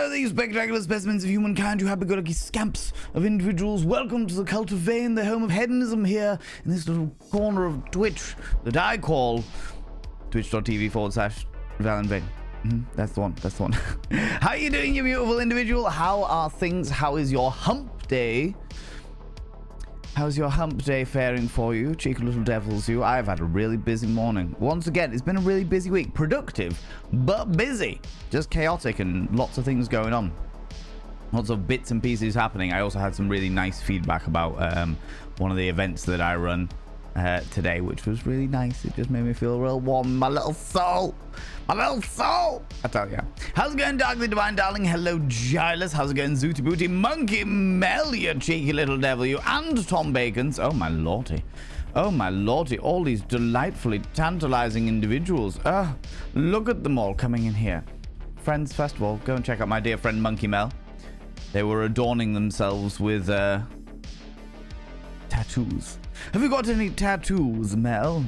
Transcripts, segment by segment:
Hello there, you spectacular specimens of humankind, you happy-go-lucky scamps of individuals. Welcome to the cult of Vane, the home of hedonism, here in this little corner of Twitch that I call twitch.tv/ValenVane. That's the one. How are you doing, you beautiful individual? How are things? How is your hump day? How's your hump day faring for you, cheeky little devils you? I've had a really busy morning. Once again, it's been a really busy week. Productive, but busy. Just chaotic and lots of things going on. Lots of bits and pieces happening. I also had some really nice feedback about one of the events that I run today, which was really nice. It just made me feel real warm. My little soul, I tell ya. How's it going, Darkly Divine Darling? Hello, Giles. How's it going, Zooty Booty? Monkey Mel, you cheeky little devil, you. And Tom Bacons. Oh my lordy, all these delightfully tantalizing individuals. Look at them all coming in here. Friends, first of all, go and check out my dear friend Monkey Mel. They were adorning themselves with tattoos. Have you got any tattoos, Mel?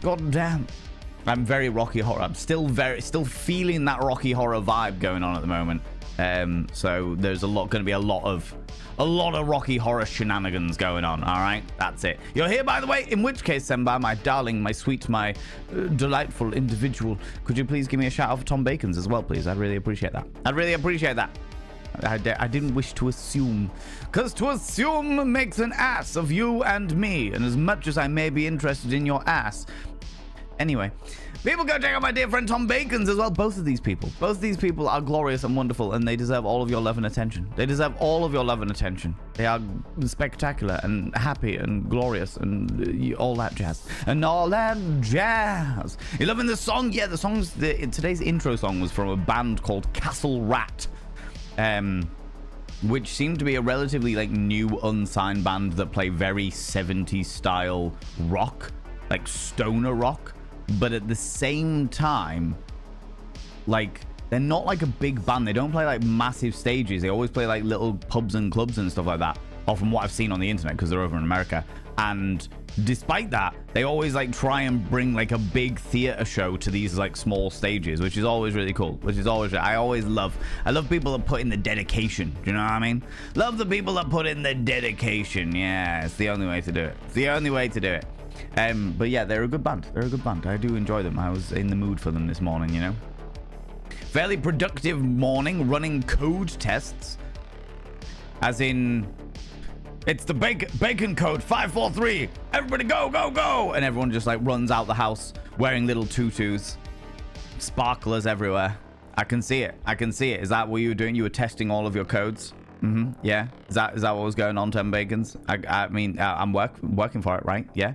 God damn. I'm very Rocky Horror. I'm still feeling that Rocky Horror vibe going on at the moment. So there's going to be a lot of Rocky Horror shenanigans going on. All right, that's it. You're here, by the way. In which case, Senbai, my darling, my sweet, my delightful individual, could you please give me a shout out for Tom Bacons as well, please? I'd really appreciate that. I didn't wish to assume, because to assume makes an ass of you and me, and as much as I may be interested in your ass. Anyway, people go check out my dear friend Tom Bacons as well. Both of these people are glorious and wonderful, and they deserve all of your love and attention. They are spectacular and happy and glorious and all that jazz. You loving the song? Yeah, today's intro song was from a band called Castle Rat. Which seemed to be a relatively new unsigned band that play very 70s style rock, like stoner rock, but at the same time, they're not like a big band. They don't play massive stages. They always play little pubs and clubs and stuff like that, or from what I've seen on the internet, because they're over in America. And despite that, they always try and bring a big theater show to these small stages, which is always really cool. I love people that put in the dedication. Do you know what I mean? Love the people that put in the dedication. Yeah, it's the only way to do it. But yeah, they're a good band. I do enjoy them. I was in the mood for them this morning, you know. Fairly productive morning, running code tests. As in, it's the bacon code 543. Everybody go, go, go. And everyone just runs out the house wearing little tutus. Sparklers everywhere. I can see it. Is that what you were doing? You were testing all of your codes? Yeah. Is that what was going on, Tom Bacons? I mean, I'm working for it, right? Yeah.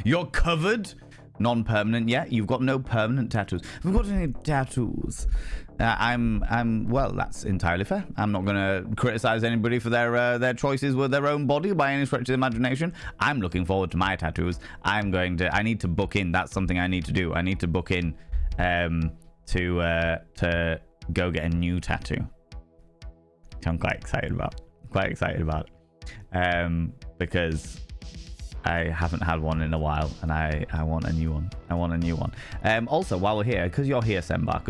You're covered. Non-permanent. Yeah. You've got no permanent tattoos. Have you got any tattoos? Well, that's entirely fair. I'm not going to criticize anybody for their choices with their own body by any stretch of the imagination. I'm looking forward to my tattoos. I need to book in. That's something I need to do. I need to book in to go get a new tattoo. I'm quite excited about it. Because I haven't had one in a while, and I want a new one. Also, while we're here, because you're here, Senbar,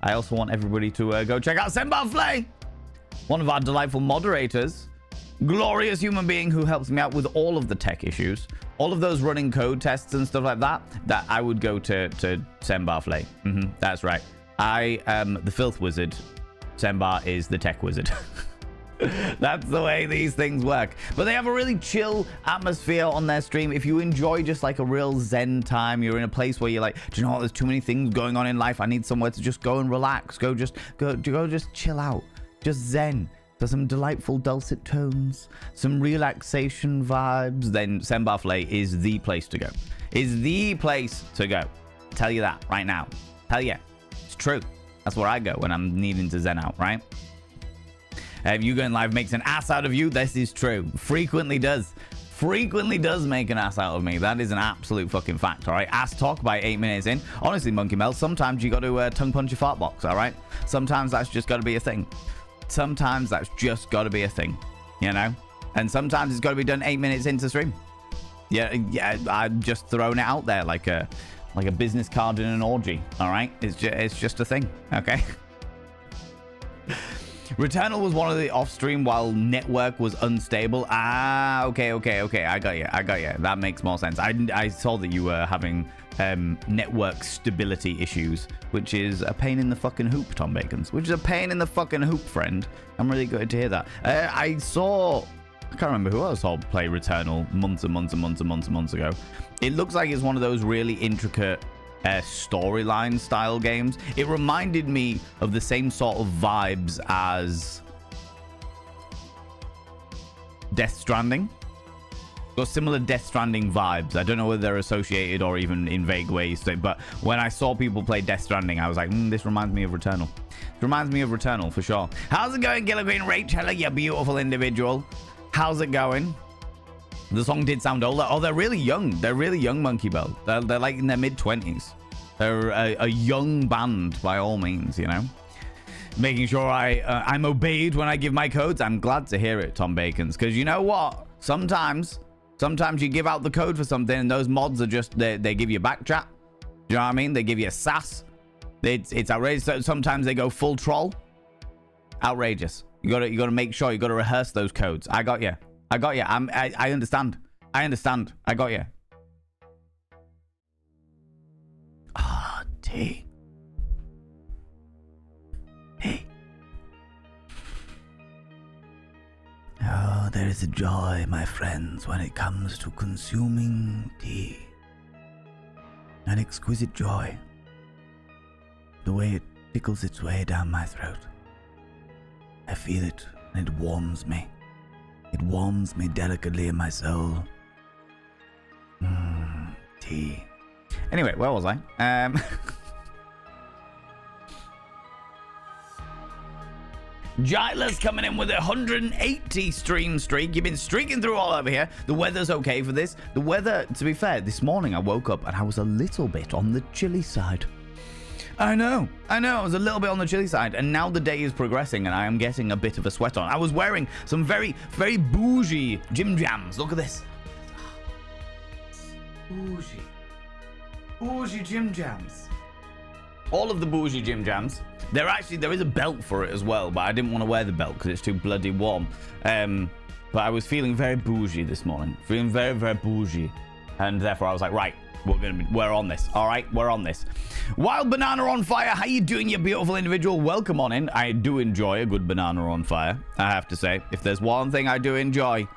I also want everybody to go check out Senbar Flay, one of our delightful moderators, glorious human being who helps me out with all of the tech issues, all of those running code tests and stuff like that I would go to Senbar Flay. That's right. I am the filth wizard. Senbar is the tech wizard. That's the way these things work. But they have a really chill atmosphere on their stream. If you enjoy just a real zen time, you're in a place where you're do you know what, there's too many things going on in life, I need somewhere to just go and relax, go just chill out, just zen, for some delightful dulcet tones, some relaxation vibes, then Senbar Flay is the place to go. Tell you that right now. Hell yeah, it's true. That's where I go when I'm needing to zen out, right? You going live makes an ass out of you. This is true. Frequently does make an ass out of me. That is an absolute fucking fact, all right? Ass talk by 8 minutes in. Honestly, Monkey Mel, sometimes you got to tongue punch your fart box, all right? Sometimes that's just got to be a thing. You know? And sometimes it's got to be done 8 minutes into stream. Yeah, I'm just throwing it out there like a like a business card in an orgy. All right, it's just a thing. Okay. Returnal was one of the off-stream while network was unstable. Ah, okay. I got you. That makes more sense. I saw that you were having network stability issues, which is a pain in the fucking hoop, Tom Bacons. Which is a pain in the fucking hoop, friend. I'm really good to hear that. I can't remember who else saw play Returnal months and months ago. It looks like it's one of those really intricate storyline style games. It reminded me of the same sort of vibes as Death Stranding. Got similar Death Stranding vibes. I don't know whether they're associated or even in vague ways, but when I saw people play Death Stranding, I was like, this reminds me of Returnal. It reminds me of Returnal for sure. How's it going, Gilligan Rachel, you beautiful individual? How's it going? The song did sound older. Oh, they're really young. They're really young, Monkey Bell. They're like in their mid-20s. They're a young band by all means, you know. Making sure I'm obeyed when I give my codes. I'm glad to hear it, Tom Bacons, because you know what? Sometimes you give out the code for something and those mods are just, they give you back chat. Do you know what I mean? They give you a sass. It's outrageous. So sometimes they go full troll. Outrageous. You gotta make sure, you gotta rehearse those codes. I got you. I understand. I got you. Ah, T. Hey. Oh, there is a joy, my friends, when it comes to consuming tea. An exquisite joy. The way it tickles its way down my throat. I feel it, and it warms me. It warms me delicately in my soul. Tea. Anyway, where was I? Gila's coming in with a 180 stream streak. You've been streaking through all over here. The weather's okay for this. The weather, to be fair, this morning I woke up and I was a little bit on the chilly side. I know. I was a little bit on the chilly side, and now the day is progressing and I am getting a bit of a sweat on. I was wearing some very, very bougie gym jams. Look at this. Bougie gym jams. All of the bougie gym jams. There is a belt for it as well, but I didn't want to wear the belt because it's too bloody warm. But I was feeling very bougie this morning. Feeling very, very bougie. And therefore I was like, right, we're on this. All right, we're on this. Wild Banana on Fire, how you doing, you beautiful individual? Welcome on in. I do enjoy a good banana on fire, I have to say. If there's one thing I do enjoy,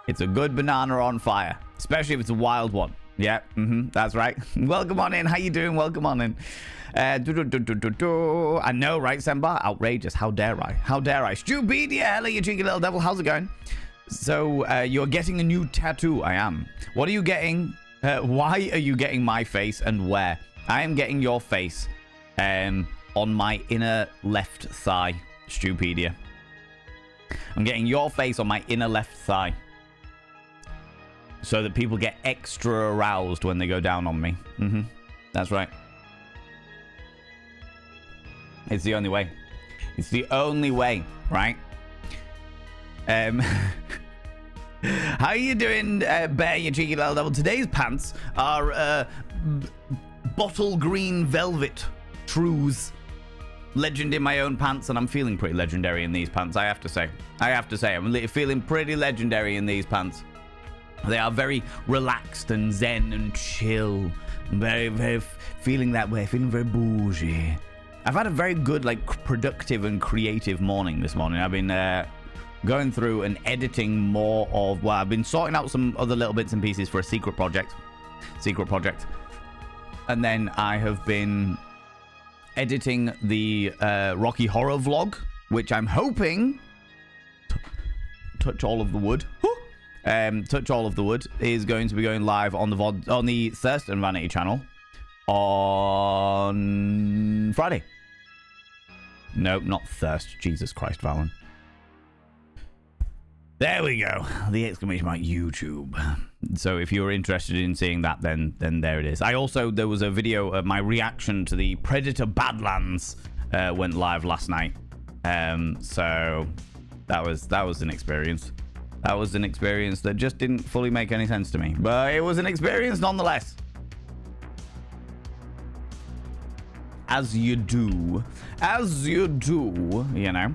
it's a good banana on fire, especially if it's a wild one. Yeah, that's right. Welcome on in. How you doing? Welcome on in. I know, right, Semba? Outrageous. How dare I? How dare I? Stupedia, hello, you cheeky little devil. How's it going? So, you're getting a new tattoo. I am. What are you getting? Why are you getting my face and where? I am getting your face on my inner left thigh, Stupedia. I'm getting your face on my inner left thigh. So that people get extra aroused when they go down on me. That's right. It's the only way. It's the only way, right? How you doing, Bear, you cheeky little devil? Today's pants are bottle green velvet trues. Legend in my own pants, and I'm feeling pretty legendary in these pants, I have to say. I'm feeling pretty legendary in these pants. They are very relaxed and zen and chill. Very, very feeling that way. Feeling very bougie. I've had a very good, like, productive and creative morning this morning. I've been going through and editing more of, well, I've been sorting out some other little bits and pieces for a secret project. And then I have been editing the Rocky Horror vlog, which I'm hoping, touch all of the wood, is going to be going live on the VOD, on the Thurston Vanity channel on Friday. No, not Thirst. Jesus Christ, Valen. There we go. The exclamation mark YouTube. So if you're interested in seeing that, then there it is. There was a video of my reaction to the Predator Badlands went live last night. So that was an experience. That was an experience that just didn't fully make any sense to me, but it was an experience nonetheless. as you do. As you do, you know.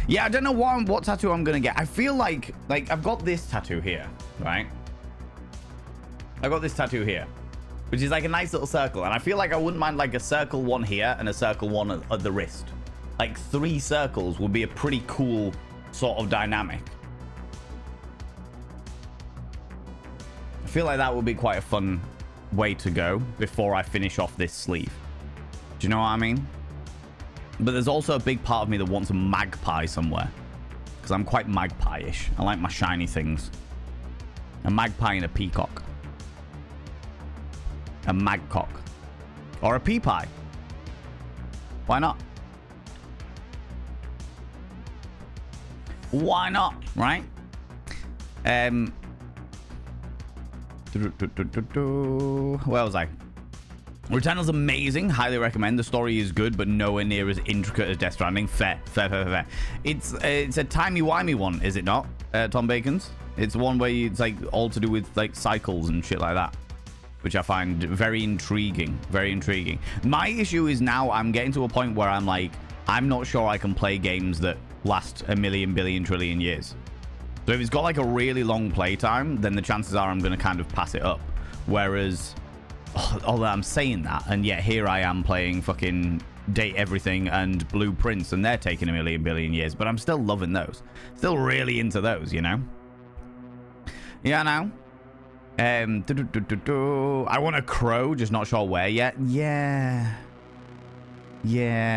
Yeah, I don't know what tattoo I'm going to get. I feel like I've got this tattoo here, right? I've got this tattoo here, which is like a nice little circle. And I feel like I wouldn't mind like a circle one here and a circle one at the wrist. Like 3 circles would be a pretty cool sort of dynamic. I feel like that would be quite a fun way to go before I finish off this sleeve. Do you know what I mean? But there's also a big part of me that wants a magpie somewhere, because I'm quite magpie-ish. I like my shiny things. A magpie and a peacock. A magcock. Or a pea pie. Why not? Why not, right? Where was I? Returnal's amazing. Highly recommend. The story is good, but nowhere near as intricate as Death Stranding. Fair. It's a timey-wimey one, is it not, Tom Bacon's? It's one where it's like all to do with like cycles and shit like that, which I find very intriguing. Very intriguing. My issue is now I'm getting to a point where I'm like, I'm not sure I can play games that last a million, billion, trillion years. So if it's got like a really long playtime, then the chances are I'm going to kind of pass it up. Whereas, although I'm saying that, and yet here I am playing fucking Date Everything and Blue Prince, and they're taking a million, billion years, but I'm still loving those. Still really into those, you know? Yeah, now. I want a crow, just not sure where yet. Yeah,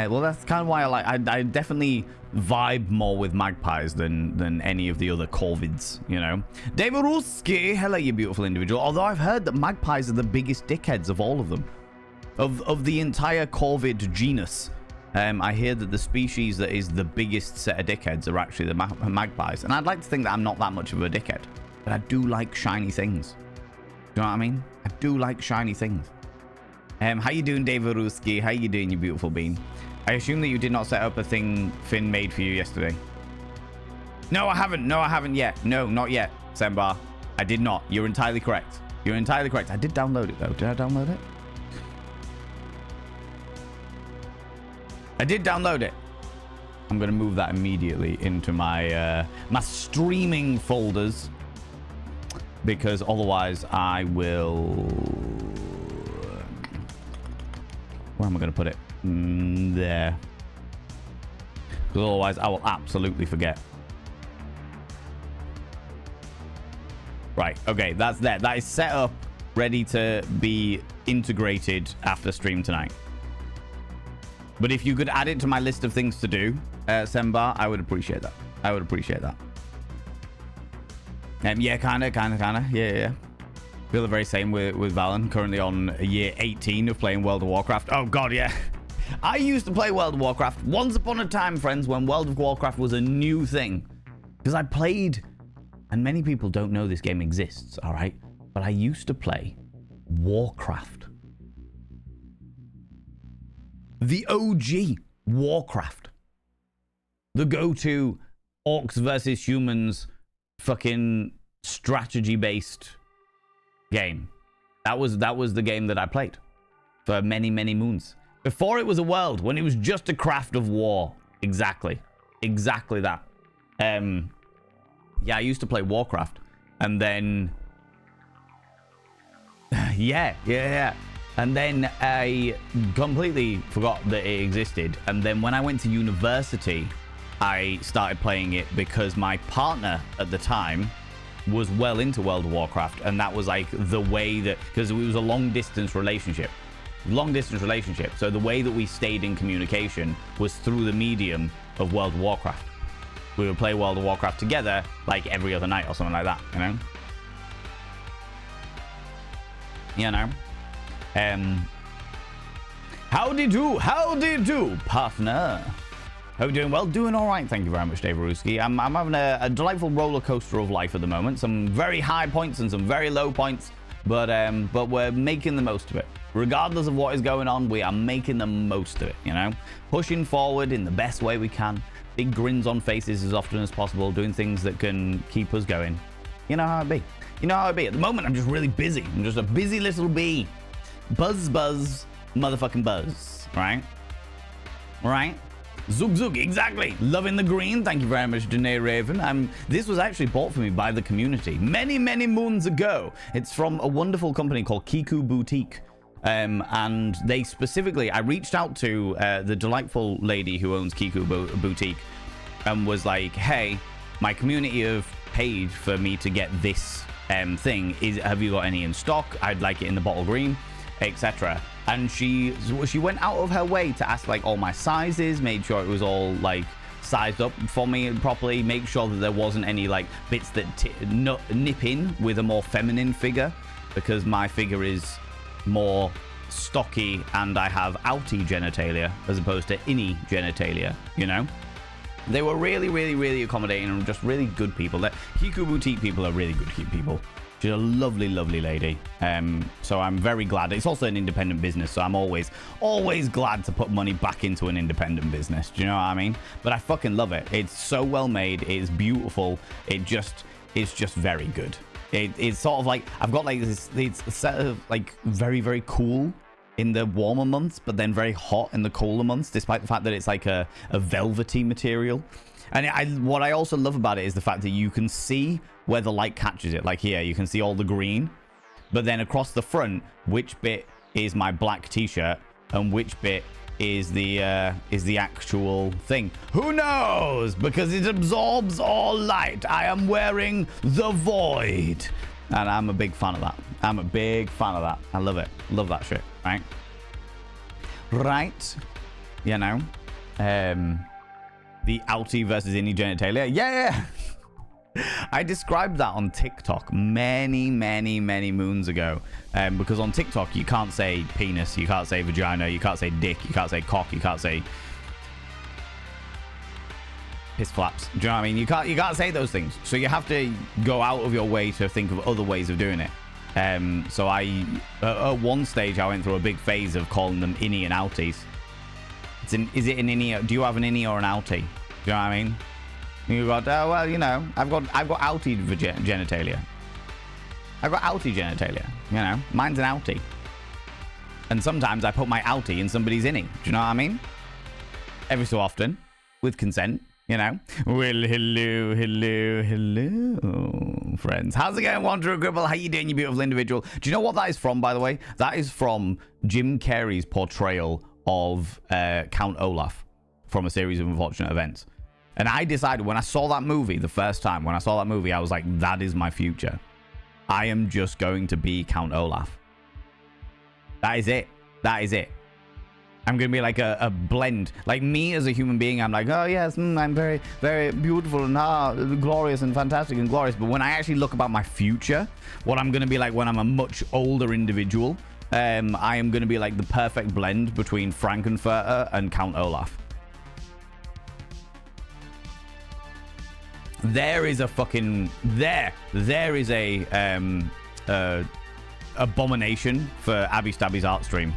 well, that's kind of why I definitely vibe more with magpies than any of the other corvids, you know. David Ruski, hello, you beautiful individual. Although I've heard that magpies are the biggest dickheads of all of them, of the entire corvid genus. I hear that the species that is the biggest set of dickheads are actually the magpies, and I'd like to think that I'm not that much of a dickhead, but I do like shiny things. Do you know what I mean? I do like shiny things. How you doing, David Ruski? How you doing, you beautiful bean? I assume that you did not set up a thing Finn made for you yesterday. No, I haven't. No, I haven't yet. No, not yet, Sembar. I did not. You're entirely correct. You're entirely correct. I did download it, though. Did I download it? I did download it. I'm going to move that immediately into my my streaming folders, because otherwise I will... Where am I going to put it? There. Because otherwise I will absolutely forget. Right, okay, that's there. That is set up, ready to be integrated after stream tonight. But if you could add it to my list of things to do, Sembar, I would appreciate that. I would appreciate that. Yeah, kind of. Yeah. Feel the very same with Valen. Currently on year 18 of playing World of Warcraft. Oh, God, yeah. I used to play World of Warcraft once upon a time, friends, when World of Warcraft was a new thing. Because I played, and many people don't know this game exists, all right? But I used to play Warcraft. The OG Warcraft. The go-to orcs versus humans fucking strategy-based game. That was the game that I played for many, many moons. Before it was a world, when it was just a craft of war. Exactly that. Yeah, I used to play Warcraft, and then yeah. And then I completely forgot that it existed. And then when I went to university, I started playing it because my partner at the time was well into World of Warcraft, and that was like the way that, because it was a long distance relationship. So the way that we stayed in communication was through the medium of World of Warcraft. We would play World of Warcraft together like every other night or something like that, you know. Howdy do, partner. Hope you're doing well. Doing all right. Thank you very much, Dave Ruski. I'm having a delightful roller coaster of life at the moment. Some very high points and some very low points, but we're making the most of it. Regardless of what is going on, we are making the most of it, you know? Pushing forward in the best way we can. Big grins on faces as often as possible, doing things that can keep us going. You know how it be. At the moment, I'm just really busy. I'm just a busy little bee. Buzz, motherfucking buzz, right? right? Zug Zug, exactly. Loving the green. Thank you very much, Danae Raven. This was actually bought for me by the community many, many moons ago. It's from a wonderful company called Kiku Boutique. And they specifically, I reached out to the delightful lady who owns Kiku Boutique and was like, hey, my community have paid for me to get this thing. Have you got any in stock? I'd like it in the bottle green, etc. And she went out of her way to ask like all my sizes, made sure it was all like sized up for me properly, make sure that there wasn't any like bits that nip in with a more feminine figure, because my figure is more stocky and I have outy genitalia as opposed to inny genitalia, you know? They were really, really, really accommodating and just really good people. The Kiku Boutique people are really good people. She's a lovely, lovely lady. So I'm very glad. It's also an independent business, so I'm always glad to put money back into an independent business. Do you know what I mean? But I fucking love it. It's so well made. It's beautiful. It's just very good. It's sort of like, I've got like this, it's a set of like very, very cool in the warmer months, but then very hot in the colder months, despite the fact that it's like a velvety material. And what I also love about it is the fact that you can see where the light catches it. Like here, you can see all the green, but then across the front, which bit is my black t-shirt and which bit is the actual thing. Who knows? Because it absorbs all light. I am wearing the void. And I'm a big fan of that. I'm a big fan of that. I love it. Love that shit, right? Right. You know? The outie versus innie genitalia. Yeah. I described that on TikTok many, many, many moons ago. Because on TikTok, you can't say penis, you can't say vagina, you can't say dick, you can't say cock, you can't say piss flaps. Do you know what I mean? You can't say those things. So you have to go out of your way to think of other ways of doing it. So at one stage, I went through a big phase of calling them innie and outies. Is it an innie? Do you have an innie or an outie? Do you know what I mean? You got, well, you know, I've got outie genitalia. I've got outie genitalia. You know, mine's an outie. And sometimes I put my outie in somebody's innie. Do you know what I mean? Every so often, with consent. You know, well, hello, friends. How's it going, Wanderer Gribble? How you doing, you beautiful individual? Do you know what that is from, by the way? That is from Jim Carrey's portrayal of Count Olaf from A Series of Unfortunate Events. And I decided when I saw that movie the first time, I was like, that is my future. I am just going to be Count Olaf. That is it. That is it. I'm going to be like a blend. Like me as a human being, I'm like, oh yes, I'm very, very beautiful and glorious and fantastic and glorious. But when I actually look about my future, what I'm going to be like when I'm a much older individual, I am going to be like the perfect blend between Frankenfurter and Count Olaf. There is a fucking... There is a abomination for Abby Stabby's art stream.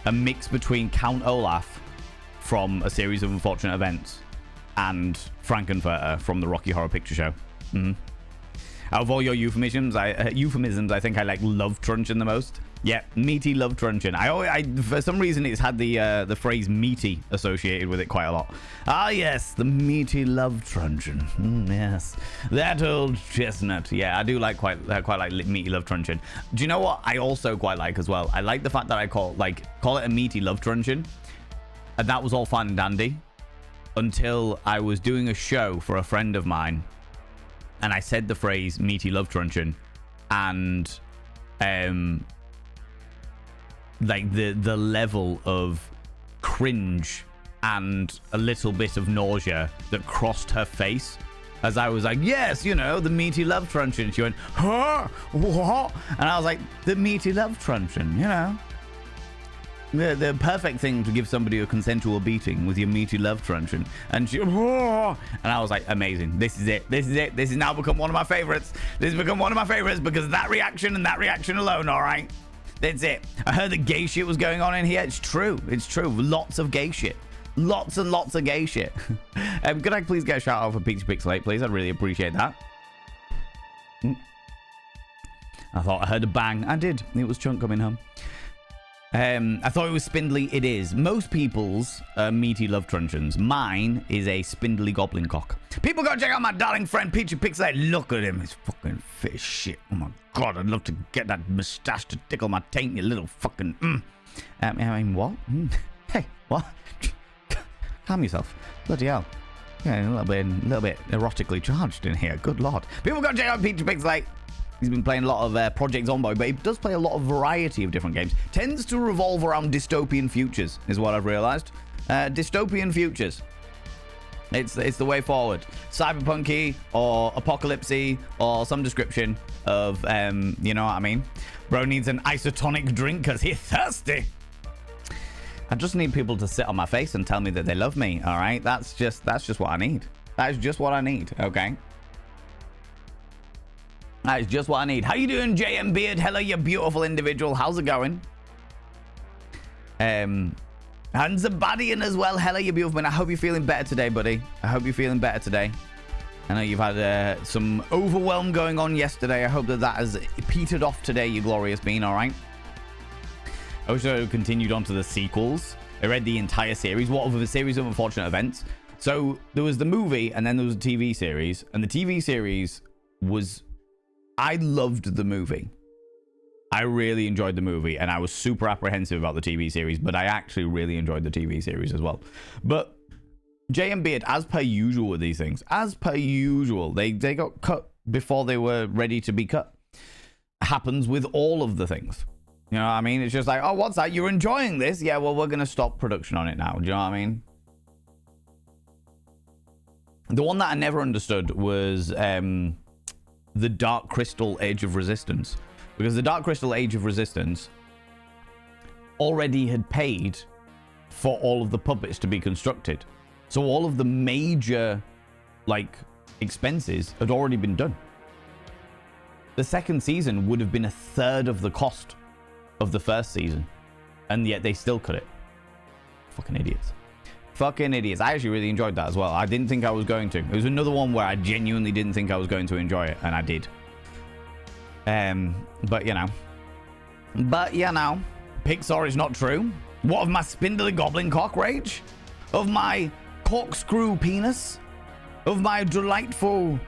A mix between Count Olaf from A Series of Unfortunate Events and Frankenfurter from the Rocky Horror Picture Show. Mm-hmm. Out of all your euphemisms, I think I like Love Truncheon the most. Yeah, meaty Love Truncheon. I for some reason it's had the phrase meaty associated with it quite a lot. Ah yes, the meaty Love Truncheon. Yes, that old chestnut. Yeah, I do quite like meaty Love Truncheon. Do you know what I also quite like as well? I like the fact that I call it a meaty Love Truncheon, and that was all fine and dandy until I was doing a show for a friend of mine. And I said the phrase meaty Love Truncheon, and like the level of cringe and a little bit of nausea that crossed her face as I was like, yes, you know, the meaty Love Truncheon. She went, huh? What? And I was like, the meaty Love Truncheon, you know. The perfect thing to give somebody a consensual beating with your meaty Love Truncheon. And she, oh, and I was like, amazing. This is it. This is it. This has now become one of my favorites. This has become one of my favorites because of that reaction and that reaction alone, all right? That's it. I heard that gay shit was going on in here. It's true. It's true. Lots of gay shit. Lots and lots of gay shit. Could I please get a shout out for Peachy Pixelate, please? I'd really appreciate that. I thought I heard a bang. I did. It was Chunk coming home. I thought it was spindly. It is. Most people's meaty love truncheons. Mine is a spindly goblin cock. People go check out my darling friend Peachy Pixelate. Look at him. He's fucking fit as shit. Oh my god, I'd love to get that moustache to tickle my taint, you little fucking... I mean, what? Hey, what? Calm yourself. Bloody hell. Yeah, a little bit erotically charged in here. Good lord. People go check out Peachy Pixelate. He's been playing a lot of Project Zomboid, but he does play a lot of variety of different games. Tends to revolve around dystopian futures, is what I've realized. Dystopian futures. It's the way forward. Cyberpunky or apocalypsy or some description of, you know what I mean? Bro needs an isotonic drink because he's thirsty. I just need people to sit on my face and tell me that they love me, all right? That's just what I need. That is just what I need, okay? That is just what I need. How you doing, JM Beard? Hello, you beautiful individual. How's it going? And Zabadian as well. Hello, you beautiful man. I hope you're feeling better today, buddy. I hope you're feeling better today. I know you've had some overwhelm going on yesterday. I hope that has petered off today, you glorious being, all right? I wish I had continued on to the sequels. I read the entire series. What of a series of unfortunate events? So there was the movie and then there was a TV series. And the TV series was... I loved the movie. I really enjoyed the movie, and I was super apprehensive about the TV series, but I actually really enjoyed the TV series as well. But JM Beard, as per usual with these things, as per usual, they got cut before they were ready to be cut. Happens with all of the things. You know what I mean? It's just like, oh, what's that? You're enjoying this? Yeah, well, we're going to stop production on it now. Do you know what I mean? The one that I never understood was... the Dark Crystal Age of Resistance, because the Dark Crystal Age of Resistance already had paid for all of the puppets to be constructed, so all of the major like expenses had already been done. The second season would have been a third of the cost of the first season, and yet they still cut it. Fucking idiots. Fucking idiots. I actually really enjoyed that as well. I didn't think I was going to. It was another one where I genuinely didn't think I was going to enjoy it, and I did. But you know. Pixar is not true. What of my spindly goblin cock rage? Of my corkscrew penis? Of my delightful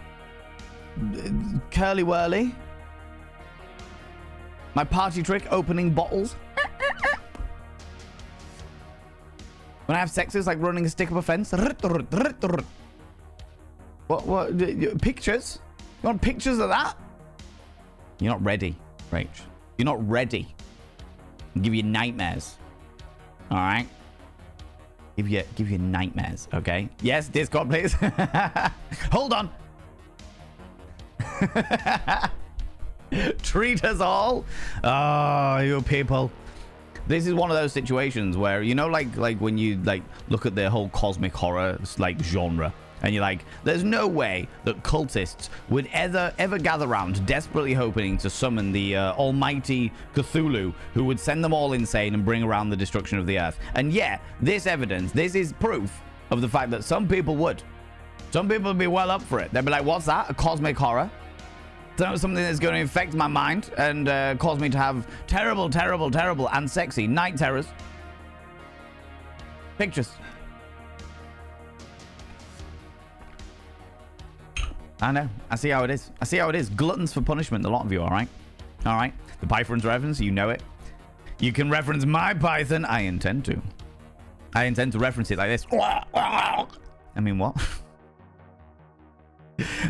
curly whirly? My party trick opening bottles? When I have sex, it's like running a stick up a fence. What? Pictures? You want pictures of that? You're not ready, Rach. You're not ready. I'll give you nightmares. All right? Give you nightmares, okay? Yes, Discord, please. Hold on. Treat us all. Oh, you people. This is one of those situations where, you know, like when you like look at the whole cosmic horror like genre, and you're like, there's no way that cultists would ever gather around desperately hoping to summon the almighty Cthulhu, who would send them all insane and bring around the destruction of the earth. And yeah, this is proof of the fact that some people would. Some people would be well up for it. They'd be like, what's that? A cosmic horror? Something that's going to infect my mind and cause me to have terrible, terrible, terrible and sexy night terrors. Pictures. I know. I see how it is. I see how it is. Gluttons for punishment, a lot of you, all right? All right. The Python's reference, you know it. You can reference my Python. I intend to. I intend to reference it like this. I mean, what?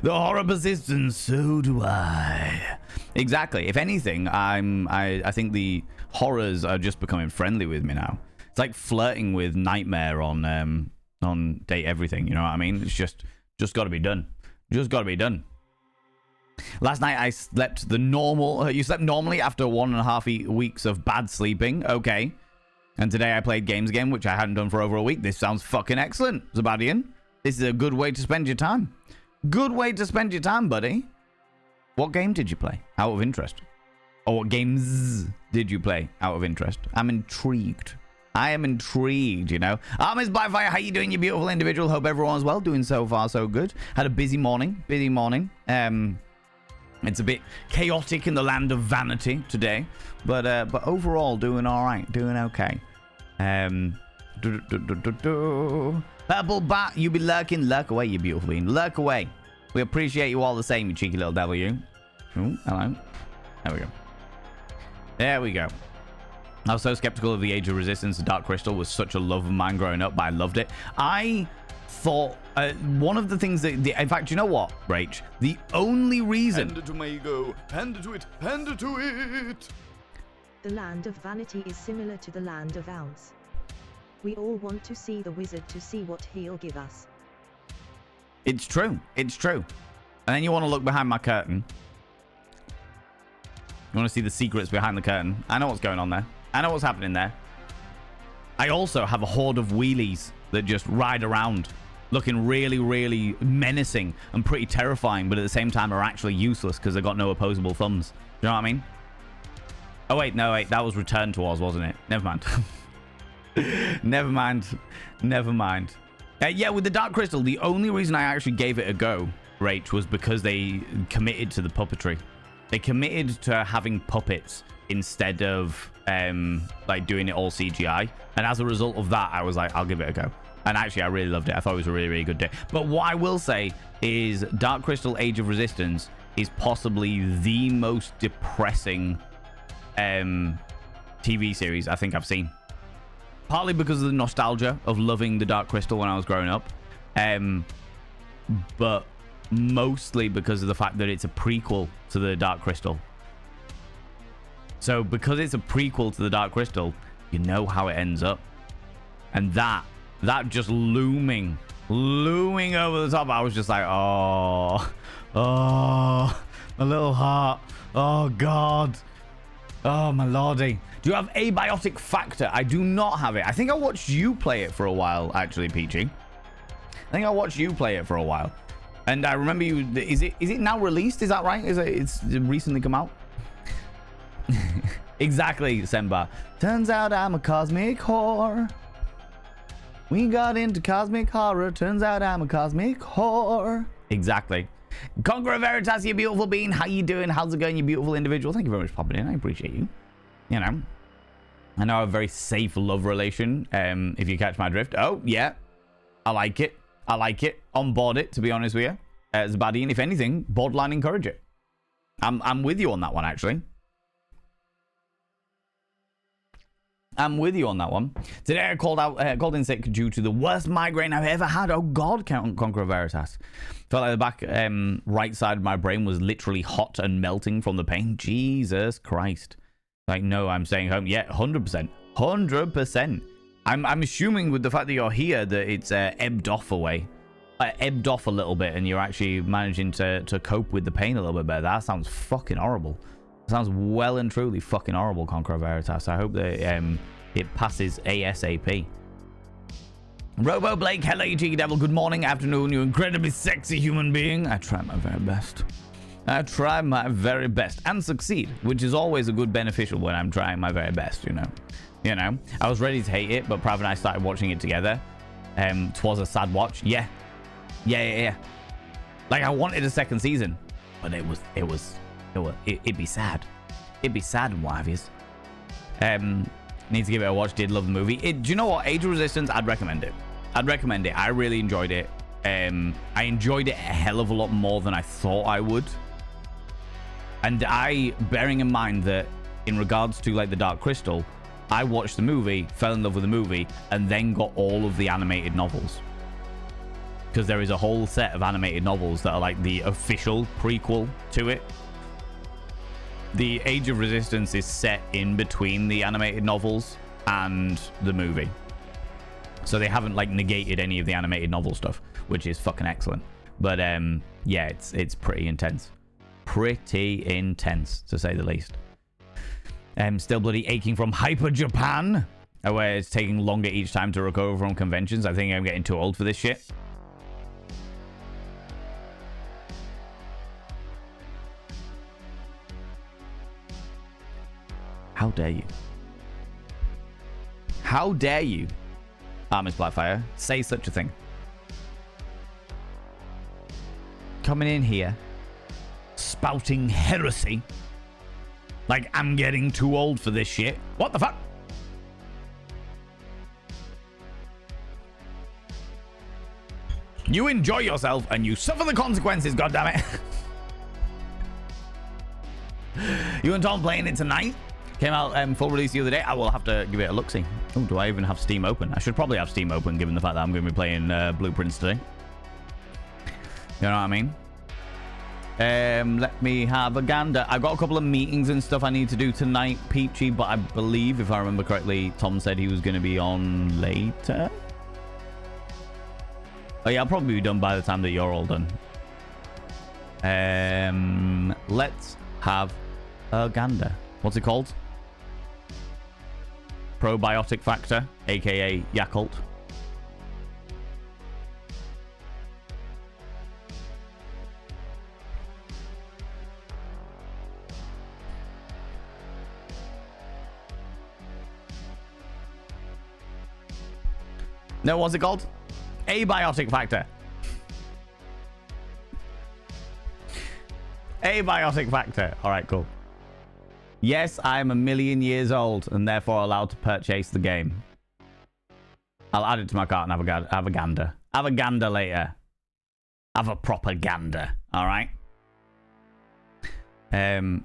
The horror persists, and so do I. Exactly. If anything, I think the horrors are just becoming friendly with me now. It's like flirting with Nightmare on Date Everything. You know what I mean? It's just got to be done. Just got to be done. Last night I slept the normal. You slept normally after 1.5 weeks of bad sleeping. Okay. And today I played games again, which I hadn't done for over a week. This sounds fucking excellent, Zabadian. This is a good way to spend your time. Good way to spend your time, buddy. What game did you play out of interest? Or what games did you play out of interest? I'm intrigued. I am intrigued, you know. Miss Blackfire, how you doing, you beautiful individual? Hope everyone's well. Doing so far, so good. Had a busy morning. It's a bit chaotic in the land of vanity today, but overall doing all right, doing okay. Purple bat, you be lurking, lurk away, you beautiful being, lurk away. We appreciate you all the same, you cheeky little devil, you. Oh, hello. There we go. There we go. I was so skeptical of the Age of Resistance. The Dark Crystal was such a love of mine growing up, but I loved it. I thought one of the things that, in fact, you know what, Rach? The only reason. Panda to Mago, panda to it, panda to it. The land of vanity is similar to the land of ounce. We all want to see the wizard to see what he'll give us. It's true. It's true. And then you want to look behind my curtain. You want to see the secrets behind the curtain. I know what's going on there. I know what's happening there. I also have a horde of wheelies that just ride around looking really, really menacing and pretty terrifying, but at the same time are actually useless because they've got no opposable thumbs. You know what I mean? Oh, wait. No, wait. That was Return to Oz, wasn't it? Never mind. Never mind. Never mind. Yeah, with the Dark Crystal, the only reason I actually gave it a go, Rach, was because they committed to the puppetry. They committed to having puppets instead of like doing it all CGI. And as a result of that, I was like, I'll give it a go. And actually, I really loved it. I thought it was a really, really good day. But what I will say is Dark Crystal Age of Resistance is possibly the most depressing TV series I think I've seen. Partly because of the nostalgia of loving the Dark Crystal when I was growing up. But mostly because of the fact that it's a prequel to the Dark Crystal. So because it's a prequel to the Dark Crystal, you know how it ends up. And that just looming over the top, I was just like, oh, my little heart. Oh, God. Oh, my lordy. Do you have Abiotic Factor? I do not have it. I think I watched you play it for a while, actually, Peachy. I think I watched you play it for a while. And I remember you... Is it now released? Is that right? It's recently come out? Exactly, Semba. Turns out I'm a cosmic whore. We got into cosmic horror. Turns out I'm a cosmic whore. Exactly. Conqueror Veritas, you beautiful being. How you doing? How's it going, you beautiful individual? Thank you very much for popping in. I appreciate you. You know, I know a very safe love relation, if you catch my drift. Oh, yeah. I like it. I like it. On board it, to be honest with you. Zabadi, and if anything, borderline encourage it. I'm with you on that one, actually. I'm with you on that one. Today I called in sick due to the worst migraine I've ever had. Oh, God, Conqueror Veritas. Felt like the back right side of my brain was literally hot and melting from the pain. Jesus Christ. Like, no, I'm staying home. Yeah, 100%. 100%. I'm assuming with the fact that you're here that it's ebbed off away. Ebbed off a little bit and you're actually managing to cope with the pain a little bit better. That sounds fucking horrible. Sounds well and truly fucking horrible, Conqueror Veritas. I hope that it passes ASAP. Robo Blake, hello, you cheeky devil. Good morning, afternoon, you incredibly sexy human being. I try my very best. I try my very best and succeed, which is always a good beneficial when I'm trying my very best, you know. You know, I was ready to hate it, but Prav and I started watching it together. Twas a sad watch. Yeah. Like, I wanted a second season, but it'd be sad. It'd be sad and what have yous. Need to give it a watch. Did love the movie. Do you know what? Age of Resistance, I'd recommend it. I really enjoyed it. I enjoyed it a hell of a lot more than I thought I would. And bearing in mind that in regards to like the Dark Crystal, I watched the movie, fell in love with the movie, and then got all of the animated novels. Because there is a whole set of animated novels that are like the official prequel to it. The Age of Resistance is set in between the animated novels and the movie. So they haven't like negated any of the animated novel stuff, which is fucking excellent. But yeah, it's pretty intense. Pretty intense, to say the least. Still bloody aching from Hyper Japan, where it's taking longer each time to recover from conventions. I think I'm getting too old for this shit. How dare you? How dare you, Miss Blackfire, say such a thing? spouting heresy. Like, I'm getting too old for this shit. What the fuck? You enjoy yourself and you suffer the consequences, goddammit. You and Tom playing it tonight? Came out full release the other day. I will have to give it a look-see. Oh, do I even have Steam open? I should probably have Steam open given the fact that I'm going to be playing Blueprints today. You know what I mean? Let me have a gander. I've got a couple of meetings and stuff I need to do tonight, Peachy, but I believe, if I remember correctly, Tom said he was going to be on later. Oh yeah, I'll probably be done by the time that you're all done. Let's have a gander. What's it called? Probiotic factor, aka Yakult. No, what's it called? Abiotic factor. Abiotic factor. All right, cool. Yes, I'm a million years old and therefore allowed to purchase the game. I'll add it to my cart and have a gander. Have a gander later. Have a proper gander. All right. Yep.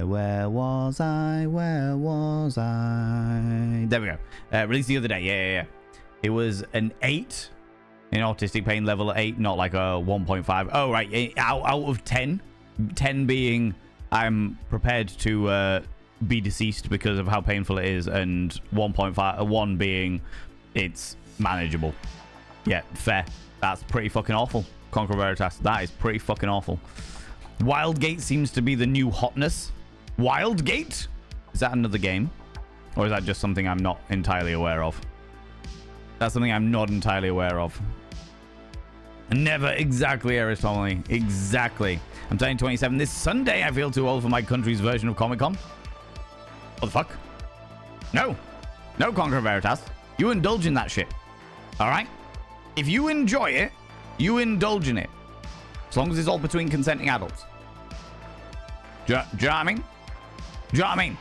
Where was I? Where was I? There we go. Released the other day. Yeah. It was an 8 in autistic pain, level 8, not like a 1.5. Oh, right. Out of 10. 10 being I'm prepared to be deceased because of how painful it is, and 1.5, 1 being it's manageable. Yeah, fair. That's pretty fucking awful. Conqueror Veritas. That is pretty fucking awful. Wildgate seems to be the new hotness. Wildgate? Is that another game? Or is that just something I'm not entirely aware of? That's something I'm not entirely aware of. Never exactly, Aristotle. Exactly. I'm turning 27 this Sunday. I feel too old for my country's version of Comic-Con. What the fuck? No. No, Conqueror Veritas. You indulge in that shit. Alright? If you enjoy it, you indulge in it. As long as it's all between consenting adults. Do you know what I mean? Do you know what I mean?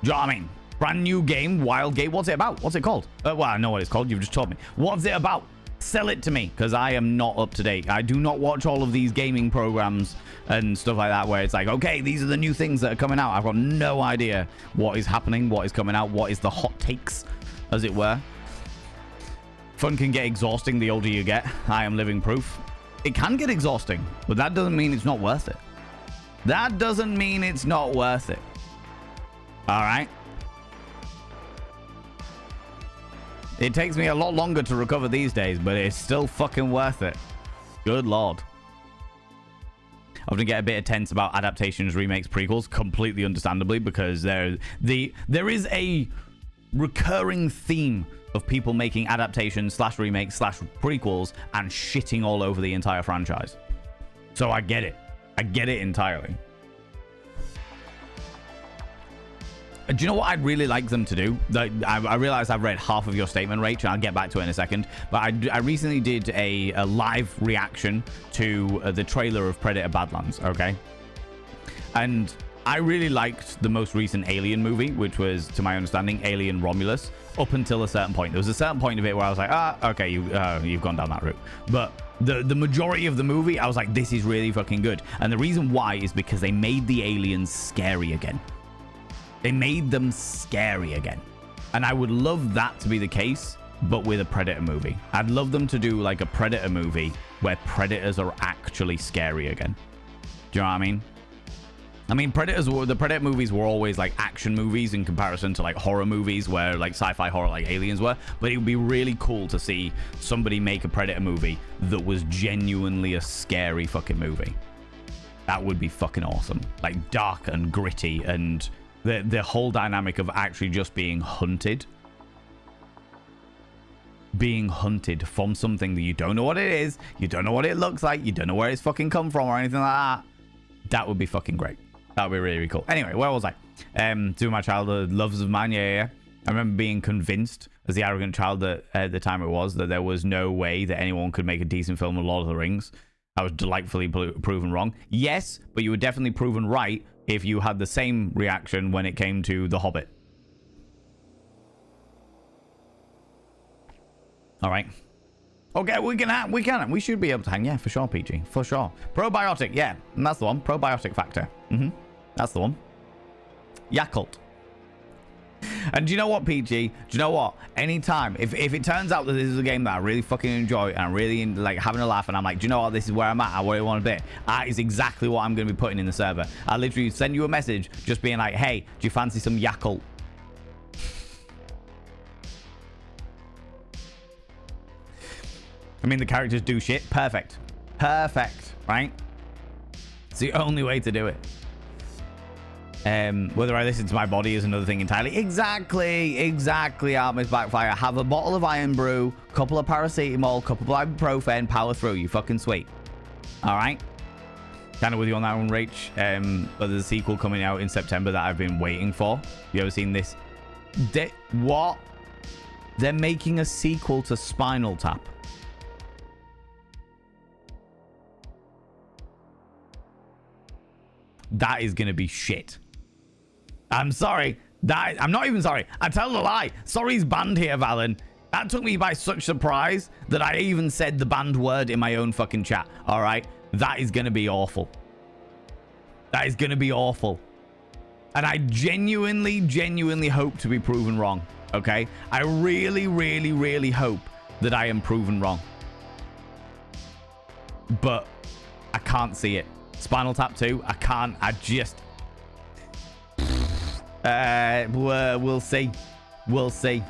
Do you know what I mean? Brand new game, Wildgate. What's it about? What's it called? Well, I know what it's called. You've just told me. What's it about? Sell it to me, because I am not up to date. I do not watch all of these gaming programs and stuff like that where it's like, okay, these are the new things that are coming out. I've got no idea what is happening, what is coming out, what is the hot takes, as it were. Fun can get exhausting the older you get. I am living proof. It can get exhausting, but that doesn't mean it's not worth it. That doesn't mean it's not worth it. All right? It takes me a lot longer to recover these days, but it's still fucking worth it. Good lord. I often get a bit tense about adaptations, remakes, prequels, completely understandably, because there is a recurring theme of people making adaptations / remakes / prequels and shitting all over the entire franchise. So I get it. I get it entirely. Do you know what I'd really like them to do? I realize I've read half of your statement, Rach, and I'll get back to it in a second. But I recently did a live reaction to the trailer of Predator Badlands, okay? And I really liked the most recent Alien movie, which was, to my understanding, Alien Romulus, up until a certain point. There was a certain point of it where I was like, okay, you've gone down that route. But the majority of the movie, I was like, this is really fucking good. And the reason why is because they made the aliens scary again. They made them scary again. And I would love that to be the case, but with a Predator movie. I'd love them to do like a Predator movie where predators are actually scary again. Do you know what I mean? I mean, the Predator movies were always like action movies in comparison to like horror movies where like sci-fi horror like Aliens were. But it would be really cool to see somebody make a Predator movie that was genuinely a scary fucking movie. That would be fucking awesome. Like dark and gritty, and the whole dynamic of actually just being hunted. Being hunted from something that you don't know what it is, you don't know what it looks like, you don't know where it's fucking come from or anything like that. That would be fucking great. That would be really, really cool. Anyway, where was I? To my childhood loves of mine, yeah. I remember being convinced, as the arrogant child that at the time it was, that there was no way that anyone could make a decent film of Lord of the Rings. I was delightfully proven wrong. Yes, but you were definitely proven right if you had the same reaction when it came to The Hobbit. All right. Okay, we should be able to hang. Yeah, for sure, PG. For sure. Probiotic, yeah. And that's the one. Probiotic factor. That's the one. Yakult. And do you know what, PG? Do you know what? Anytime, if it turns out that this is a game that I really fucking enjoy and I'm really like having a laugh and I'm like, do you know what? This is where I'm at. I really want to be. That is exactly what I'm going to be putting in the server. I literally send you a message just being like, hey, do you fancy some Yakult? I mean, the characters do shit. Perfect. Perfect, right? It's the only way to do it. Whether I listen to my body is another thing entirely. Exactly, Artemis Backfire. Have a bottle of Iron Brew, couple of paracetamol, couple of ibuprofen, power through. You fucking sweet. All right? Kind of with you on that one, Rach. But there's a sequel coming out in September that I've been waiting for. You ever seen this? What? They're making a sequel to Spinal Tap. That is going to be shit. I'm sorry. I'm not even sorry. I tell a lie. Sorry's banned here, Valen. That took me by such surprise that I even said the banned word in my own fucking chat. All right? That is going to be awful. That is going to be awful. And I genuinely hope to be proven wrong. Okay? I really hope that I am proven wrong. But I can't see it. Spinal Tap 2, I can't. I just... we'll see. We'll see.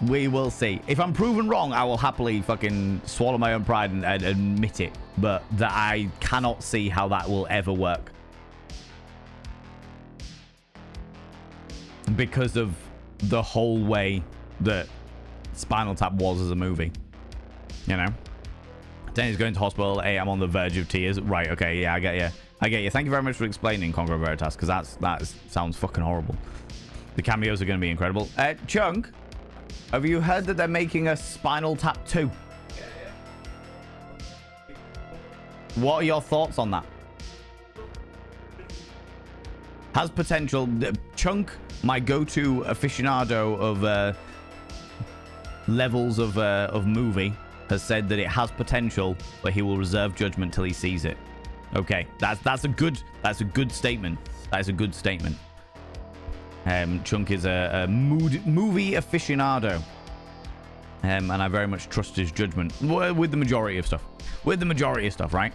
We will see. If I'm proven wrong, I will happily fucking swallow my own pride and admit it. But that I cannot see how that will ever work. Because of the whole way that Spinal Tap was as a movie. You know? Danny's going to hospital. Hey, I'm on the verge of tears. Right, okay, yeah, I get you. I get you. Thank you very much for explaining, Conqueror Veritas, because that sounds fucking horrible. The cameos are going to be incredible. Chunk, have you heard that they're making a Spinal Tap 2? Yeah. What are your thoughts on that? Has potential. Chunk, my go-to aficionado of levels of movie, has said that it has potential, but he will reserve judgment till he sees it. Okay, that's a good statement. That is a good statement. Chunk is a movie aficionado, and I very much trust his judgment with the majority of stuff. Right?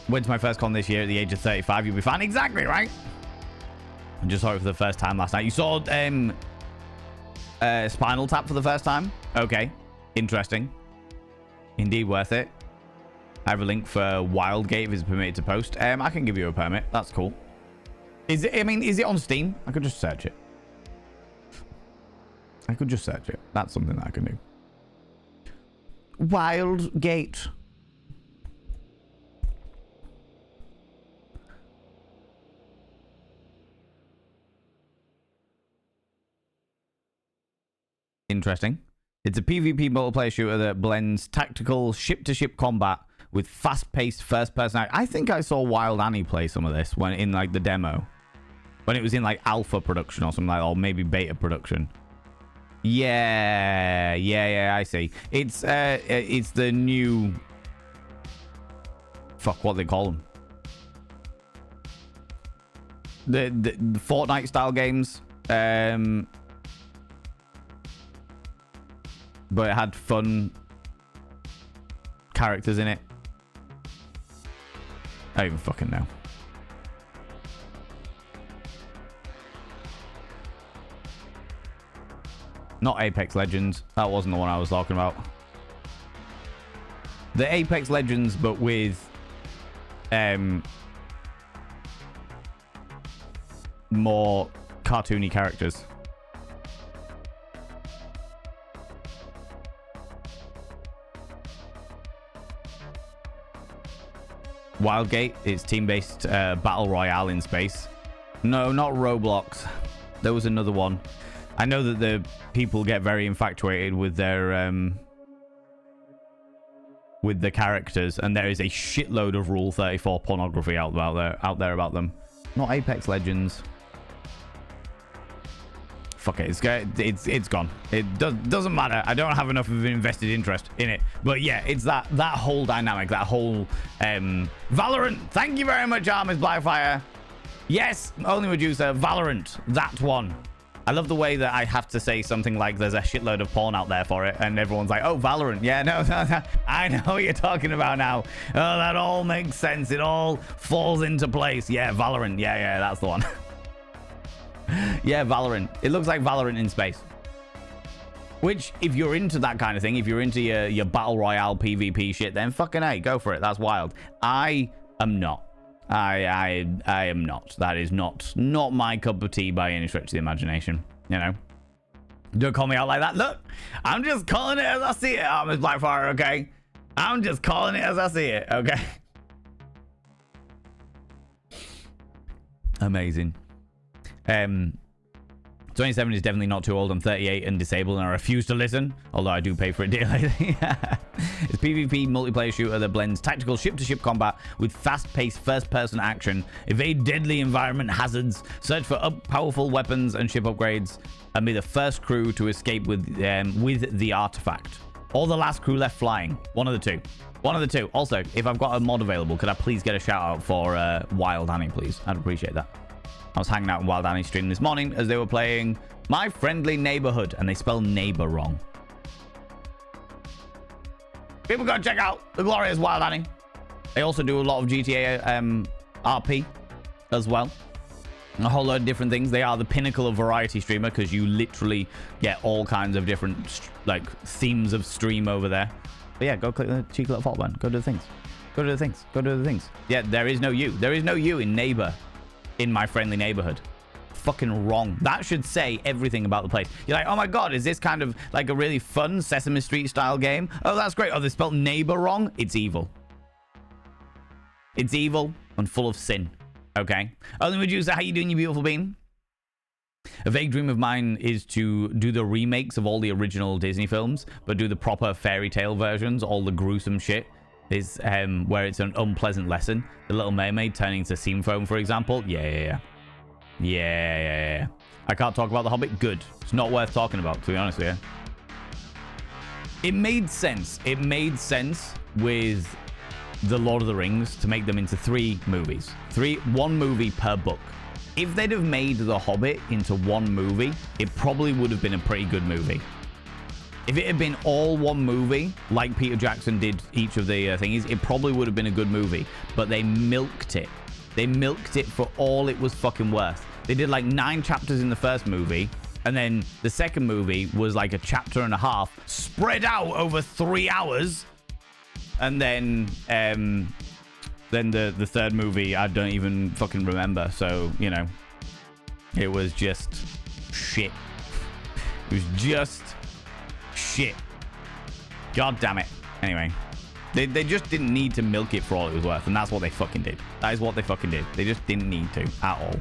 Went to my first con this year at the age of 35. You'll be fine. Exactly, right? I just saw it for the first time last night. You saw Spinal Tap for the first time? Okay. Interesting. Indeed worth it. I have a link for Wildgate if it's permitted to post. I can give you a permit. That's cool. Is it on Steam? I could just search it. That's something that I can do. Wildgate. Interesting. It's a PvP multiplayer shooter that blends tactical ship-to-ship combat with fast-paced first-person. I think I saw Wild Annie play some of this when in like the demo, when it was in like alpha production or something like that, or maybe beta production. Yeah. I see. It's the new. Fuck, what do they call them? The Fortnite style games. But it had fun characters in it. I don't even fucking know. Not Apex Legends. That wasn't the one I was talking about. The Apex Legends, but with more cartoony characters. Wildgate is team-based battle royale in space. No, not Roblox. There was another one. I know that the people get very infatuated with their with the characters, and there is a shitload of Rule 34 pornography out there about them. Not Apex Legends. Fuck it, it's gone. It doesn't matter. I don't have enough of an invested interest in it. But yeah, it's that whole dynamic, that whole Valorant. Thank you very much, Armis Blackfire. Yes, only Medusa. Valorant, that one. I love the way that I have to say something like there's a shitload of porn out there for it, and everyone's like, oh, Valorant. Yeah, no, I know what you're talking about now. Oh, that all makes sense. It all falls into place. Yeah, Valorant. Yeah, that's the one. Yeah, Valorant. It looks like Valorant in space. Which, if you're into that kind of thing, if you're into your Battle Royale PvP shit, then fucking A, go for it. That's wild. I am not. I am not. That is not my cup of tea by any stretch of the imagination. You know? Don't call me out like that. Look, I'm just calling it as I see it, Armis Blackfire, okay? I'm just calling it as I see it, okay? Amazing. 27 is definitely not too old. I'm 38 and disabled, and I refuse to listen, although I do pay for it dearly. It's PvP multiplayer shooter that blends tactical ship-to-ship combat with fast-paced first-person action, evade deadly environment hazards, search for powerful weapons and ship upgrades, and be the first crew to escape with the artifact. Or the last crew left flying. One of the two. One of the two. Also, if I've got a mod available, could I please get a shout-out for Wild Annie, please? I'd appreciate that. I was hanging out in Wild Annie's stream this morning as they were playing My Friendly Neighborhood, and they spell neighbor wrong. People go check out the glorious Wild Annie. They also do a lot of GTA RP as well. A whole load of different things. They are the pinnacle of variety streamer because you literally get all kinds of different like themes of stream over there. But yeah, go click the cheeky little fault button. Go do the things. Go do the things. Go do the things. Yeah, there is no you. There is no you in neighbor. In My Friendly Neighborhood. Fucking wrong. That should say everything about the place. You're like, oh my god, is this kind of like a really fun Sesame Street style game? Oh, that's great. Oh, they spelled neighbor wrong. It's evil. It's evil and full of sin. Okay. Only Medusa, how you doing, you beautiful bean? A vague dream of mine is to do the remakes of all the original Disney films, but do the proper fairy tale versions, all the gruesome shit. Is where it's an unpleasant lesson. The Little Mermaid turning to steam foam, for example. Yeah. I can't talk about The Hobbit. Good. It's not worth talking about, to be honest with you. It made sense. It made sense with The Lord of the Rings to make them into 3 movies. 1 movie per book. If they'd have made The Hobbit into 1 movie, it probably would have been a pretty good movie. If it had been all 1 movie, like Peter Jackson did each of the thingies, it probably would have been a good movie. But they milked it. They milked it for all it was fucking worth. They did like 9 chapters in the first movie, and then the second movie was like a chapter and a half, spread out over 3 hours. And then the third movie, I don't even fucking remember. So, you know, it was just shit. It was just... shit. God damn it. Anyway, they just didn't need to milk it for all it was worth, and that's what they fucking did. That is what they fucking did. They just didn't need to at all.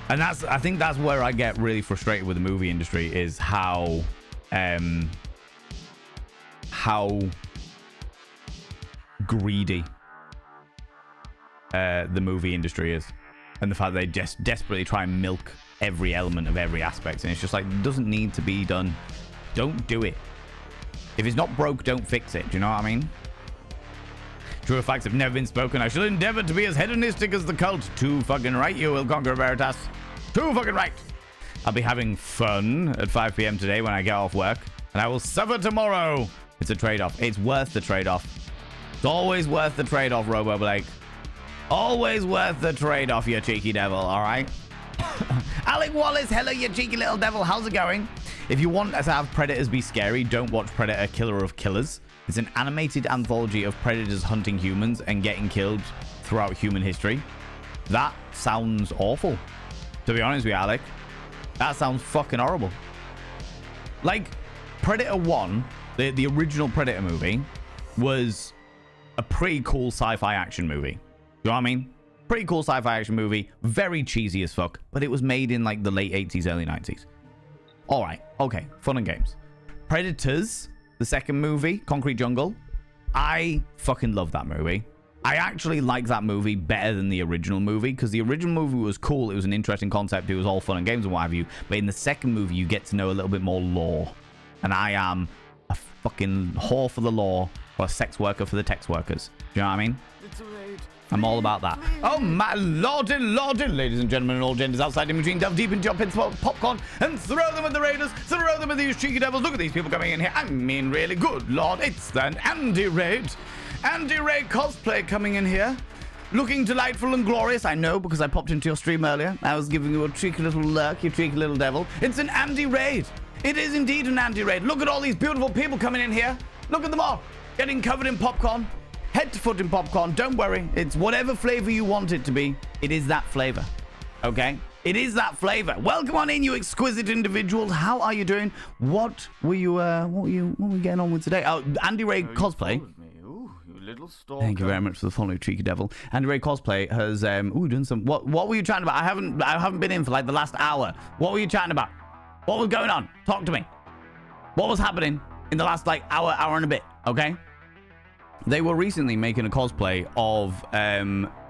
And I think that's where I get really frustrated with the movie industry, is how greedy the movie industry is, and the fact they just desperately try and milk every element of every aspect, and it's just like, it doesn't need to be done. Don't do it. If it's not broke, don't fix it. Do you know what I mean? True facts have never been spoken. I shall endeavor to be as hedonistic as the cult. Too fucking right, you will conquer Veritas. Too fucking right. I'll be having fun at 5 p.m. today when I get off work, and I will suffer tomorrow. It's a trade-off. It's worth the trade-off. It's always worth the trade-off, Robo Blake. Always worth the trade-off, you cheeky devil, all right? Alec Wallace, hello, you cheeky little devil. How's it going? If you want to have predators be scary, don't watch Predator Killer of Killers. It's an animated anthology of predators hunting humans and getting killed throughout human history. That sounds awful, to be honest with you, Alec. That sounds fucking horrible. Like, Predator 1, the original Predator movie, was a pretty cool sci-fi action movie. You know what I mean? Pretty cool sci-fi action movie. Very cheesy as fuck, but it was made in like the late 80s, early 90s. All right. Okay. Fun and games. Predators, the second movie, Concrete Jungle. I fucking love that movie. I actually like that movie better than the original movie because the original movie was cool. It was an interesting concept. It was all fun and games and what have you. But in the second movie, you get to know a little bit more lore. And I am a fucking whore for the lore or a sex worker for the text workers. Do you know what I mean? I'm all about that. Oh my lordy, lordy, ladies and gentlemen, and all genders outside in between, delve deep into your pits of popcorn and throw them at the raiders, throw them at these cheeky devils. Look at these people coming in here. I mean, really, good lord, it's an Andy Raid. Andy Raid cosplay coming in here. Looking delightful and glorious. I know, because I popped into your stream earlier. I was giving you a cheeky little lurk, you cheeky little devil. It's an Andy Raid. It is indeed an Andy Raid. Look at all these beautiful people coming in here. Look at them all. Getting covered in popcorn. Head to foot in popcorn. Don't worry. It's whatever flavor you want it to be. It is that flavor. Okay? It is that flavor. Welcome on in, you exquisite individuals. How are you doing? What were you getting on with today? Oh, Andy Ray cosplay. Ooh, you little stalker. Thank you very much for the follow, cheeky devil. Andy Ray cosplay has done some. What were you chatting about? I haven't been in for like the last hour. What were you chatting about? What was going on? Talk to me. What was happening in the last like hour and a bit? Okay. They were recently making a cosplay of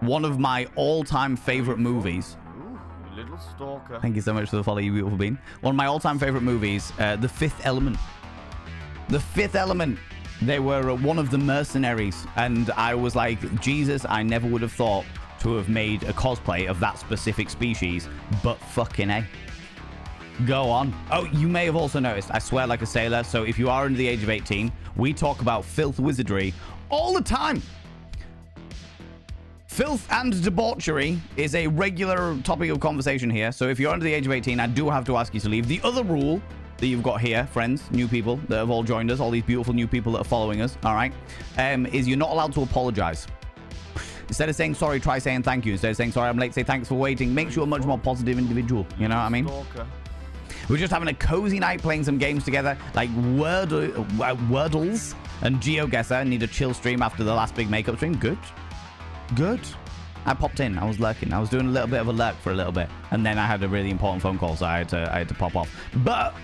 one of my all-time favorite movies. Ooh, you little stalker. Thank you so much for the follow, you beautiful bean. One of my all-time favorite movies, The Fifth Element. The Fifth Element. They were one of the mercenaries, and I was like, Jesus, I never would have thought to have made a cosplay of that specific species, but fucking A. Go on. Oh, you may have also noticed, I swear like a sailor, so if you are under the age of 18, we talk about filth wizardry all the time. Filth and debauchery is a regular topic of conversation here, so if you're under the age of 18, I do have to ask you to leave. The other rule that you've got here, friends, new people that have all joined us, all these beautiful new people that are following us, all right, is you're not allowed to apologize. Instead of saying sorry, try saying thank you. Instead of saying sorry, I'm late, say thanks for waiting. Makes you a much more positive individual. You know what I mean? Stalker. We're just having a cozy night playing some games together, like Wordles and GeoGuessr. Need a chill stream after the last big makeup stream. Good. Good. I popped in. I was lurking. I was doing a little bit of a lurk for a little bit. And then I had a really important phone call, so I had to pop off. But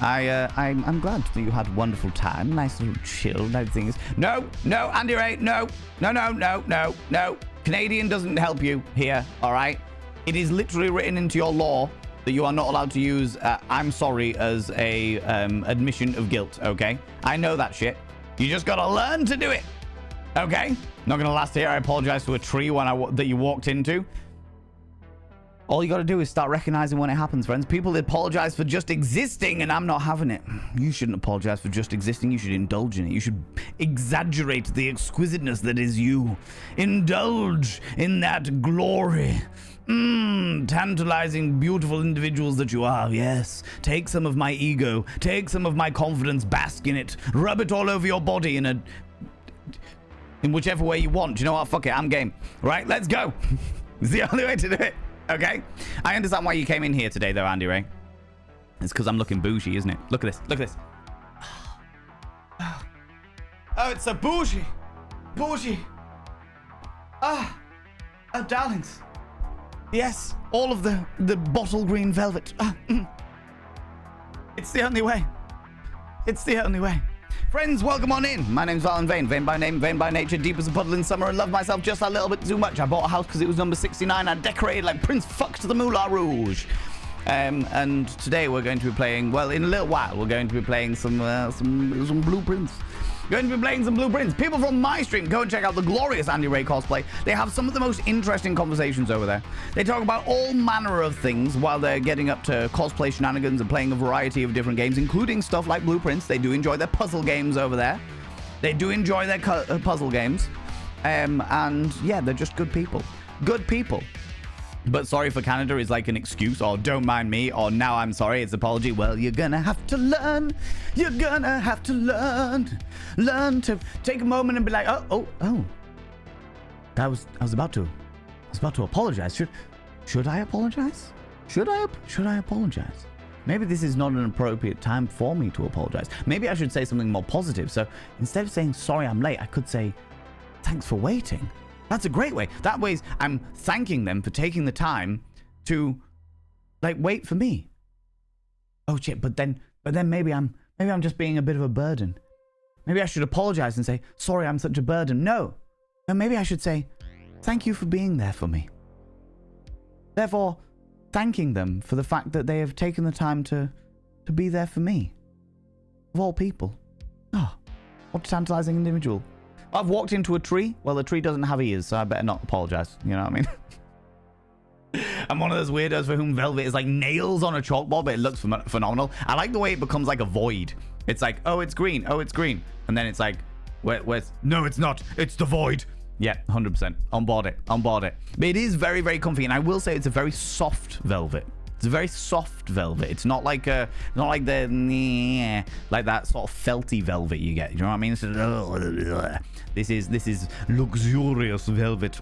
I'm glad that you had a wonderful time. Nice little chill type things. No, Andy Ray, no. Canadian doesn't help you here, all right? It is literally written into your law that you are not allowed to use I'm sorry as a admission of guilt, okay? I know that shit. You just gotta learn to do it, okay? Not gonna last here. I apologize to a tree that you walked into. All you gotta do is start recognizing when it happens, friends. People apologize for just existing, and I'm not having it. You shouldn't apologize for just existing. You should indulge in it. You should exaggerate the exquisiteness that is you. Indulge in that glory. Tantalizing, beautiful individuals that you are, yes. Take some of my ego, take some of my confidence, bask in it, rub it all over your body in whichever way you want. Do you know what? Fuck it, I'm game. Right, let's go. It's the only way to do it, okay? I understand why you came in here today, though, Andy Ray. It's because I'm looking bougie, isn't it? Look at this, look at this. Oh, it's so bougie. Bougie. Oh, darlings. Yes, all of the bottle green velvet. It's the only way. It's the only way. Friends, welcome on in. My name's Valen Vane. Vain by name, vain by nature, deep as a puddle in summer, and love myself just a little bit too much. I bought a house because it was number 69. I decorated like Prince Fuck to the Moulin Rouge. And today we're going to be playing, well, in a little while, we're going to be playing some blueprints. Going to be playing some blueprints. People from my stream, go and check out the glorious Andy Ray cosplay. They have some of the most interesting conversations over there. They talk about all manner of things while they're getting up to cosplay shenanigans and playing a variety of different games, including stuff like blueprints. They do enjoy their puzzle games over there. They do enjoy their puzzle games. And yeah, they're just good people. Good people. But sorry for Canada is like an excuse, or don't mind me, or now I'm sorry, it's apology. Well, you're gonna have to learn. You're gonna have to learn. Learn to take a moment and be like, oh. I was about to apologize. Should I apologize? Should I apologize? Maybe this is not an appropriate time for me to apologize. Maybe I should say something more positive. So instead of saying sorry I'm late, I could say thanks for waiting. That's a great way. That way, I'm thanking them for taking the time to, like, wait for me. Oh shit! But then maybe I'm just being a bit of a burden. Maybe I should apologize and say, sorry, I'm such a burden. No, maybe I should say, thank you for being there for me. Therefore, thanking them for the fact that they have taken the time to be there for me. Of all people. Oh, what a tantalizing individual. I've walked into a tree. Well, the tree doesn't have ears, so I better not apologize. You know what I mean? I'm one of those weirdos for whom velvet is like nails on a chalkboard, but it looks phenomenal. I like the way it becomes like a void. It's like, oh, it's green. Oh, it's green. And then it's like, where's... No, it's not. It's the void. Yeah, 100%. On board it. On board it. But it is very, very comfy. And I will say it's a very soft velvet. It's a very soft velvet. It's not like like that sort of felty velvet you get. You know what I mean? This is luxurious velvet.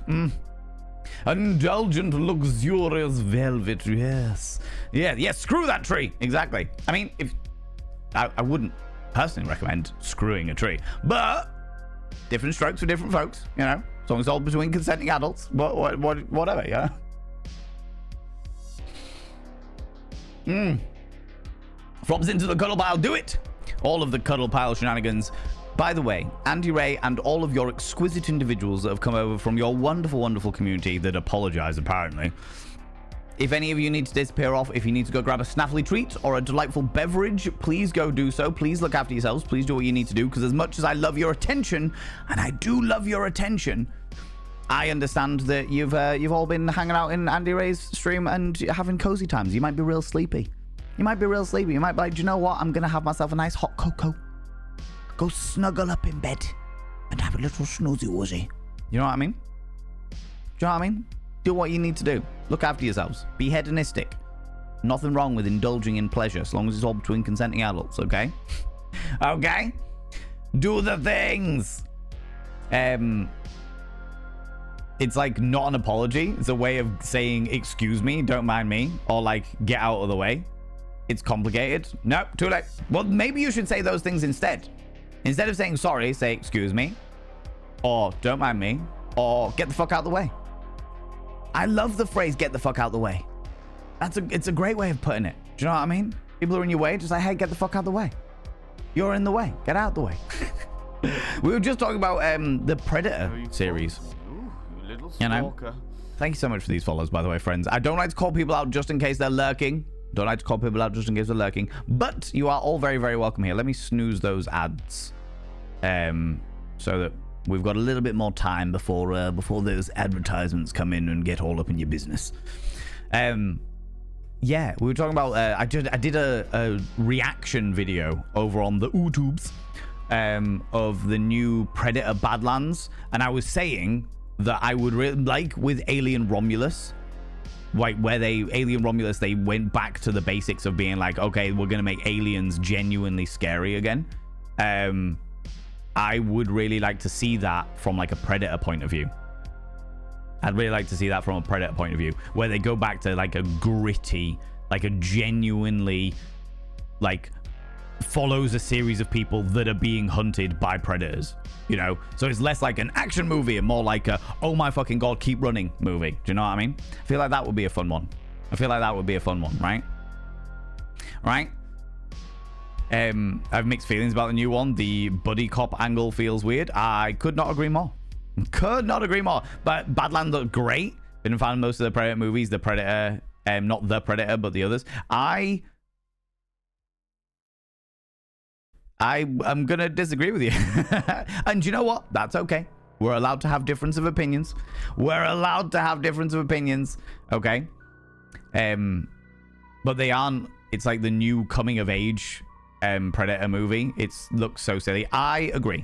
Indulgent, luxurious velvet. Yes. Yeah. Screw that tree. Exactly. I mean, if I wouldn't personally recommend screwing a tree, but different strokes for different folks. You know, as long as it's all between consenting adults. Whatever. You know. Flops into the cuddle pile. Do it. All of the cuddle pile shenanigans. By the way, Andy Ray and all of your exquisite individuals that have come over from your wonderful, wonderful community that apologize, apparently. If any of you need to disappear off, if you need to go grab a snaffly treat or a delightful beverage, please go do so. Please look after yourselves. Please do what you need to do, because as much as I love your attention, and I do love your attention, I understand that you've all been hanging out in Andy Ray's stream and having cozy times. You might be real sleepy. You might be real sleepy. You might be like, do you know what? I'm going to have myself a nice hot cocoa. Go snuggle up in bed and have a little snoozy woozy. You know what I mean? Do you know what I mean? Do what you need to do. Look after yourselves. Be hedonistic. Nothing wrong with indulging in pleasure, as long as it's all between consenting adults, okay? Okay? Do the things! It's like not an apology. It's a way of saying, excuse me, don't mind me, or like, get out of the way. It's complicated. Nope, too late. Well, maybe you should say those things instead. Instead of saying sorry, say excuse me, or don't mind me, or get the fuck out of the way. I love the phrase get the fuck out of the way. It's a great way of putting it. Do you know what I mean? People are in your way, just like, hey, get the fuck out of the way. You're in the way. Get out of the way. We were just talking about the Predator series. Little you know, thank you so much for these follows, by the way, friends. I don't like to call people out just in case they're lurking. Don't like to call people out just in case they're lurking. But you are all very, very welcome here. Let me snooze those ads, so that we've got a little bit more time before those advertisements come in and get all up in your business. Yeah, we were talking about. I did a reaction video over on the YouTubes of the new Predator Badlands, and I was saying that I would really like with Alien Romulus, like where Alien Romulus, they went back to the basics of being like, okay, we're gonna make aliens genuinely scary again. I would really like to see that from like a Predator point of view. I'd really like to see that from a Predator point of view, where they go back to like a gritty, like a genuinely, like, follows a series of people that are being hunted by predators, you know? So it's less like an action movie and more like a, oh my fucking god, keep running movie. Do you know what I mean? I feel like that would be a fun one. Right? Right? I have mixed feelings about the new one. The buddy cop angle feels weird. I could not agree more. But Badlands looked great. Been a fan of most of the Predator movies. The Predator, not the Predator, but the others. I'm gonna disagree with you. And you know what? That's okay. We're allowed to have difference of opinions. Okay? But they aren't. It's like the new coming of age Predator movie. It looks so silly. I agree.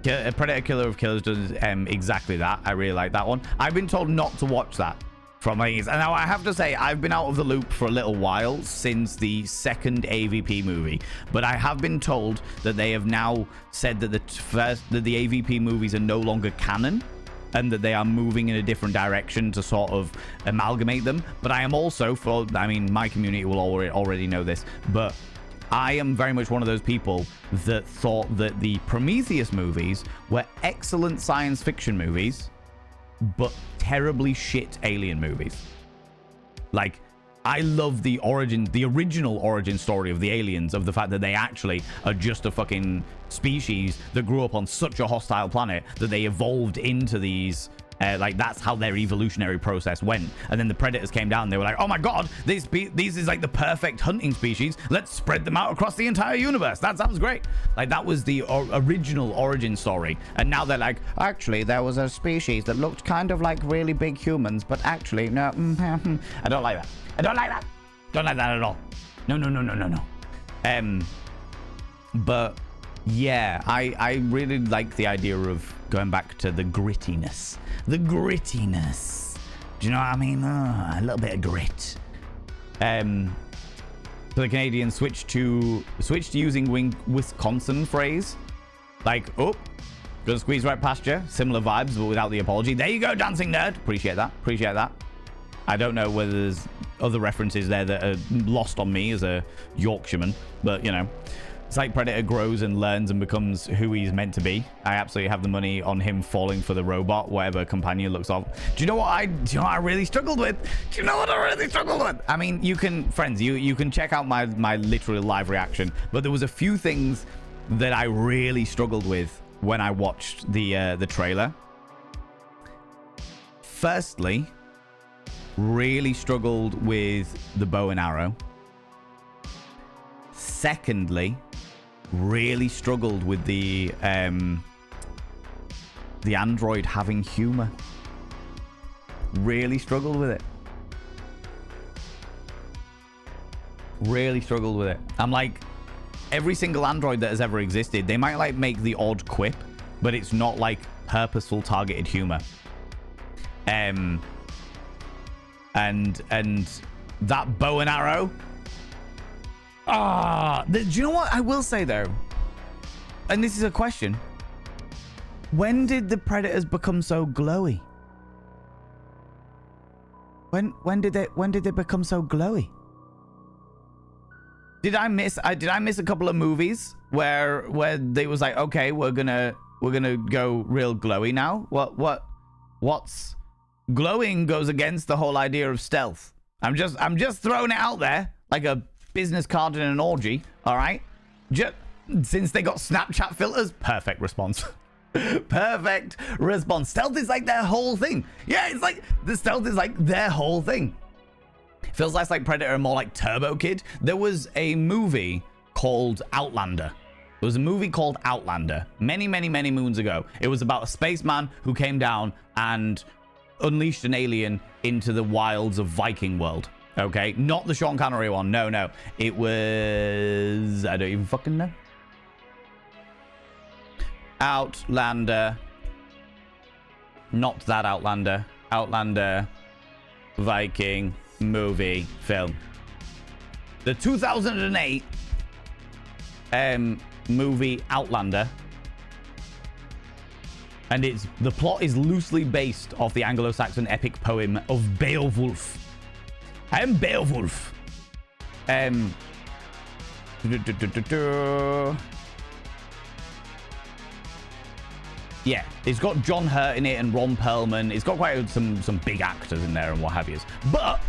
Predator Killer of Killers does exactly that. I really like that one. I've been told not to watch that from and now I have to say, I've been out of the loop for a little while since the second AVP movie, but I have been told that they have now said that the AVP movies are no longer canon and that they are moving in a different direction to sort of amalgamate them. But I am also, my community will already know this, but I am very much one of those people that thought that the Prometheus movies were excellent science fiction movies, but terribly shit alien movies. Like, I love the original origin story of the aliens, of the fact that they actually are just a fucking species that grew up on such a hostile planet that they evolved into these. Like, that's how their evolutionary process went. And then the predators came down and they were like, oh my god, these is like the perfect hunting species. Let's spread them out across the entire universe. That sounds great. Like, that was the original origin story. And now they're like, actually, there was a species that looked kind of like really big humans, but actually, no. I don't like that. I don't like that. Don't like that at all. No. But yeah, I really like the idea of going back to the grittiness. The grittiness. Do you know what I mean? A little bit of grit. So the Canadians switched to using Wisconsin phrase. Like, oh, gonna squeeze right past you. Similar vibes, but without the apology. There you go, dancing nerd. Appreciate that. Appreciate that. I don't know whether there's other references there that are lost on me as a Yorkshireman, but you know. It's like Predator grows and learns and becomes who he's meant to be. I absolutely have the money on him falling for the robot, whatever companion looks like. Do you know what I really struggled with? Do you know what I really struggled with? I mean, you can, friends, you can check out my literal live reaction, but there was a few things that I really struggled with when I watched the trailer. Firstly, really struggled with the bow and arrow. Secondly, really struggled with the android having humor. Really struggled with it. Really struggled with it. I'm like, every single android that has ever existed, they might like make the odd quip, but it's not like purposeful targeted humor. And that bow and arrow. Do you know what I will say though? And this is a question. When did the predators become so glowy? When did they become so glowy? Did I miss a couple of movies where they was like, okay, we're gonna go real glowy now? What's glowing goes against the whole idea of stealth. I'm just throwing it out there like a business card in an orgy, all right? Just since they got Snapchat filters, perfect response. Perfect response. Stealth is like their whole thing. Yeah, it's like the stealth is like their whole thing. Feels less like Predator and more like Turbo Kid. There was a movie called Outlander. There was a movie called Outlander many moons ago. It was about a spaceman who came down and unleashed an alien into the wilds of Viking world. Okay, not the Sean Connery one. No. It was... I don't even fucking know. Outlander. Not that Outlander. Outlander Viking movie film. The 2008 movie Outlander. And the plot is loosely based off the Anglo-Saxon epic poem of Beowulf. I am Beowulf. Yeah, it's got John Hurt in it and Ron Perlman. It's got quite some big actors in there and what have you. But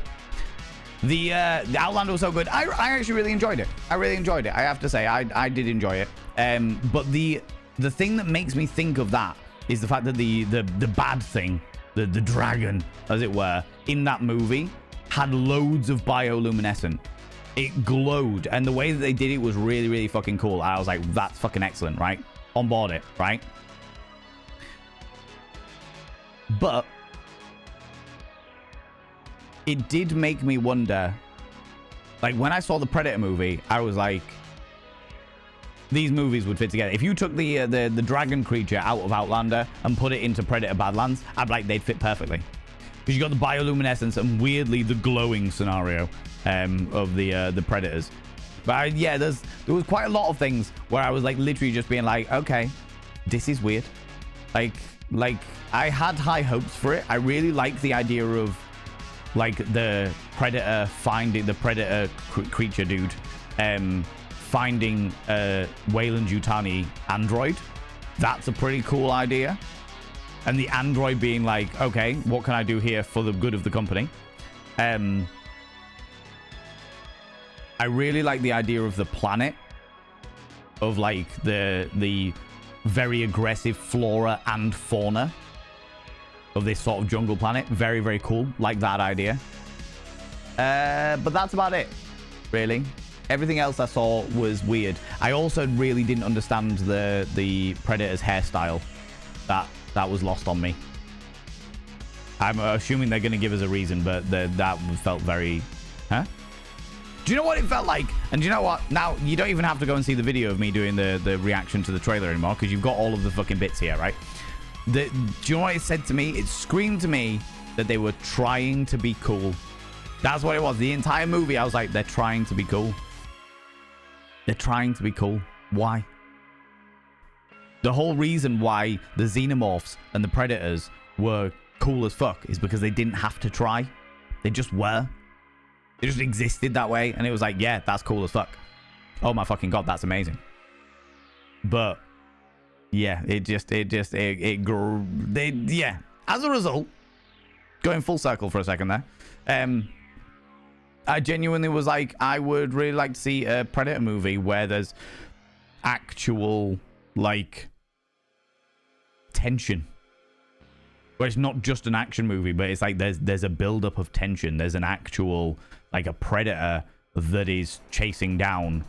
the Outlander was so good. I actually really enjoyed it. I really enjoyed it. I have to say, I did enjoy it. But the thing that makes me think of that is the fact that the bad thing, the dragon, as it were, in that movie had loads of bioluminescent. It glowed, and the way that they did it was really fucking cool. I was like, that's fucking excellent, right? On board it, right? But it did make me wonder, like when I saw the Predator movie, I was like, these movies would fit together. If you took the dragon creature out of Outlander and put it into Predator Badlands, I'd be like, they'd fit perfectly. Because you got the bioluminescence and weirdly the glowing scenario of the predators. But yeah, there was quite a lot of things where I was like literally just being like, okay, this is weird. Like I had high hopes for it. I really like the idea of like the predator finding the predator creature dude finding a Weyland-Yutani android. That's a pretty cool idea. And the android being like, okay, what can I do here for the good of the company? I really like the idea of the planet, of like the very aggressive flora and fauna of this sort of jungle planet. Very, very cool. Like that idea. But that's about it, really. Everything else I saw was weird. I also really didn't understand the Predator's hairstyle. That was lost on me. I'm assuming they're going to give us a reason, but that felt very... Huh? Do you know what it felt like? And do you know what? Now, you don't even have to go and see the video of me doing the reaction to the trailer anymore, because you've got all of the fucking bits here, right? Do you know what it said to me? It screamed to me that they were trying to be cool. That's what it was. The entire movie, I was like, they're trying to be cool. They're trying to be cool. Why? The whole reason why the Xenomorphs and the Predators were cool as fuck is because they didn't have to try. They just were. They just existed that way. And it was like, yeah, that's cool as fuck. Oh my fucking God, that's amazing. But yeah, yeah. As a result, going full circle for a second there, I genuinely was like, I would really like to see a Predator movie where there's actual, like, tension. Where it's not just an action movie, but it's like there's a build-up of tension. There's an actual, like, a predator that is chasing down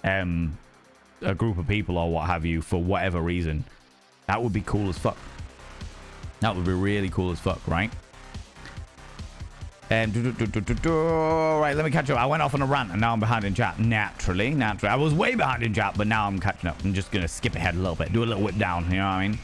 a group of people or what have you for whatever reason. That would be cool as fuck. That would be really cool as fuck, right? Right, let me catch up. I went off on a rant and now I'm behind in chat. Naturally. I was way behind in chat, but now I'm catching up. I'm just going to skip ahead a little bit. Do a little whip down, you know what I mean?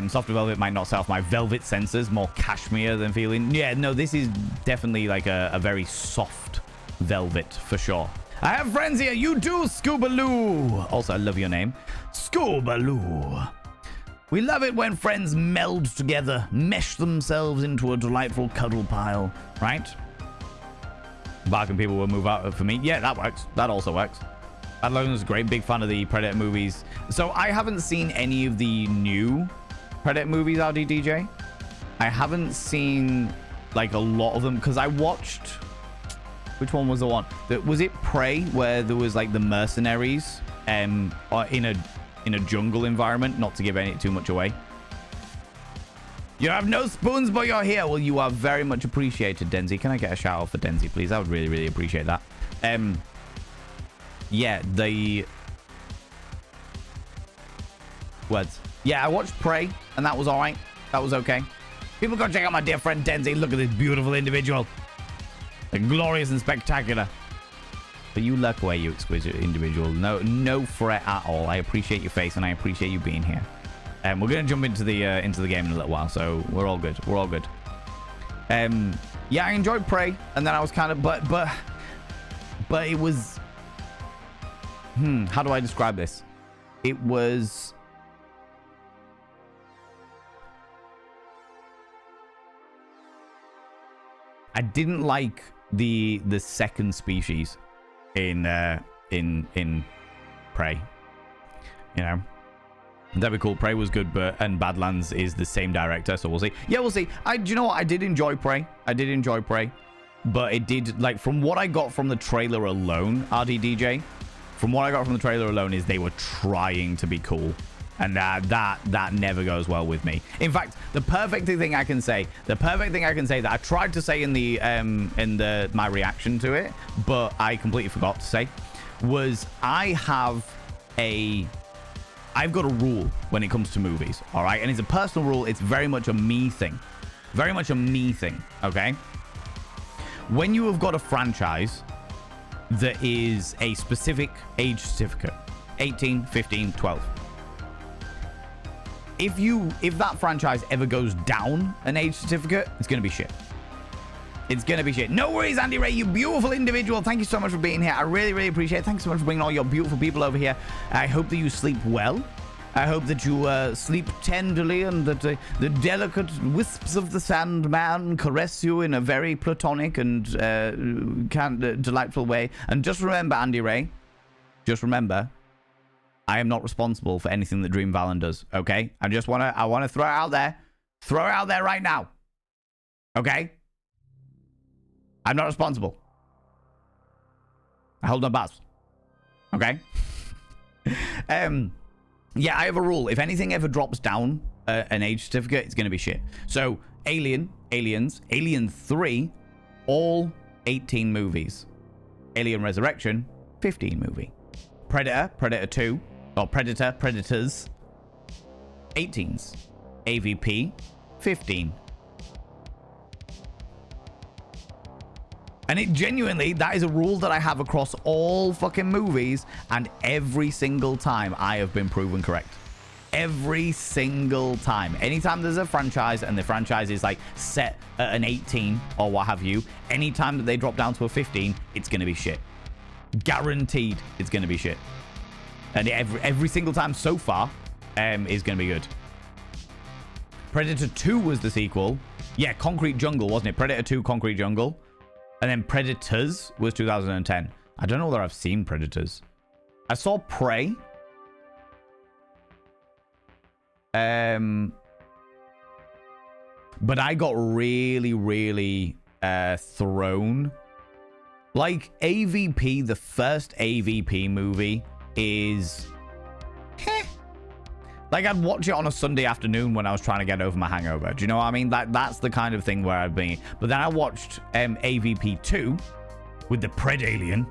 Softer velvet might not set off my velvet sensors. More cashmere than feeling. Yeah, no, this is definitely like a very soft velvet for sure. I have friends here. You do, Scoobaloo. Also, I love your name. Scoobaloo. We love it when friends meld together, mesh themselves into a delightful cuddle pile, right? Barking people will move out for me. Yeah, that works. That also works. Bad Logan's a great big fan of the Predator movies. So I haven't seen any of the new Predator movies, RDDJ. I haven't seen like a lot of them because I watched... Which one was the one? Was it Prey where there was like the mercenaries in a jungle environment? Not to give too much away. You have no spoons, but you're here. Well, you are very much appreciated, Denzi. Can I get a shout out for Denzi, please? I would really, really appreciate that. Yeah, the words. Yeah, I watched Prey, and that was all right. That was okay. People go check out my dear friend Denzi. Look at this beautiful individual. Glorious and spectacular. But you luck away, you exquisite individual. No fret at all. I appreciate your face, and I appreciate you being here. We're gonna jump into the game in a little while, so we're all good. We're all good. Yeah, I enjoyed Prey, and then I was kind of, but it was. How do I describe this? It was. I didn't like the second species in Prey. You know, that'd be cool. Prey was good, and Badlands is the same director, so we'll see. Yeah, we'll see. Do you know what? I did enjoy Prey. But it did, like, from what I got from the trailer alone, RDDJ, from what I got from the trailer alone is they were trying to be cool. And that never goes well with me. In fact, the perfect thing I can say that I tried to say in my reaction to it, but I completely forgot to say, was I've got a rule when it comes to movies, all right? And it's a personal rule. It's very much a me thing. Very much a me thing, okay? When you have got a franchise that is a specific age certificate, 18, 15, 12, if that franchise ever goes down an age certificate, it's going to be shit. It's going to be shit. No worries, Andy Ray, you beautiful individual. Thank you so much for being here. I really, really appreciate it. Thanks so much for bringing all your beautiful people over here. I hope that you sleep well. I hope that you sleep tenderly and that the delicate wisps of the Sandman caress you in a very platonic and delightful way. And just remember, Andy Ray, just remember, I am not responsible for anything that Dream Valen does, okay? I want to throw it out there. Throw it out there right now. Okay? I'm not responsible. I hold no bars. Okay? Yeah, I have a rule. If anything ever drops down an age certificate, it's going to be shit. So, Aliens, Alien 3, all 18 movies. Alien Resurrection, 15 movie. Predator 2, or Predators, 18s. AVP, 15. And it genuinely, that is a rule that I have across all fucking movies, and every single time I have been proven correct. Every single time. Anytime there's a franchise and the franchise is like set at an 18 or what have you, anytime that they drop down to a 15, it's going to be shit. Guaranteed it's going to be shit. And every single time so far is going to be good. Predator 2 was the sequel. Yeah, Concrete Jungle, wasn't it? Predator 2, Concrete Jungle. And then Predators was 2010. I don't know whether I've seen Predators. I saw Prey. But I got really, really thrown. Like, AVP, the first AVP movie is... Like, I'd watch it on a Sunday afternoon when I was trying to get over my hangover. Do you know what I mean? That's the kind of thing where I'd be. But then I watched AVP 2 with the Pred Alien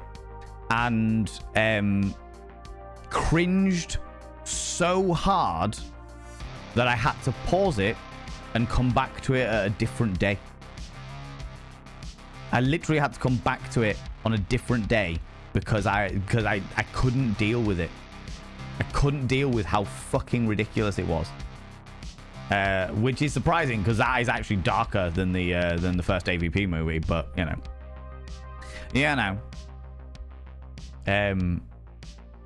and cringed so hard that I had to pause it and come back to it at a different day. I literally had to come back to it on a different day because I couldn't deal with it. I couldn't deal with how fucking ridiculous it was, which is surprising because that is actually darker than the first AVP movie. But you know, yeah, no.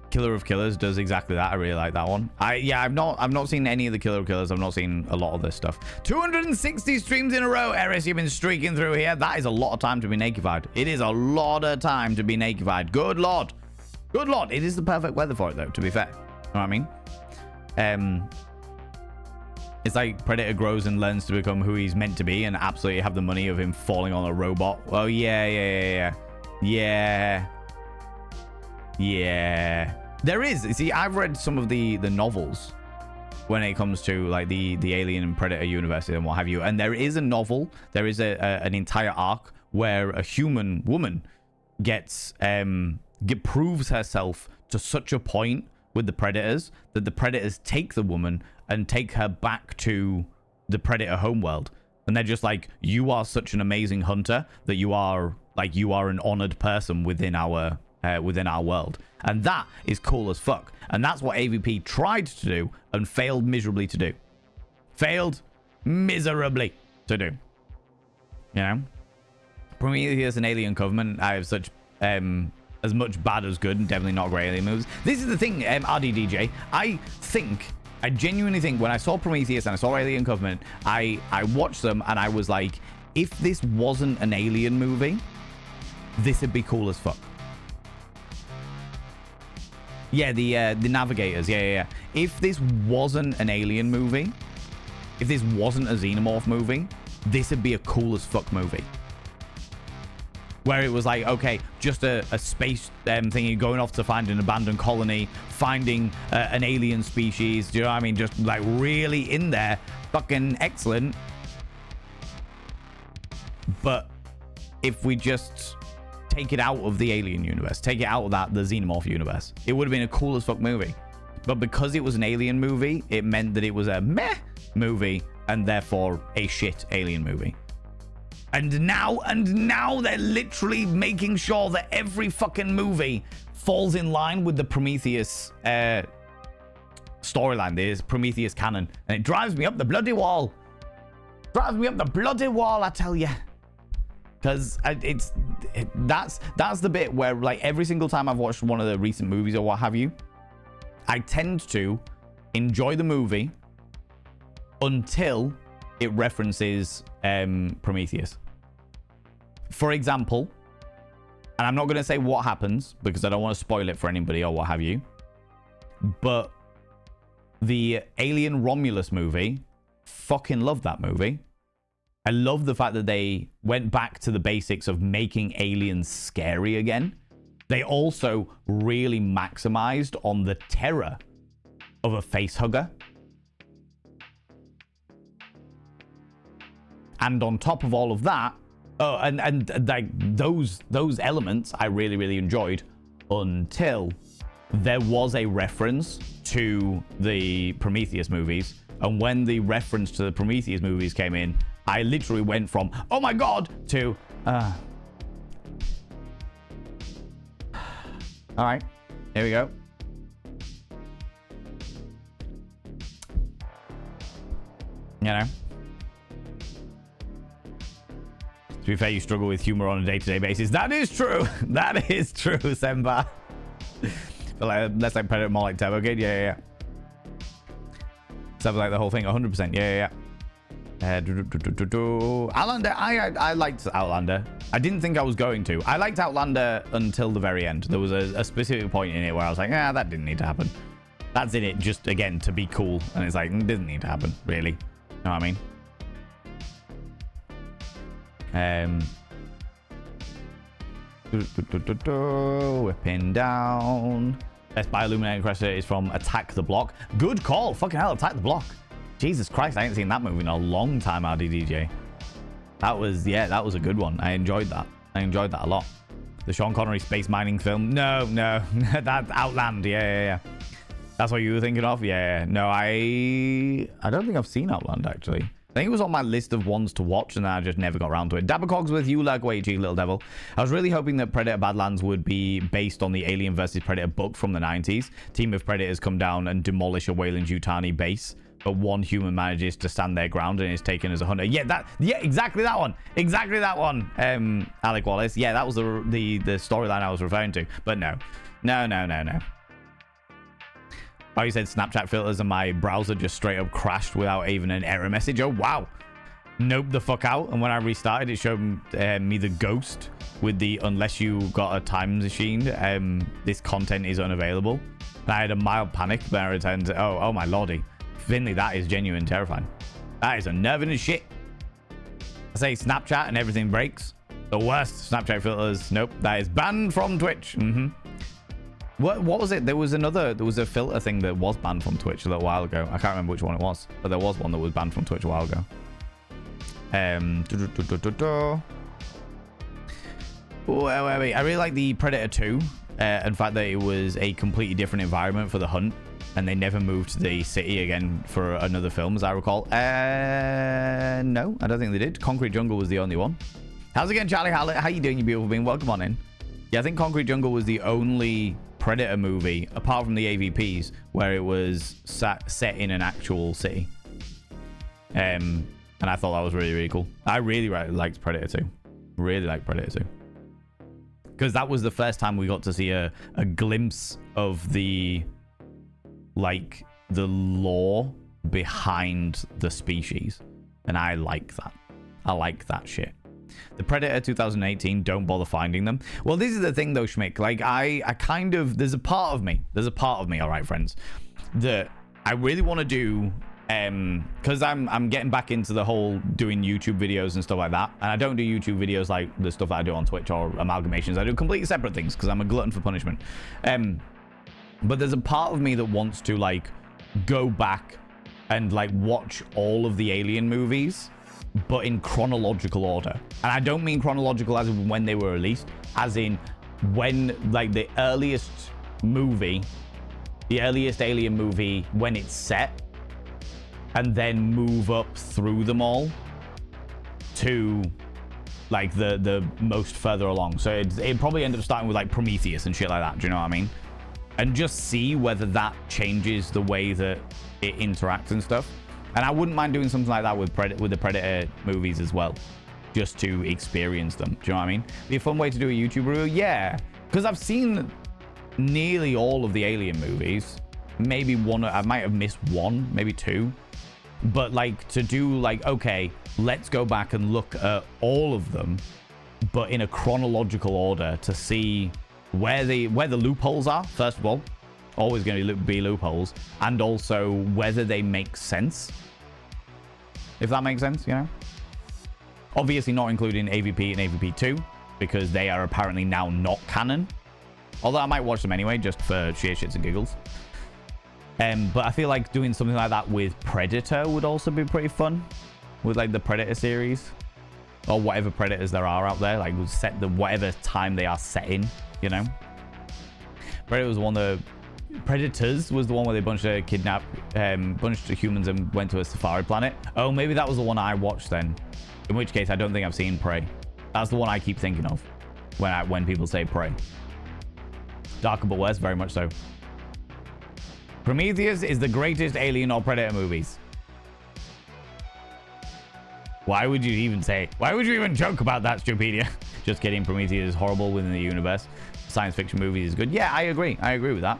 Killer of Killers does exactly that. I really like that one. I've not seen any of the Killer of Killers. I've not seen a lot of this stuff. 260 streams in a row, Eris. You've been streaking through here. That is a lot of time to be nakedified. It is a lot of time to be nakedified. Good lord. Good lord. It is the perfect weather for it, though, to be fair. You know what I mean? It's like Predator grows and learns to become who he's meant to be and absolutely have the money of him falling on a robot. Well, yeah. There is. You see, I've read some of the novels when it comes to like the Alien and Predator universe and what have you. And there is a novel. There is an entire arc where a human woman proves herself to such a point with the Predators that the Predators take the woman and take her back to the Predator homeworld. And they're just like, you are such an amazing hunter that you are an honored person within our world. And that is cool as fuck. And that's what AVP tried to do and failed miserably to do. Failed miserably to do. You know? Prometheus and Alien Covenant, I have such as much bad as good and definitely not great alien movies. This is the thing, RDDJ. I genuinely think when I saw Prometheus and I saw Alien Covenant, I watched them and I was like, if this wasn't an alien movie, this would be cool as fuck. Yeah, the Navigators. Yeah. If this wasn't an alien movie, if this wasn't a Xenomorph movie, this would be a cool as fuck movie. Where it was like, okay, just a space thingy going off to find an abandoned colony, finding an alien species. Do you know what I mean? Just like really in there. Fucking excellent. But if we just take it out of the alien universe, take it out of the Xenomorph universe, it would have been a cool as fuck movie. But because it was an alien movie, it meant that it was a meh movie and therefore a shit alien movie. And now they're literally making sure that every fucking movie falls in line with the Prometheus storyline. There's Prometheus canon. And it drives me up the bloody wall. Drives me up the bloody wall, I tell you. Because that's the bit where, like, every single time I've watched one of the recent movies or what have you, I tend to enjoy the movie until it references Prometheus. For example, And I'm not going to say what happens because I don't want to spoil it for anybody or what have you. But the Alien Romulus movie, fucking love that movie. I love the fact that they went back to the basics of making aliens scary again. They also really maximized on the terror of a face hugger. And on top of all of that, and like those elements I really, really enjoyed until there was a reference to the Prometheus movies. And when the reference to the Prometheus movies came in, I literally went from, oh my God, to, all right, here we go. You know, to be fair, you struggle with humor on a day-to-day basis. That is true. That is true, Semba. But like, that's like Predator, more like Turbo Kid. Yeah. Sounds like the whole thing. 100%. Yeah. Outlander. I liked Outlander. I didn't think I was going to. I liked Outlander until the very end. There was a specific point in it where I was like, that didn't need to happen. That's in it just, again, to be cool. And it's like, it doesn't need to happen, really. You know what I mean? Whipping down. Best Buy Illuminating Cresta is from Attack the Block. Good call. Fucking hell, Attack the Block. Jesus Christ, I ain't seen that movie in a long time, RDDJ. That was a good one. I enjoyed that. I enjoyed that a lot. The Sean Connery space mining film. No. That's Outland. Yeah. That's what you were thinking of? Yeah. No, I don't think I've seen Outland, actually. I think it was on my list of ones to watch, and I just never got around to it. Dabbercogs with you, Lagwaiji, Little Devil. I was really hoping that Predator Badlands would be based on the Alien vs. Predator book from the 90s. Team of Predators come down and demolish a Weyland-Yutani base, but one human manages to stand their ground and is taken as a hunter. Yeah, exactly that one. Exactly that one, Alec Wallace. Yeah, that was the storyline I was referring to. But no. Oh, you said Snapchat filters and my browser just straight up crashed without even an error message. Oh, wow. Nope the fuck out. And when I restarted, it showed me the ghost with the unless you got a time machine, this content is unavailable. And I had a mild panic, but I returned to, oh my lordy. Finley, that is genuine terrifying. That is unnerving as shit. I say Snapchat and everything breaks. The worst Snapchat filters. Nope, that is banned from Twitch. What was it? There was a filter thing that was banned from Twitch a little while ago. I can't remember which one it was, but there was one that was banned from Twitch a while ago. Where are we? I really like the Predator 2. In fact, that it was a completely different environment for the hunt, and they never moved to the city again for another film, as I recall. No, I don't think they did. Concrete Jungle was the only one. How's it going, Charlie Howlett? How you doing, you beautiful being? Welcome on in. Yeah, I think Concrete Jungle was the only Predator movie, apart from the AVPs, where it was set in an actual city. And I thought that was really, really cool. I really liked Predator 2. Really liked Predator 2. Because that was the first time we got to see a glimpse of the lore behind the species. And I like that. I like that shit. The Predator 2018, don't bother finding them. Well, this is the thing though, Schmick. Like, I kind of, there's a part of me, all right, friends, that I really want to do, because I'm getting back into the whole doing YouTube videos and stuff like that. And I don't do YouTube videos like the stuff that I do on Twitch or amalgamations. I do completely separate things because I'm a glutton for punishment. But there's a part of me that wants to like go back and like watch all of the Alien movies, but in chronological order. And I don't mean chronological as in when they were released, as in when, like, the earliest movie, the earliest Alien movie, when it's set, and then move up through them all to, like, the most further along. So it'd probably end up starting with, like, Prometheus and shit like that. Do you know what I mean? And just see whether that changes the way that it interacts and stuff. And I wouldn't mind doing something like that with the Predator movies as well, just to experience them. Do you know what I mean? Be a fun way to do a YouTube review, yeah. Because I've seen nearly all of the Alien movies. Maybe one, I might have missed one, maybe two. But like to do like, okay, let's go back and look at all of them but in a chronological order to see where the loopholes are, first of all. Always going to be loopholes. And also whether they make sense. If that makes sense, you know? Obviously not including AVP and AVP2, because they are apparently now not canon. Although I might watch them anyway, just for sheer shits and giggles. But I feel like doing something like that with Predator would also be pretty fun. With like the Predator series. Or whatever Predators there are out there. Like set the whatever time they are set in, you know? Predator was one of the... Predators was the one where they bunch of humans and went to a safari planet. Oh, maybe that was the one I watched then. In which case, I don't think I've seen Prey. That's the one I keep thinking of when people say Prey. Darker but worse, very much so. Prometheus is the greatest Alien or Predator movies. Why would you even say? Why would you even joke about that, Stupedia? Just kidding. Prometheus is horrible within the universe. Science fiction movies is good. Yeah, I agree. I agree with that.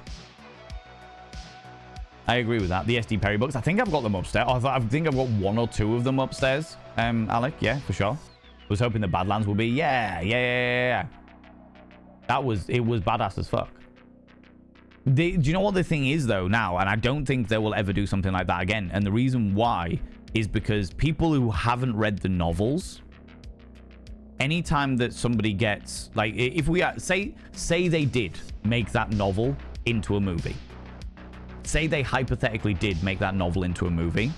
I agree with that. The SD Perry books. I think I've got them upstairs. I think I've got one or two of them upstairs. Alec. Yeah, for sure. Was hoping the Badlands will be. Yeah. It was badass as fuck. Do you know what the thing is though now? And I don't think they will ever do something like that again. And the reason why is because people who haven't read the novels, anytime that somebody gets like, if we say they did make that novel into a movie, say they hypothetically did make that novel into a movie,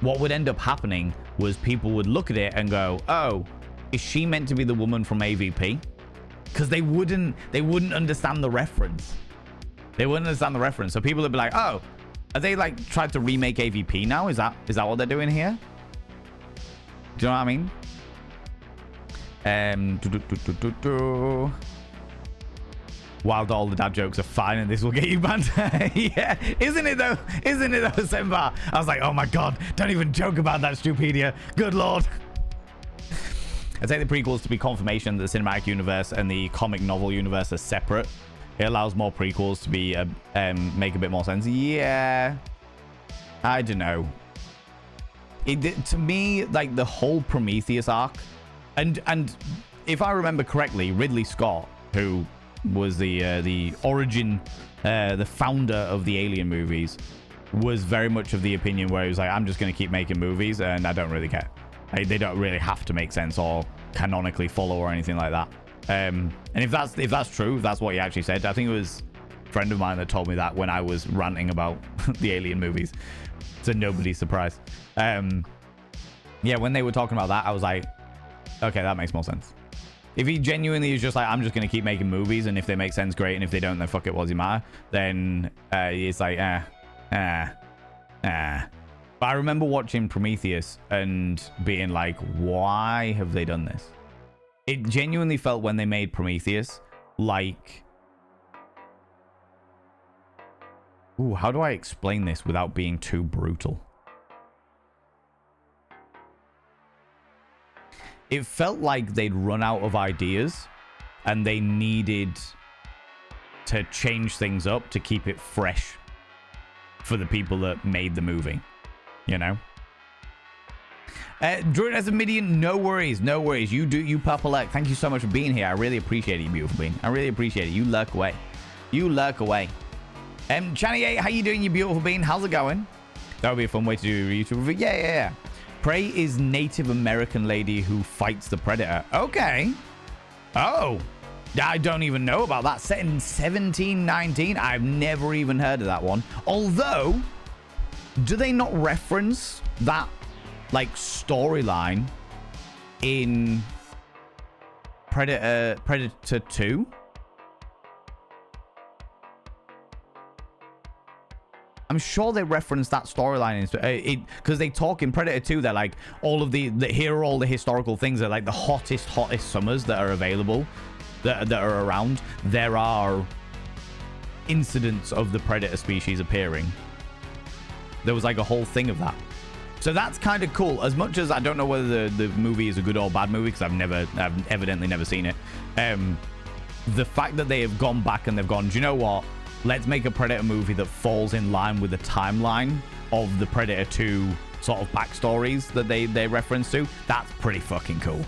what would end up happening was people would look at it and go, oh, is she meant to be the woman from AVP? Because they wouldn't understand the reference. They wouldn't understand the reference. So people would be like, oh, are they like tried to remake AVP now? Is that what they're doing here? Do you know what I mean? Wild, all the dad jokes are fine and this will get you banned. Yeah, isn't it though, Semba? I was like, oh my god, don't even joke about that, Stupedia. Good lord. I take the prequels to be confirmation that the cinematic universe and the comic novel universe are separate. It allows more prequels to be make a bit more sense. Yeah, I don't know. To me, like the whole Prometheus arc, and if I remember correctly, Ridley Scott, who was the origin, the founder of the Alien movies, was very much of the opinion where he was like, I'm just going to keep making movies and I don't really care. Like, they don't really have to make sense or canonically follow or anything like that. And if that's true, if that's what he actually said, I think it was a friend of mine that told me that when I was ranting about the Alien movies. To nobody's surprise. Yeah, when they were talking about that, I was like, okay, that makes more sense. If he genuinely is just like, I'm just going to keep making movies, and if they make sense, great, and if they don't, then fuck it, what does it matter? Then it's like, But I remember watching Prometheus and being like, why have they done this? It genuinely felt when they made Prometheus like... Ooh, how do I explain this without being too brutal? It felt like they'd run out of ideas and they needed to change things up to keep it fresh for the people that made the movie, you know? Druid as a Midian, no worries, no worries. You Purple Egg, thank you so much for being here. I really appreciate it, you beautiful being. I really appreciate it. You lurk away. You lurk away. Channy 8, how you doing, you beautiful being? How's it going? That would be a fun way to do a YouTube review. Yeah. Prey is Native American lady who fights the Predator. Okay. Oh, I don't even know about that. Set in 1719. I've never even heard of that one. Although, do they not reference that like storyline in Predator 2? I'm sure they reference that storyline because they talk in Predator 2. They're like here are all the historical things. They're like the hottest summers that are available, that are around. There are incidents of the Predator species appearing. There was like a whole thing of that. So that's kind of cool. As much as I don't know whether the movie is a good or bad movie because I've evidently never seen it. The fact that they have gone back and they've gone, do you know what? Let's make a Predator movie that falls in line with the timeline of the Predator 2 sort of backstories that they reference to. That's pretty fucking cool.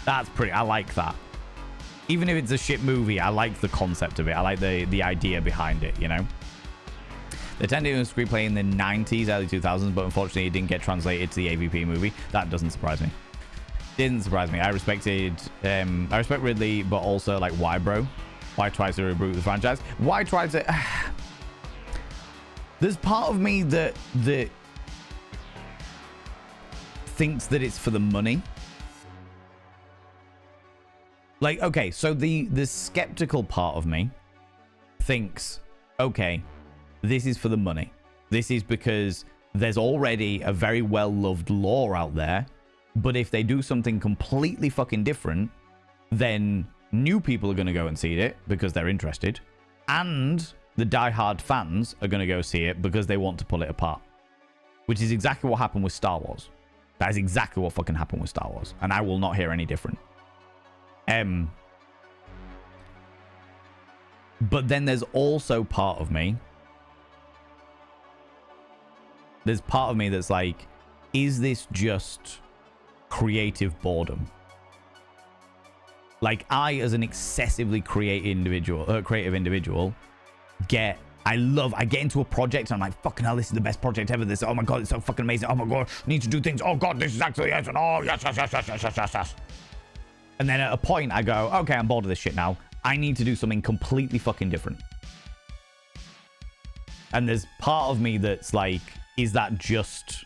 That's pretty, I like that. Even if it's a shit movie, I like the concept of it. I like the idea behind it, you know? They tended to screenplay in the 90s, early 2000s, but unfortunately it didn't get translated to the AVP movie. That doesn't surprise me. Didn't surprise me. I respect Ridley, but also like, why, bro? Why try to reboot the franchise? Why try to... There's part of me that thinks that it's for the money. Like, okay, so the skeptical part of me thinks, okay, this is for the money. This is because there's already a very well-loved lore out there, but if they do something completely fucking different, then new people are going to go and see it because they're interested, and the die-hard fans are going to go see it because they want to pull it apart, which is exactly what happened with Star Wars. That is exactly what fucking happened with Star Wars, and I will not hear any different. But then there's also part of me. There's part of me that's like, is this just creative boredom? Like, I, as an excessively creative individual, I get into a project and I'm like, fucking hell, this is the best project ever. This, oh my god, it's so fucking amazing. Oh my god, I need to do things. Oh god, this is actually yes, and oh yes, yes, yes, yes, yes, yes, yes, yes. And then at a point I go, okay, I'm bored of this shit now. I need to do something completely fucking different. And there's part of me that's like, is that just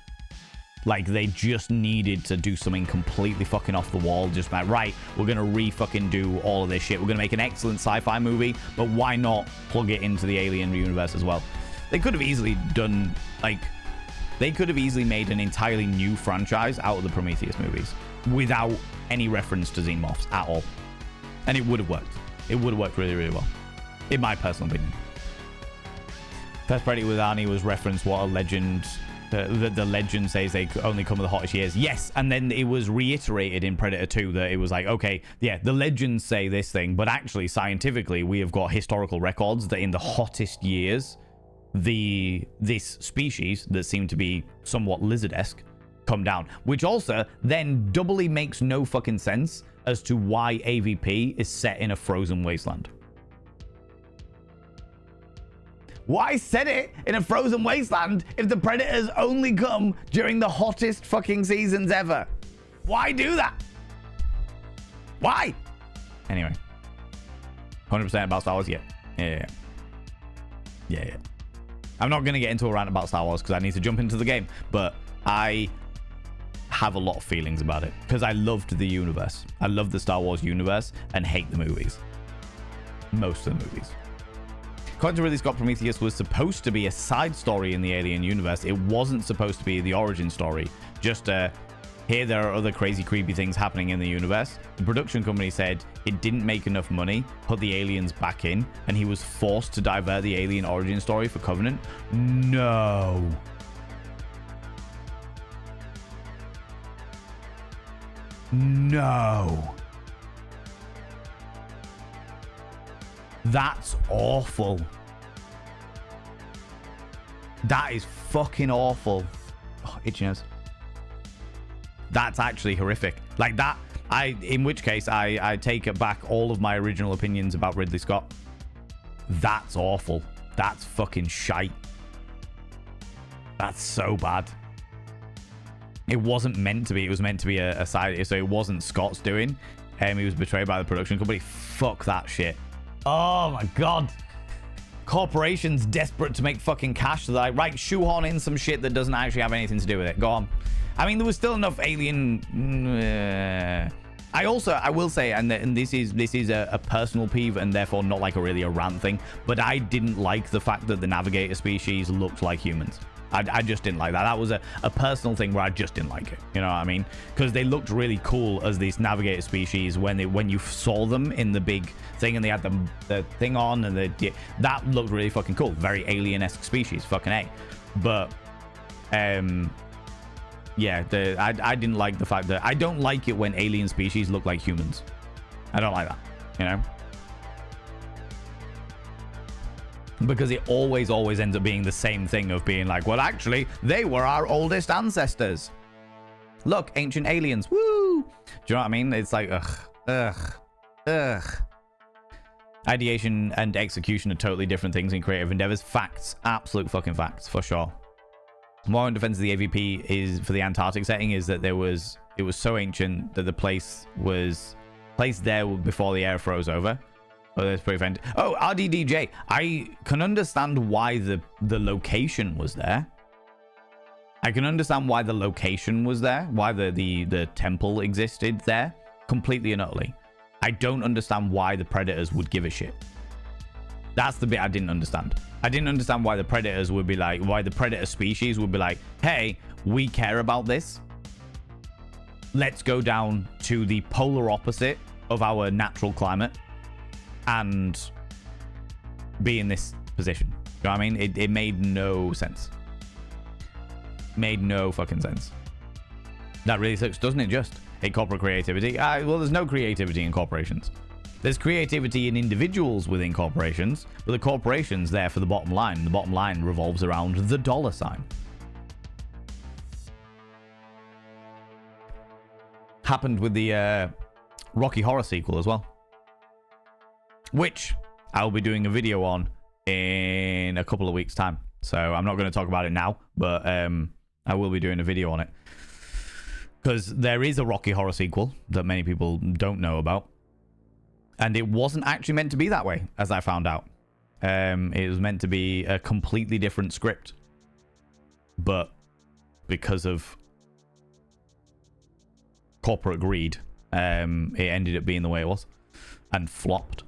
like they just needed to do something completely fucking off the wall? Just like, right, we're gonna re-fucking do all of this shit. We're gonna make an excellent sci-fi movie, but why not plug it into the Alien universe as well? They could have easily done, like, they could have easily made an entirely new franchise out of the Prometheus movies without any reference to xenomorphs at all. And it would have worked. It would have worked really, really well, in my personal opinion. First Predator with Arnie was referenced what a legend... The legend says they only come with the hottest years. Yes, and then it was reiterated in Predator 2 that it was like, okay, yeah, the legends say this thing, but actually, scientifically, we have got historical records that in the hottest years, this species that seemed to be somewhat lizard-esque come down, which also then doubly makes no fucking sense as to why AVP is set in a frozen wasteland. Why set it in a frozen wasteland if the predators only come during the hottest fucking seasons ever? Why do that? Why? Anyway. 100% about Star Wars? Yeah. I'm not going to get into a rant about Star Wars because I need to jump into the game, but I have a lot of feelings about it because I loved the universe. I love the Star Wars universe and hate the movies. Most of the movies. According to Ridley Scott, Prometheus was supposed to be a side story in the Alien universe. It wasn't supposed to be the origin story. Just here there are other crazy, creepy things happening in the universe. The production company said it didn't make enough money, put the aliens back in, and he was forced to divert the alien origin story for Covenant. No. No. That's awful. That is fucking awful. Oh, itchy nose. That's actually horrific. Like that, in which case I take it back all of my original opinions about Ridley Scott. That's awful. That's fucking shite. That's so bad. It wasn't meant to be. It was meant to be a side. So it wasn't Scott's doing. He was betrayed by the production company. Fuck that shit. Oh my god. Corporations desperate to make fucking cash, so they're like, right, shoehorn in some shit that doesn't actually have anything to do with it. Go on. I mean, there was still enough alien. I will say, and this is a personal peeve and therefore not like a rant thing, but I didn't like the fact that the Navigator species looked like humans. I just didn't like that. That was a personal thing where I just didn't like it. You know what I mean? Because they looked really cool as these Navigator species when you saw them in the big thing and they had the thing on and that looked really fucking cool. Very alien-esque species. Fucking A. But, yeah, I didn't like the fact that... I don't like it when alien species look like humans. I don't like that. You know? Because it always ends up being the same thing of being like, well, actually, they were our oldest ancestors. Look, ancient aliens. Woo! Do you know what I mean? It's like, ugh. Ideation and execution are totally different things in creative endeavors. Facts. Absolute fucking facts, for sure. More in defense of the AVP is for the Antarctic setting is that it was so ancient that the place was placed there before the air froze over. Oh, that's pretty fantastic. Oh, RDDJ. I can understand why the location was there. I can understand why the location was there, why the temple existed there, completely and utterly. I don't understand why the Predators would give a shit. That's the bit I didn't understand. I didn't understand why the Predators would be like, why the Predator species would be like, hey, we care about this. Let's go down to the polar opposite of our natural climate and be in this position. You know what I mean? It made no sense. Made no fucking sense. That really sucks, doesn't it? Just corporate creativity. Well, there's no creativity in corporations. There's creativity in individuals within corporations, but the corporation's there for the bottom line. The bottom line revolves around the dollar sign. Happened with the Rocky Horror sequel as well, which I'll be doing a video on in a couple of weeks' time. So I'm not going to talk about it now, but I will be doing a video on it. Because there is a Rocky Horror sequel that many people don't know about. And it wasn't actually meant to be that way, as I found out. It was meant to be a completely different script. But because of corporate greed, it ended up being the way it was. And flopped.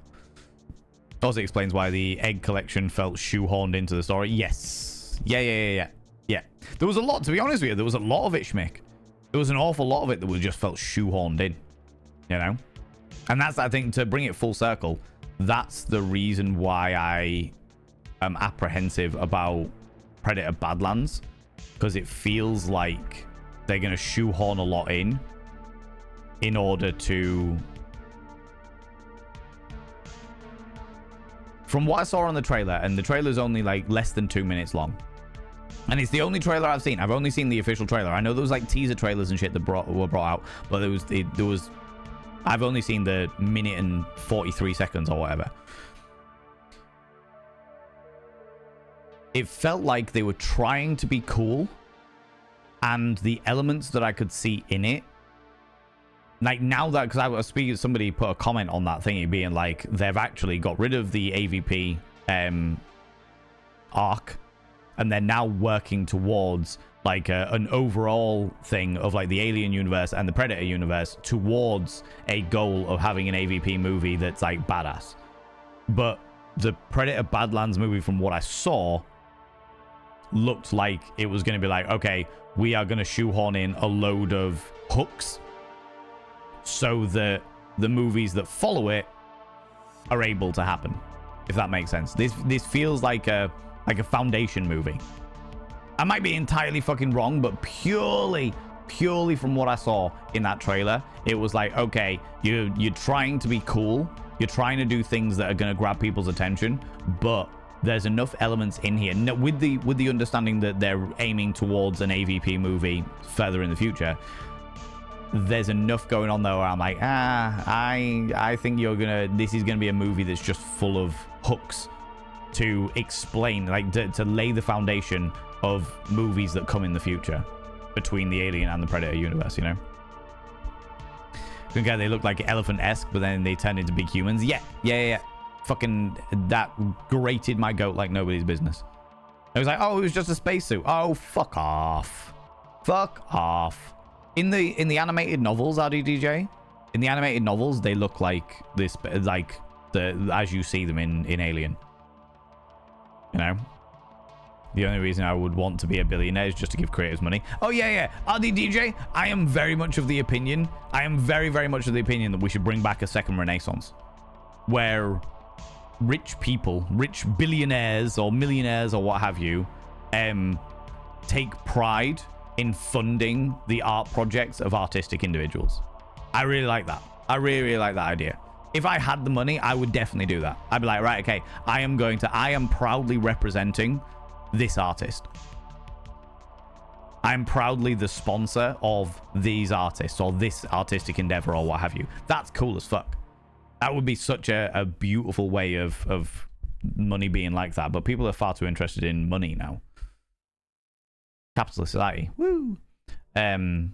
Also explains why the egg collection felt shoehorned into the story. Yes. Yeah. There was a lot, to be honest with you. There was a lot of it, Schmick. There was an awful lot of it that was just felt shoehorned in. You know? And that's, I think, to bring it full circle, that's the reason why I am apprehensive about Predator Badlands. Because it feels like they're going to shoehorn a lot in order to... From what I saw on the trailer, and the trailer's only like less than 2 minutes long. And it's the only trailer I've seen. I've only seen the official trailer. I know there was like teaser trailers and shit that were brought out, but there was I've only seen the minute and 43 seconds or whatever. It felt like they were trying to be cool, and the elements that I could see in it, like now that, because I was speaking, somebody put a comment on that thingy being like, they've actually got rid of the AVP arc, and they're now working towards like an overall thing of like the Alien universe and the Predator universe towards a goal of having an AVP movie that's like badass. But the Predator Badlands movie, from what I saw, looked like it was going to be like, okay, we are going to shoehorn in a load of hooks so that the movies that follow it are able to happen, if that makes sense. This feels like a foundation movie. I might be entirely fucking wrong, but purely from what I saw in that trailer, it was like, okay, you're trying to be cool, you're trying to do things that are going to grab people's attention, but there's enough elements in here with the understanding that they're aiming towards an AVP movie further in the future. There's enough going on there where I'm like, I think this is gonna be a movie that's just full of hooks to explain, like to lay the foundation of movies that come in the future between the Alien and the Predator universe, you know? Okay, they look like elephant-esque, but then they turn into big humans. Yeah. Fucking, that grated my goat like nobody's business. I was like, oh, it was just a spacesuit. Oh, fuck off. Fuck off. In the animated novels, RDDJ, in the animated novels, they look like this, like as you see them in Alien. You know? The only reason I would want to be a billionaire is just to give creators money. Oh, yeah. RDDJ, I am very much of the opinion. I am very, very much of the opinion that we should bring back a second Renaissance. Where rich people, rich billionaires or millionaires or what have you, take pride in funding the art projects of artistic individuals. I really like that. I really like that idea. If I had the money, I would definitely do that. I'd be like, right, okay, I am proudly representing this artist. I'm proudly the sponsor of these artists or this artistic endeavor or what have you. That's cool as fuck. That would be such a beautiful way of money being like that. But people are far too interested in money now. Capitalist society. Woo! But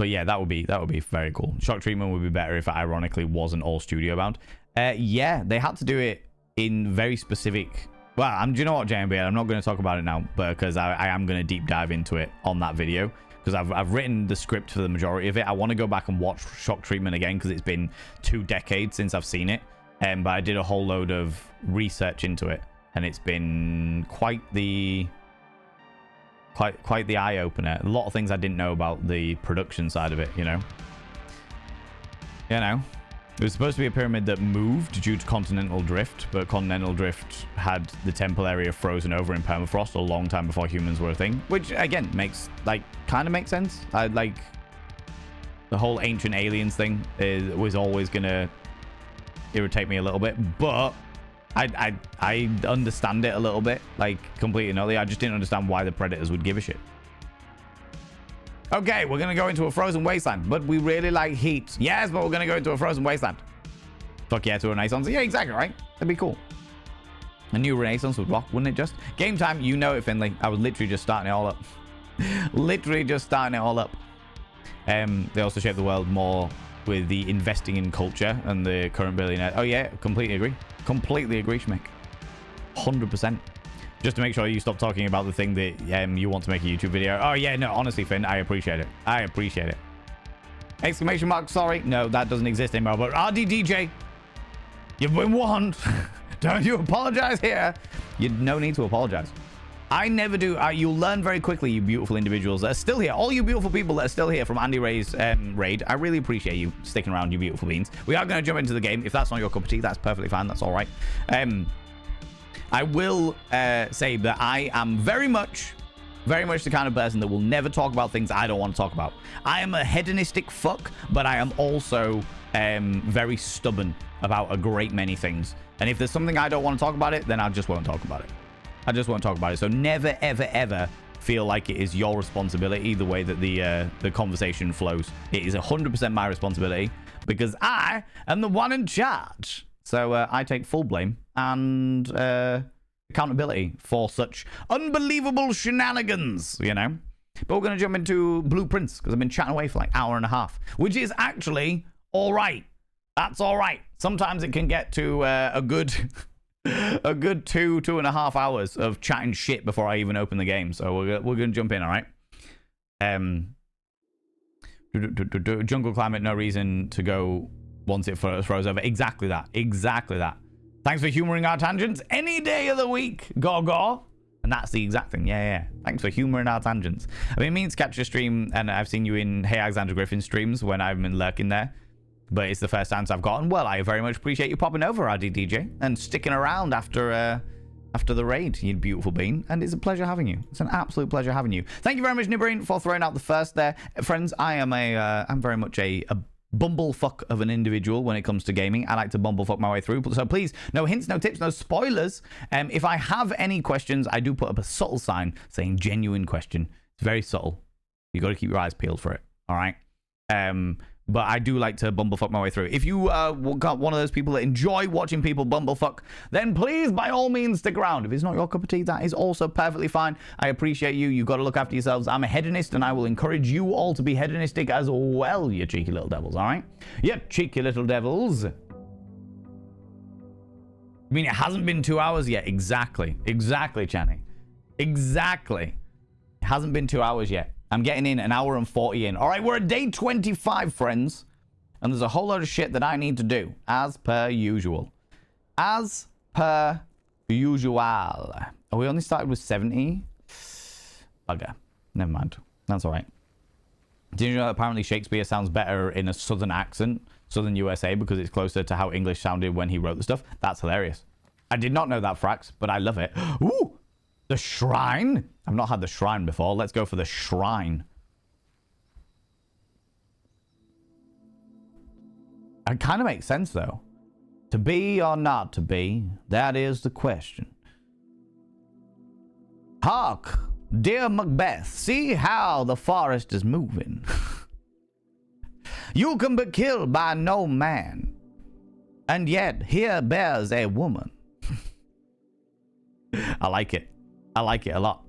yeah, that would be very cool. Shock treatment would be better if it ironically wasn't all studio bound. Yeah, they had to do it in very specific. Well, do you know what, JMB? I'm not going to talk about it now, but because I am going to deep dive into it on that video, because I've written the script for the majority of it. I want to go back and watch Shock Treatment again because it's been 2 decades since I've seen it. But I did a whole load of research into it, and it's been quite the eye opener. A lot of things I didn't know about the production side of it, you know. It was supposed to be a pyramid that moved due to continental drift, but continental drift had the temple area frozen over in permafrost a long time before humans were a thing, which again kind of makes sense. I like the whole ancient aliens thing was always gonna irritate me a little bit, but I understand it a little bit, like completely and utterly. I just didn't understand why the predators would give a shit. Okay, we're going to go into a frozen wasteland, but we really like heat. Yes, but we're going to go into a frozen wasteland. Fuck yeah, to a Renaissance. Yeah, exactly, right? That'd be cool. A new Renaissance would rock, wouldn't it just? Game time, you know it, Finley. I was literally just starting it all up. Literally just starting it all up. They also shape the world more with the investing in culture and the current billionaire. Oh yeah, completely agree. Completely agree, Schmick. 100%. Just to make sure you stop talking about the thing that you want to make a YouTube video. Oh, yeah, no, honestly, Finn, I appreciate it. I appreciate it. Exclamation mark, sorry. No, that doesn't exist anymore. But RDDJ, you've been warned. Don't you apologize here. No need to apologize. I never do. You'll learn very quickly, you beautiful individuals that are still here. All you beautiful people that are still here from Andy Ray's raid. I really appreciate you sticking around, you beautiful beings. We are going to jump into the game. If that's not your cup of tea, that's perfectly fine. That's all right. I will say that I am very much the kind of person that will never talk about things I don't want to talk about. I am a hedonistic fuck, but I am also very stubborn about a great many things. And if there's something I don't want to talk about it, then I just won't talk about it. I just won't talk about it. So never, ever, ever feel like it is your responsibility the way that the conversation flows. It is 100% my responsibility because I am the one in charge. So I take full blame and accountability for such unbelievable shenanigans, you know. But we're going to jump into blueprints because I've been chatting away for like an hour and a half, which is actually all right. That's all right. Sometimes it can get to a good 2.5 hours of chatting shit before I even open the game. So we're going to jump in, all right? Jungle climate, no reason to go once it froze over. Exactly that. Exactly that. Thanks for humoring our tangents any day of the week. Go. And that's the exact thing. Yeah. Thanks for humoring our tangents. I've been meaning to catch a stream, and I've seen you in Hey Alexander Griffin streams when I've been lurking there. But it's the first answer I've gotten. Well, I very much appreciate you popping over, RDDJ, and sticking around after the raid, you beautiful bean. And it's a pleasure having you. It's an absolute pleasure having you. Thank you very much, Nibberine, for throwing out the first there. Friends, I'm very much a bumblefuck of an individual when it comes to gaming. I like to bumblefuck my way through. So please, no hints, no tips, no spoilers. If I have any questions, I do put up a subtle sign saying genuine question. It's very subtle. You got to keep your eyes peeled for it. All right. But I do like to bumblefuck my way through. If you got one of those people that enjoy watching people bumblefuck, then please, by all means, stick around. If it's not your cup of tea, that is also perfectly fine. I appreciate you. You've got to look after yourselves. I'm a hedonist, and I will encourage you all to be hedonistic as well, you cheeky little devils, all right? You cheeky little devils. I mean, it hasn't been 2 hours yet. Exactly, Channy. Exactly. It hasn't been 2 hours yet. I'm getting in an hour and 40 in. All right, we're at day 25, friends. And there's a whole load of shit that I need to do, as per usual. As per usual. Oh, we only started with 70? Bugger. Never mind. That's all right. Did you know that apparently Shakespeare sounds better in a southern accent, southern USA, because it's closer to how English sounded when he wrote the stuff? That's hilarious. I did not know that, Frax, but I love it. Ooh! The shrine? I've not had the shrine before. Let's go for the shrine. It kind of makes sense, though. To be or not to be, that is the question. Hark, dear Macbeth, see how the forest is moving. You can be killed by no man, and yet here bears a woman. I like it. I like it a lot.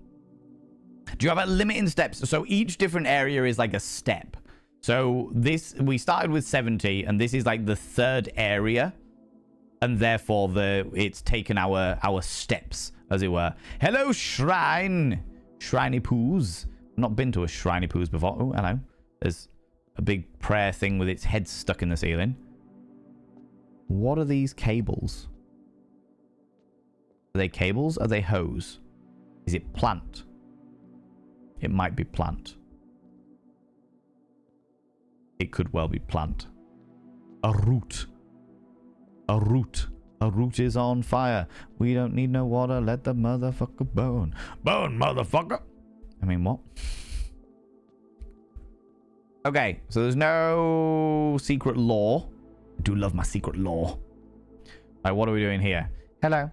Do you have a limit in steps? So each different area is like a step. So this, we started with 70, and this is like the third area, and therefore it's taken our steps, as it were. Hello, shrine, shriny poos. Not been to a shriny poos before. Oh, hello. There's a big prayer thing with its head stuck in the ceiling. What are these cables? Are they cables? Are they hose? Is it plant? It might be plant. It could well be plant. A root. A root. A root is on fire. We don't need no water. Let the motherfucker burn. Burn, motherfucker. I mean, what? Okay, so there's no secret lore. I do love my secret lore. Alright, what are we doing here? Hello.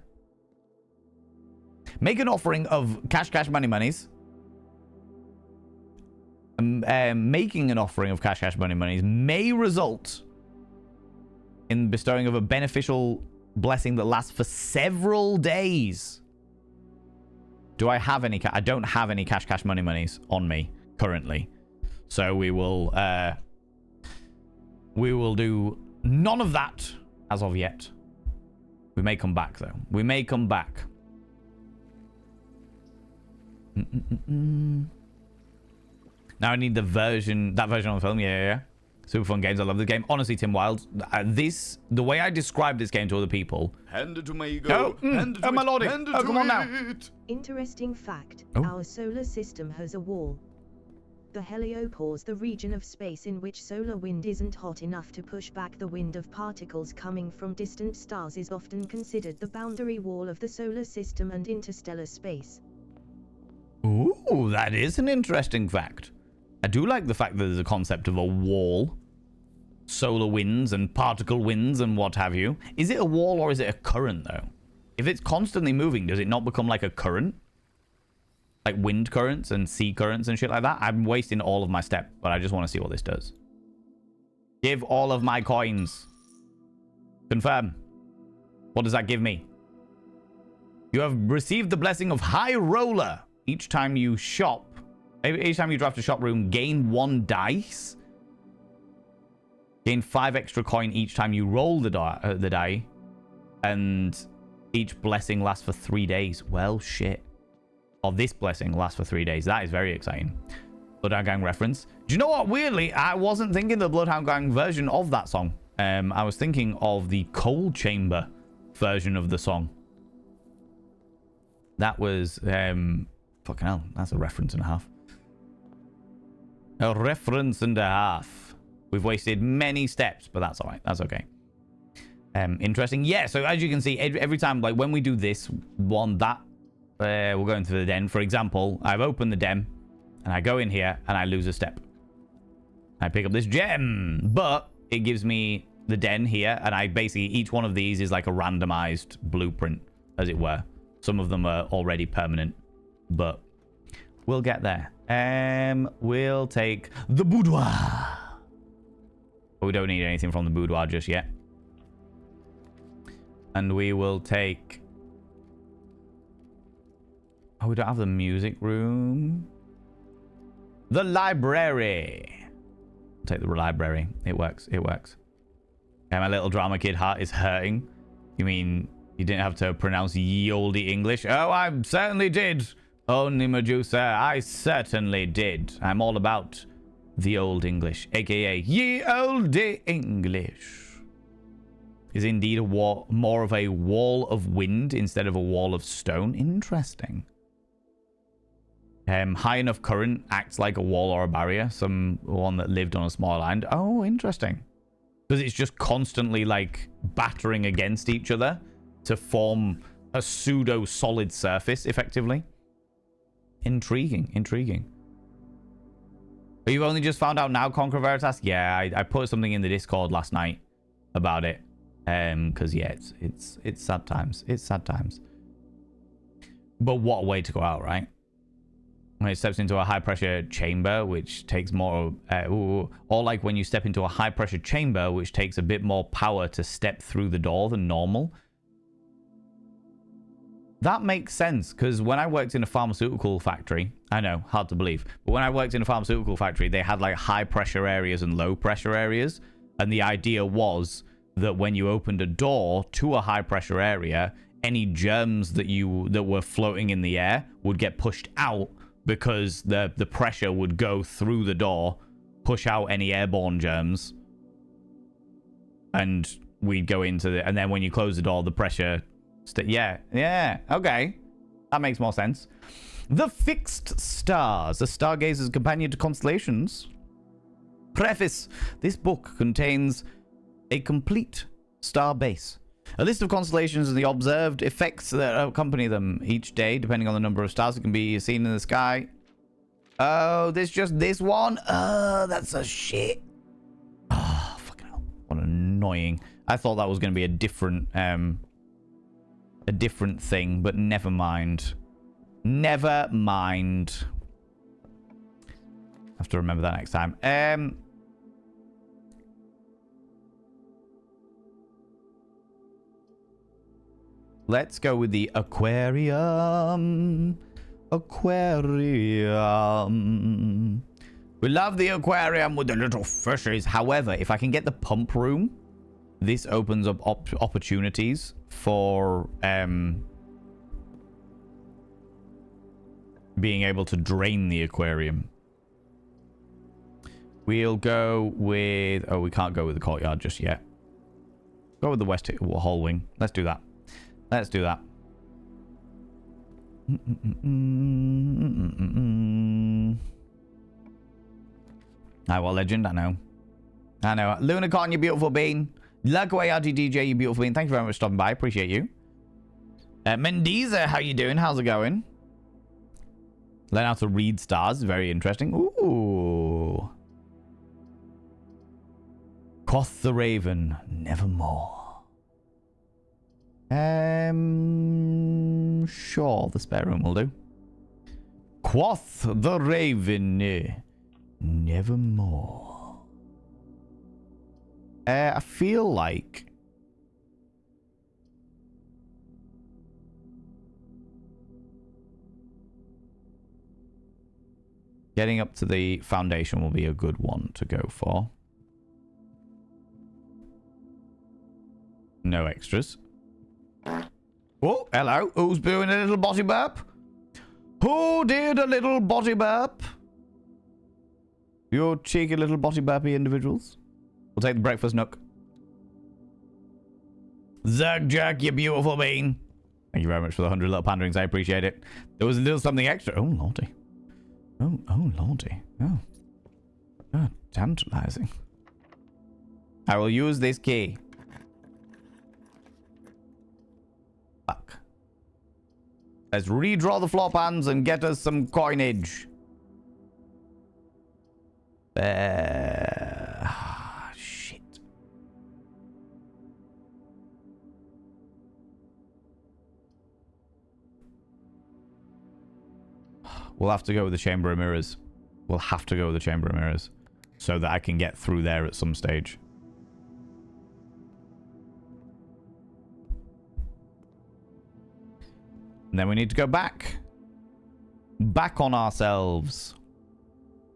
Make an offering of cash, monies. Making an offering of cash, monies may result in bestowing of a beneficial blessing that lasts for several days. Do I have any? I don't have any cash, monies on me currently, so we will do none of that as of yet. We may come back though. We may come back. Now I need that version of the film. Yeah. Super fun games. I love the game. Honestly, Tim Wild, the way I describe this game to other people. Hand it to my ego. Oh, my lordy. Oh, come on now. Interesting fact. Oh. Our solar system has a wall. The heliopause, the region of space in which solar wind isn't hot enough to push back the wind of particles coming from distant stars, is often considered the boundary wall of the solar system and interstellar space. Ooh, that is an interesting fact. I do like the fact that there's a concept of a wall. Solar winds and particle winds and what have you. Is it a wall or is it a current, though? If it's constantly moving, does it not become like a current? Like wind currents and sea currents and shit like that? I'm wasting all of my step, but I just want to see what this does. Give all of my coins. Confirm. What does that give me? You have received the blessing of High Roller. Each time you shop, each time you draft a shop room, gain 1 dice. Gain 5 extra coin each time you roll the die. And each blessing lasts for 3 days. Well, shit. Oh, this blessing lasts for 3 days. That is very exciting. Bloodhound Gang reference. Do you know what? Weirdly, I wasn't thinking the Bloodhound Gang version of that song. I was thinking of the Coal Chamber version of the song. That was... fucking hell, that's a reference and a half. A reference and a half. We've wasted many steps, but that's all right. That's okay. Interesting. Yeah, so as you can see, every time, like when we do this one, we're going through the den. For example, I've opened the den, and I go in here, and I lose a step. I pick up this gem, but it gives me the den here, and I basically, each one of these is like a randomized blueprint, as it were. Some of them are already permanent, but we'll get there. We'll take the boudoir. But we don't need anything from the boudoir just yet. And we will take... Oh, we don't have the music room. The library. Take the library. It works. It works. Yeah, my little drama kid heart is hurting. You mean you didn't have to pronounce ye olde English? Oh, I certainly did. Only Medusa, I certainly did. I'm all about the old English, aka ye olde English. Is indeed a wall, more of a wall of wind instead of a wall of stone. Interesting. High enough current acts like a wall or a barrier. Someone that lived on a small island. Oh, interesting. Because it's just constantly like battering against each other to form a pseudo solid surface, effectively. Intriguing, intriguing. But you've only just found out now, Conqueror Veritas? Yeah, I put something in the Discord last night about it. Because yeah, it's sad times. It's sad times. But what a way to go out, right? When it steps into a high pressure chamber, which takes more, or like when you step into a high pressure chamber, which takes a bit more power to step through the door than normal. That makes sense, because when I worked in a pharmaceutical factory, I know, hard to believe, but when I worked in a pharmaceutical factory, they had like high pressure areas and low pressure areas. And the idea was that when you opened a door to a high pressure area, any germs that were floating in the air would get pushed out, because the pressure would go through the door, push out any airborne germs, and we'd go into the... And then when you close the door, the pressure... Yeah, okay. That makes more sense. The Fixed Stars, a stargazer's companion to constellations. Preface. This book contains a complete star base. A list of constellations and the observed effects that accompany them each day, depending on the number of stars that can be seen in the sky. Oh, just this one? Oh, that's a shit. Oh, fucking hell. What annoying. I thought that was going to be a different thing, but never mind. Never mind. I have to remember that next time. Let's go with the aquarium. Aquarium. We love the aquarium with the little fishes. However, if I can get the pump room, this opens up opportunities for being able to drain the aquarium. We'll go with... Oh, we can't go with the courtyard just yet. Go with the west hall wing. Let's do that. Let's do that. Ah, well, legend, I know. I know. Lunicorn, you beautiful bean. Luck away, RGDJ, you beautiful bean. Thank you very much for stopping by. Appreciate you. Mendiza, how you doing? How's it going? Learn how to read stars. Very interesting. Ooh. Quoth the Raven, nevermore. Sure, the spare room will do. Quoth the Raven, nevermore. I feel like getting up to the foundation will be a good one to go for. No extras. Oh, hello. Who's doing a little body burp? Who did a little body burp? You cheeky little body burpy individuals. We'll take the breakfast nook. Zerg jerk, you beautiful bean. Thank you very much for the 100 little panderings. I appreciate it. There was a little something extra. Oh, lordy. Oh, lordy. Oh. Oh, tantalizing. I will use this key. Fuck. Let's redraw the floor pans and get us some coinage. Shit. We'll have to go with the Chamber of Mirrors. We'll have to go with the Chamber of Mirrors so that I can get through there at some stage. And then we need to go back. Back on ourselves.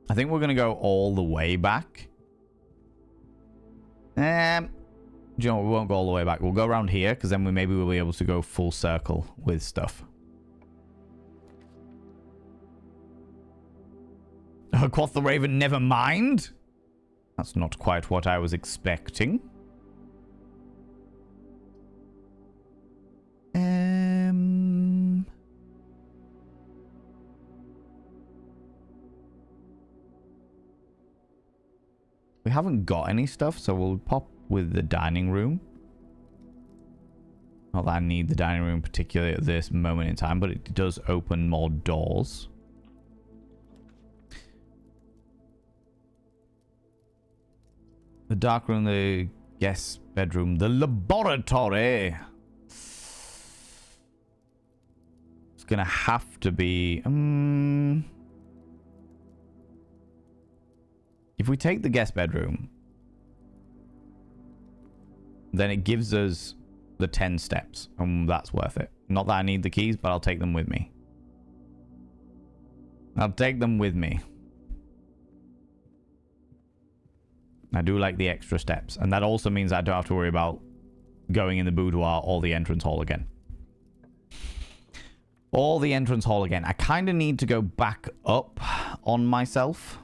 I think we're going to go all the way back. Do you know what? We won't go all the way back. We'll go around here, because then maybe we'll be able to go full circle with stuff. Quoth the Raven, never mind. That's not quite what I was expecting. We haven't got any stuff, so we'll pop with the dining room. Not that I need the dining room particularly at this moment in time, but it does open more doors. The dark room, the guest bedroom, the laboratory. Let's gonna have to be... if we take the guest bedroom, then it gives us the 10 steps, and that's worth it. Not that I need the keys, but I'll take them with me. I'll take them with me. I do like the extra steps, and that also means I don't have to worry about going in the boudoir or the entrance hall again. Or the entrance hall again. I kind of need to go back up on myself.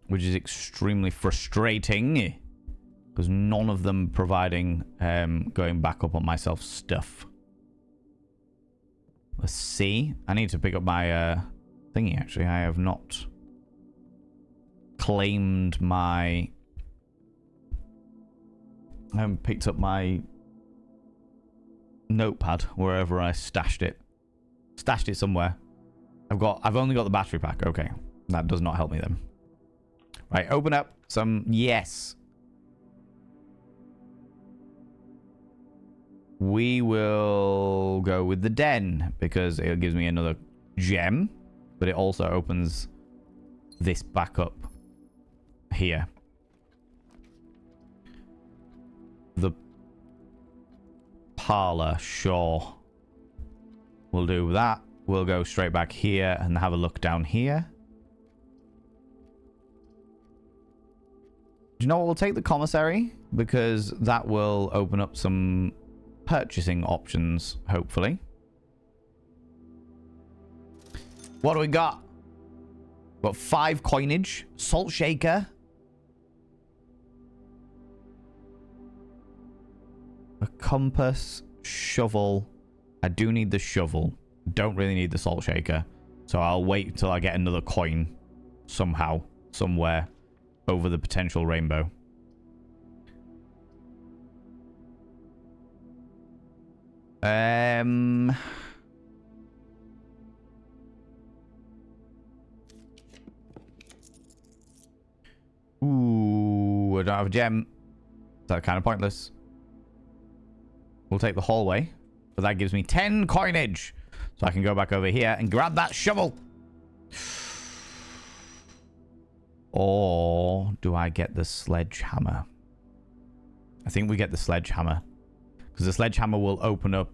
Which is extremely frustrating. Because none of them providing going back up on myself stuff. Let's see. I need to pick up my thingy, actually. I have not claimed my... I haven't picked up my notepad wherever I stashed it. Stashed it somewhere. I've only got the battery pack. Okay. That does not help me then. Right, open up some... Yes. We will go with the den because it gives me another gem, but it also opens this back up here. The parlor, sure. We'll do that. We'll go straight back here and have a look down here. Do you know what? We'll take the commissary because that will open up some purchasing options, hopefully. What do we got? Got 5 coinage, salt shaker, a compass, shovel. I do need the shovel. Don't really need the salt shaker, so I'll wait till I get another coin somehow, somewhere over the potential rainbow. Ooh, I don't have a gem. That's kind of pointless. We'll take the hallway, but that gives me 10 coinage. So I can go back over here and grab that shovel. Or do I get the sledgehammer? I think we get the sledgehammer. Because the sledgehammer will open up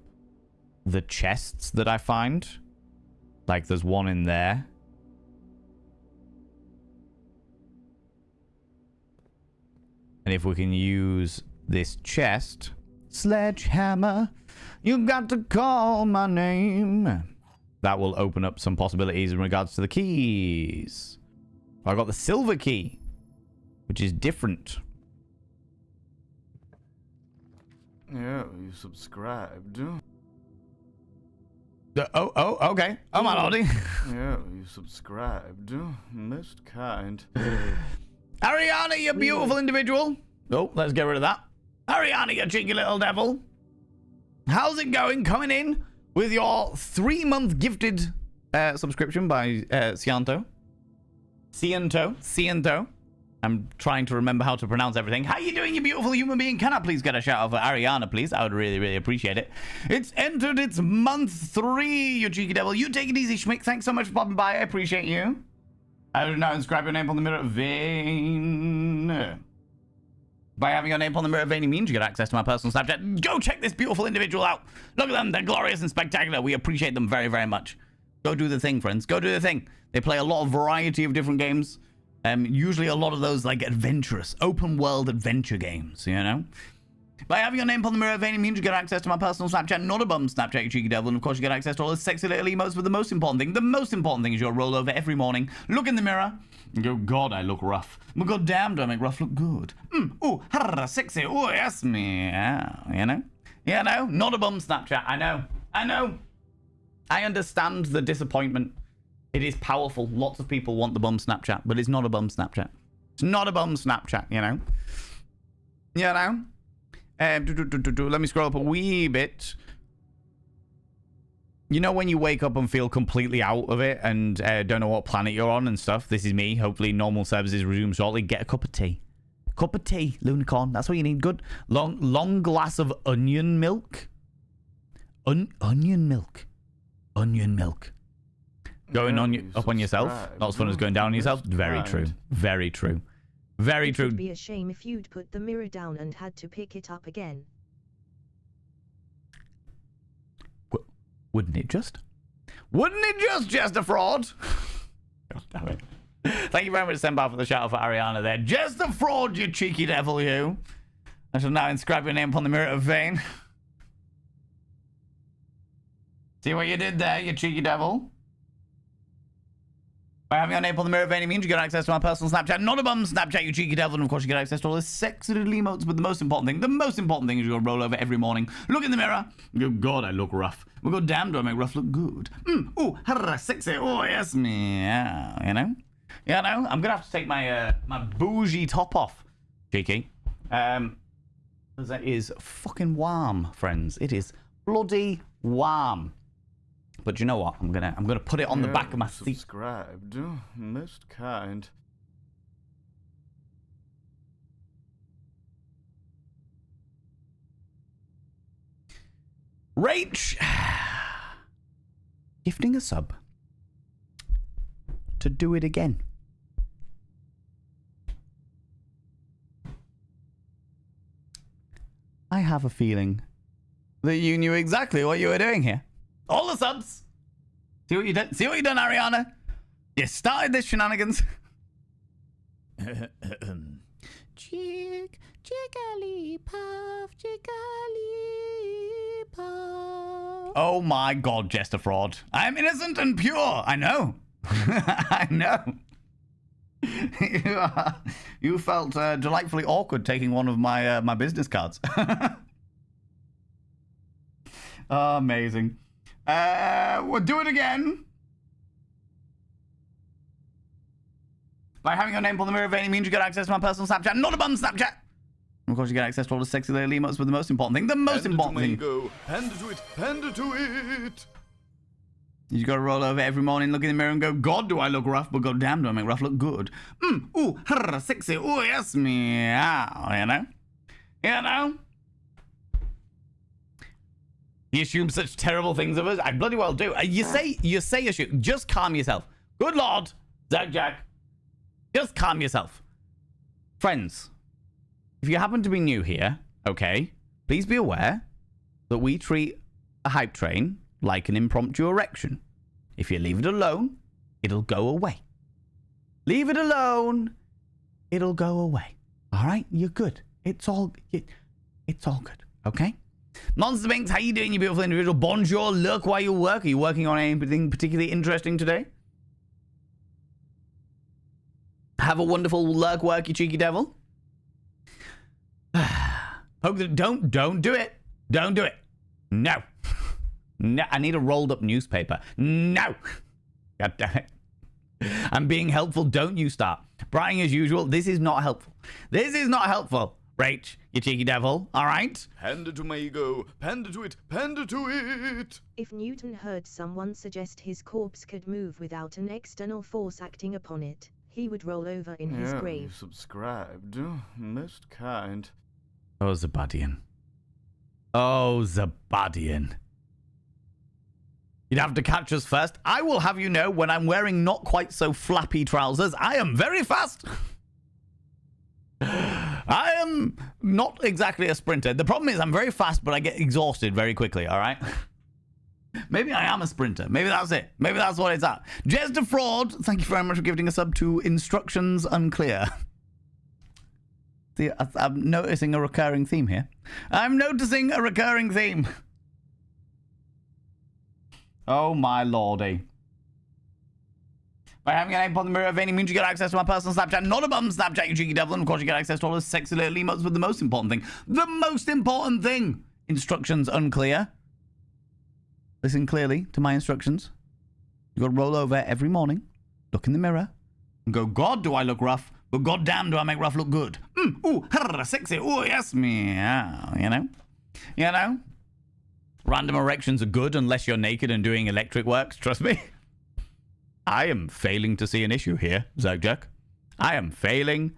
the chests that I find. Like there's one in there. And if we can use this chest... Sledgehammer, you got to call my name. That will open up some possibilities in regards to the keys. I got the silver key, which is different. Yeah, you subscribed. Okay. Oh, my lordy. Yeah, you subscribed. Most kind. Ariana, you beautiful individual. Oh, let's get rid of that. Ariana, you cheeky little devil. How's it going? Coming in with your 3-month gifted subscription by Cianto. I'm trying to remember how to pronounce everything. How you doing, you beautiful human being? Can I please get a shout out for Ariana, please? I would really, really appreciate it. It's entered its month 3, you cheeky devil. You take it easy, Schmick. Thanks so much for popping by. I appreciate you. I do not inscribe your name on the mirror vein. By having your name on the mirror vein means you get access to my personal Snapchat. Go check this beautiful individual out. Look at them. They're glorious and spectacular. We appreciate them very, very much. Go do the thing, friends. Go do the thing. They play a lot of variety of different games. Usually a lot of those like adventurous, open world adventure games, you know? By having your name on the mirror vein means you get access to my personal Snapchat, not a bum Snapchat, you cheeky devil. And of course you get access to all the sexy little emotes, but the most important thing is your roll over every morning, look in the mirror, and go, God, I look rough. But god damn, do I make rough look good. Ooh, sexy, ooh, yes, me. Yeah, you know? Not a bum Snapchat, I know. I understand the disappointment. It is powerful. Lots of people want the bum Snapchat, but it's not a bum Snapchat. It's not a bum Snapchat, you know? Let me scroll up a wee bit. You know when you wake up and feel completely out of it and don't know what planet you're on and stuff? This is me. Hopefully normal services resume shortly. Get a cup of tea. Cup of tea, Lunicorn. That's what you need. Good. Long glass of onion milk. Onion milk. Onion milk. Going on up on yourself. Not as fun as going down on yourself. Very true. Very true. Very true. It would be a shame if you'd put the mirror down and had to pick it up again. Wouldn't it just? Wouldn't it just a fraud? God damn it. Thank you very much, Senpai, for the shout out for Ariana there. Just a fraud, you cheeky devil, you. I shall now inscribe your name upon the mirror of fame. See what you did there, you cheeky devil? By having your name upon the mirror of fame means you get access to my personal Snapchat. Not a bum Snapchat, you cheeky devil. And of course, you get access to all the sexy little emotes. But the most important thing is you go roll over every morning, look in the mirror, and go, God, I look rough. Well, God damn, do I make rough look good? Ooh, sexy. Oh, yes, meow. You know? Yeah, no, I'm gonna have to take my my bougie top off, cheeky, because that is fucking warm, friends. It is bloody warm. But you know what? I'm gonna put it on the back of my seat. Subscribed, most kind. Rach, gifting a sub to do it again. I have a feeling that you knew exactly what you were doing here. All the subs. See what you did? See what you done, Ariana? You started this shenanigans. Oh my God, Jester Fraud. I am innocent and pure. I know. I know. You felt delightfully awkward taking one of my my business cards. Oh, amazing. We'll do it again. By having your name on the mirror of any means you get access to my personal Snapchat, not a bum Snapchat. And of course, you get access to all the sexy little emotes, but the most important thing, Panda to it, panda to it. You gotta roll over every morning, look in the mirror and go, God, do I look rough, but God damn, do I make rough look good. Ooh, sexy, ooh, yes, meow, you know? You know? You assume such terrible things of us? I bloody well do. You say you assume. Just calm yourself. Good Lord, Zach Jack. Just calm yourself. Friends, if you happen to be new here, okay, please be aware that we treat a hype train like an impromptu erection. If you leave it alone, it'll go away. Leave it alone, it'll go away. All right? You're good. It's all good, okay? Monster Binks, how you doing, you beautiful individual? Bonjour, look while you work. Are you working on anything particularly interesting today? Have a wonderful lurk work, you cheeky devil. Don't do it. Don't do it. No. No, I need a rolled up newspaper. No. God damn it. I'm being helpful. Don't you start. Brighting as usual. This is not helpful. This is not helpful. Rach, you cheeky devil. All right? Panda to my ego. Panda to it. Panda to it. If Newton heard someone suggest his corpse could move without an external force acting upon it, he would roll over in his grave. Subscribed. Most kind. Oh, Zabadian. Oh, Zabadian. You'd have to catch us first. I will have you know, when I'm wearing not quite so flappy trousers, I am very fast. I am not exactly a sprinter. The problem is I'm very fast, but I get exhausted very quickly, all right? Maybe I am a sprinter. Maybe that's it. Maybe that's what it's at. Jester Fraud, thank you very much for giving a sub to Instructions Unclear. See, I'm noticing a recurring theme here. I'm noticing a recurring theme. Oh my lordy. By having a name upon the mirror of any means you get access to my personal Snapchat, not a bum Snapchat, you cheeky devil, and of course you get access to all the sexy little emotes, but the most important thing, Instructions Unclear. Listen clearly to my instructions. You got to roll over every morning, look in the mirror, and go, God, do I look rough, but God damn, do I make rough look good. Ooh, sexy, ooh, yes, meow, you know? You know? Random erections are good unless you're naked and doing electric works. Trust me. I am failing to see an issue here, Zergjuk. I am failing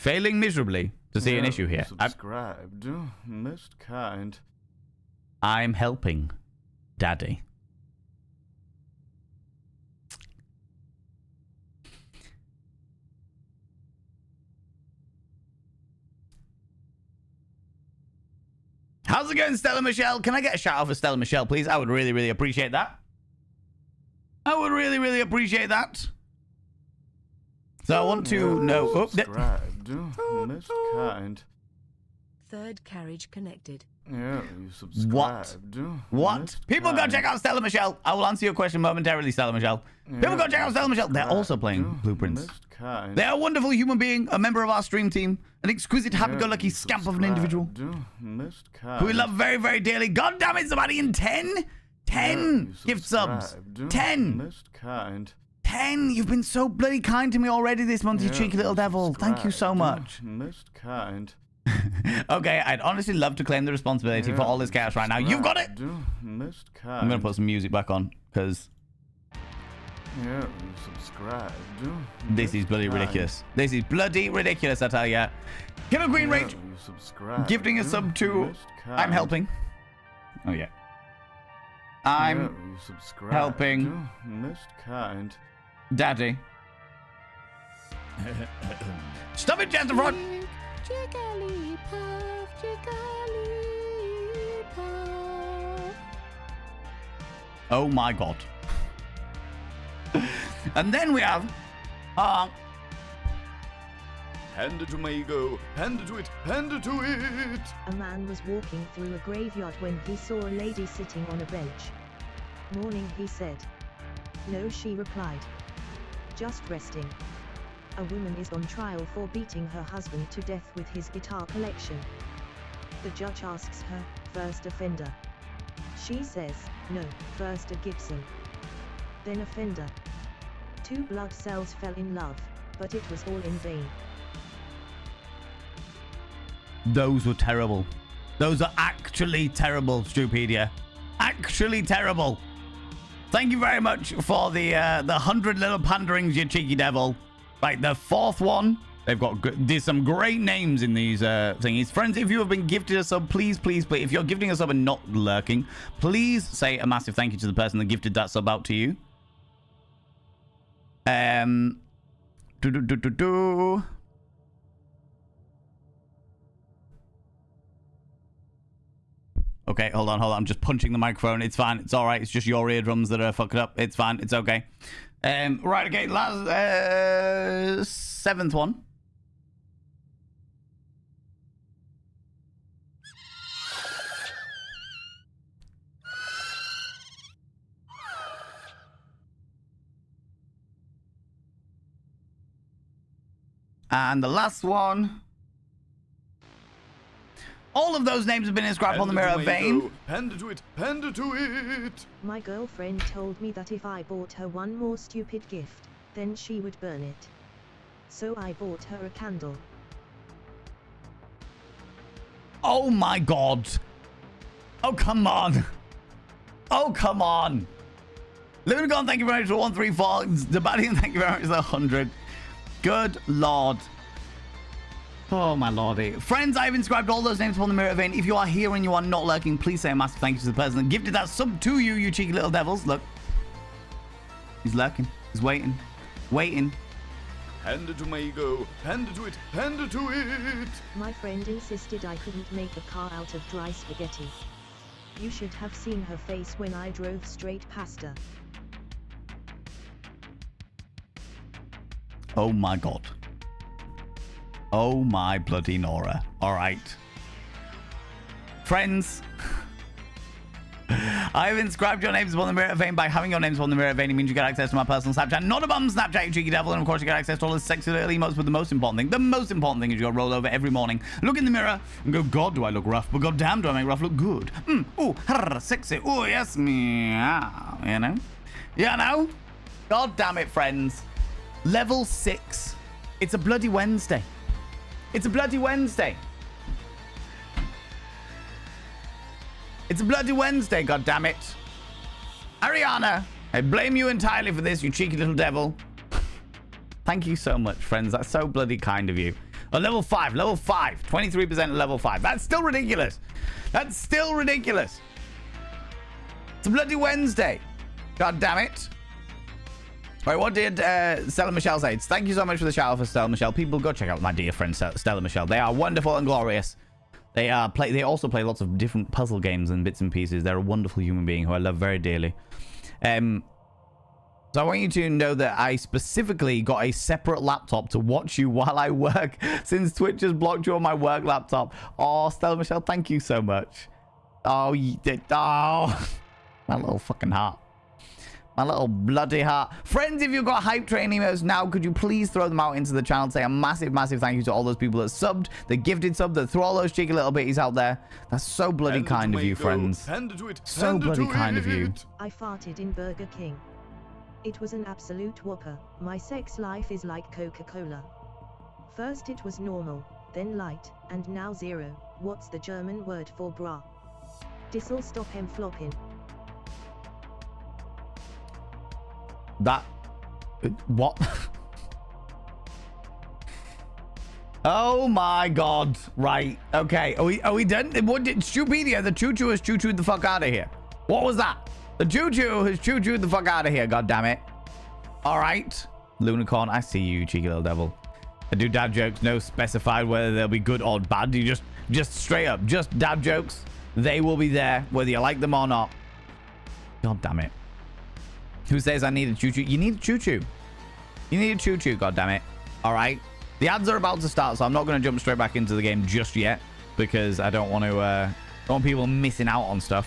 miserably to see an issue here. Subscribed, most kind. I'm helping, Daddy. How's it going, Stella Michelle? Can I get a shout out for Stella Michelle, please? I would really, really appreciate that. I would really, really appreciate that. So I want to know. Oh, subscribed, most kind. Third carriage connected. Yeah, you subscribed. What? People go check out Stella Michelle. I will answer your question momentarily, Stella Michelle. People go check out Stella Michelle. They're also playing Blueprints. They're a wonderful human being, a member of our stream team, an exquisite, happy-go-lucky scamp of an individual who we love very, very dearly. God damn it, somebody in 10? 10 gift subs. 10. 10. You've been so bloody kind to me already this month, you cheeky little devil. Thank you so much. Most kind. Okay, I'd honestly love to claim the responsibility for all this chaos right now. You've got it! Most kind. I'm going to put some music back on, because yeah, you subscribed. this is bloody ridiculous. This is bloody ridiculous, I tell ya. Killer Queen Rage gifting a sub to I'm helping. Oh, yeah. I'm helping most kind. Daddy. Stop it, Chesterford! Jigglypuff, Jigglypuff. Oh my god. And then we have Hand it to my ego. Hand it to it. Hand it to it. A man was walking through a graveyard when he saw a lady sitting on a bench. Morning, he said. No, she replied. Just resting. A woman is on trial for beating her husband to death with his guitar collection. The judge asks her, first offender. She says, no, first a Gibson. Then offender. Two blood cells fell in love, but it was all in vain. those were terrible. Those are actually terrible, Stupedia. Actually terrible. Thank you very much for the 100 little panderings, you cheeky devil. Right, the fourth one. They've got there's some great names in these thingies. Friends, if you have been gifted a sub, please, if you're gifting a sub and not lurking, please say a massive thank you to the person that gifted that sub out to you. Okay, hold on. I'm just punching the microphone. It's fine. It's all right. It's just your eardrums that are fucking up. It's fine. It's okay. Right, okay. Last seventh one. And the last one. All of those names have been inscribed on the Mirror of Vein. Hand to it, hand to it. My girlfriend told me that if I bought her one more stupid gift, then she would burn it. So I bought her a candle. Oh my god. Oh, come on. Oh, come on. Living Gone, thank you very much for 134. Zabadian, thank you very much for 100. Good lord. Oh my lordy. Friends, I've inscribed all those names upon the Mirror of Vein. If you are here and you are not lurking, please say a massive thank you to the person that gifted that sub to you, you cheeky little devils. Look. He's lurking. He's waiting. Waiting. Hand it to my ego. Hand it to it. Hand it to it. My friend insisted I couldn't make a car out of dry spaghetti. You should have seen her face when I drove straight past her. Oh my god. Oh my bloody Nora. Alright. Friends. I've inscribed your names upon the Mirror of Vein. By having your names upon the Mirror of Vein, it means you get access to my personal Snapchat. Not a bum Snapchat, you cheeky devil. And of course you get access to all the sexy little emotes. But the most important thing is you roll over every morning, look in the mirror, and go, God, do I look rough? But god damn, do I make rough look good? Ooh, sexy. Ooh, yes, meow. You know? You know? God damn it, friends. Level 6. It's a bloody Wednesday. It's a bloody Wednesday. It's a bloody Wednesday, goddammit. Ariana, I blame you entirely for this, you cheeky little devil. Thank you so much, friends. That's so bloody kind of you. Oh, level 5. 23% level 5. That's still ridiculous. That's still ridiculous. It's a bloody Wednesday. God damn it. All right, what did Stella Michelle say? Thank you so much for the shout out for Stella Michelle. People, go check out my dear friend Stella Michelle. They are wonderful and glorious. They also play lots of different puzzle games and bits and pieces. They're a wonderful human being who I love very dearly. So I want you to know that I specifically got a separate laptop to watch you while I work, since Twitch has blocked you on my work laptop. Oh, Stella Michelle, thank you so much. Oh, you did. Oh, my little fucking heart. My little bloody heart. Friends, if you've got hype train emails now, could you please throw them out into the channel? Say a massive, massive thank you to all those people that subbed, the gifted subbed, that threw all those cheeky little bitties out there. That's so bloody kind of you, friends. So bloody kind of you. I farted in Burger King. It was an absolute whopper. My sex life is like Coca-Cola. First it was normal, then light, and now zero. What's the German word for bra? This'll stop him flopping. That... What? Oh my god. Right. Okay. Are we done? What did Stupedia, the choo-choo has choo-chooed the fuck out of here. What was that? The choo-choo has choo-chooed the fuck out of here, god damn it. Alright. Lunicorn, I see you, cheeky little devil. I do dad jokes, no specified whether they'll be good or bad. You just straight up, just dad jokes. They will be there, whether you like them or not. God damn it. Who says I need a choo-choo? You need a choo-choo. You need a choo-choo, god damn it. Alright. The ads are about to start, so I'm not going to jump straight back into the game just yet, because I don't want to, don't want people missing out on stuff.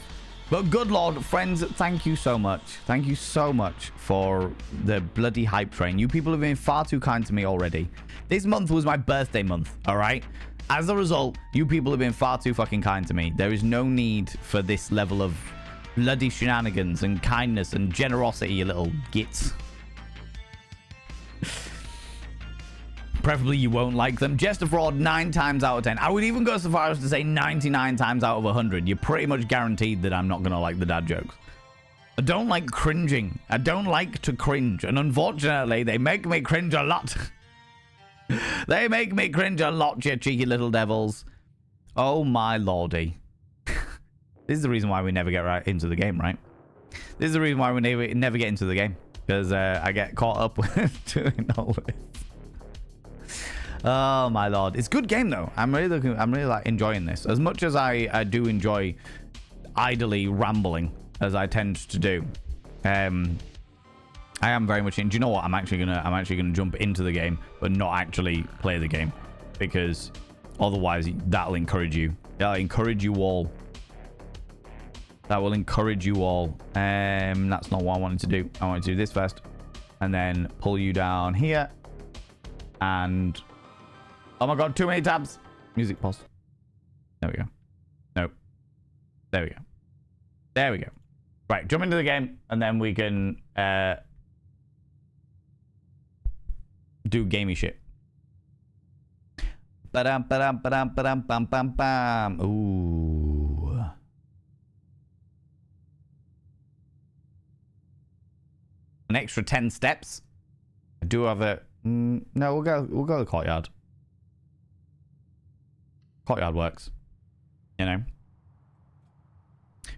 But good lord, friends, thank you so much. Thank you so much for the bloody hype train. You people have been far too kind to me already. This month was my birthday month, all right? As a result, you people have been far too fucking kind to me. There is no need for this level of bloody shenanigans and kindness and generosity, you little gits. Preferably you won't like them. Just a fraud 9 times out of 10. I would even go so far as to say 99 times out of 100. You're pretty much guaranteed that I'm not going to like the dad jokes. I don't like cringing. I don't like to cringe. And unfortunately, they make me cringe a lot. They make me cringe a lot, you cheeky little devils. Oh my lordy. This is the reason why we never get right into the game, right? This is the reason why we never get into the game. Because I get caught up with doing all this. Oh my lord, it's a good game though. I'm really like enjoying this as much as I do enjoy idly rambling as I tend to do. I am very much in. Do you know what? I'm actually gonna jump into the game, but not actually play the game, because otherwise that'll encourage you. That'll encourage you all. That will encourage you all. That's not what I wanted to do. I wanted to do this first, and then pull you down here, and. Oh my god, too many tabs. Music pause. There we go. Nope. There we go. There we go. Right, jump into the game, and then we can do gamey shit. Ba-dum, ba-dum, ba-dum, ba-dum, bam, bam, bam. Ooh. An extra 10 steps. I do have a... no, we'll go to the courtyard. Courtyard works, you know.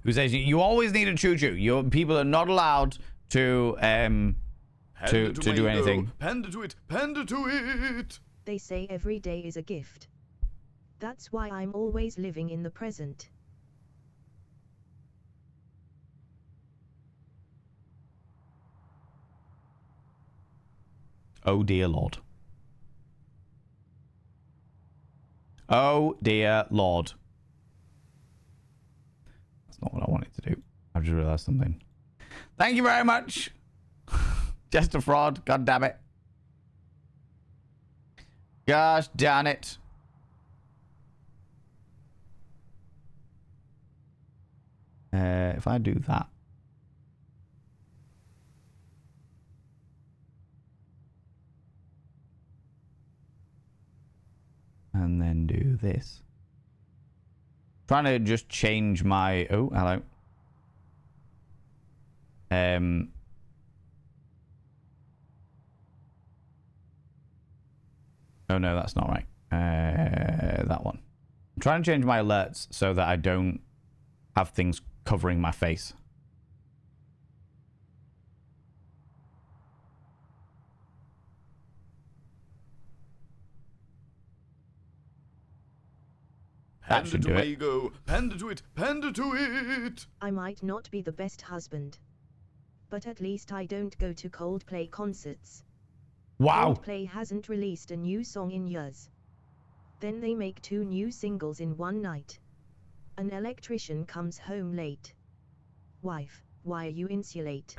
Who says you always need a choo-choo? Your people are not allowed to do anything. Panda to it, panda to it. They say every day is a gift. That's why I'm always living in the present. Oh dear lord. Oh dear lord. That's not what I wanted to do. I've just realized something. Thank you very much. Just a fraud. God damn it. Gosh darn it. If I do that. And then do this. Trying to just change my... Oh, hello. Oh, no, that's not right. That one. I'm trying to change my alerts so that I don't have things covering my face. That should do it. Go. Panda to it. Panda to it. I might not be the best husband, but at least I don't go to Coldplay concerts. Wow. Coldplay hasn't released a new song in years. Then they make 2 new singles in one night. An electrician comes home late. Wife, why are you insulate?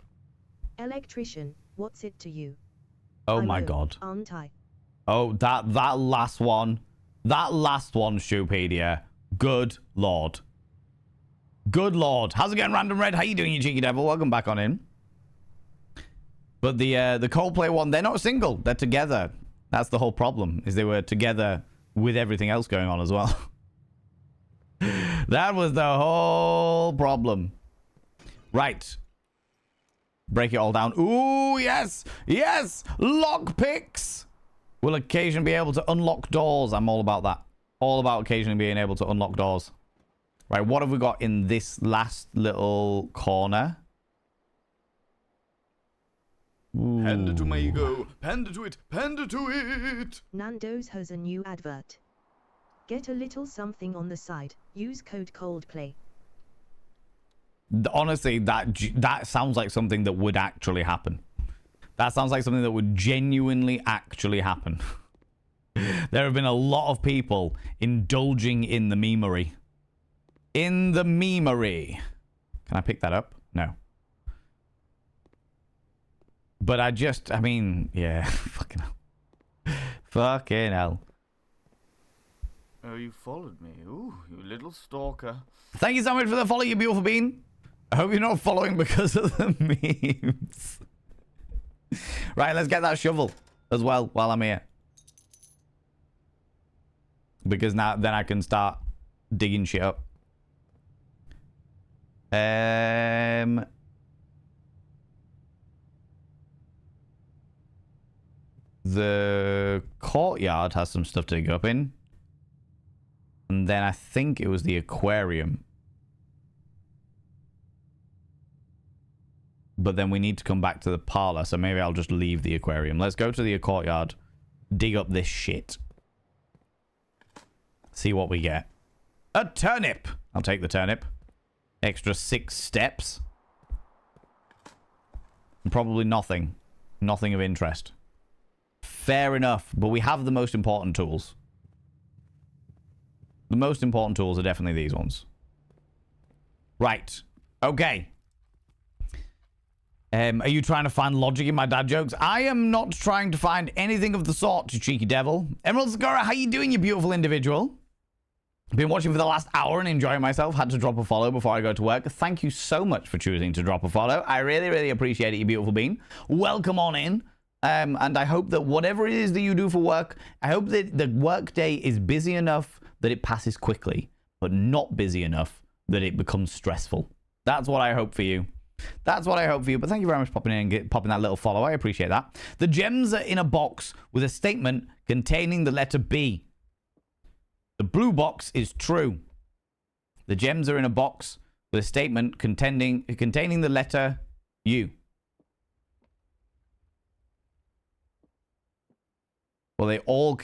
Electrician, what's it to you? Oh I my know, god. aren't I? Oh, that last one. That last one, Shoepedia. Good lord. Good lord. How's it going, Random Red? How you doing, you cheeky devil? Welcome back on in. But the Coldplay one, they're not single. They're together. That's the whole problem, is they were together with everything else going on as well. That was the whole problem. Right. Break it all down. Ooh, yes. Yes. Lockpicks. Will occasionally be able to unlock doors. I'm all about that. All about occasionally being able to unlock doors. Right, what have we got in this last little corner? Ooh. Panda to my go. Panda to it. Panda to it. Nando's has a new advert. Get a little something on the side. Use code Coldplay. Honestly, that sounds like something that would actually happen. That sounds like something that would genuinely actually happen. There have been a lot of people indulging in the memery. In the memery. Can I pick that up? No. But I mean, yeah. Fucking hell. Fucking hell. Oh, you followed me. Ooh, you little stalker. Thank you so much for the follow, you beautiful bean. I hope you're not following because of the memes. Right, let's get that shovel as well while I'm here. Because now then I can start digging shit up. The courtyard has some stuff to dig up in. And then I think it was the aquarium. But then we need to come back to the parlor, so maybe I'll just leave the aquarium. Let's go to the courtyard, dig up this shit. See what we get. A turnip! I'll take the turnip. Extra 6 steps. And probably nothing. Nothing of interest. Fair enough, but we have the most important tools. The most important tools are definitely these ones. Right. Okay. Are you trying to find logic in my dad jokes? I am not trying to find anything of the sort, you cheeky devil. Emerald Zagora, how you doing, you beautiful individual? Been watching for the last hour and enjoying myself. Had to drop a follow before I go to work. Thank you so much for choosing to drop a follow. I really, really appreciate it, you beautiful bean. Welcome on in. And I hope that whatever it is that you do for work, I hope that the work day is busy enough that it passes quickly, but not busy enough that it becomes stressful. That's what I hope for you. That's what I hope for you. But thank you very much for popping in and popping that little follow. I appreciate that. The gems are in a box with a statement containing the letter B. The blue box is true. The gems are in a box with a statement containing the letter U. Well, they all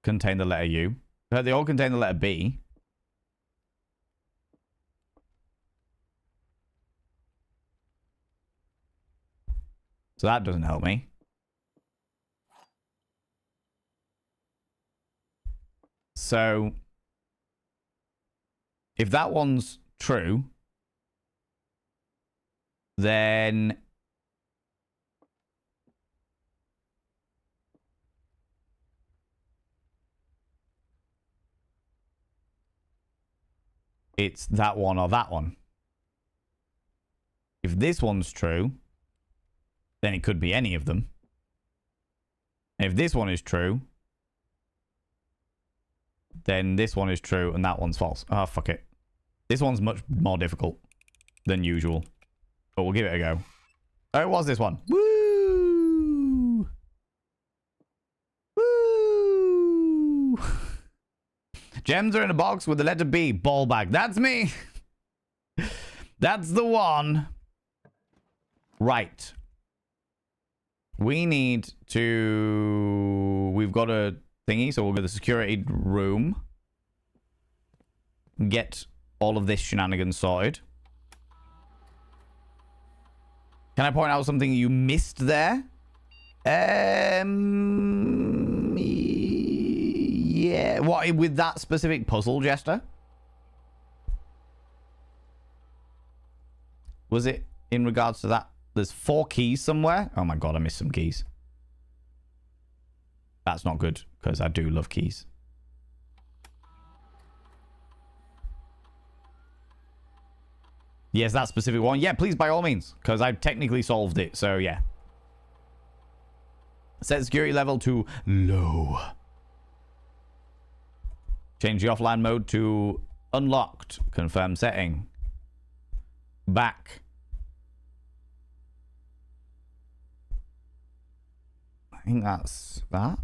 contain the letter U. They all contain the letter B. So that doesn't help me. So if that one's true, then it's that one or that one. If this one's true, then it could be any of them. And if this one is true, then this one is true and that one's false. Oh, fuck it. This one's much more difficult than usual. But we'll give it a go. Oh, it was this one. Woo! Woo! Gems are in a box with the letter B. Ball bag. That's me. That's the one. Right. We need to... We've got a thingy, so we'll go to the security room. Get all of this shenanigans sorted. Can I point out something you missed there? Yeah. What, with that specific puzzle, Jester? Was it in regards to that? There's 4 keys somewhere. Oh my god, I missed some keys. That's not good, because I do love keys. Yes, that specific one. Yeah, please, by all means, because I've technically solved it, so yeah. Set security level to low. Change the offline mode to unlocked. Confirm setting. Back. I think that's that.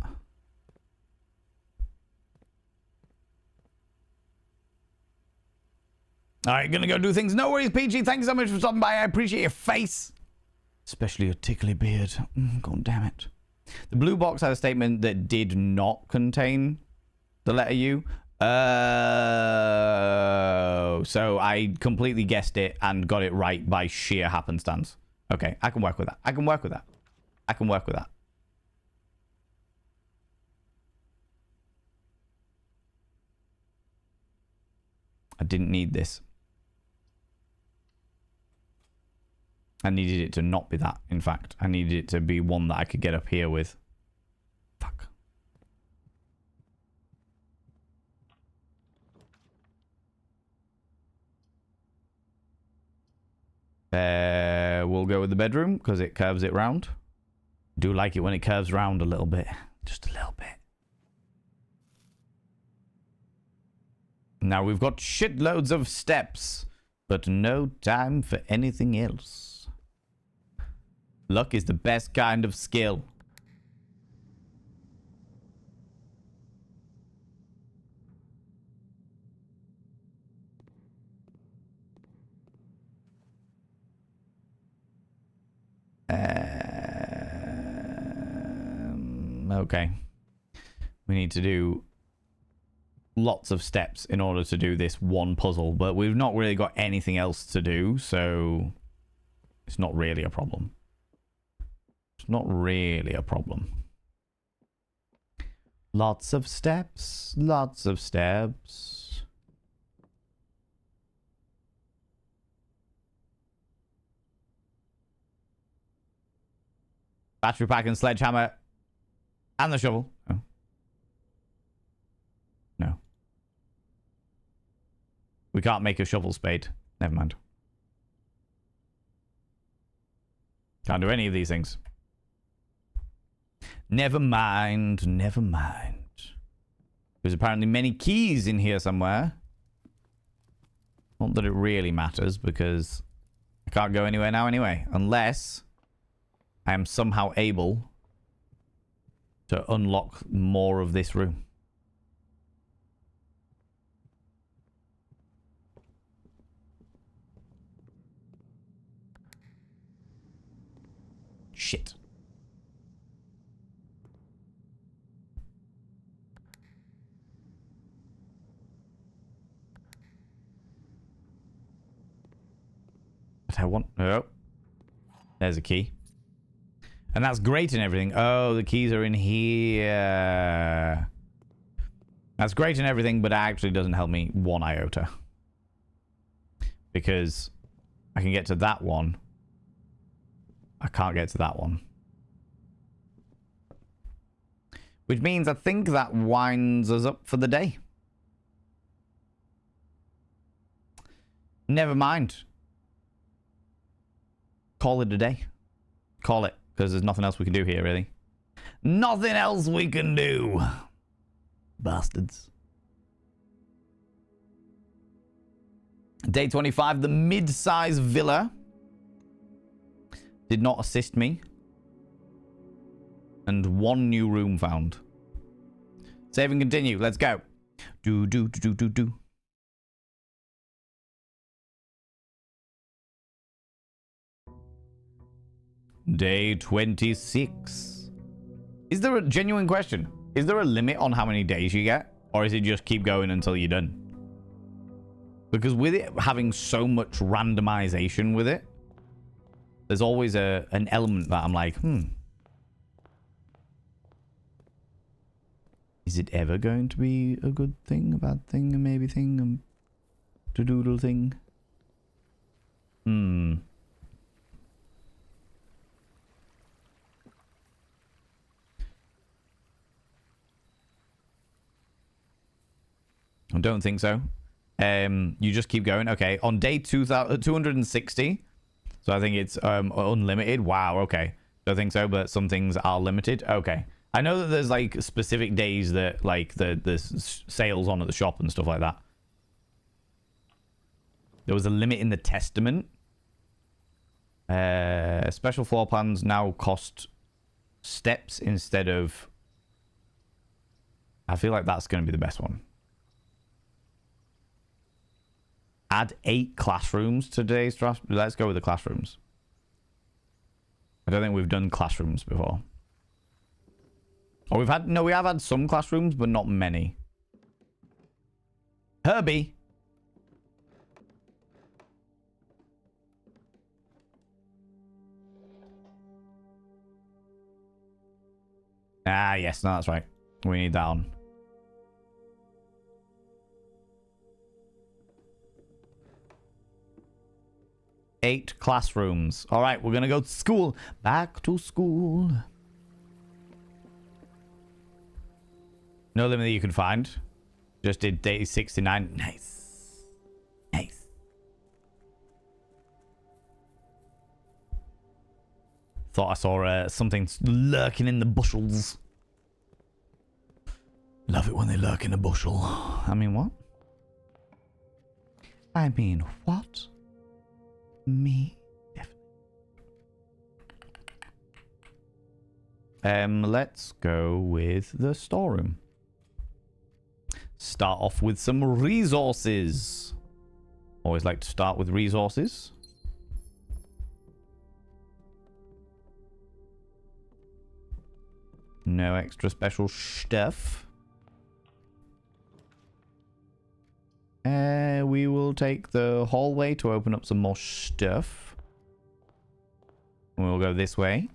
All right, gonna go do things. No worries, PG. Thanks so much for stopping by. I appreciate your face. Especially your tickly beard. God damn it. The blue box had a statement that did not contain the letter U. So I completely guessed it and got it right by sheer happenstance. Okay, I can work with that. I can work with that. I can work with that. I didn't need this. I needed it to not be that, in fact. I needed it to be one that I could get up here with. Fuck. We'll go with the bedroom, because it curves it round. Do like it when it curves round a little bit. Just a little bit. Now we've got shitloads of steps, but no time for anything else. Luck is the best kind of skill. Okay. We need to do lots of steps in order to do this one puzzle, but we've not really got anything else to do, so it's not really a problem. It's not really a problem. Lots of steps, lots of steps. Battery pack and sledgehammer and the shovel. Oh. No. We can't make a shovel spade. Never mind. Can't do any of these things. Never mind. Never mind. There's apparently many keys in here somewhere. Not that it really matters, because I can't go anywhere now anyway. Unless I am somehow able to unlock more of this room. Shit. But I want... Oh. There's a key. And that's great and everything. Oh, the keys are in here. That's great and everything, but it actually doesn't help me one iota. Because I can get to that one. I can't get to that one. Which means I think that winds us up for the day. Never mind. Call it a day. Call it. Because there's nothing else we can do here, really. Nothing else we can do. Bastards. Day 25, the mid-size villa did not assist me. And 1 new room found. Save and continue. Let's go. Do. Day 26. Is there a genuine question? Is there a limit on how many days you get? Or is it just keep going until you're done? Because with it having so much randomization with it, there's always an element that I'm like, is it ever going to be a good thing, a bad thing, a maybe thing, a to-doodle thing? I don't think so. You just keep going. Okay. On day 260. So I think it's unlimited. Wow. Okay. Don't think so, but some things are limited. Okay. I know that there's like specific days that like the sales on at the shop and stuff like that. There was a limit in the Testament. Special floor plans now cost steps instead of... I feel like that's going to be the best one. Add 8 classrooms to today's draft. Let's go with the classrooms. I don't think we've done classrooms before. Or we have had some classrooms, but not many. Herbie. Ah, yes, no, that's right. We need that on. Eight classrooms. All right, we're going to go to school. Back to school. No limit that you can find. Just did day 69. Nice. Nice. Thought I saw something lurking in the bushels. Love it when they lurk in a bushel. I mean, what? I mean, what? Me? Definitely. Let's go with the storeroom. Start off with some resources. Always like to start with resources. No extra special stuff. We will take the hallway to open up some more stuff. We'll go this way.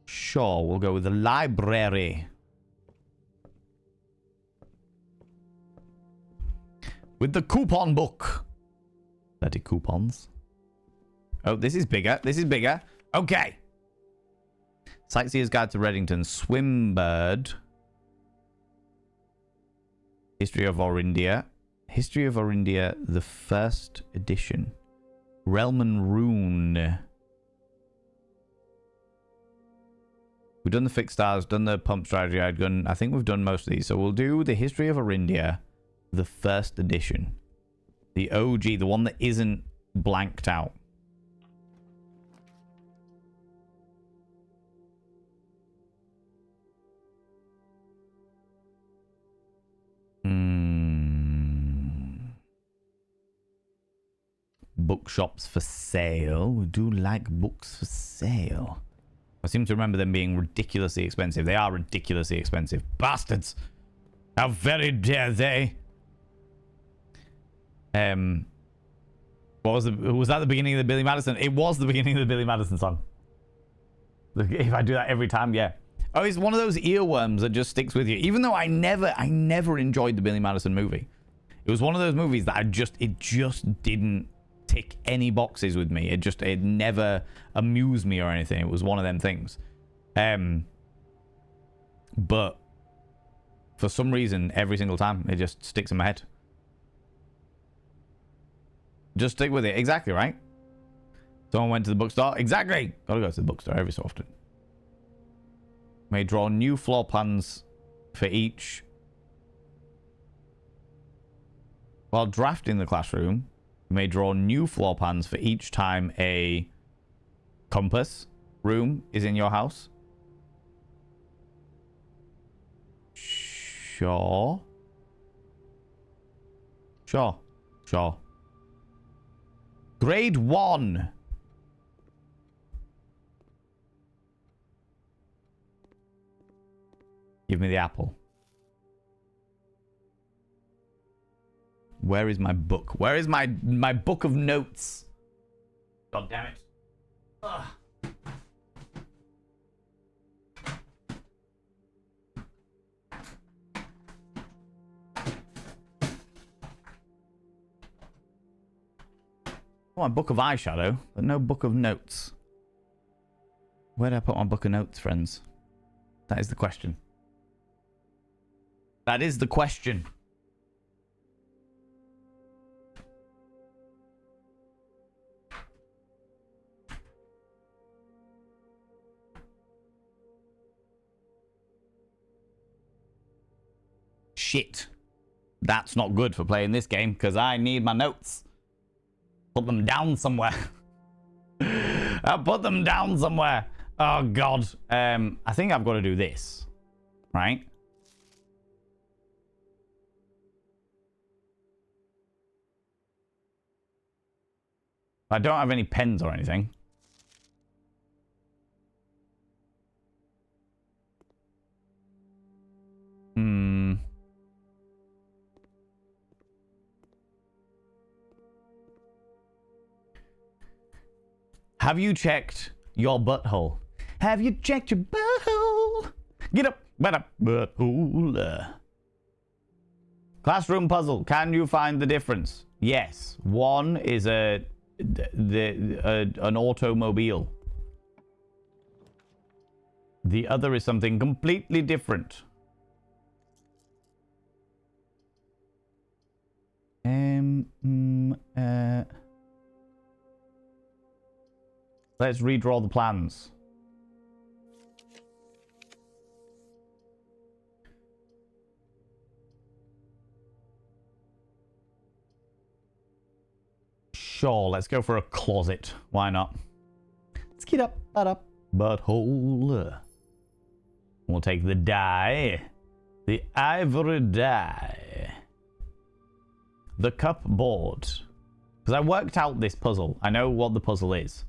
Sure, we'll go with the library. With the coupon book. 30 coupons. Oh, this is bigger. This is bigger. Okay. Sightseer's Guide to Reddington. Swimbird. History of Orindia. History of Orindia, the first edition. Realm and Rune. We've done the fixed stars, done the pump strategy. I think we've done most of these. So we'll do the History of Orindia, the first edition. The OG, the one that isn't blanked out. Bookshops for sale. We do like books for sale. I seem to remember them being ridiculously expensive. They are ridiculously expensive. Bastards! How very dare they? Was that the beginning of the Billy Madison? It was the beginning of the Billy Madison song. If I do that every time, yeah. Oh, it's one of those earworms that just sticks with you. Even though I never enjoyed the Billy Madison movie. It was one of those movies that it just didn't tick any boxes with me. It never amused me or anything. It was one of them things. But for some reason, every single time, it just sticks in my head. Just stick with it. Exactly, right? Someone went to the bookstore. Exactly. Gotta go to the bookstore every so often. May draw new floor plans for each. While drafting the classroom, you may draw new floor plans for each time a compass room is in your house. Sure. Sure. Sure. Grade 1. Give me the apple. Where is my book? Where is my book of notes? God damn it. Ugh. My book of eyeshadow, but no book of notes. Where did I put my book of notes, friends? That is the question. That is the question. Shit. That's not good for playing this game, because I need my notes. Put them down somewhere. I'll put them down somewhere. Oh, God. I think I've got to do this. Right? I don't have any pens or anything. Have you checked your butthole? Have you checked your butthole? Get up, butthole. Classroom puzzle. Can you find the difference? Yes. One is an automobile. The other is something completely different. Let's redraw the plans. Sure, let's go for a closet. Why not? Let's get up, butthole. We'll take the die. The ivory die. The cupboard. Because I worked out this puzzle. I know what the puzzle is.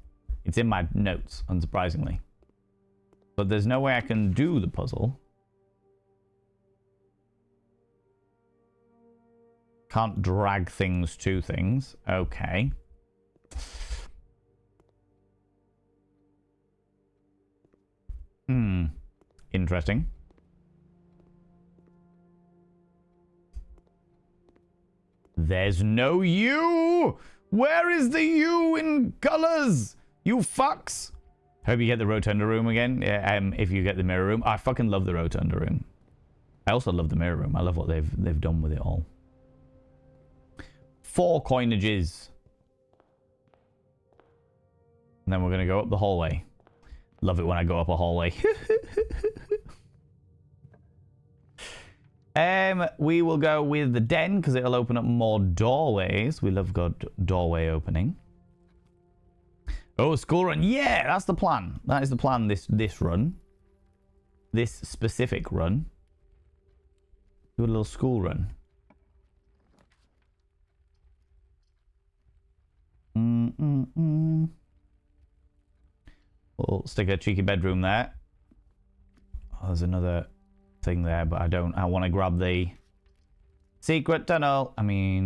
It's in my notes, unsurprisingly. But there's no way I can do the puzzle. Can't drag things to things. Okay. Interesting. There's no U! Where is the U in colors? You fucks! Hope you get the rotunda room again. If you get the mirror room. I fucking love the rotunda room. I also love the mirror room. I love what they've done with it all. 4 coinages. And then we're going to go up the hallway. Love it when I go up a hallway. We will go with the den because it'll open up more doorways. We love good doorway opening. Oh, school run. Yeah, that's the plan. That is the plan this run. This specific run. Do a little school run. We'll stick a cheeky bedroom there. Oh, there's another thing there, but I want to grab the secret tunnel. I mean...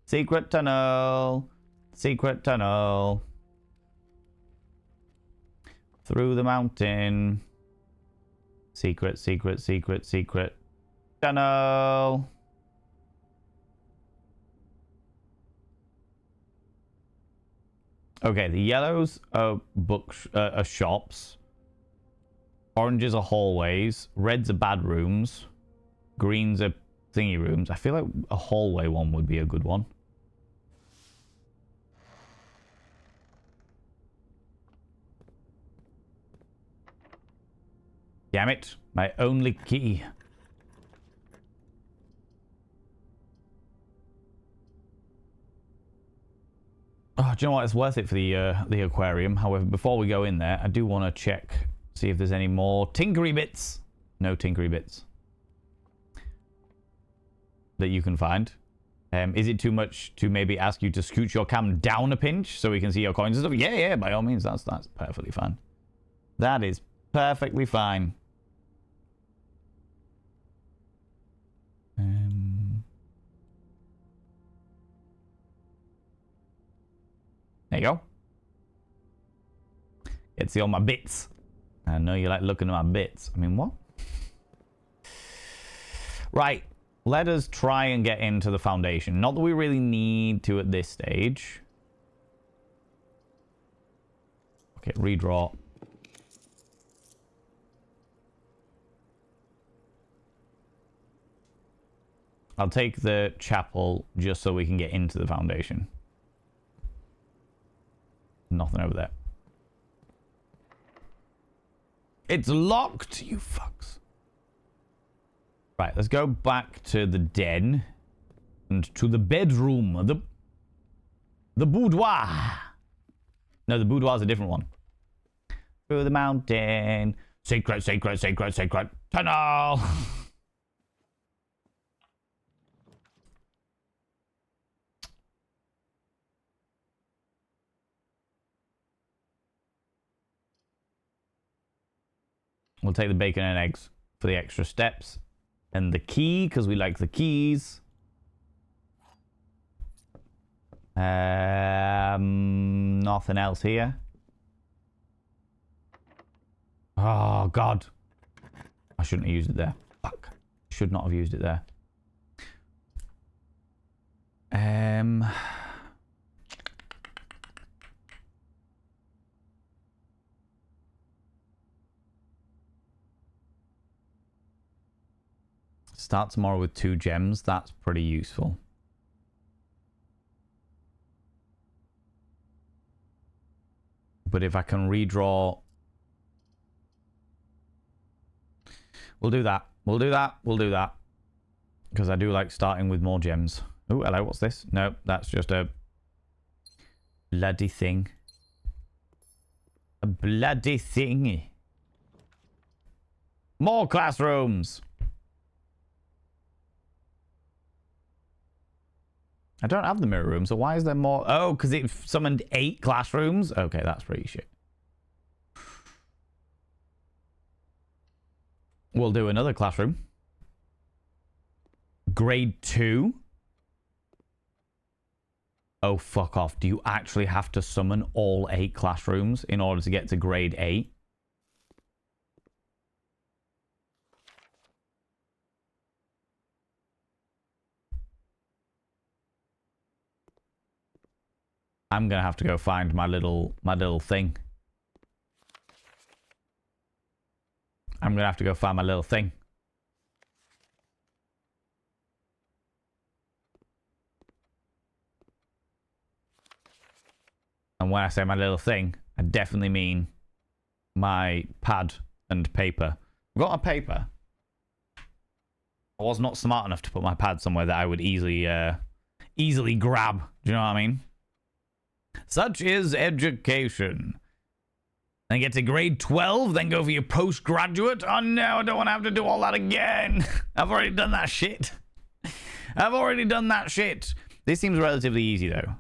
Secret tunnel. Secret tunnel. Through the mountain. Secret, secret, secret, secret. Tunnel. Okay, the yellows are are shops. Oranges are hallways. Reds are bad rooms. Greens are thingy rooms. I feel like a hallway one would be a good one. Damn it. My only key. Oh, do you know what? It's worth it for the aquarium. However, before we go in there, I do want to check, see if there's any more tinkery bits. No tinkery bits that you can find. Is it too much to maybe ask you to scoot your cam down a pinch so we can see your coins and stuff? Yeah, yeah, by all means. That's perfectly fine. That is perfectly fine. There you go. Get to see all my bits. I know you like looking at my bits. I mean, what? Right. Let us try and get into the foundation. Not that we really need to at this stage. Okay, redraw. I'll take the chapel just so we can get into the foundation. Nothing over there. It's locked, you fucks. Right, let's go back to the den. And to the bedroom. The boudoir. No, the boudoir's a different one. Through the mountain. Secret, secret, secret, secret. Tunnel. We'll take the bacon and eggs for the extra steps. And the key, because we like the keys. Nothing else here. Oh, God. I shouldn't have used it there. Fuck. Should not have used it there. Start tomorrow with 2 gems. That's pretty useful. But if I can redraw... We'll do that. We'll do that. We'll do that. Because I do like starting with more gems. Oh, hello. What's this? No, that's just a bloody thing. A bloody thingy. More classrooms. I don't have the mirror room, so why is there more? Oh, because it summoned 8 classrooms? Okay, that's pretty shit. We'll do another classroom. Grade 2. Oh, fuck off. Do you actually have to summon all 8 classrooms in order to get to grade 8? I'm gonna have to go find my little thing. I'm gonna have to go find my little thing. And when I say my little thing, I definitely mean my pad and paper. I've got my paper. I was not smart enough to put my pad somewhere that I would easily grab. Do you know what I mean? Such is education. Then get to grade 12, then go for your postgraduate. Oh no, I don't want to have to do all that again. I've already done that shit. I've already done that shit. This seems relatively easy though.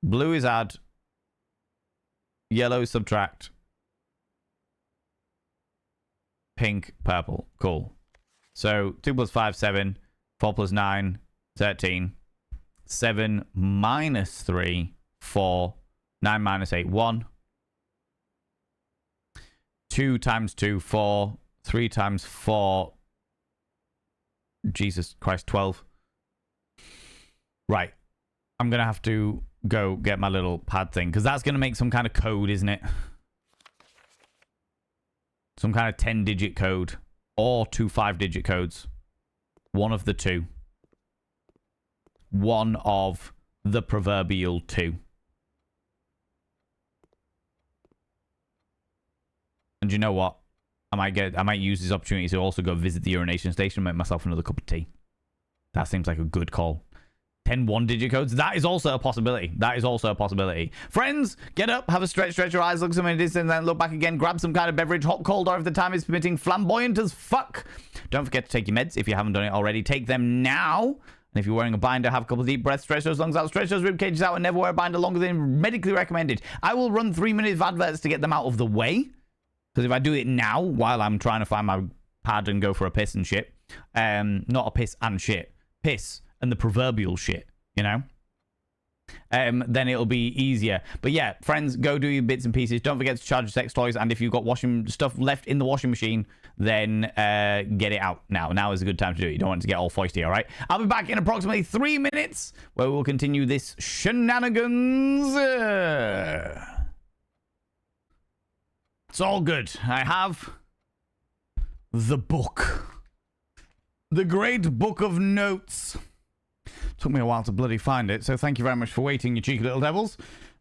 Blue is add. Yellow is subtract. Pink, purple. Cool. So 2 plus 5, 7. 4 plus 9, 13. 7 minus 3, 4. 9 minus 8, 1. 2 times 2, 4. 3 times 4. Jesus Christ, 12. Right. I'm going to have to go get my little pad thing, because that's going to make some kind of code, isn't it? Some kind of 10-digit code. Or 2 5-digit codes. One of the two. One of the proverbial two. And you know what? I might use this opportunity to also go visit the urination station and make myself another cup of tea. That seems like a good call. 10 one-digit codes. That is also a possibility. That is also a possibility. Friends, get up, have a stretch your eyes, look somewhere in the distance, then look back again, grab some kind of beverage, hot, cold, or if the time is permitting, flamboyant as fuck. Don't forget to take your meds if you haven't done it already. Take them now. And if you're wearing a binder, have a couple of deep breaths, stretch those lungs out, stretch those rib cages out, and never wear a binder longer than medically recommended. I will run 3 minutes of adverts to get them out of the way. Because if I do it now, while I'm trying to find my pad and go for a piss and shit, not a piss and shit, piss and the proverbial shit, you know, then it'll be easier. But yeah, friends, go do your bits and pieces. Don't forget to charge your sex toys. And if you've got washing stuff left in the washing machine, then get it out now. Now is a good time to do it. You don't want it to get all foisty, all right? I'll be back in approximately 3 minutes where we'll continue this shenanigans. It's all good. I have the book. The great book of notes. Took me a while to bloody find it, so thank you very much for waiting, you cheeky little devils.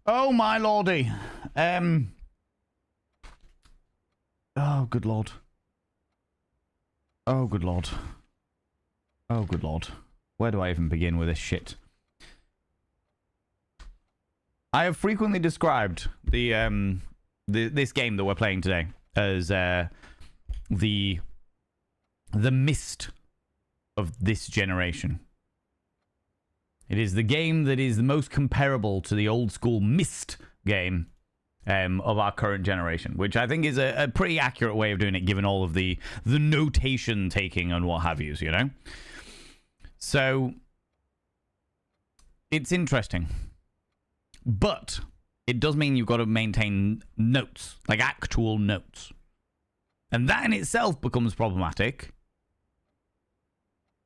Oh, my lordy. Oh, good lord. Oh, good lord. Oh, good lord. Where do I even begin with this shit? I have frequently described this game that we're playing today as the Myst of this generation. It is the game that is the most comparable to the old school Myst game of our current generation, which I think is a pretty accurate way of doing it, given all of the notation taking and what have yous, you know? So it's interesting. But it does mean you've got to maintain notes, like actual notes. And that in itself becomes problematic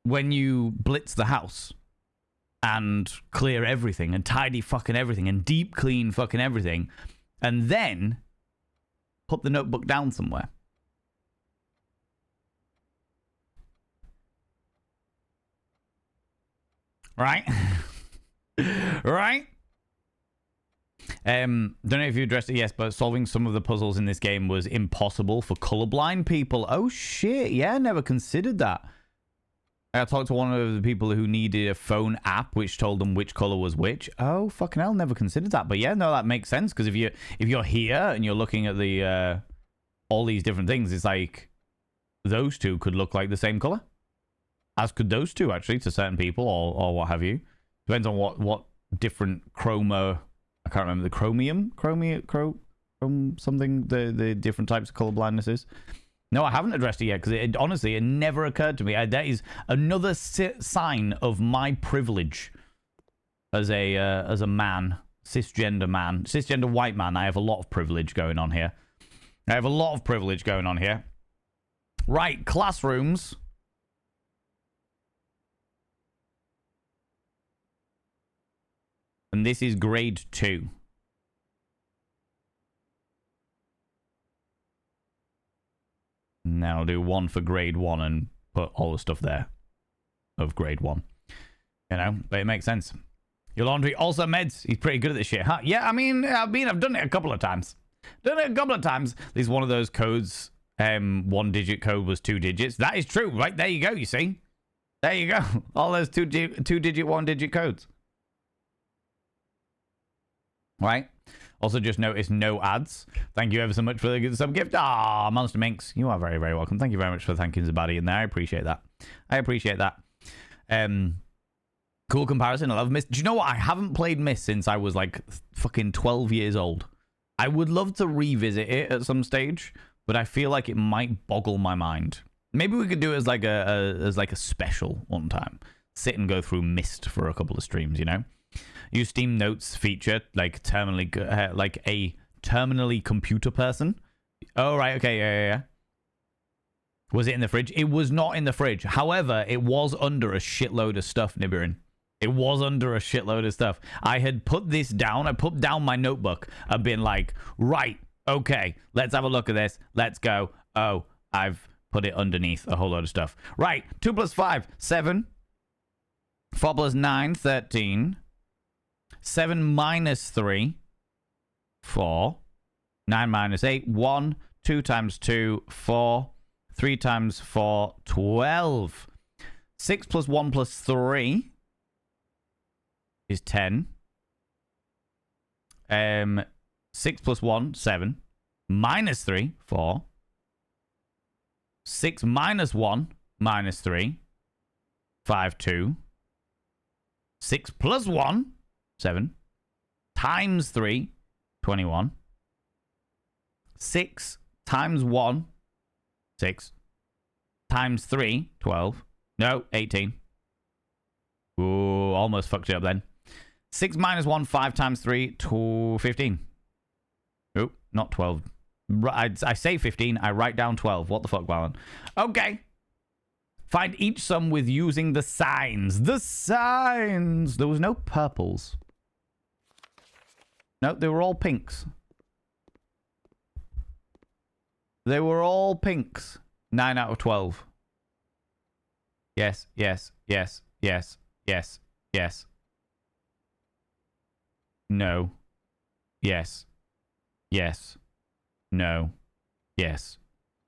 when you blitz the house and clear everything and tidy fucking everything and deep clean fucking everything and then put the notebook down somewhere. Right? Right? Don't know if you addressed it, yes, but solving some of the puzzles in this game was impossible for colorblind people. Oh shit, yeah, never considered that. I talked to one of the people who needed a phone app which told them which color was which. Oh fucking hell, never considered that. But yeah, no, that makes sense, because if you're here and you're looking at the all these different things, it's like those two could look like the same color, as could those two actually to certain people, or what have you. Depends on what different chroma. I can't remember the chromium something, the different types of color blindness is. No, I haven't addressed it yet, because it honestly, it never occurred to me. That is another sign of my privilege as a man, cisgender white man. I have a lot of privilege going on here. Right, classrooms. And this is grade 2. Now I'll do 1 for grade 1 and put all the stuff there of grade 1. You know, but it makes sense. Your laundry, also meds. He's pretty good at this shit, huh? Yeah, I've done it a couple of times. At least one of those codes, 1-digit code was 2 digits. That is true, right? There you go, you see? There you go. All those 2-digit, 1-digit codes. Right? Also, just notice no ads. Thank you ever so much for the sub gift. Ah, Monster Minx, you are very, very welcome. Thank you very much for thanking Zabadi in there. I appreciate that. Cool comparison. I love Myst. Do you know what? I haven't played Myst since I was like fucking 12 years old. I would love to revisit it at some stage, but I feel like it might boggle my mind. Maybe we could do it as like a special one time. Sit and go through Myst for a couple of streams, you know? Use Steam Notes feature, like a terminally computer person. Oh, right. Okay. Yeah. Was it in the fridge? It was not in the fridge. However, it was under a shitload of stuff, Nibirin. It was under a shitload of stuff. I had put this down. I put down my notebook and been like, right, okay, let's have a look at this. Let's go. Oh, I've put it underneath a whole load of stuff. Right. 2 plus 5, 7. 4 plus 9, 13. 7 minus 3, 4. 9 minus 8, 1. 2 times 2, 4. 3 times 4, 12. 6 plus 1 plus 3 is 10. 6 plus 1, 7. Minus 3, 4. 6 minus 1, minus 3, 5, 2. 6 plus 1, 7. Times 3, 21. 6 times 1, 6. Times 3, 12. No, 18. Ooh, almost fucked it up then. 6 minus 1, 5 times 3, 15. Oh, not 12. I say 15, I write down 12. What the fuck, Valen? Okay. Find each sum with using the signs. The signs! There was no purples. No, they were all pinks. They were all pinks. 9 out of 12. Yes, yes, yes, yes, yes, yes. No. Yes. Yes. No. Yes.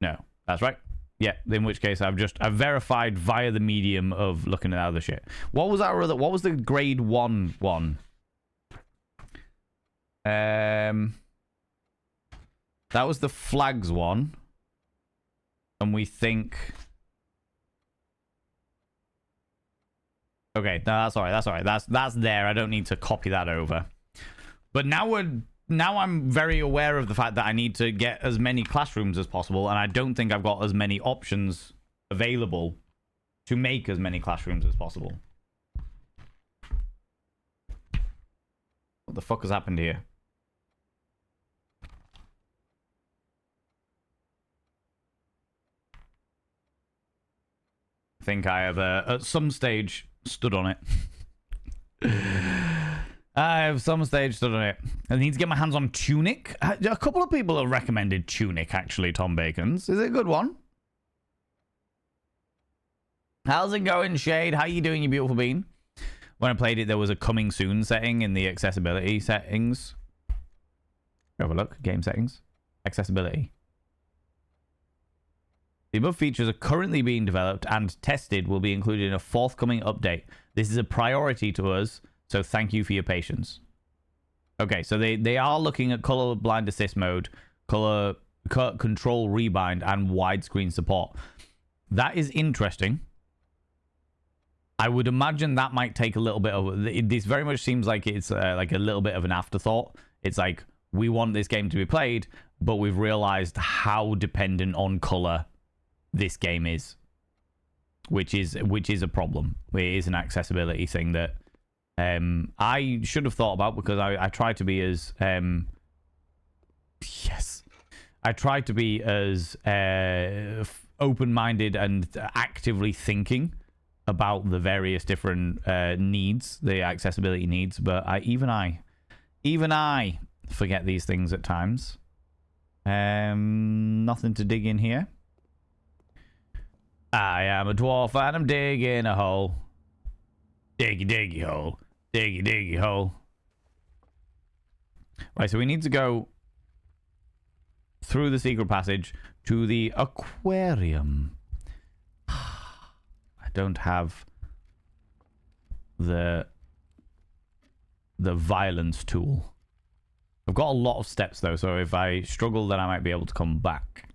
No. That's right. Yeah, in which case I've verified via the medium of looking at other shit. What was our other, what was the grade 1 one? That was the flags one. And we think... Okay, no, that's alright, that's alright. That's there. I don't need to copy that over. But now I'm very aware of the fact that I need to get as many classrooms as possible, and I don't think I've got as many options available to make as many classrooms as possible. What the fuck has happened here? I think I have at some stage stood on it. I have some stage stood on it. I need to get my hands on Tunic. A couple of people have recommended Tunic, actually, Tom Bacon's. Is it a good one? How's it going, Shade? How you doing, you beautiful bean? When I played it, there was a coming soon setting in the accessibility settings. Have a look. Game settings. Accessibility. The above features are currently being developed and tested will be included in a forthcoming update. This is a priority to us, so thank you for your patience. Okay, so they are looking at color blind assist mode, color control rebind, and widescreen support. That is interesting. I would imagine that might take a little bit of... This very much seems like it's like a little bit of an afterthought. It's like, we want this game to be played, but we've realized how dependent on color this game is, which is a problem. It is an accessibility thing that I should have thought about, because I try to be as I try to be as open-minded and actively thinking about the various different needs, the accessibility needs, but even I forget these things at times. Nothing to dig in here. I am a dwarf and I'm digging a hole. Diggy, diggy hole. Diggy, diggy hole. Right, so we need to go through the secret passage to the aquarium. I don't have the violence tool. I've got a lot of steps, though, so if I struggle, then I might be able to come back.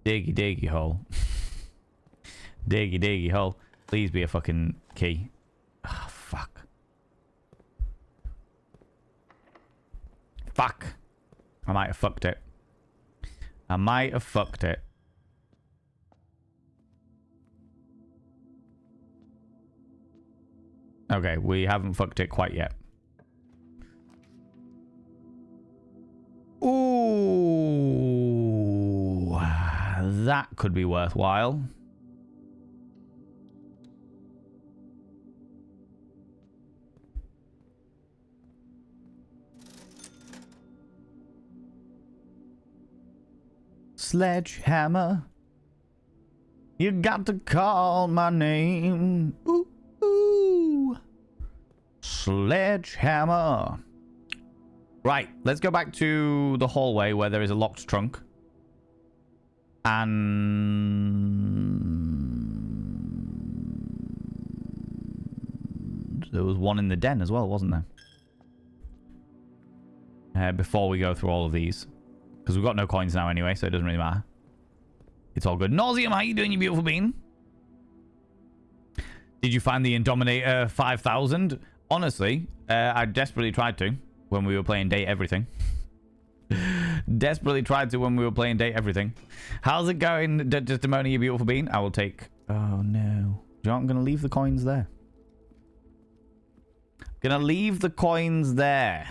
Diggy, diggy hole. Diggy, diggy hole. Please be a fucking key. Ah, oh, fuck. Fuck. I might have fucked it. I might have fucked it. Okay, we haven't fucked it quite yet. Ooh, that could be worthwhile. Sledgehammer. You got to call my name. Ooh, ooh. Sledgehammer. Right, let's go back to the hallway where there is a locked trunk. And there was one in the den as well, wasn't there? Before we go through all of these. Because we've got no coins now anyway, so it doesn't really matter. It's all good. Nauseum, how you doing, you beautiful bean? Did you find the Indominator 5000? Honestly, I desperately tried to when we were playing Date Everything. Desperately tried to when we were playing Date Everything. How's it going, Desdemona, you beautiful bean? I will take... Oh, no. Do you know what? I'm going to leave the coins there. Gonna leave the coins there.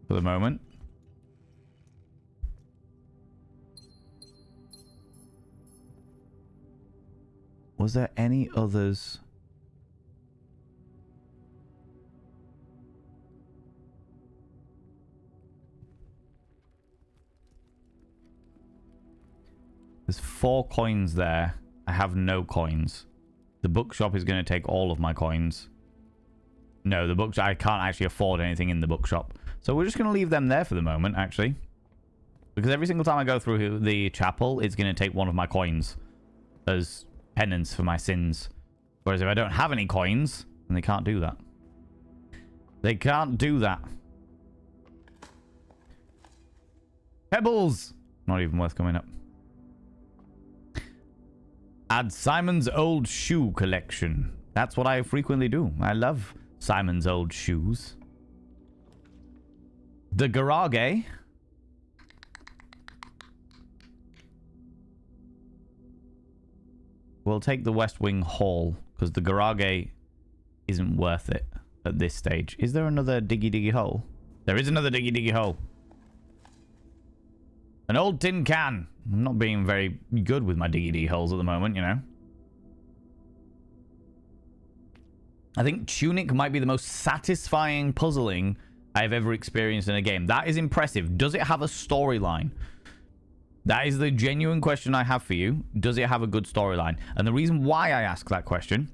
For the moment. Was there any others? There's 4 coins there. I have no coins. The bookshop is going to take all of my coins. No, the bookshop, I can't actually afford anything in the bookshop. So we're just going to leave them there for the moment, actually. Because every single time I go through the chapel, it's going to take one of my coins as penance for my sins. Whereas if I don't have any coins, then they can't do that. They can't do that. Pebbles! Not even worth coming up. Add Simon's old shoe collection. That's what I frequently do. I love Simon's old shoes. The garage. We'll take the West Wing Hall because the garage isn't worth it at this stage. Is there another diggy hole? There is another diggy hole. An old tin can. I'm not being very good with my diggy holes at the moment, you know. I think Tunic might be the most satisfying puzzling I've ever experienced in a game. That is impressive. Does it have a storyline? That is the genuine question I have for you. Does it have a good storyline? And the reason why I ask that question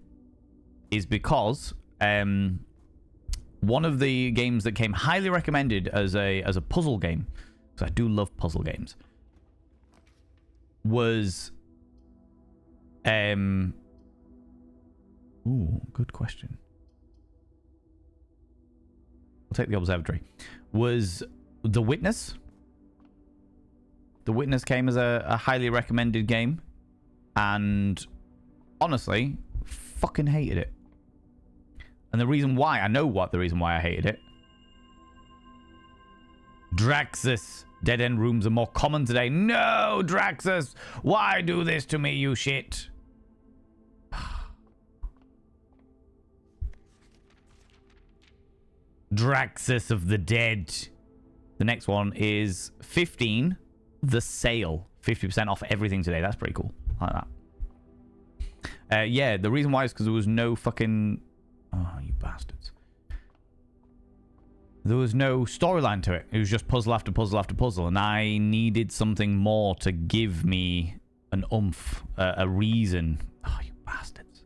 is because one of the games that came highly recommended as a puzzle game, because I do love puzzle games, was ooh, good question. We'll take the observatory. Was The Witness. The Witness came as a highly recommended game. And honestly, fucking hated it. And the reason why, I know what the reason why I hated it. Draxus. Dead end rooms are more common today. No, Draxus. Why do this to me, you shit? Draxus of the Dead. The next one is 15. The Sale. 50% off everything today. That's pretty cool. I like that. Yeah, the reason why is because there was no fucking... Oh, you bastards. There was no storyline to it. It was just puzzle after puzzle after puzzle. And I needed something more to give me an oomph, a reason. Oh, you bastards.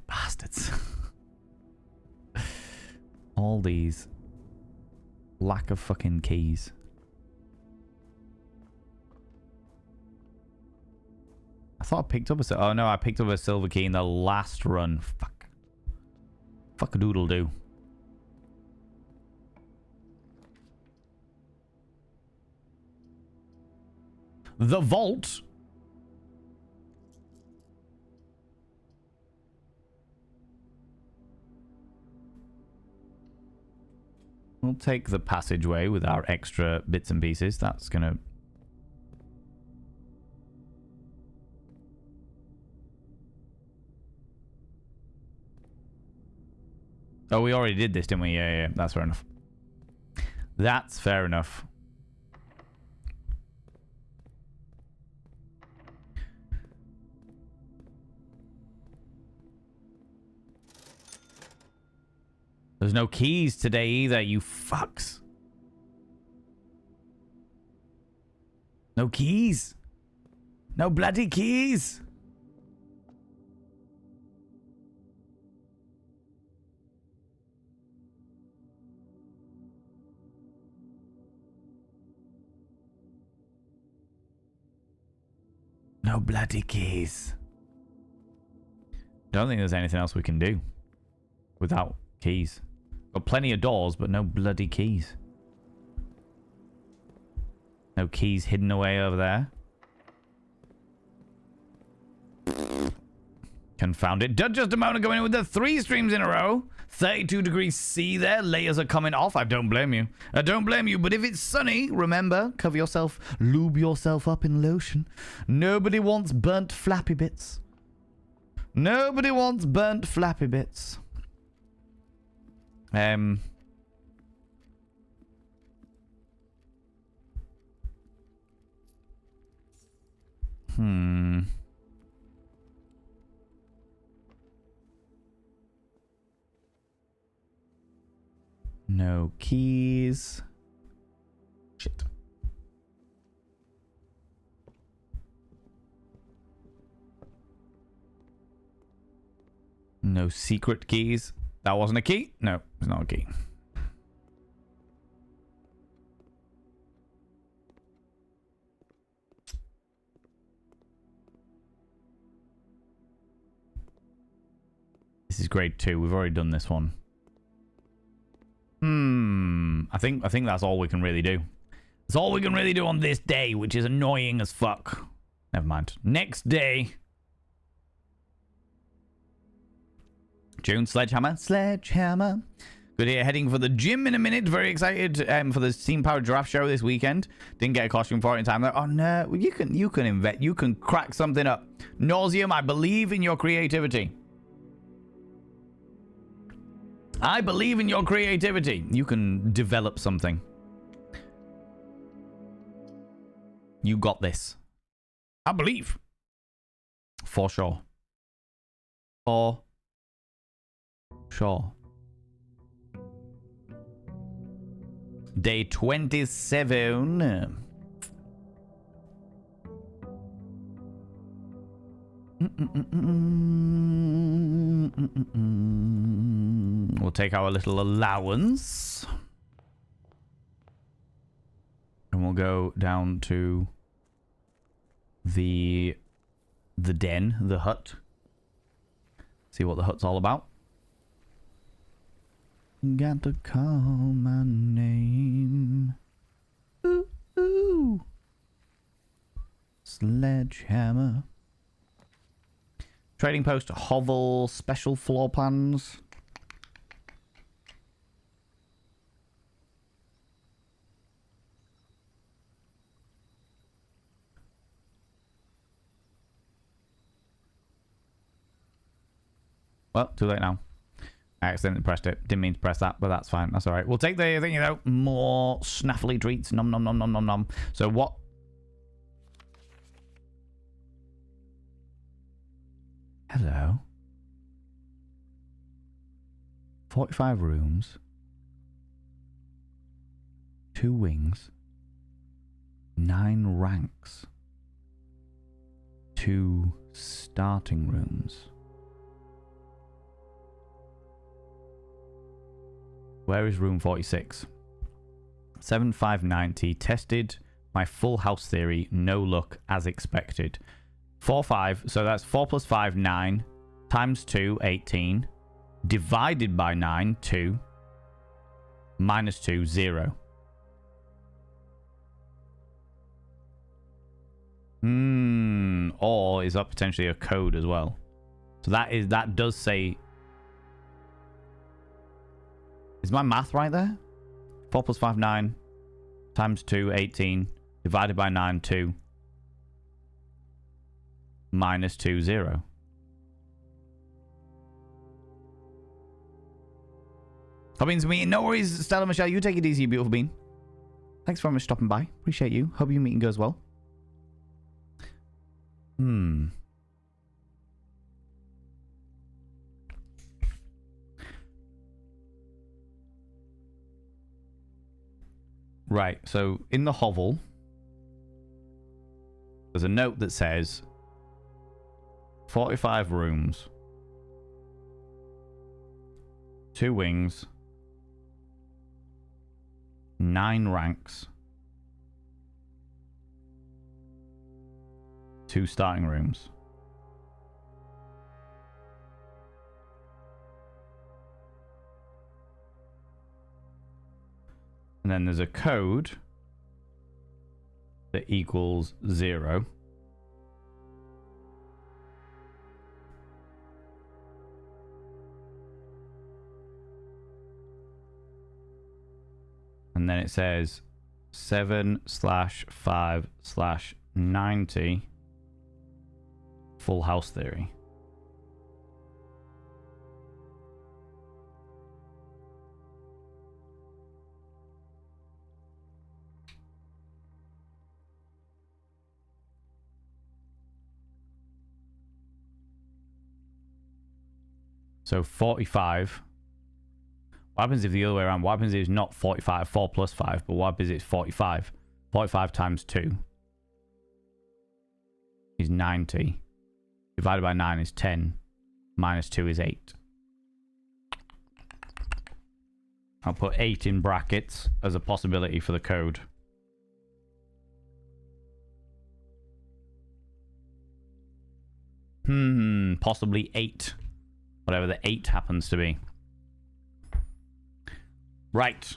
Bastards. All these. Lack of fucking keys. I thought I picked up a... Oh, no, I picked up a silver key in the last run. Fuck. Fuck a doodle do. The vault. We'll take the passageway with our extra bits and pieces. That's gonna... Oh, we already did this, didn't we? Yeah. That's fair enough. That's fair enough. There's no keys today either, you fucks. No keys. No bloody keys. No bloody keys. Don't think there's anything else we can do without keys. Got plenty of doors, but no bloody keys. No keys hidden away over there. Confound it. Just a moment going in with the 3 streams in a row. 32 degrees C there. Layers are coming off. I don't blame you. I don't blame you. But if it's sunny, remember, cover yourself, lube yourself up in lotion. Nobody wants burnt flappy bits. Nobody wants burnt flappy bits. No keys. Shit. No secret keys. That wasn't a key? No, it's not a key. This is grade 2. We've already done this one. I think that's all we can really do. That's all we can really do on this day, which is annoying as fuck. Never mind. Next day. June, Sledgehammer. Sledgehammer. Good here. Heading for the gym in a minute. Very excited for the Steam Powered Giraffe show this weekend. Didn't get a costume for it in time though. Oh no. You can crack something up. Nauseum, I believe in your creativity. I believe in your creativity. You can develop something. You got this. I believe. For sure. For sure. Day 27. We'll take our little allowance. And we'll go down to the den, the hut. See what the hut's all about. Got to call my name. Ooh, ooh. Sledgehammer. Trading post, hovel, special floor plans. Well, too late now. I accidentally pressed it. Didn't mean to press that, but that's fine. That's all right. We'll take the thing, you know, more snaffly treats. Nom, nom, nom, nom, nom, nom. So what? Hello. 45 rooms. 2 wings. 9 ranks. 2 starting rooms. Where is room 46? 7590. Tested my full house theory. No luck as expected. 4, 5. So that's 4 plus 5, 9. Times 2, 18. Divided by 9, 2. Minus 2, 0. Or is that potentially a code as well? So that does say... Is my math right there? 4 plus 5, 9. Times 2, 18. Divided by 9, 2. Minus 2, 0. Hobbins, me. No worries, Stella Michelle. You take it easy, you beautiful bean. Thanks very much for stopping by. Appreciate you. Hope your meeting goes well. Right, so in the hovel, there's a note that says 45 rooms, 2 wings, 9 ranks, 2 starting rooms. And then there's a code that equals 0. And then it says 7/5/90 full house theory. So 45. What happens if the other way around? What happens if it's not 45, 4 plus 5, but what happens if it's 45? 45 times 2 is 90. Divided by 9 is 10. Minus 2 is 8. I'll put 8 in brackets as a possibility for the code. Possibly 8. Whatever the 8 happens to be. Right.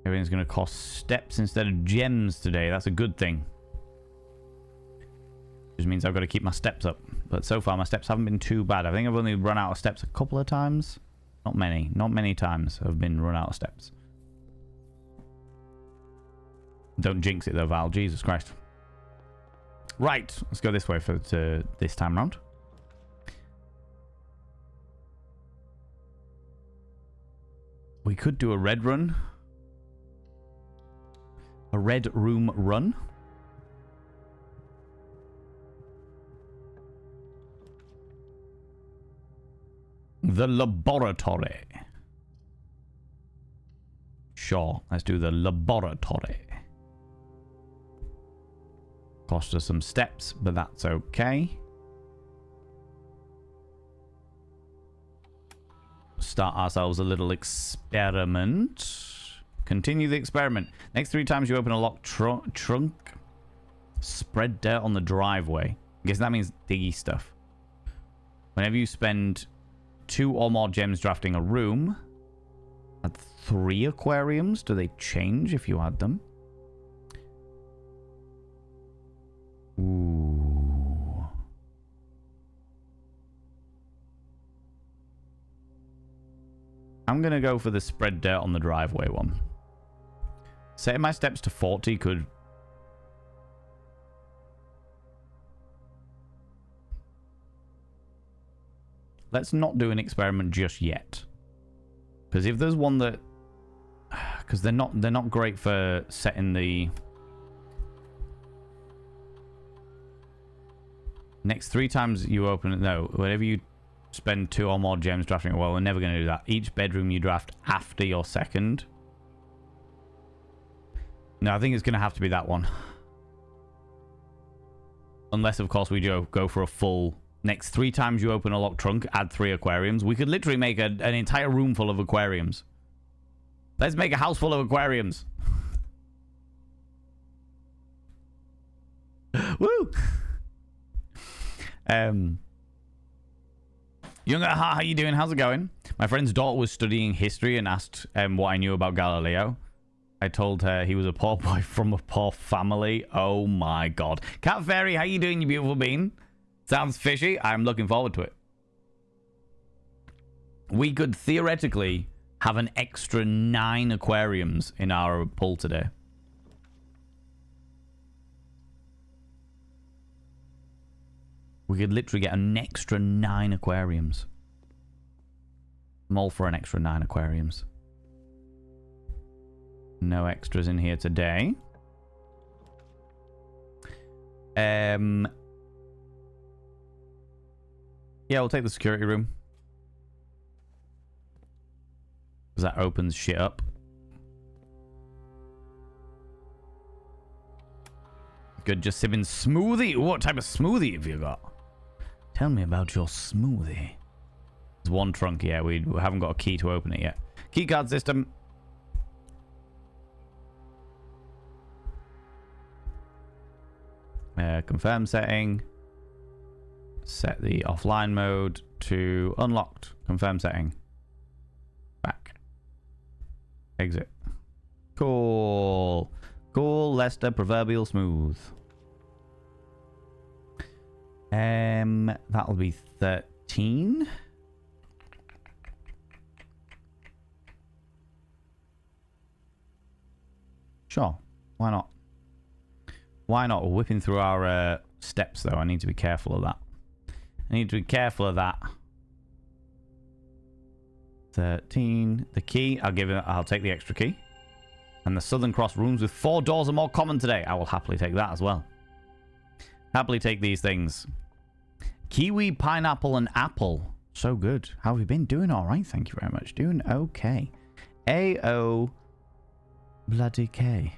Everything's going to cost steps instead of gems today. That's a good thing. Which means I've got to keep my steps up. But so far, my steps haven't been too bad. I think I've only run out of steps a couple of times. Not many. Not many times I've been run out of steps. Don't jinx it though, Val. Jesus Christ. Right. Let's go this way for this time round. We could do a red run. A red room run. The laboratory. Sure. Let's do the laboratory. Cost us some steps, but that's okay. Start ourselves a little experiment. Continue the experiment. Next 3 times you open a locked trunk, spread dirt on the driveway. I guess that means diggy stuff. Whenever you spend 2 or more gems drafting a room, add 3 aquariums. Do they change if you add them? Ooh. I'm going to go for the spread dirt on the driveway one. Setting my steps to 40 could... Let's not do an experiment just yet. Because if there's one that... Because they're not great for setting the... Next 3 times you open it, no, whenever you spend 2 or more gems drafting, well, we're never going to do that. Each bedroom you draft after your second. No, I think it's going to have to be that one. Unless, of course, we go for a full... Next 3 times you open a locked trunk, add 3 aquariums. We could literally make an entire room full of aquariums. Let's make a house full of aquariums. Woo! Young at heart, how you doing? How's it going? My friend's daughter was studying history and asked what I knew about Galileo. I told her he was a poor boy from a poor family. Oh my god. Cat Fairy, how you doing, you beautiful bean? Sounds fishy. I'm looking forward to it. We could theoretically have an extra 9 aquariums in our pool today. We could literally get an extra 9 aquariums. I'm all for an extra 9 aquariums. No extras in here today. Yeah, we'll take the security room. Because that opens shit up. Good, just sipping smoothie. What type of smoothie have you got? Tell me about your smoothie. There's one trunk, yeah. We haven't got a key to open it yet. Key card system. Confirm setting. Set the offline mode to unlocked. Confirm setting. Back. Exit. Cool. Cool, Lester, proverbial smooth. That'll be 13. Sure. Why not? Why not? Whipping through our steps, though. I need to be careful of that. I need to be careful of that. 13. The key. I'll take the extra key. And the Southern Cross rooms with 4 doors are more common today. I will happily take that as well. Happily take these things. Kiwi, pineapple, and apple. So good. How have you been? Doing all right. Thank you very much. Doing okay. A-O bloody K.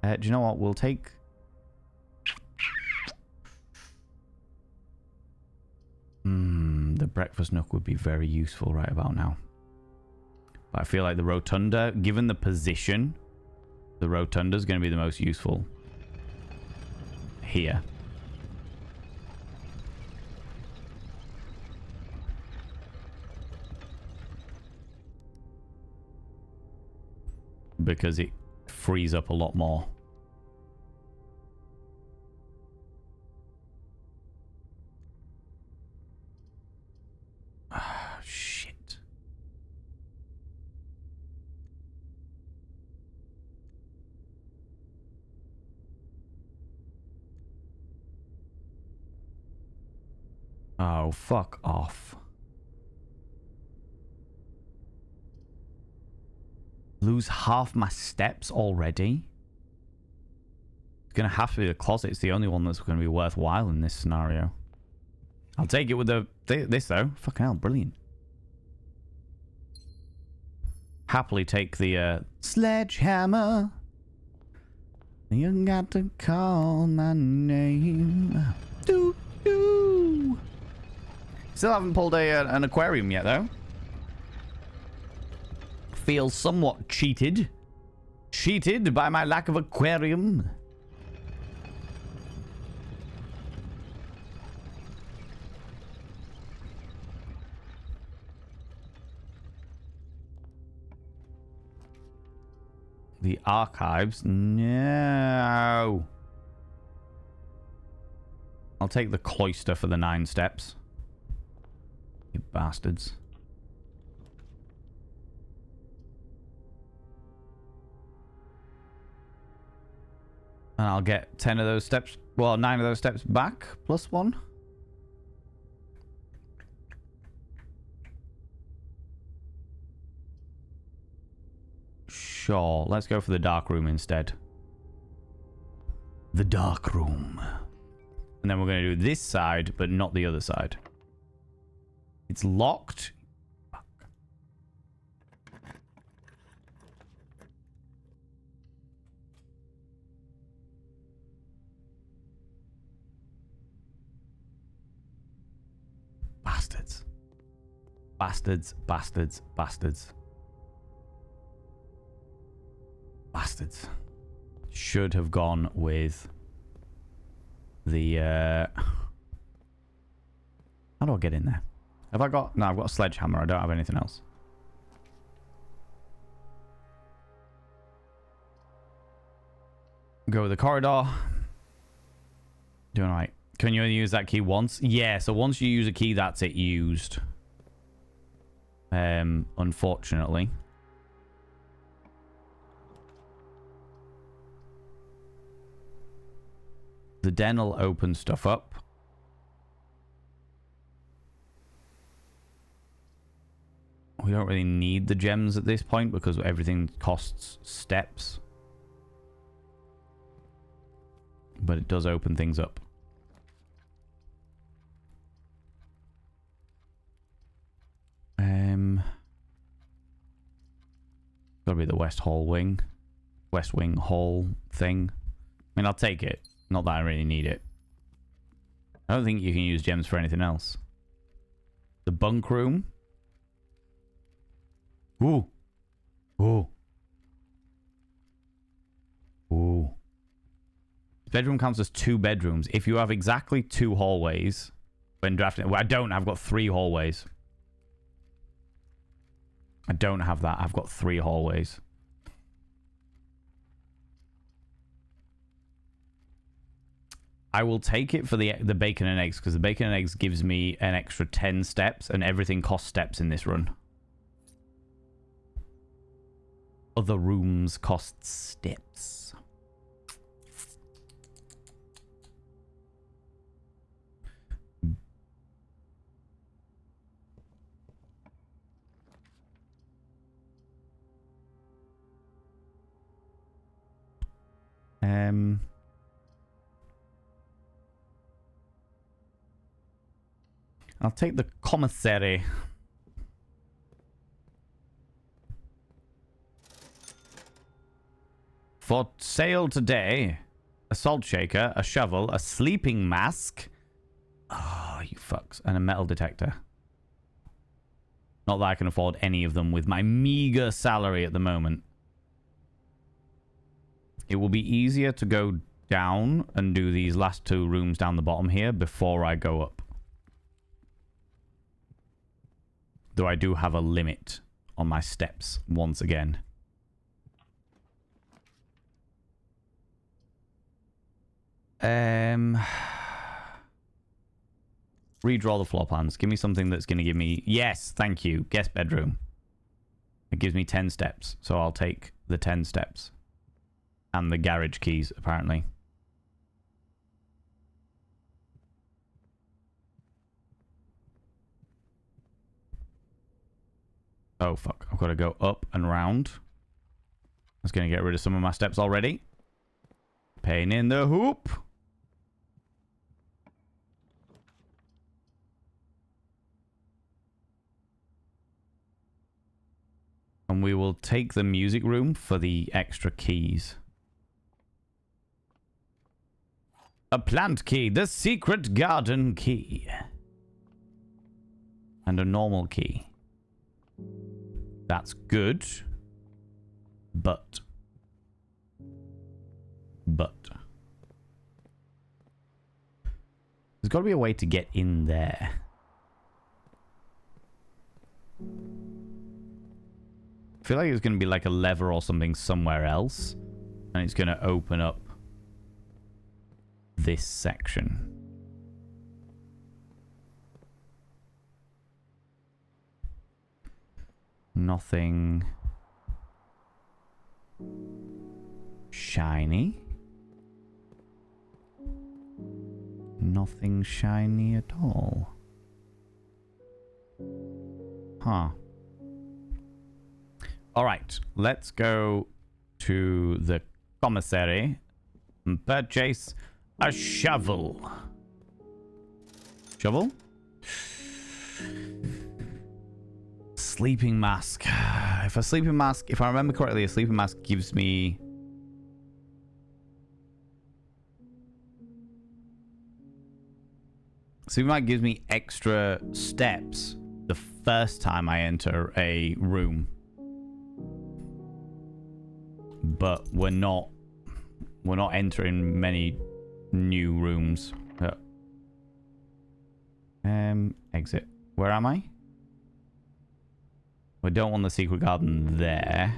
Do you know what? We'll take... the breakfast nook would be very useful right about now. But I feel like the rotunda, given the position, the rotunda is going to be the most useful here. Because it frees up a lot more. Ah, shit. Oh, fuck off. Lose half my steps already? It's going to have to be the closet. It's the only one that's going to be worthwhile in this scenario. I'll take it with this, though. Fucking hell, brilliant. Happily take the sledgehammer. You got to call my name. Doo, doo. Still haven't pulled an aquarium yet, though. Feel somewhat cheated. Cheated by my lack of aquarium. The archives? No. I'll take the cloister for the 9 steps. You bastards. And I'll get 10 of those steps, well, 9 of those steps back, plus 1. Sure, let's go for the dark room instead. The dark room. And then we're going to do this side, but not the other side. It's locked. Bastards. Bastards, bastards, bastards. Bastards. Should have gone with the... How do I get in there? Have I got... No, I've got a sledgehammer. I don't have anything else. Go with the corridor. Doing all right. Can you only use that key once? Yeah, so once you use a key, that's it used. Unfortunately. The den will open stuff up. We don't really need the gems at this point because everything costs steps. But it does open things up. Gotta be the West Wing hall thing. I mean, I'll take it. Not that I really need it. I don't think you can use gems for anything else. The bunk room. Ooh. Ooh. Ooh. Bedroom counts as 2 bedrooms. If you have exactly 2 hallways when drafting... Well, I don't. I've got 3 hallways. I don't have that. I've got 3 hallways. I will take it for the bacon and eggs, because the bacon and eggs gives me an extra 10 steps, and everything costs steps in this run. Other rooms cost steps. I'll take the commissary. For sale today, a salt shaker, a shovel, a sleeping mask. Oh, you fucks. And a metal detector. Not that I can afford any of them with my meager salary at the moment. It will be easier to go down and do these last 2 rooms down the bottom here before I go up. Though I do have a limit on my steps once again. Redraw the floor plans. Give me something that's going to give me... Yes, thank you. Guest bedroom. It gives me 10 steps. So I'll take the 10 steps. And the garage keys, apparently. Oh, fuck. I've got to go up and round. That's going to get rid of some of my steps already. Pain in the hoop. And we will take the music room for the extra keys. A plant key. The secret garden key. And a normal key. That's good. But. There's got to be a way to get in there. I feel like it's going to be like a lever or something somewhere else. And it's going to open up this section. Nothing shiny. Nothing shiny at all. Huh. Alright, let's go to the commissary and purchase a shovel. Shovel? Sleeping mask. If I remember correctly, a sleeping mask gives me... Sleeping mask gives me extra steps the first time I enter a room. But we're not entering many new rooms. Exit. Where am I? We don't want the secret garden there.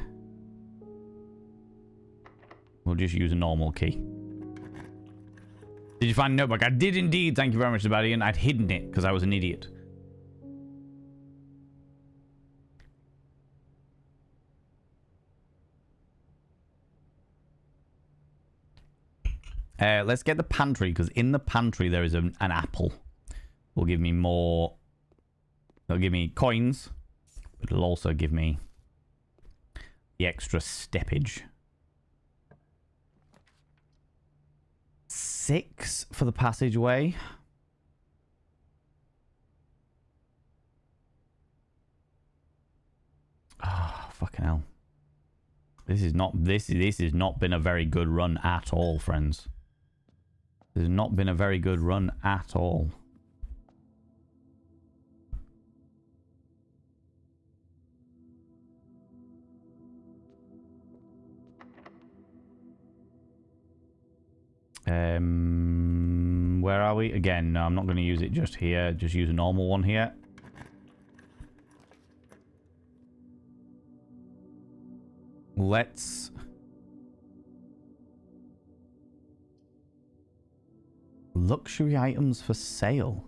We'll just use a normal key. Did you find a notebook? I did indeed. Thank you very much, Sebastian. I'd hidden it because I was an idiot. Let's get the pantry, because in the pantry there is an apple. Will give me more. It'll give me coins. But it'll also give me the extra steppage. 6 for the passageway. Ah, oh, fucking hell. This is not this has not been a very good run at all, friends. This has not been a very good run at all. Where are we? Again, no, I'm not going to use it just here. Just use a normal one here. Let's... Luxury items for sale.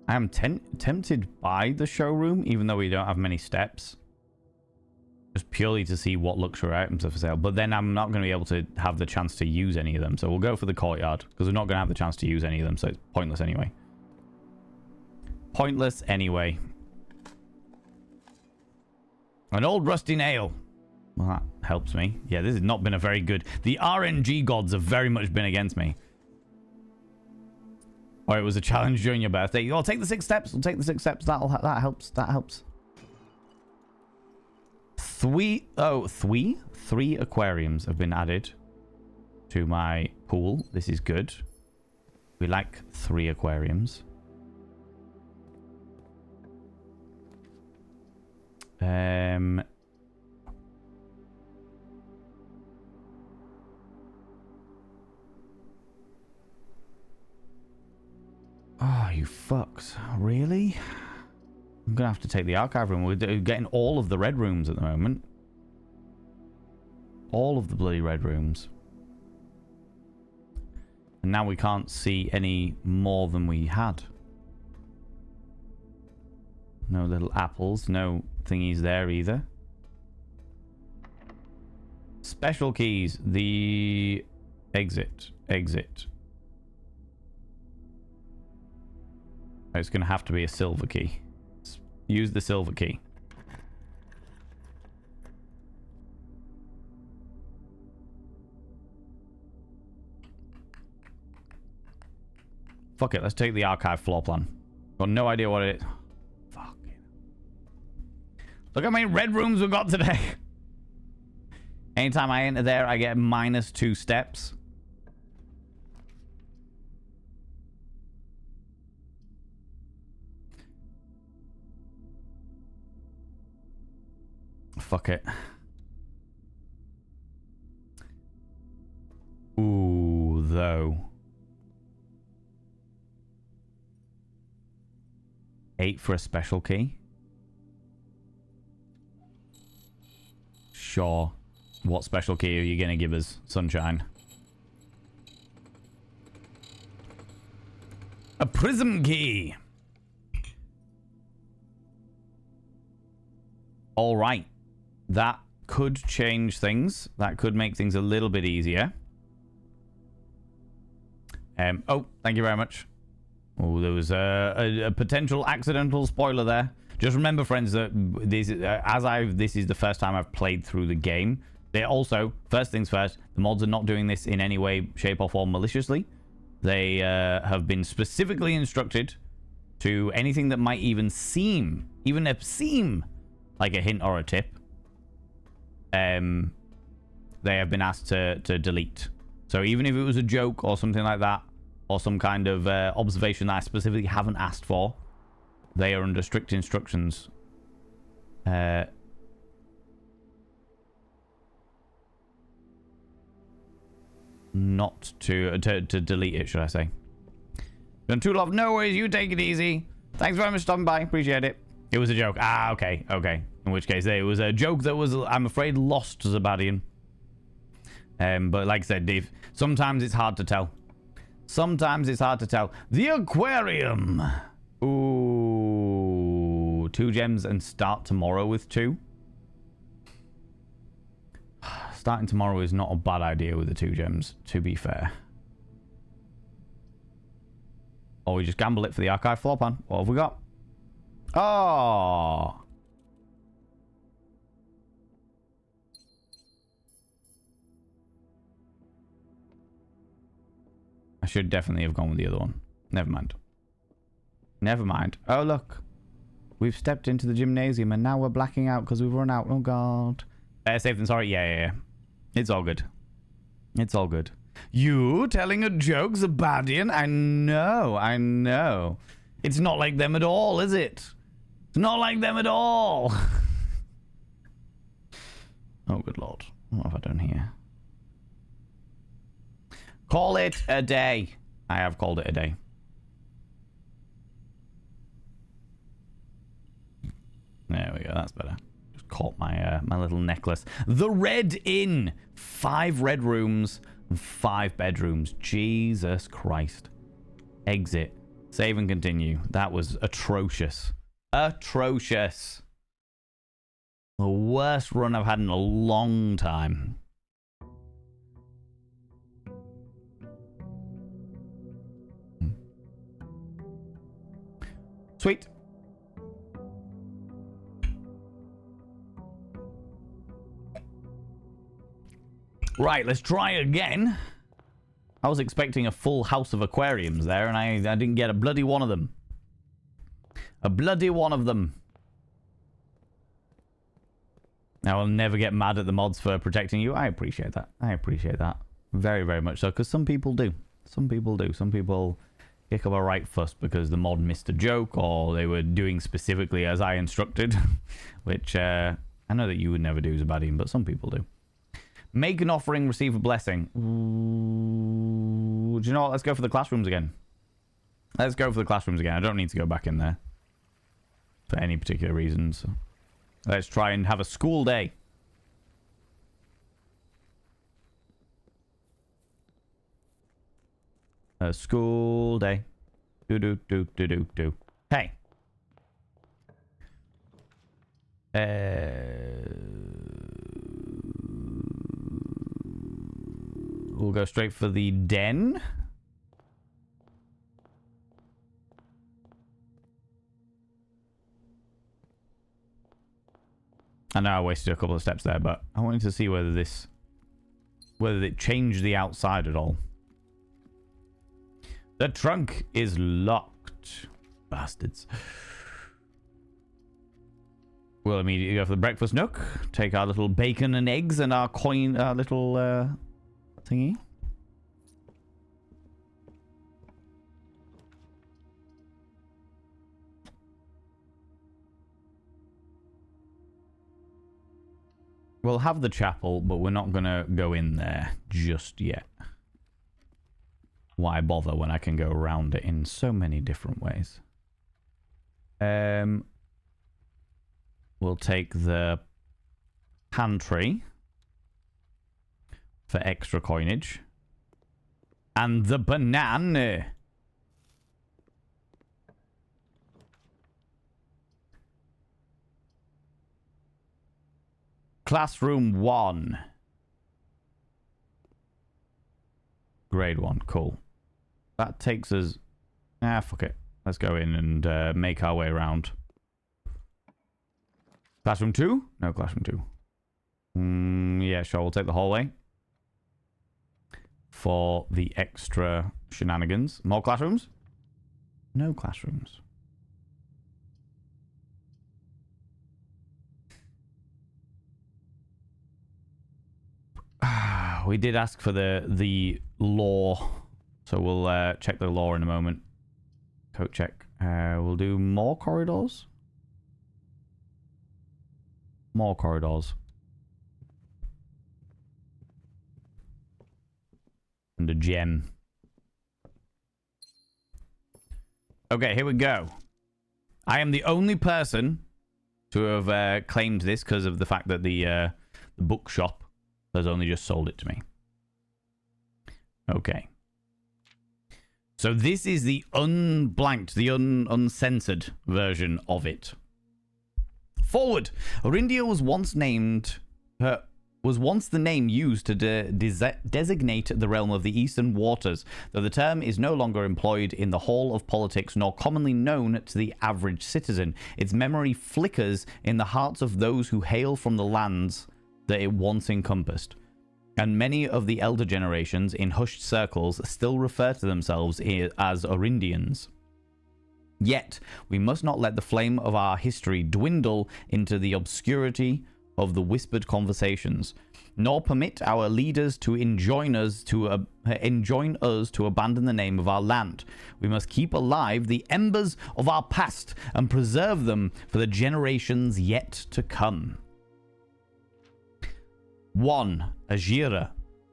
I am tempted by the showroom, even though we don't have many steps. Just purely to see what luxury items are for sale. But then I'm not going to be able to have the chance to use any of them. So we'll go for the courtyard, because we're not going to have the chance to use any of them. So it's pointless anyway. Pointless anyway. An old rusty nail. Well, that helps me. Yeah, this has not been a very good... The RNG gods have very much been against me. Or it was a challenge during your birthday. Oh, take the 6 steps. We'll take the 6 steps. That helps. That helps. 3 aquariums have been added to my pool. This is good. We like 3 aquariums. Oh, you fucks. Really? I'm going to have to take the archive room. We're getting all of the red rooms at the moment. All of the bloody red rooms. And now we can't see any more than we had. No little apples. No thingies there either. Special keys. The exit. Exit. It's going to have to be a silver key. Use the silver key. Fuck it, let's take the archive floor plan. Got no idea what it is. Fuck it. Look how many red rooms we've got today. Anytime I enter there, I get -2 steps. Fuck it. Ooh, though. 8 for a special key. Sure. What special key are you going to give us, Sunshine? A prism key. All right. That could change things. That could make things a little bit easier. Oh, thank you very much. Oh, there was a potential accidental spoiler there. Just remember, friends, that this is the first time I've played through the game. They also, first things first, the mods are not doing this in any way, shape, or form maliciously. They have been specifically instructed to anything that might even seem like a hint or a tip. They have been asked to delete. So even if it was a joke or something like that, or some kind of observation that I specifically haven't asked for, they are under strict instructions. Not to delete it, should I say. Done too long. No worries, you take it easy. Thanks very much for stopping by. Appreciate it. It was a joke. Ah, okay. Okay. In which case, it was a joke that was, I'm afraid, lost to Zabadian. But like I said, Dave, sometimes it's hard to tell. Sometimes it's hard to tell. The aquarium. Ooh. 2 gems and start tomorrow with 2. Starting tomorrow is not a bad idea with the 2 gems, to be fair. Or we just gamble it for the archive floor plan. What have we got? Oh. I should definitely have gone with the other one. Never mind. Never mind. Oh, look. We've stepped into the gymnasium and now we're blacking out because we've run out. Oh, God. Safe and sorry. Yeah. It's all good. It's all good. You telling a joke's a baddie? I know. It's not like them at all, is it? It's not like them at all. Oh, good Lord. What have I done here? Call it a day. I have called it a day. There we go. That's better. Just caught my my little necklace. The Red Inn. 5 red rooms and 5 bedrooms. Jesus Christ. Exit. Save and continue. That was atrocious. Atrocious. The worst run I've had in a long time. Sweet. Right, let's try again. I was expecting a full house of aquariums there, and I didn't get a bloody one of them. A bloody one of them. Now, I'll never get mad at the mods for protecting you. I appreciate that. I appreciate that. Very, very much so, because some people do. Some people do. Some people kick up a right fuss because the mod missed a joke, or they were doing specifically as I instructed, which I know that you would never do as a baddie, but some people do. Make an offering, receive a blessing. Ooh, do you know what? Let's go for the classrooms again. Let's go for the classrooms again. I don't need to go back in there for any particular reasons. So let's try and have a school day. A school day. Do. Hey. We'll go straight for the den. I know I wasted a couple of steps there, but I wanted to see whether it changed the outside at all. The trunk is locked. Bastards. We'll immediately go for the breakfast nook. Take our little bacon and eggs and our coin, our little thingy. We'll have the chapel, but we're not going to go in there just yet. Why bother when I can go around it in so many different ways? We'll take the pantry for extra coinage. And the banana. Classroom 1. Grade 1. Cool. That takes us... Ah, fuck it. Let's go in and make our way around. Classroom 2? No, classroom 2. Yeah, sure. We'll take the hallway. For the extra shenanigans. More classrooms? No classrooms. We did ask for the law. So we'll check the law in a moment. Code check. We'll do more corridors. More corridors. And a gem. Okay, here we go. I am the only person to have claimed this because of the fact that the bookshop has only just sold it to me. Okay. So this is the unblanked, the uncensored version of it. Forward. Orindia was once the name used to designate the realm of the Eastern Waters, though the term is no longer employed in the hall of politics nor commonly known to the average citizen. Its memory flickers in the hearts of those who hail from the lands that it once encompassed. And many of the elder generations in hushed circles still refer to themselves as Orindians. Yet, we must not let the flame of our history dwindle into the obscurity of the whispered conversations, nor permit our leaders to enjoin us to abandon the name of our land. We must keep alive the embers of our past and preserve them for the generations yet to come. 1. Ajira.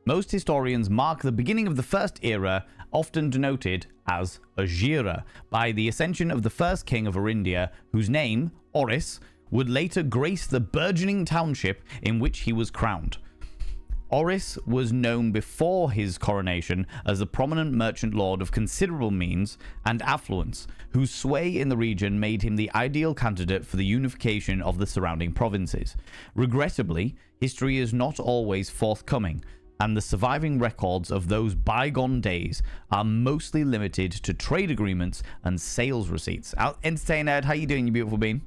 Most historians mark the beginning of the first era, often denoted as Ajira, by the ascension of the first king of Orindia, whose name, Oris, would later grace the burgeoning township in which he was crowned. Oris was known before his coronation as a prominent merchant lord of considerable means and affluence, whose sway in the region made him the ideal candidate for the unification of the surrounding provinces. Regrettably, history is not always forthcoming, and the surviving records of those bygone days are mostly limited to trade agreements and sales receipts. Entertain Ed, how you doing, you beautiful bean?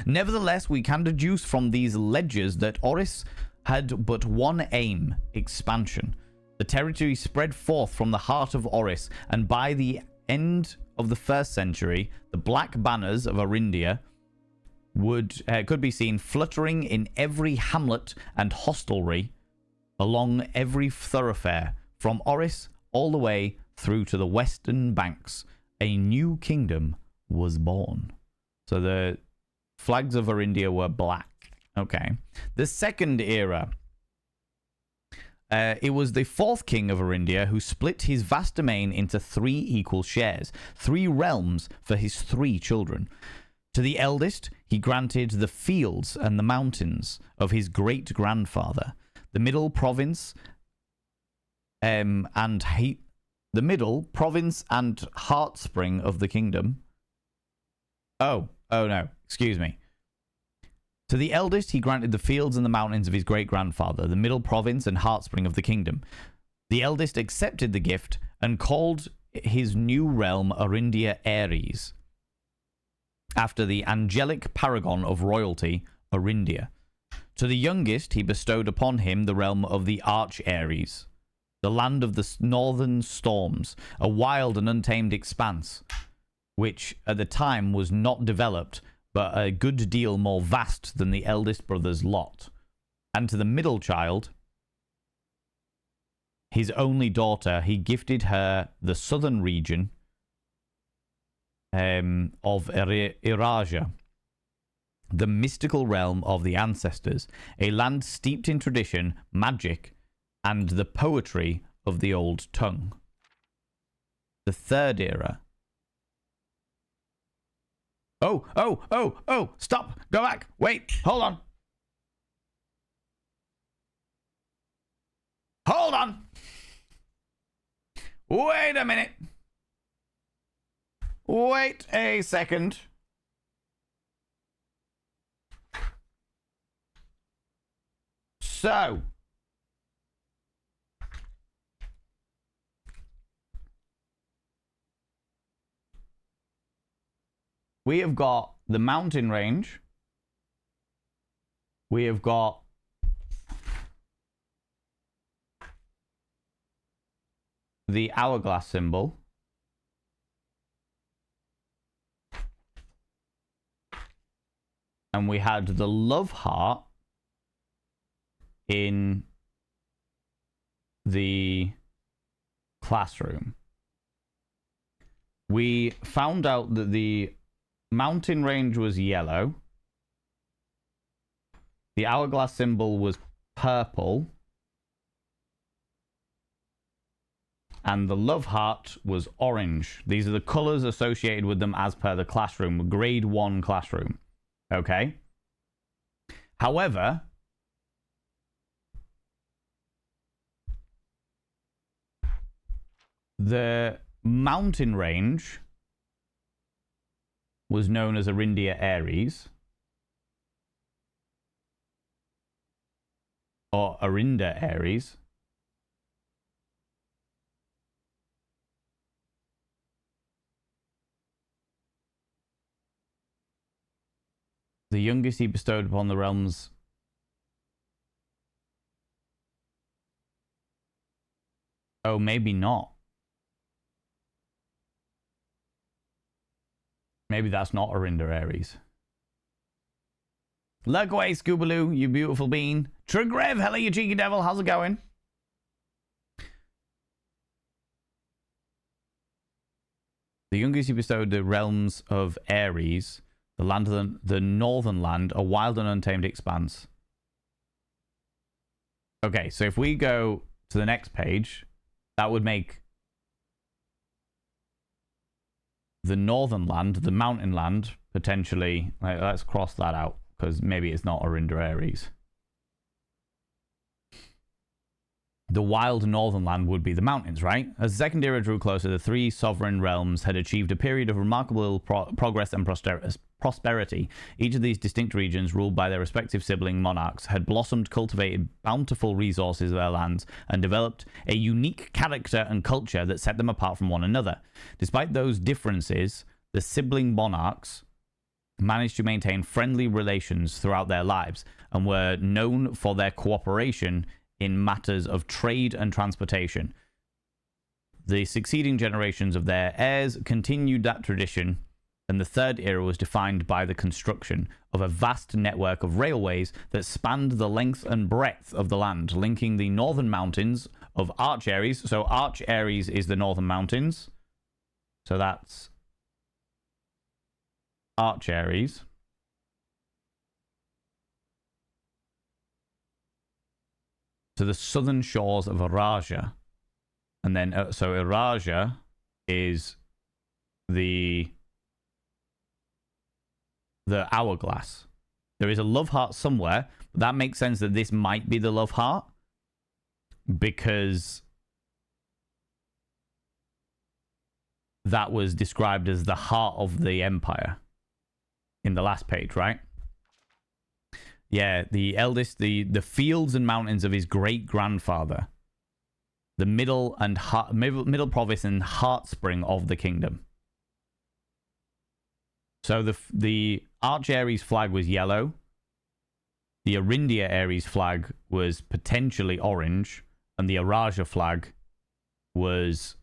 Nevertheless, we can deduce from these ledgers that Oris had but one aim: expansion. The territory spread forth from the heart of Oris, and by the end of the 1st century, the black banners of Orindia could be seen fluttering in every hamlet and hostelry along every thoroughfare, from Oris all the way through to the western banks. A new kingdom was born. So the flags of Orindia were black. Okay. The second era. It was the 4th king of Orindia who split his vast domain into 3 equal shares, 3 realms for his 3 children. To the eldest, he granted the fields and the mountains of his great-grandfather, the middle province and heartspring of the kingdom. Oh no, excuse me. To the eldest, he granted the fields and the mountains of his great-grandfather, the middle province and heartspring of the kingdom. The eldest accepted the gift and called his new realm Orindia Aries, after the angelic paragon of royalty, Orindia. To the youngest, he bestowed upon him the realm of the Arch Aries, the land of the northern storms, a wild and untamed expanse, which at the time was not developed, but a good deal more vast than the eldest brother's lot. And to the middle child, his only daughter, he gifted her the southern region of Iraja, the mystical realm of the ancestors, a land steeped in tradition, magic, and the poetry of the old tongue. The third era. Oh, stop, go back, wait, hold on. Hold on. Wait a minute. Wait a second. So, we have got the mountain range. We have got the hourglass symbol. And we had the love heart in the classroom. We found out that the mountain range was yellow. The hourglass symbol was purple. And the love heart was orange. These are the colors associated with them as per the classroom, grade 1 classroom. Okay? However, the mountain range was known as Orindia Aries, or Orinda Aries. The youngest he bestowed upon the realms. Oh, maybe not. Maybe that's not Arinda Aries. Lurk away, Scoobaloo, you beautiful bean. Trugrev, hello, you cheeky devil. How's it going? The youngest you bestowed the realms of Ares, the land of the northern land, a wild and untamed expanse. Okay, so if we go to the next page, that would make the northern land, the mountain land, potentially. Let's cross that out, because maybe it's not Arinda Aries. The wild northern land would be the mountains, right? As the second era drew closer, the three sovereign realms had achieved a period of remarkable progress and prosperity. Each of these distinct regions, ruled by their respective sibling monarchs, had blossomed, cultivated bountiful resources of their lands, and developed a unique character and culture that set them apart from one another. Despite those differences, the sibling monarchs managed to maintain friendly relations throughout their lives and were known for their cooperation in matters of trade and transportation. The succeeding generations of their heirs continued that tradition, and the third era was defined by the construction of a vast network of railways that spanned the length and breadth of the land, linking the northern mountains of Arch Aries. So Arch Aries is the northern mountains. So that's Arch Aries. To the southern shores of Araja. And then, so Araja is the hourglass. There is a love heart somewhere. But that makes sense that this might be the love heart, because that was described as the heart of the empire in the last page, right? Yeah, the eldest, the fields and mountains of his great-grandfather. The middle province and heartspring of the kingdom. So the Arch Aries flag was yellow. The Arindia Aries flag was potentially orange. And the Araja flag was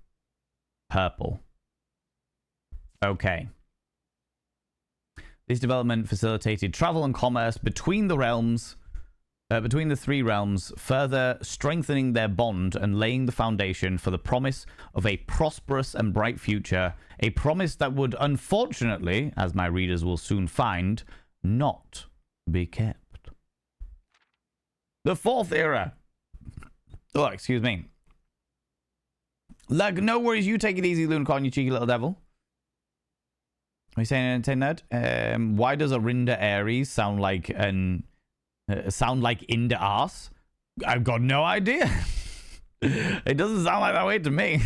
purple. Okay. This development facilitated travel and commerce between the realms, between the three realms, further strengthening their bond and laying the foundation for the promise of a prosperous and bright future, a promise that would unfortunately, as my readers will soon find, not be kept. The fourth era. Oh, excuse me. Like, no worries, you take it easy, Looncorn, you cheeky little devil. Are you saying anything, Ned? Why does Arinda Aries sound like Inda Arse? I've got no idea. It doesn't sound like that way to me.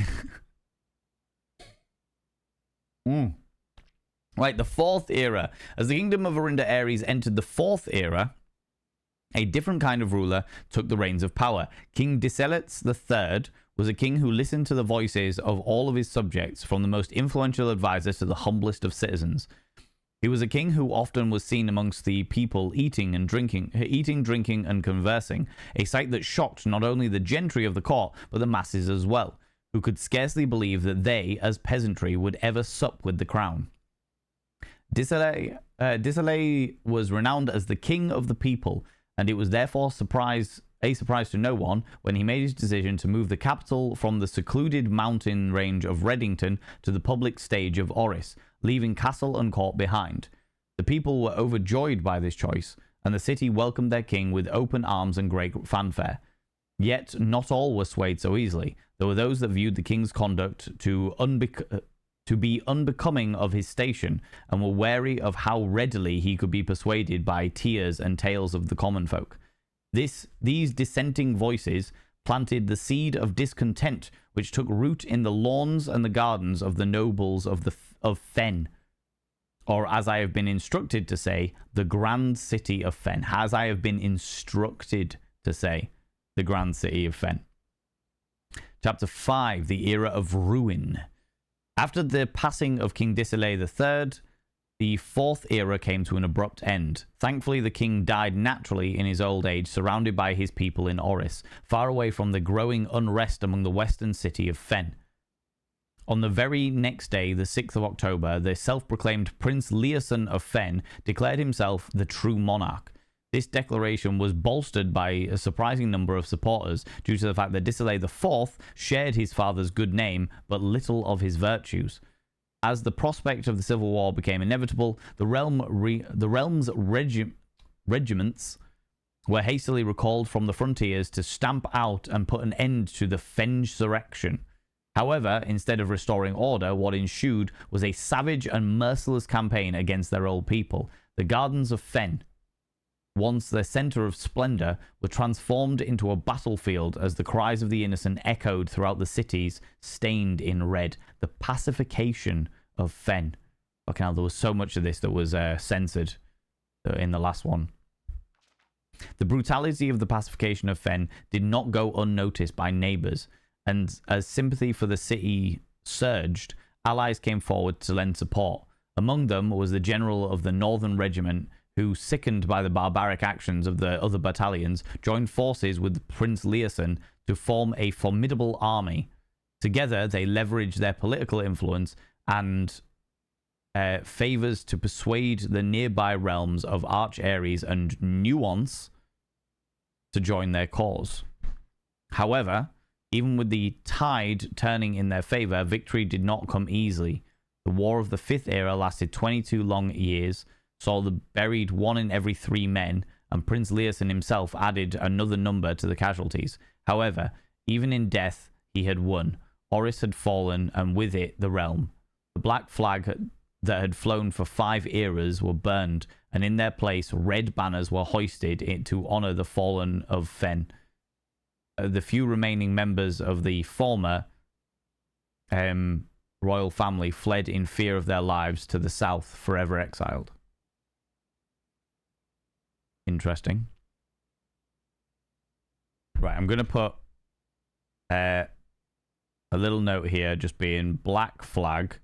Right, the fourth era. As the kingdom of Arinda Aries entered the fourth era, a different kind of ruler took the reins of power. King Dicelets III was a king who listened to the voices of all of his subjects, from the most influential advisors to the humblest of citizens. He was a king who often was seen amongst the people eating, drinking, and conversing, a sight that shocked not only the gentry of the court, but the masses as well, who could scarcely believe that they, as peasantry, would ever sup with the crown. Dicelets was renowned as the king of the people, and it was therefore a surprise to no one when he made his decision to move the capital from the secluded mountain range of Reddington to the public stage of Oris, leaving castle and court behind. The people were overjoyed by this choice, and the city welcomed their king with open arms and great fanfare. Yet not all were swayed so easily. There were those that viewed the king's conduct to be unbecoming of his station, and were wary of how readily he could be persuaded by tears and tales of the common folk. These dissenting voices planted the seed of discontent, which took root in the lawns and the gardens of the nobles of Fen, or as I have been instructed to say, the grand city of Fen. As I have been instructed to say, the grand city of Fen. Chapter 5, the era of ruin. After the passing of King Dicelets III, the fourth era came to an abrupt end. Thankfully, the king died naturally in his old age, surrounded by his people in Oris, far away from the growing unrest among the western city of Fen. On the very next day, the 6th of October, the self-proclaimed Prince Leoson of Fen declared himself the true monarch. This declaration was bolstered by a surprising number of supporters due to the fact that Disalay IV shared his father's good name but little of his virtues. As the prospect of the civil war became inevitable, the realm's regiments were hastily recalled from the frontiers to stamp out and put an end to the Fensurrection. However, instead of restoring order, what ensued was a savage and merciless campaign against their old people. The Gardens of Fen, once their center of splendor, were transformed into a battlefield as the cries of the innocent echoed throughout the cities stained in red. The pacification of Fen. Fucking hell, there was so much of this that was censored in the last one. The brutality of the pacification of Fen did not go unnoticed by neighbors, and as sympathy for the city surged, allies came forward to lend support. Among them was the general of the Northern Regiment, who, sickened by the barbaric actions of the other battalions, joined forces with Prince Leoson to form a formidable army. Together, they leveraged their political influence and favors to persuade the nearby realms of Arch Ares and Nuance to join their cause. However, even with the tide turning in their favor, victory did not come easily. The War of the Fifth Era lasted 22 long years, saw the buried 1 in every 3 men, and Prince Leoson himself added another number to the casualties. However, even in death, he had won. Oris had fallen, and with it, the realm. The black flag that had flown for 5 eras were burned, and in their place, red banners were hoisted to honor the fallen of Fen. The few remaining members of the former royal family fled in fear of their lives to the south, forever exiled. Interesting. Right, I'm going to put a little note here, just being black flag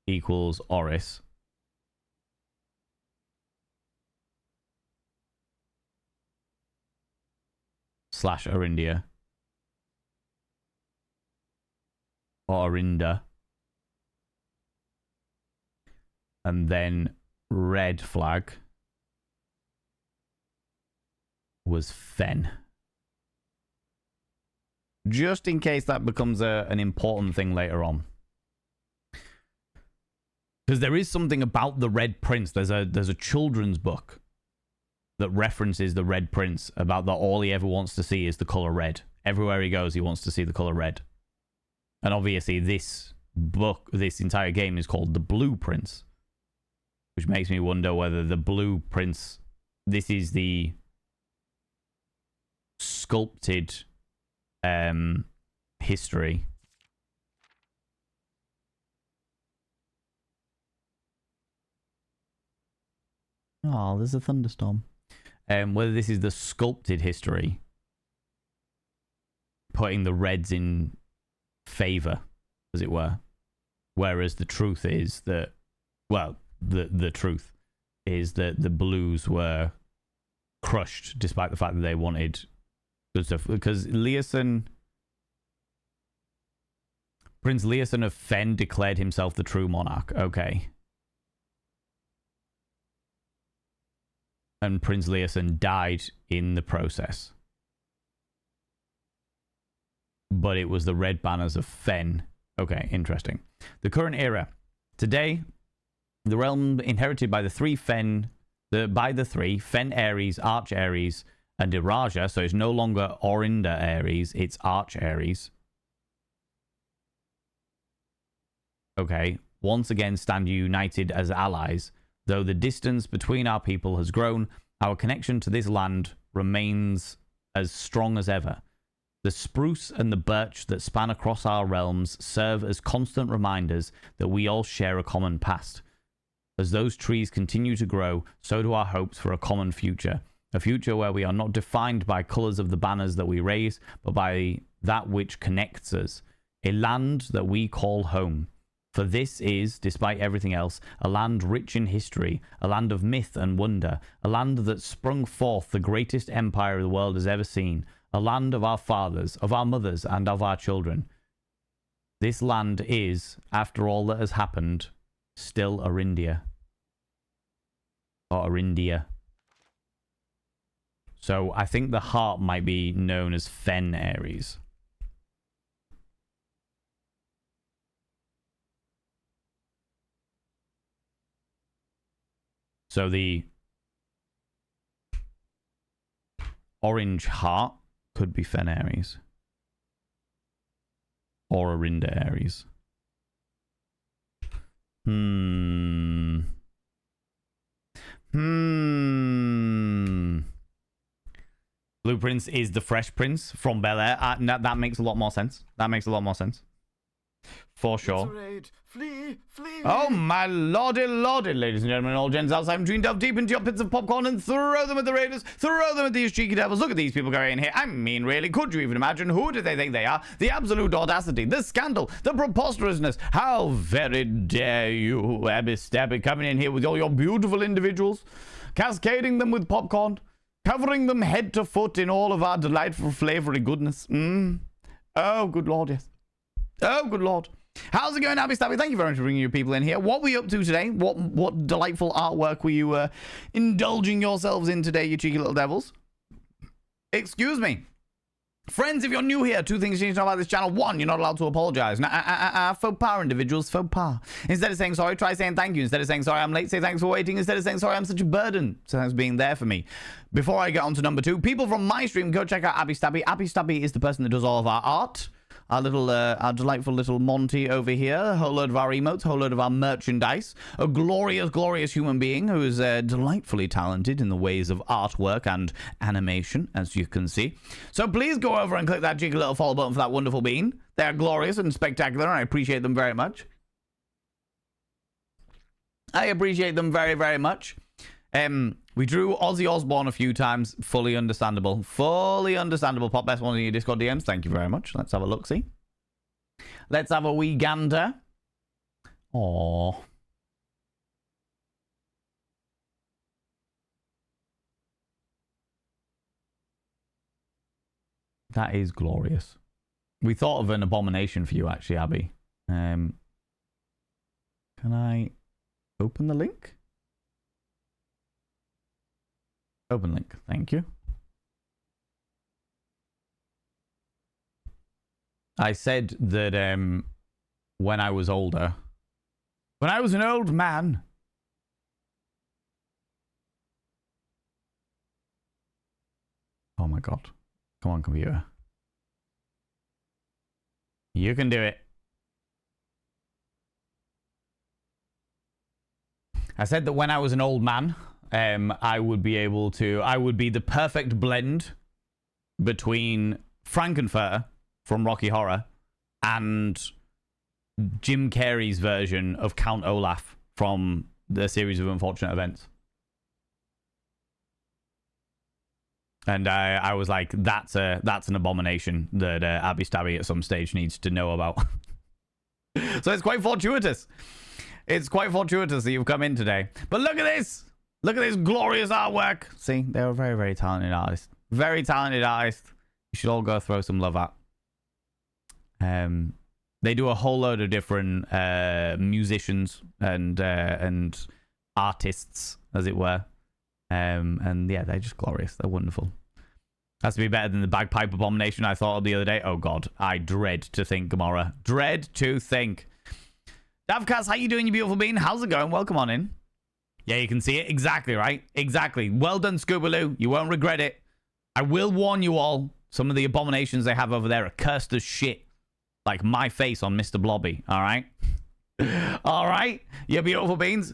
equals Oris. / Arindia. Or Arinda. And then red flag was Fen. Just in case that becomes an important thing later on. Because there is something about the Red Prince. There's a children's book that references the Red Prince, about that all he ever wants to see is the color red. Everywhere he goes, he wants to see the color red. And obviously this book, this entire game is called The Blue Prince, which makes me wonder whether the Blue Prince, this is the sculpted history. Oh, there's a thunderstorm. Whether this is the sculpted history, putting the reds in favor, as it were. Whereas the truth is that, well, the truth is that the blues were crushed despite the fact that they wanted good stuff. Because Leoson, Prince Leoson of Fen declared himself the true monarch. Okay. And Prince Leoson died in the process. But it was the red banners of Fen. Okay, interesting. The current era. Today, the realm inherited by the three Fen, Fen Ares, Arch Ares, and Iraja. So it's no longer Orinda Ares, it's Arch Ares. Okay, once again stand united as allies. Though the distance between our people has grown, our connection to this land remains as strong as ever. The spruce and the birch that span across our realms serve as constant reminders that we all share a common past. As those trees continue to grow, so do our hopes for a common future. A future where we are not defined by colours of the banners that we raise, but by that which connects us. A land that we call home. For this is, despite everything else, a land rich in history, a land of myth and wonder, a land that sprung forth the greatest empire the world has ever seen, a land of our fathers, of our mothers, and of our children. This land is, after all that has happened, still Arindia. Or Arindia. So I think the heart might be known as Fen Ares. So the orange heart could be Fen Ares. Or Arinda Ares. Blue Prince is the Fresh Prince from Bel Air. That makes a lot more sense. That makes a lot more sense. For sure. Flee, flee. Oh my lordy, lordy, ladies and gentlemen, all gens outside between, delve deep into your pits of popcorn and throw them at the raiders, throw them at these cheeky devils. Look at these people going in here. I mean, really, could you even imagine? Who do they think they are? The absolute audacity, the scandal, the preposterousness. How very dare you, Abby Stabby, coming in here with all your beautiful individuals, cascading them with popcorn, covering them head to foot in all of our delightful flavory goodness. Oh, good lord, yes. Oh, good lord. How's it going, Abby Stabby? Thank you very much for bringing your people in here. What were you up to today? What delightful artwork were you indulging yourselves in today, you cheeky little devils? Excuse me. Friends, if you're new here, two things you need to know about this channel. One, you're not allowed to apologize. Faux pas, individuals, faux pas. Instead of saying sorry, try saying thank you. Instead of saying sorry, I'm late, say thanks for waiting. Instead of saying sorry, I'm such a burden. So thanks for being there for me. Before I get on to number two, people from my stream, go check out Abby Stabby. Abby Stabby is the person that does all of our art. Our delightful little Monty over here. A whole load of our emotes, a whole load of our merchandise. A glorious, glorious human being who is delightfully talented in the ways of artwork and animation, as you can see. So please go over and click that cheeky little follow button for that wonderful bean. They're glorious and spectacular, and I appreciate them very much. I appreciate them very, very much. We drew Ozzy Osbourne a few times. Fully understandable. Fully understandable. Pop best ones in your Discord DMs. Thank you very much. Let's have a look-see. Let's have a wee gander. Aww. That is glorious. We thought of an abomination for you, actually, Abby. Can I open the link? Open link. Thank you. I said that when I was older, when I was an old man, oh my god. Come on, computer. You can do it. I said that when I was an old man, I would be the perfect blend between Frankenfurter from Rocky Horror and Jim Carrey's version of Count Olaf from the series of unfortunate events. And I was like, that's an abomination that Abby Stabby at some stage needs to know about. So it's quite fortuitous. It's quite fortuitous that you've come in today. But look at this! Look at this glorious artwork. See, they're a very, very talented artist. Very talented artist. You should all go throw some love at. They do a whole load of different musicians and artists, as it were. And yeah, they're just glorious. They're wonderful. Has to be better than the bagpipe abomination I thought of the other day. Oh god, I dread to think, Gamora. Dread to think. Davcast, how you doing, you beautiful bean? How's it going? Welcome on in. Yeah, you can see it. Exactly, right? Exactly. Well done, Scoobaloo. You won't regret it. I will warn you all. Some of the abominations they have over there are cursed as shit. Like my face on Mr. Blobby. All right? All right? You beautiful beans.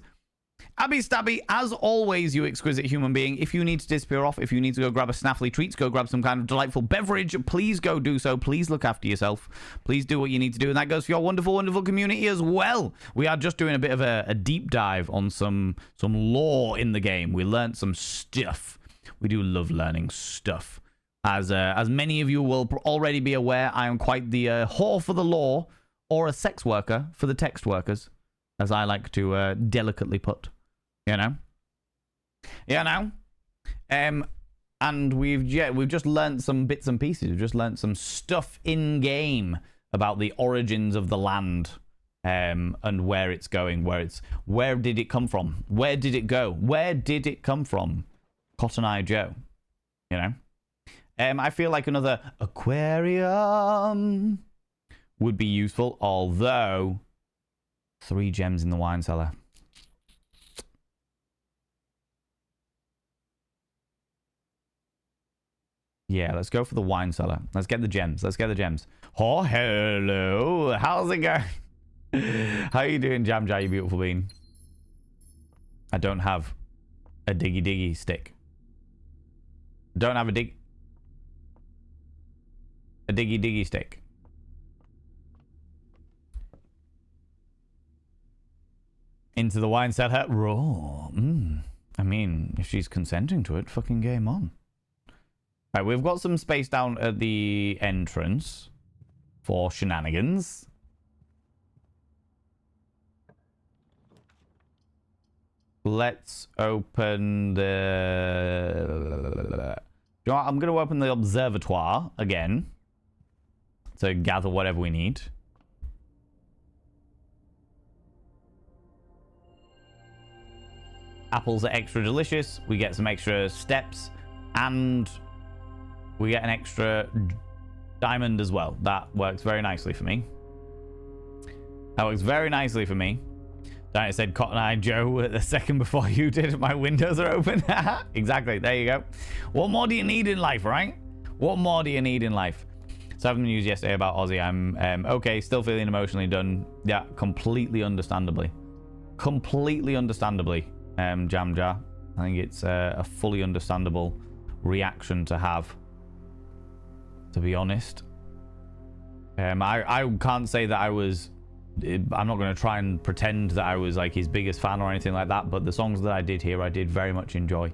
Abby Stabby, as always, you exquisite human being. If you need to disappear off, if you need to go grab a snaffly treat, go grab some kind of delightful beverage, please go do so. Please look after yourself. Please do what you need to do. And that goes for your wonderful, wonderful community as well. We are just doing a bit of a deep dive on some lore in the game. We learned some stuff. We do love learning stuff. As many of you will already be aware, I am quite the whore for the lore, or a sex worker for the text workers, as I like to delicately put. You know? And we've just learnt some bits and pieces. We've just learnt some stuff in game about the origins of the land, and where it's going. Where did it come from? Where did it go? Where did it come from? Cotton Eye Joe, you know. I feel like another aquarium would be useful, although 3 gems in the wine cellar. Yeah, let's go for the wine cellar. Let's get the gems. Let's get the gems. Oh, hello. How's it going? How you doing, Jam Jam, you beautiful bean? I don't have a diggy stick. Don't have a diggy stick. Into the wine cellar. Raw. I mean, if she's consenting to it, fucking game on. Right, we've got some space down at the entrance for shenanigans. Let's open the... You know what? I'm going to open the observatoire again to gather whatever we need. Apples are extra delicious. We get some extra steps and we get an extra diamond as well. That works very nicely for me. That works very nicely for me. I said Cotton Eye Joe the second before you did. My windows are open. Exactly. There you go. What more do you need in life, right? What more do you need in life? So I haven't news yesterday about Aussie. I'm okay. Still feeling emotionally done. Yeah, completely understandably. Completely understandably, Jam Jar. I think it's a fully understandable reaction to have, to be honest. I can't say that I was... I'm not going to try and pretend that I was like his biggest fan or anything like that, but the songs that I did hear, I did very much enjoy.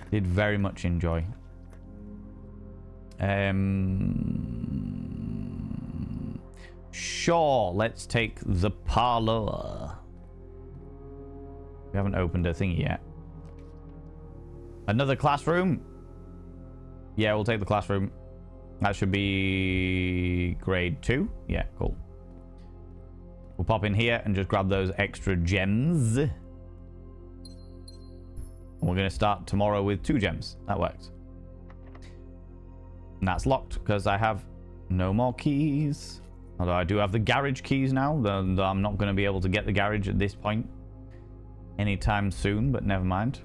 Did very much enjoy. Sure, let's take the parlor. We haven't opened a thingy yet. Another classroom? Yeah, we'll take the classroom. That should be grade 2. Yeah, cool. We'll pop in here and just grab those extra gems. And we're going to start tomorrow with 2 gems. That works. And that's locked because I have no more keys. Although I do have the garage keys now. Though I'm not going to be able to get the garage at this point anytime soon, but never mind.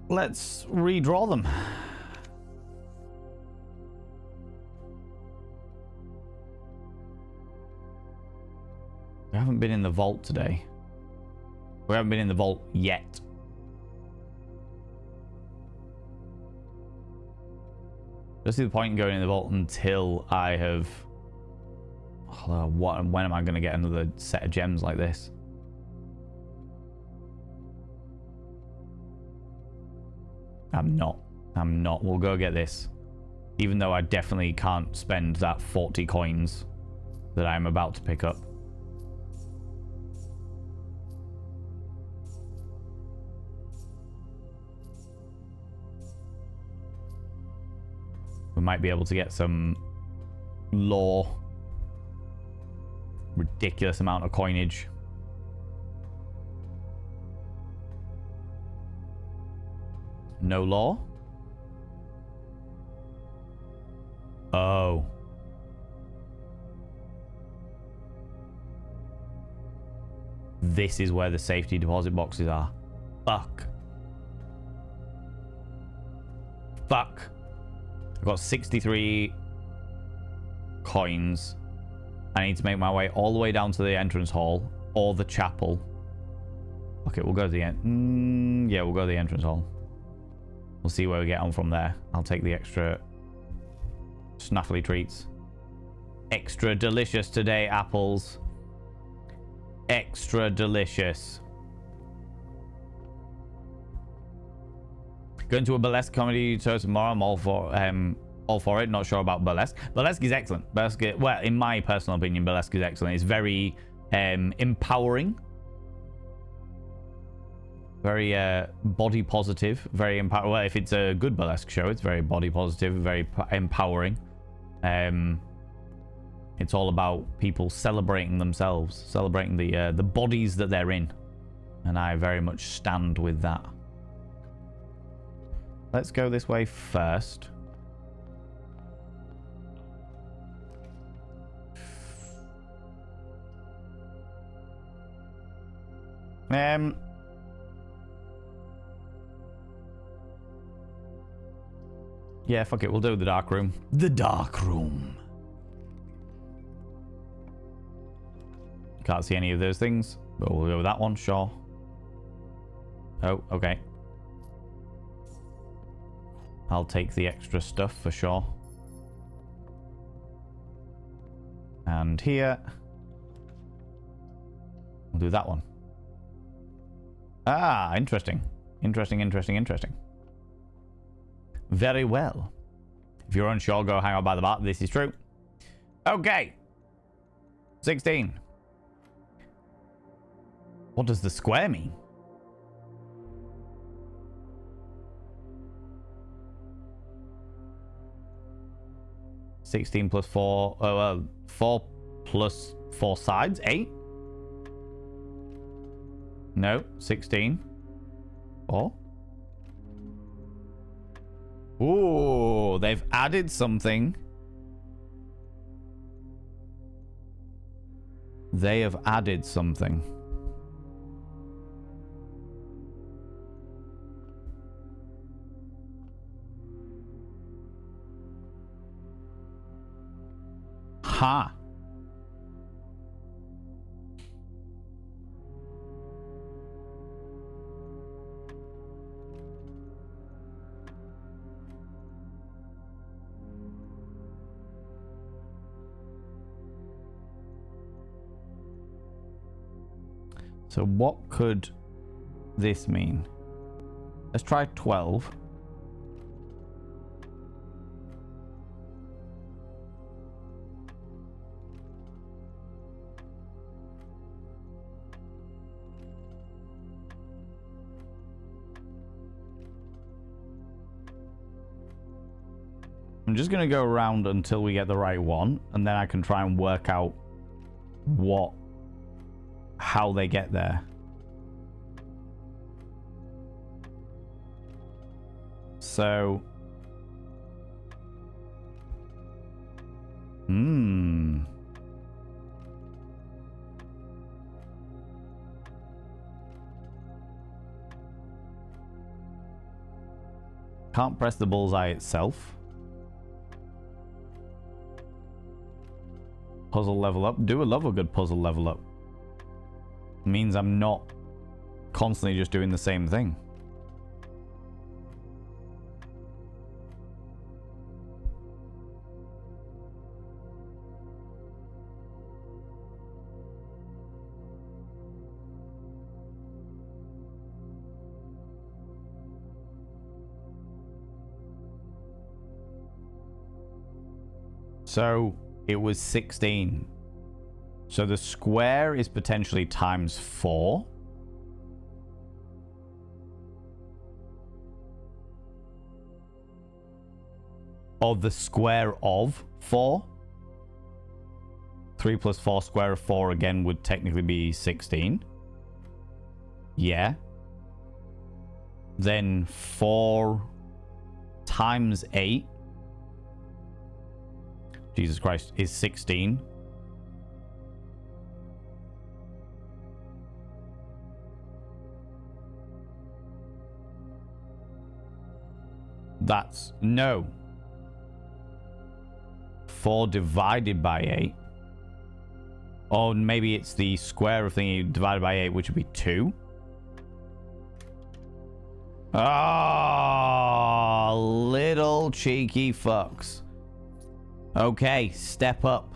Let's redraw them. We haven't been in the vault today. We haven't been in the vault yet. Just see the point in going in the vault until I have... when am I going to get another set of gems like this? I'm not. We'll go get this. Even though I definitely can't spend that 40 coins that I'm about to pick up. We might be able to get some lore. Ridiculous amount of coinage. No law? Oh. This is where the safety deposit boxes are. Fuck. Fuck. I've got 63 coins. I need to make my way all the way down to the entrance hall or the chapel. Okay, we'll go to the end. Yeah, we'll go to the entrance hall. We'll see where we get on from there. I'll take the extra snaffly treats. Extra delicious today, apples. Extra delicious. Going to a burlesque comedy show tomorrow. I'm all for it. Not sure about burlesque. Burlesque is excellent. Burlesque, well, in my personal opinion, burlesque is excellent. It's very empowering. Very body positive. Very empowering. Well, if it's a good burlesque show, it's very body positive, very empowering. It's all about people celebrating themselves, celebrating the bodies that they're in. And I very much stand with that. Let's go this way first. Yeah, fuck it. We'll do the dark room. The dark room. Can't see any of those things, but we'll go with that one, sure. Oh, okay. I'll take the extra stuff for sure. And here, we'll do that one. Ah, interesting. Interesting. Very well. If you're unsure, go hang out by the bar. This is true. Okay. 16. What does the square mean? $16 plus 4. Oh, well, 4 plus 4 sides. 8? No, 16. 4. Ooh, they've added something. They have added something. Ha. So what could this mean? Let's try 12. I'm just going to go around until we get the right one, and then I can try and work out how they get there. So, can't press the bullseye itself. Puzzle level up. Do love a good puzzle level up. Means I'm not constantly just doing the same thing. So it was 16. So the square is potentially times 4. Or the square of 4. 3 plus 4 square of 4 again would technically be 16. Yeah. Then 4 times 8. Jesus Christ, is 16. That's no. 4 divided by 8. Or maybe it's the square of thingy divided by 8, which would be 2. Ah, little cheeky fucks. Okay, step up.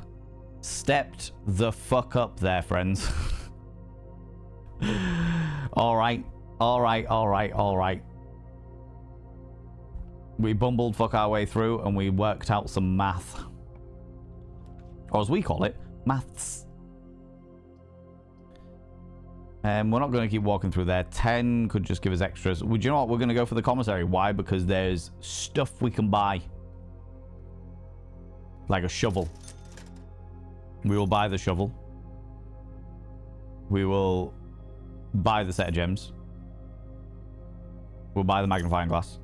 Stepped the fuck up there, friends. All right. We bumbled fuck our way through and we worked out some math. Or as we call it, maths. We're not going to keep walking through there. 10 could just give us extras. Would you know what? We're going to go for the commissary. Why? Because there's stuff we can buy. Like a shovel. We will buy the shovel. We will buy the set of gems. We'll buy the magnifying glass.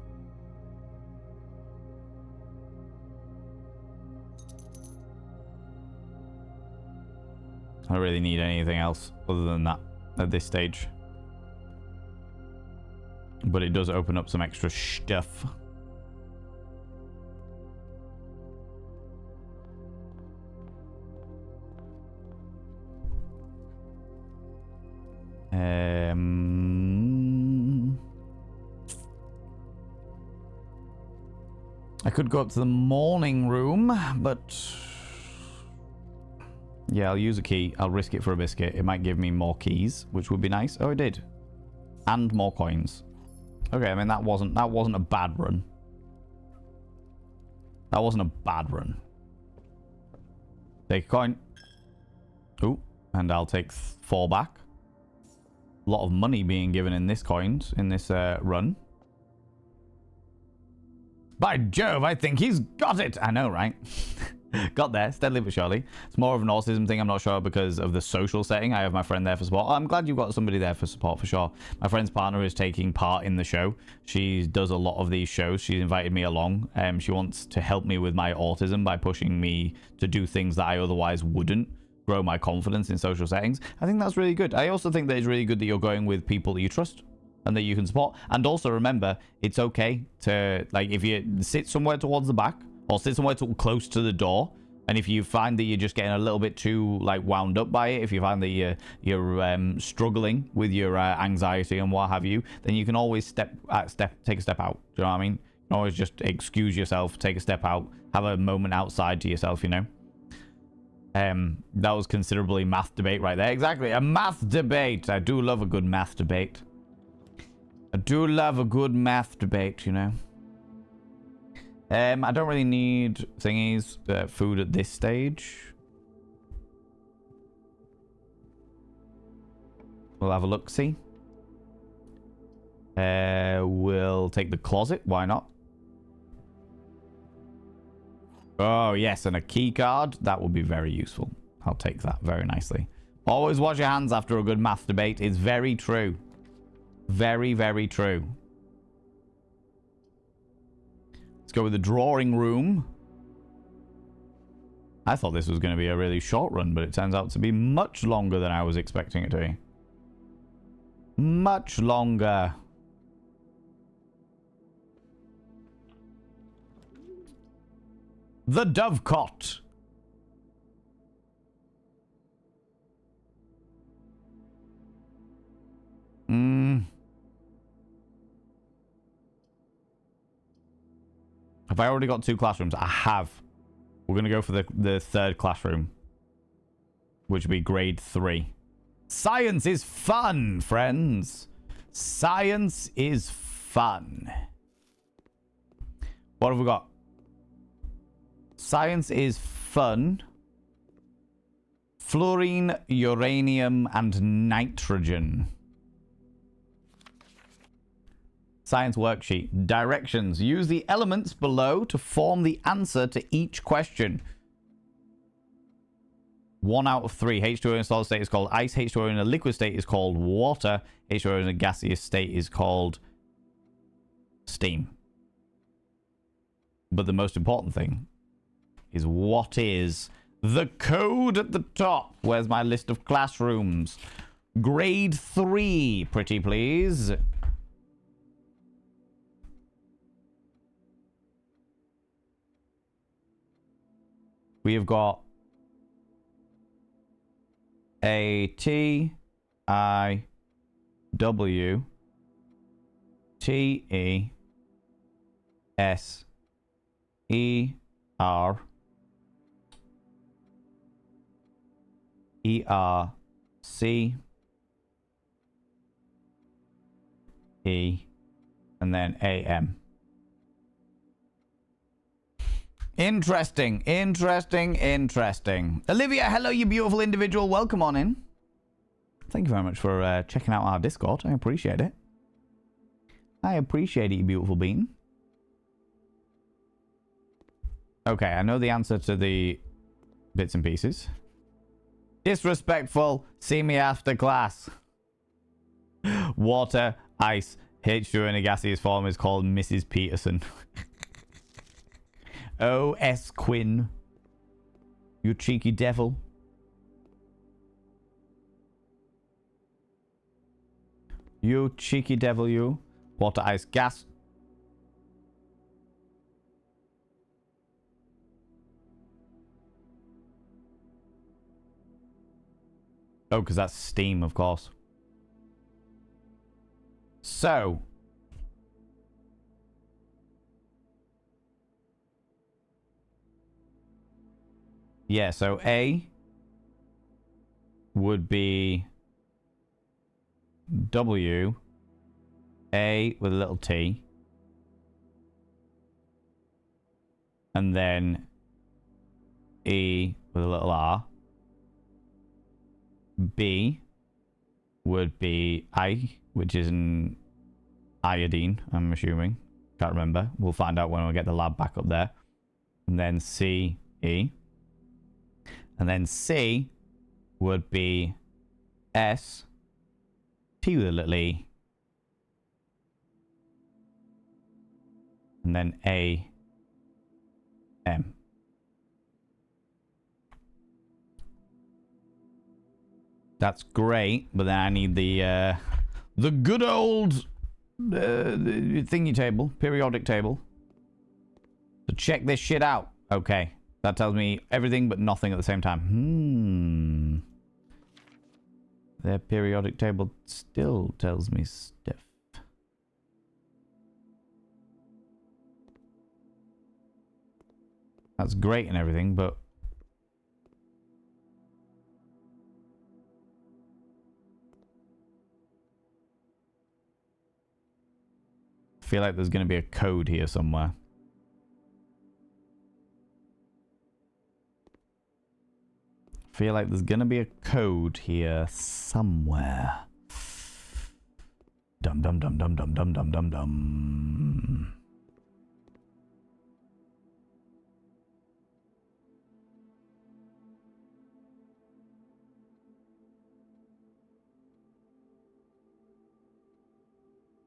I don't really need anything else other than that at this stage. But it does open up some extra stuff. I could go up to the morning room, but yeah, I'll use a key. I'll risk it for a biscuit. It might give me more keys, which would be nice. Oh, it did. And more coins. Okay, I mean that wasn't a bad run. That wasn't a bad run. Take a coin. Ooh, and I'll take 4 back. A lot of money being given in this run. By Jove, I think he's got it. I know, right? Got there, steadily but surely. It's more of an autism thing, I'm not sure, because of the social setting. I have my friend there for support. I'm glad you've got somebody there for support, for sure. My friend's partner is taking part in the show. She does a lot of these shows. She's invited me along. She wants to help me with my autism by pushing me to do things that I otherwise wouldn't. Grow my confidence in social settings. I think that's really good. I also think that it's really good that you're going with people that you trust and that you can support. And also remember, it's okay to, like, if you sit somewhere towards the back or sit somewhere close to the door, and if you find that you're just getting a little bit too, like, wound up by it, if you find that you're struggling with your anxiety and what have you, then you can always take a step out. Do you know what I mean? You can always just excuse yourself, take a step out, have a moment outside to yourself, you know? That was considerably math debate right there. Exactly, a math debate. I do love a good math debate. I do love a good math debate, you know. I don't really need thingies, food at this stage. We'll have a look-see. We'll take the closet. Why not? Oh, yes, and a key card. That would be very useful. I'll take that very nicely. Always wash your hands after a good math debate. It's very true. Very, very true. Let's go with the drawing room. I thought this was going to be a really short run, but it turns out to be much longer than I was expecting it to be. Much longer. The Dovecot. Have I already got 2 classrooms? I have. We're going to go for the 3rd classroom, which would be grade 3. Science is fun, friends. Science is fun. What have we got? Science is fun. Fluorine, uranium, and nitrogen. Science worksheet. Directions. Use the elements below to form the answer to each question. 1 out of 3. H2O in a solid state is called ice. H2O in a liquid state is called water. H2O in a gaseous state is called steam. But the most important thing is what is the code at the top. Where's my list of classrooms? Grade 3, pretty please. We have got A T I W T E S E R E R C E and then A M. Interesting, interesting, interesting. Olivia, hello, you beautiful individual. Welcome on in. Thank you very much for checking out our Discord. I appreciate it. I appreciate it, you beautiful bean. Okay, I know the answer to the bits and pieces. Disrespectful. See me after class. Water, ice, H2 in a gaseous form is called Mrs. Peterson. Oh, S. Quinn. You cheeky devil. You cheeky devil, you. Water, ice, gas. Oh, because that's steam, of course. So. Yeah, so A would be W, A with a little T, and then E with a little R. B would be I, which is an iodine, I'm assuming. Can't remember. We'll find out when we get the lab back up there. And then C, E. And then C would be S, T with a little E. And then A, M. That's great, but then I need the good old thingy table, periodic table, to check this shit out. Okay, that tells me everything but nothing at the same time. Their periodic table still tells me stuff. That's great and everything, but I feel like there's going to be a code here somewhere. I feel like there's going to be a code here somewhere. Dum dum dum dum dum dum dum dum dum.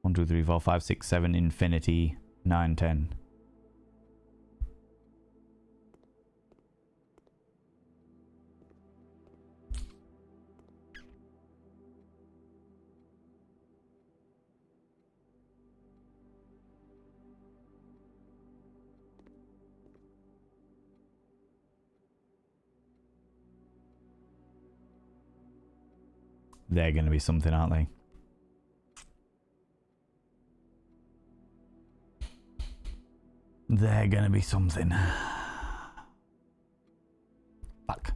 One, two, three, four, five, six, seven, infinity, 9, 10. They're going to be something, aren't they? They're gonna be something. Fuck.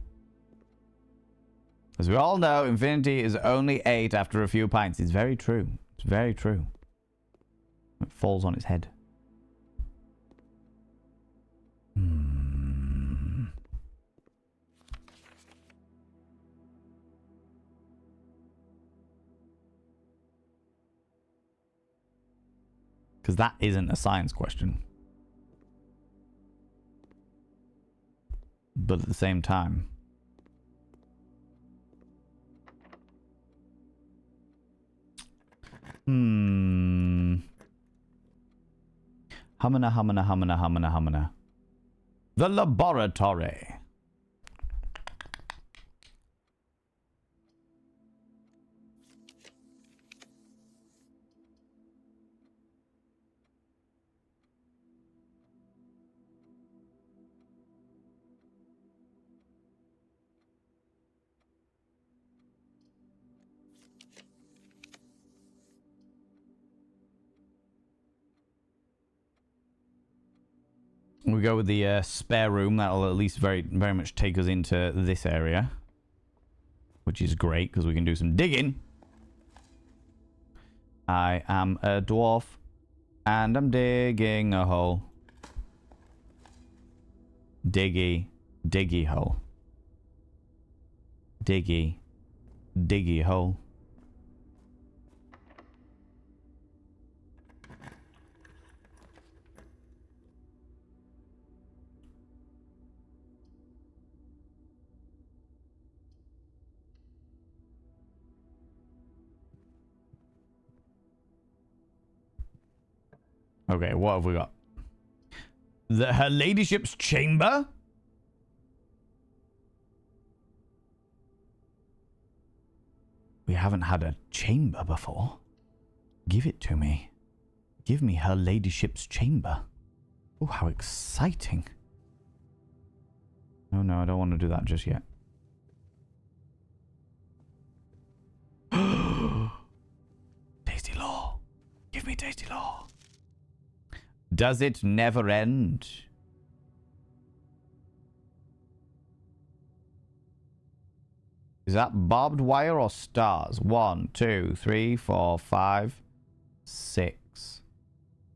As we all know, infinity is only 8 after a few pints. It's very true. It's very true. It falls on its head. Because that isn't a science question. But at the same time, Humana, humana, humana, humana, humana. The laboratory. We go with the spare room. That'll at least very much take us into this area, which is great because we can do some digging. I am a dwarf and I'm digging a hole. Diggy. Diggy hole. Diggy. Diggy hole. Okay, what have we got? Her ladyship's chamber? We haven't had a chamber before. Give it to me. Give me her ladyship's chamber. Oh, how exciting. Oh no, I don't want to do that just yet. Tasty law. Give me tasty law. Does it never end? Is that barbed wire or stars? 1, 2, 3, 4, 5, 6,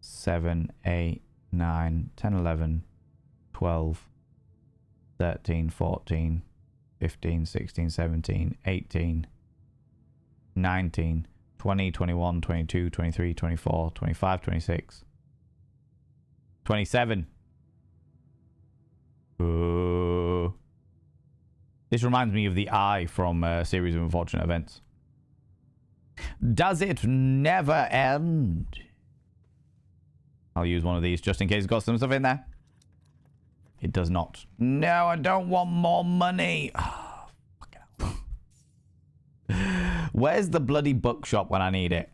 7, 8, 9, 10, 11, 12, 13, 14, 15, 16, 17, 18, 19, 20, 21, 22, 23, 24, 25, 26, 27. This reminds me of the eye from a series of unfortunate events. Does it never end? I'll use one of these just in case it's got some stuff in there. It does not. No, I don't want more money. Oh, fucking hell. Where's the bloody bookshop when I need it?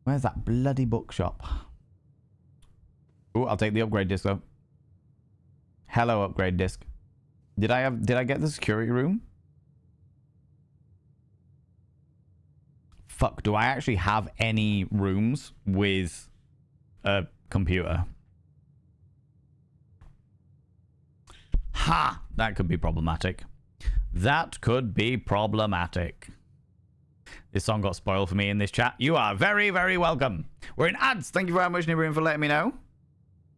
Where's that bloody bookshop? Oh, I'll take the upgrade disc though. Hello, upgrade disc. Did I get the security room? Fuck, do I actually have any rooms with a computer? Ha! That could be problematic. That could be problematic. This song got spoiled for me in this chat. You are very, very welcome. We're in ads. Thank you very much, Nibiruin, for letting me know.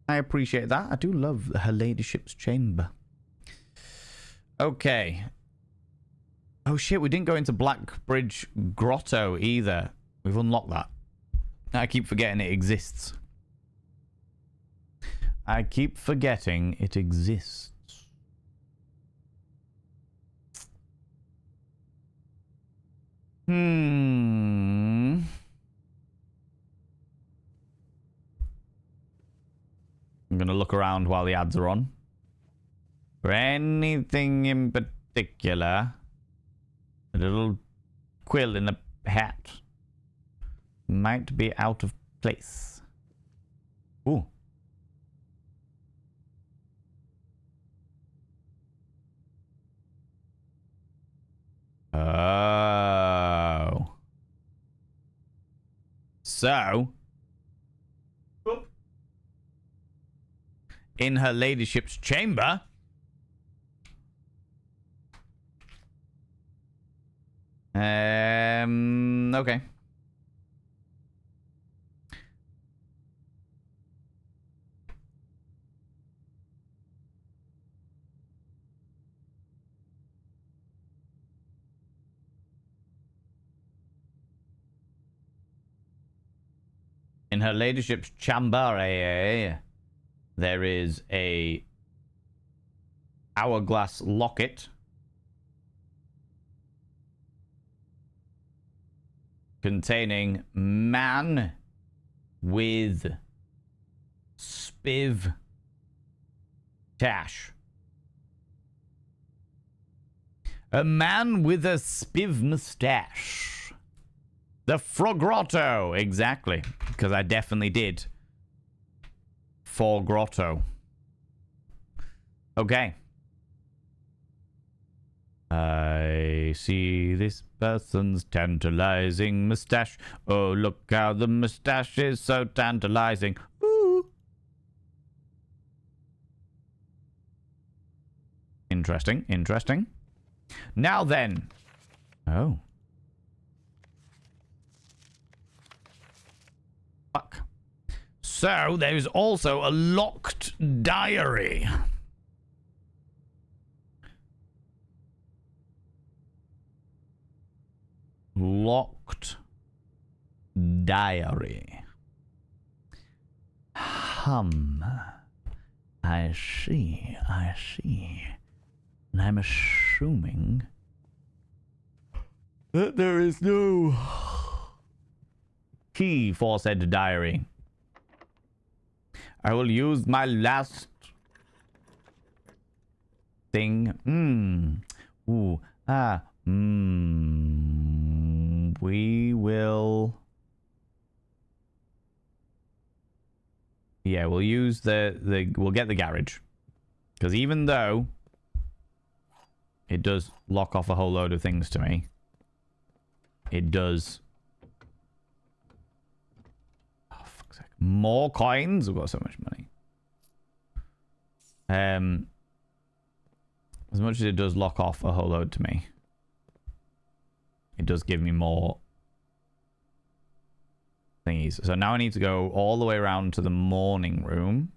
I appreciate that. I do love her ladyship's chamber. Okay. Oh shit, we didn't go into Blackbridge Grotto either. We've unlocked that. I keep forgetting it exists. I keep forgetting it exists. I'm gonna look around while the ads are on. For anything in particular. A little quill in a hat might be out of place. Ooh. Oh. So. In her ladyship's chamber. Okay. In her ladyship's chamber, there is a hourglass locket containing man with spiv tash. A man with a spiv mustache. The Frogrotto, exactly, because I definitely did. For grotto. Okay. I see this person's tantalizing mustache. Oh, look how the mustache is so tantalizing. Ooh. Interesting, interesting. Now then. Oh. So there's also a locked diary. Locked diary. I see. And I'm assuming that there is no key for said diary. I will use my last thing. We will... Yeah, we'll use we'll get the garage. Because even though it does lock off a whole load of things to me, it does... Oh, fuck's sake. More coins? We've got so much money. As much as it does lock off a whole load to me, it does give me more thingies. So now I need to go all the way around to the morning room.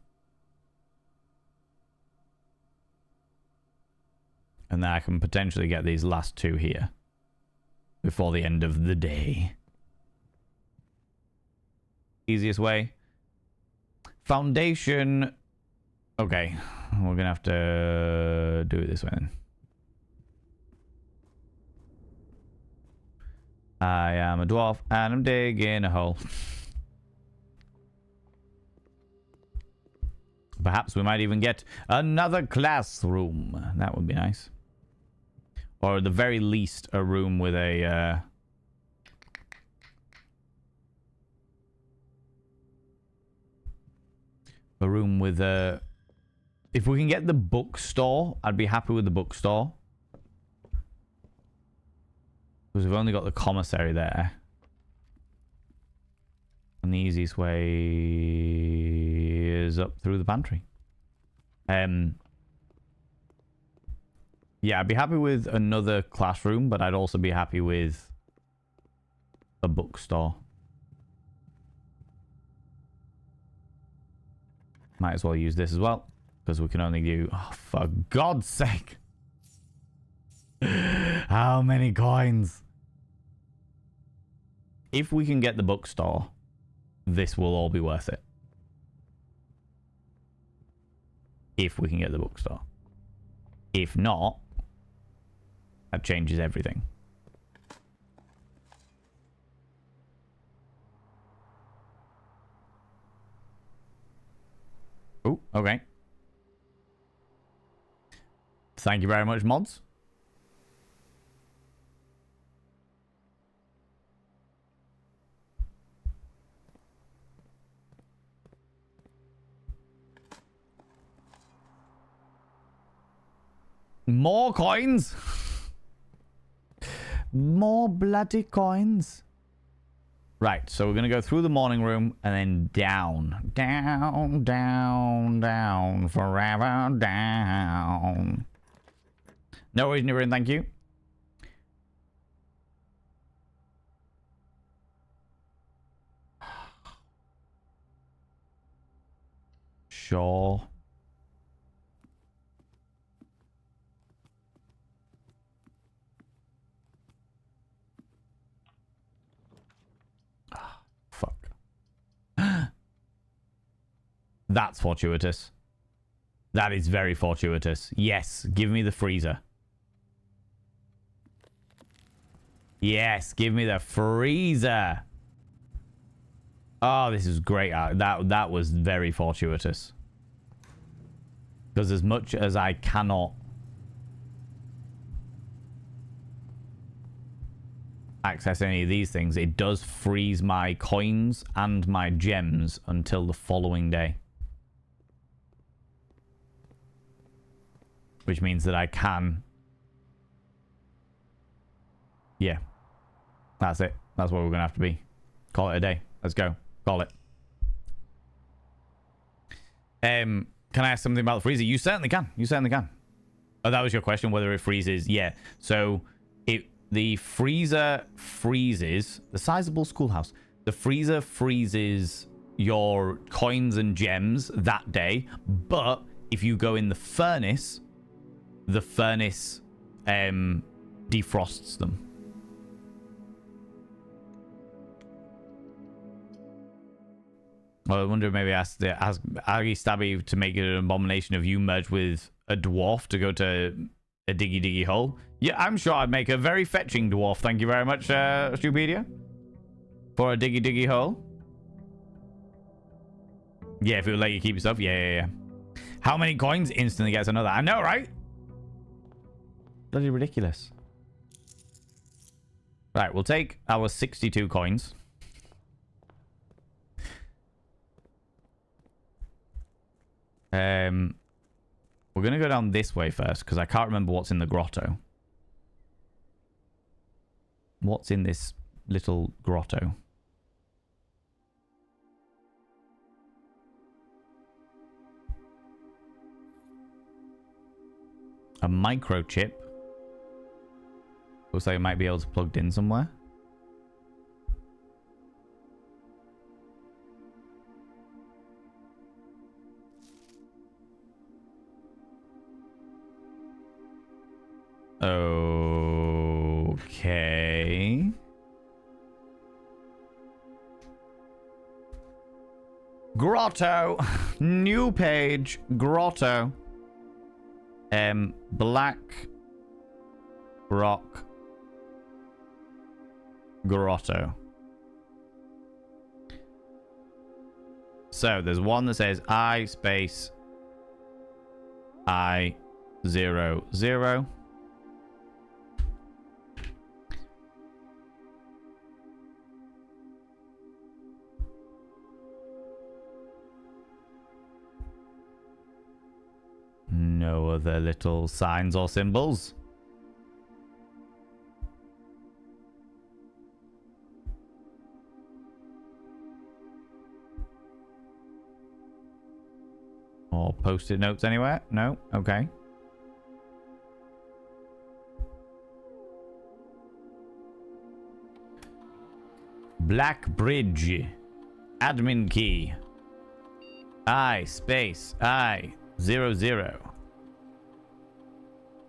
And then I can potentially get these last two here before the end of the day. Easiest way. Foundation. Okay. We're going to have to do it this way then. I am a dwarf and I'm digging a hole. Perhaps we might even get another classroom. That would be nice. Or at the very least, a room with a... a room with a... If we can get the bookstore, I'd be happy with the bookstore. Because we've only got the commissary there. And the easiest way is up through the pantry. Yeah, I'd be happy with another classroom, but I'd also be happy with a bookstore. Might as well use this as well, because we can only do... Oh, for God's sake! How many coins? If we can get the bookstore, this will all be worth it. If we can get the bookstore. If not, that changes everything. Oh, okay. Thank you very much, mods. More coins? More bloody coins. Right, so we're going to go through the morning room and then down. Down, down, down. Forever down. No worries, Nirin, thank you. Sure. Fuck. That's fortuitous. That is very fortuitous. Yes, give me the freezer. Yes, give me the freezer. Oh, this is great. That was very fortuitous. Because as much as I cannot access any of these things, it does freeze my coins and my gems until the following day. Which means that I can... Yeah. That's it. That's what we're going to have to be. Call it a day. Let's go. Call it. Can I ask something about the freezer? You certainly can. You certainly can. Oh, that was your question, whether it freezes. Yeah. So, the freezer freezes... The sizable schoolhouse. The freezer freezes your coins and gems that day, but if you go in the furnace defrosts them. Well, I wonder if maybe ask Aggie Stabby to make it an abomination of you merge with a dwarf to go to a diggy hole. Yeah, I'm sure I'd make a very fetching dwarf. Thank you very much, Stupedia. For a diggy hole. Yeah, if it would let you keep yourself. Yeah. How many coins? Instantly gets another. I know, right? Bloody ridiculous. Right, we'll take our 62 coins. We're going to go down this way first, because I can't remember what's in the grotto. What's in this little grotto? A microchip. Looks like it might be able to plugged in somewhere. Okay. Grotto. New page. Grotto. Black rock grotto. So there's one that says I space I 0 0. No other little signs or symbols. Or post-it notes anywhere? No? Okay. Black bridge. Admin key. I space I 0 0.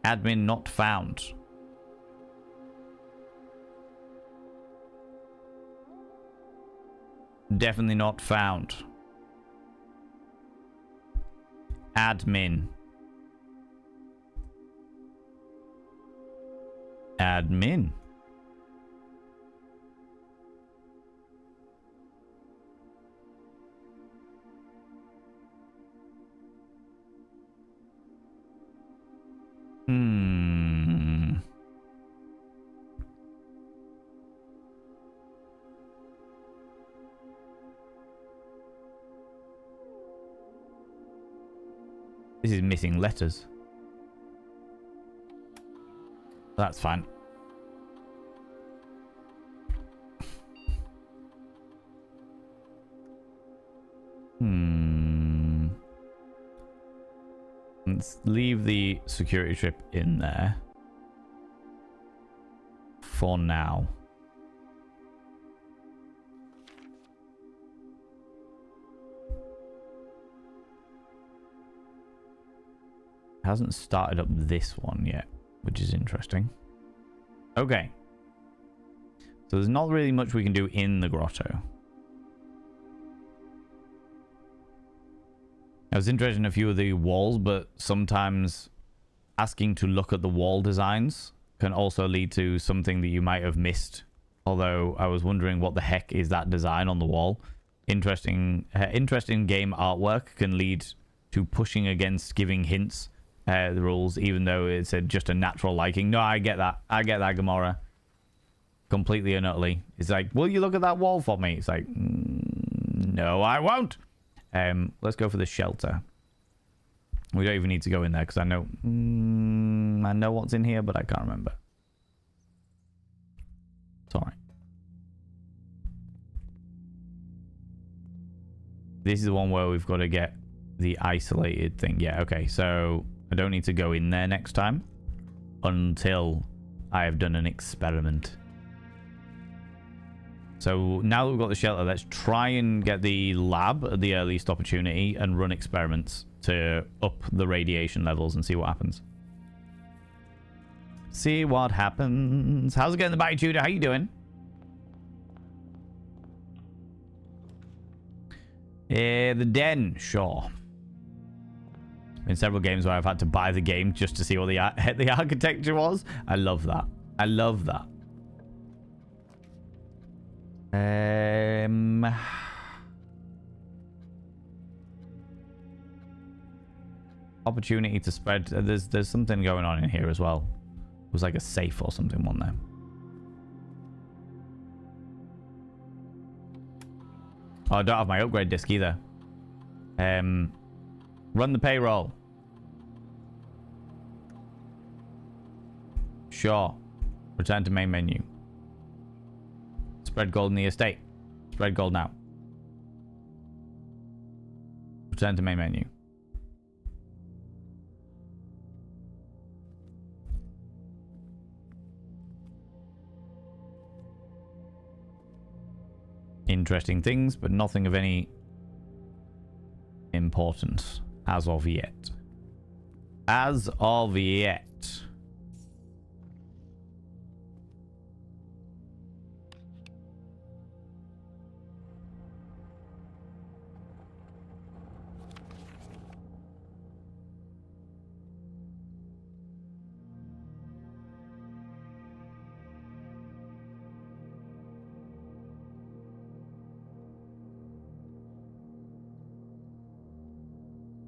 Admin not found. Definitely not found. Admin. Admin. This is missing letters. That's fine. Let's leave the security chip in there for now. Hasn't started up this one yet, which is interesting. Okay. So there's not really much we can do in the grotto. I was interested in a few of the walls, but sometimes asking to look at the wall designs can also lead to something that you might have missed. Although I was wondering what the heck is that design on the wall. Interesting game artwork can lead to pushing against giving hints. The rules, even though it's just a natural liking. No, I get that. I get that, Gamora. Completely and utterly. It's like, will you look at that wall for me? It's like, no, I won't. Let's go for the shelter. We don't even need to go in there because I know what's in here, but I can't remember. It's all right. This is the one where we've got to get the isolated thing. Yeah, okay. So I don't need to go in there next time until I have done an experiment. So now that we've got the shelter, let's try and get the lab at the earliest opportunity and run experiments to up the radiation levels and see what happens. See what happens. How's it going, the Batty Tudor? How you doing? The Den, sure. In several games where I've had to buy the game just to see what the architecture was. I love that. I love that. Opportunity to spread. There's something going on in here as well. It was like a safe or something, wasn't there? Oh, I don't have my upgrade disc either. Run the payroll. Sure. Return to main menu. Spread gold in the estate. Spread gold now. Return to main menu. Interesting things, but nothing of any importance as of yet. As of yet.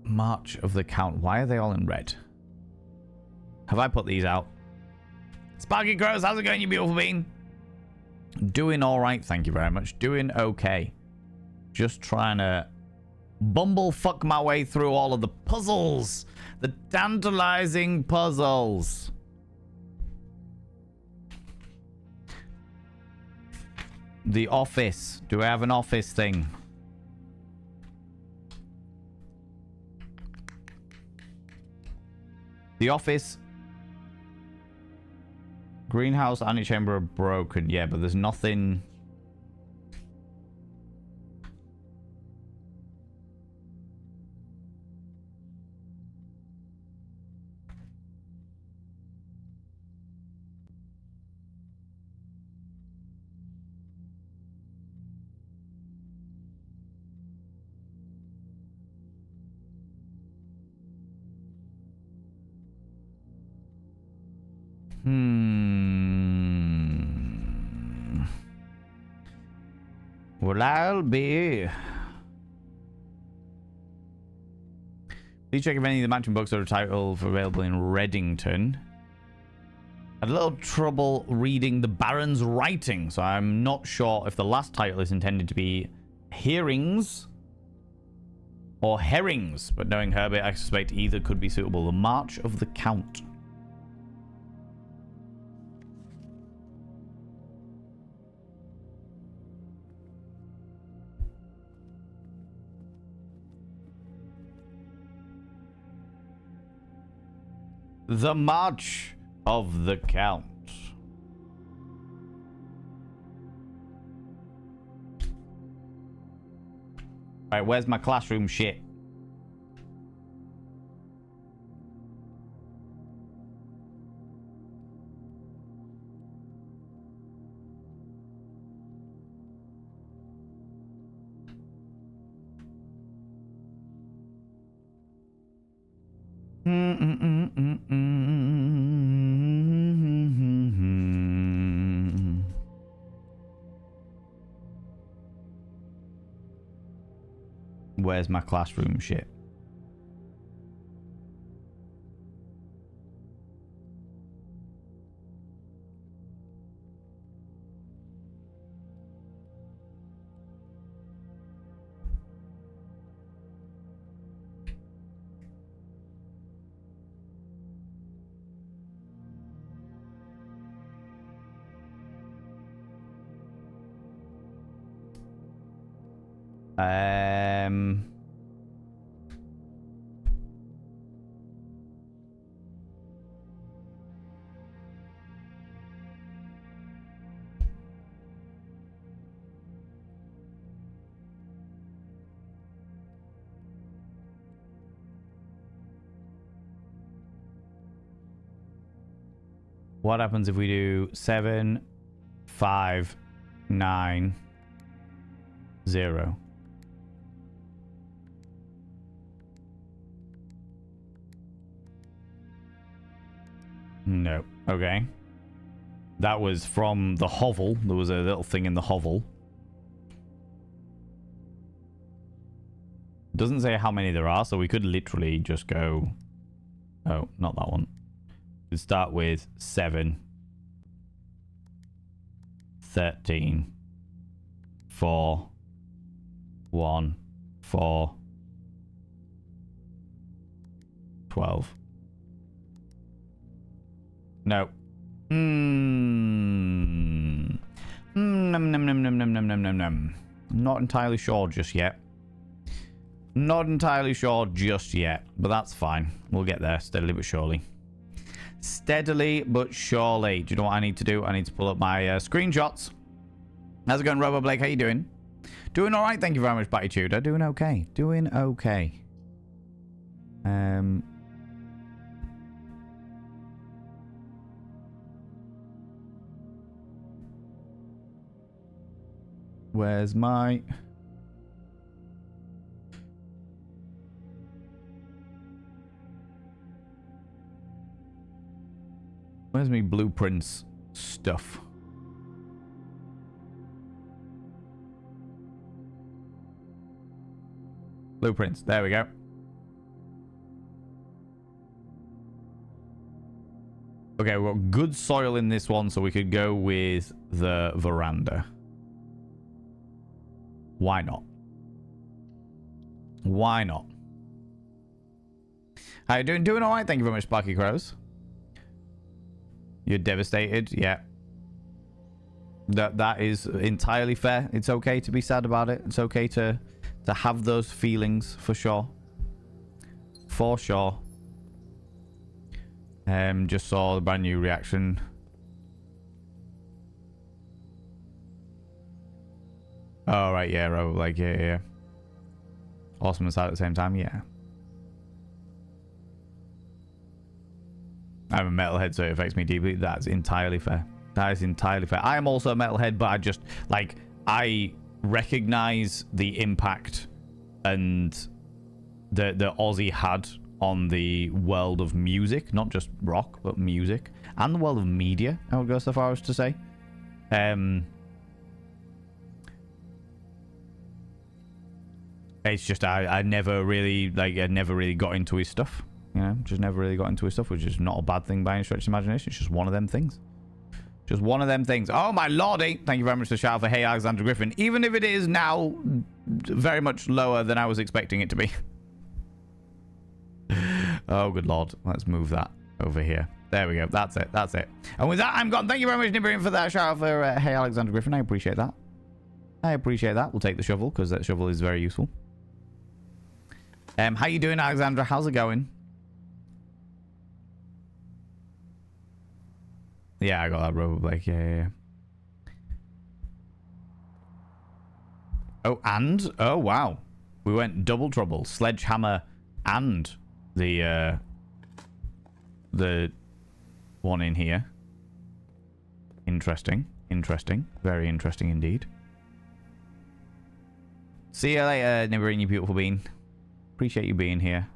March of the Count. Why are they all in red? Have I put these out? Sparky Crows, how's it going, you beautiful bean? Doing all right, thank you very much. Doing okay. Just trying to bumblefuck my way through all of the puzzles. The tantalizing puzzles. The office. Do I have an office thing? The office, greenhouse, antechamber are broken. Yeah, but there's nothing. Well, I'll be. Please check if any of the matching books are titled available in Reddington. Had a little trouble reading the Baron's writing, so I'm not sure if the last title is intended to be Hearings or Herrings, but knowing Herbert, I suspect either could be suitable. The March of the Count. The March of the Count. Alright, where's my classroom shit? Where's my classroom shit? What happens if we do 7, 5, 9, 0? No. Okay. That was from the hovel. There was a little thing in the hovel. Doesn't say how many there are, so we could literally just go... Oh, not that one. We'd start with 7, 13, 4, 1, 4, 12. No. Not entirely sure just yet. Not entirely sure just yet, but that's fine. We'll get there steadily but surely. Steadily but surely. Do you know what I need to do? I need to pull up my screenshots. How's it going, Robo Blake? How you doing? Doing all right. Thank you very much, Batty Tudor. Doing okay. Doing okay. Where's my... Where's my blueprints stuff? Blueprints. There we go. Okay, we've got good soil in this one, so we could go with the veranda. Why not? Why not? How you doing? Doing all right. Thank you very much, Sparky Crows. You're devastated. Yeah. That is entirely fair. It's okay to be sad about it. It's okay to have those feelings, for sure. For sure. Just saw the brand new reaction. Oh, right, yeah, like, yeah. Awesome and sad at the same time, yeah. I'm a metalhead, so it affects me deeply. That's entirely fair. That is entirely fair. I am also a metalhead, but I just, like, I recognize the impact and the Aussie had on the world of music, not just rock, but music, and the world of media, I would go so far as to say. It's just I never really got into his stuff. You know, just never really got into his stuff, which is not a bad thing by any stretch of imagination. It's just one of them things. Just one of them things. Oh, my lordy. Thank you very much for the shout out for Hey Alexander Griffin. Even if it is now very much lower than I was expecting it to be. Oh, good lord. Let's move that over here. There we go. That's it. That's it. And with that, I'm gone. Thank you very much, Nibbering, for that shout out for Hey Alexander Griffin. I appreciate that. I appreciate that. We'll take the shovel because that shovel is very useful. How you doing, Alexandra? How's it going? Yeah, I got that Robo Blake. Yeah. Oh, and oh wow, we went double trouble, sledgehammer, and the one in here. Interesting, very interesting indeed. See you later, Nibbering, you beautiful bean. Appreciate you being here.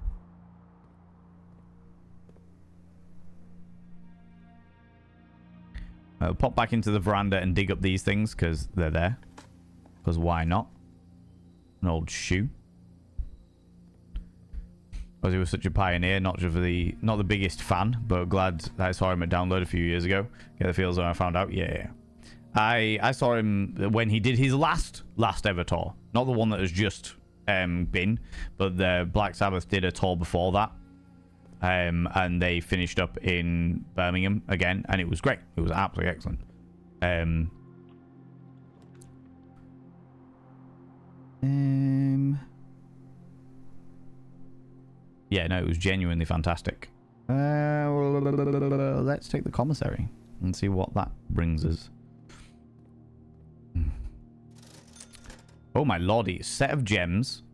Pop back into the veranda and dig up these things because they're there. Because why not? An old shoe. Because he was such a pioneer, not the biggest fan, but glad that I saw him at Download a few years ago. Get the feels when I found out. Yeah. I saw him when he did his last ever tour. Not the one that has just been, but the Black Sabbath did a tour before that. And they finished up in Birmingham again, and it was great. It was absolutely excellent. Yeah, no, it was genuinely fantastic. Let's take the commissary and see what that brings us. Oh my lordy, set of gems,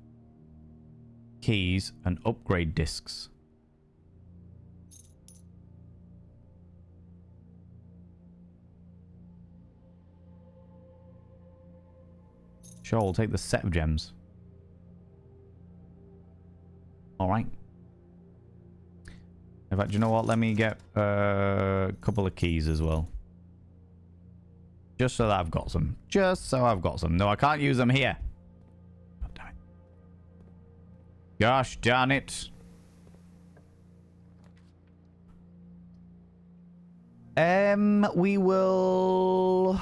keys, and upgrade discs. Sure, we'll take the set of gems. Alright. In fact, you know what? Let me get a couple of keys as well. Just so that I've got some. Just so I've got some. No, I can't use them here. God damn it. Gosh darn it. We will...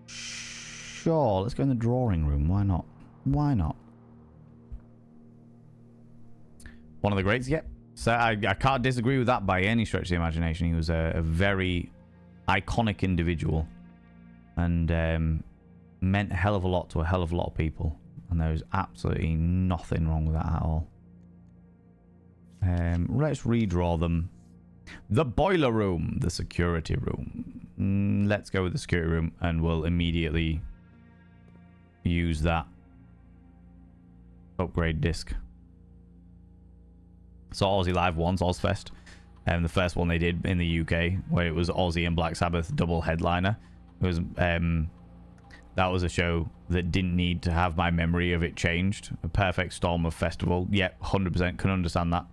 Sure, let's go in the drawing room. Why not? Why not? One of the greats? Yep. So I can't disagree with that by any stretch of the imagination. He was a very iconic individual. And meant a hell of a lot to a hell of a lot of people. And there's absolutely nothing wrong with that at all. Let's redraw them. The boiler room. The security room. Let's go with the security room. And we'll immediately use that upgrade disc. Saw Aussie live once, Ozfest. The first one they did in the UK, where it was Aussie and Black Sabbath double headliner. It was that was a show that didn't need to have my memory of it changed. A perfect storm of festival. Yep, 100% can understand that.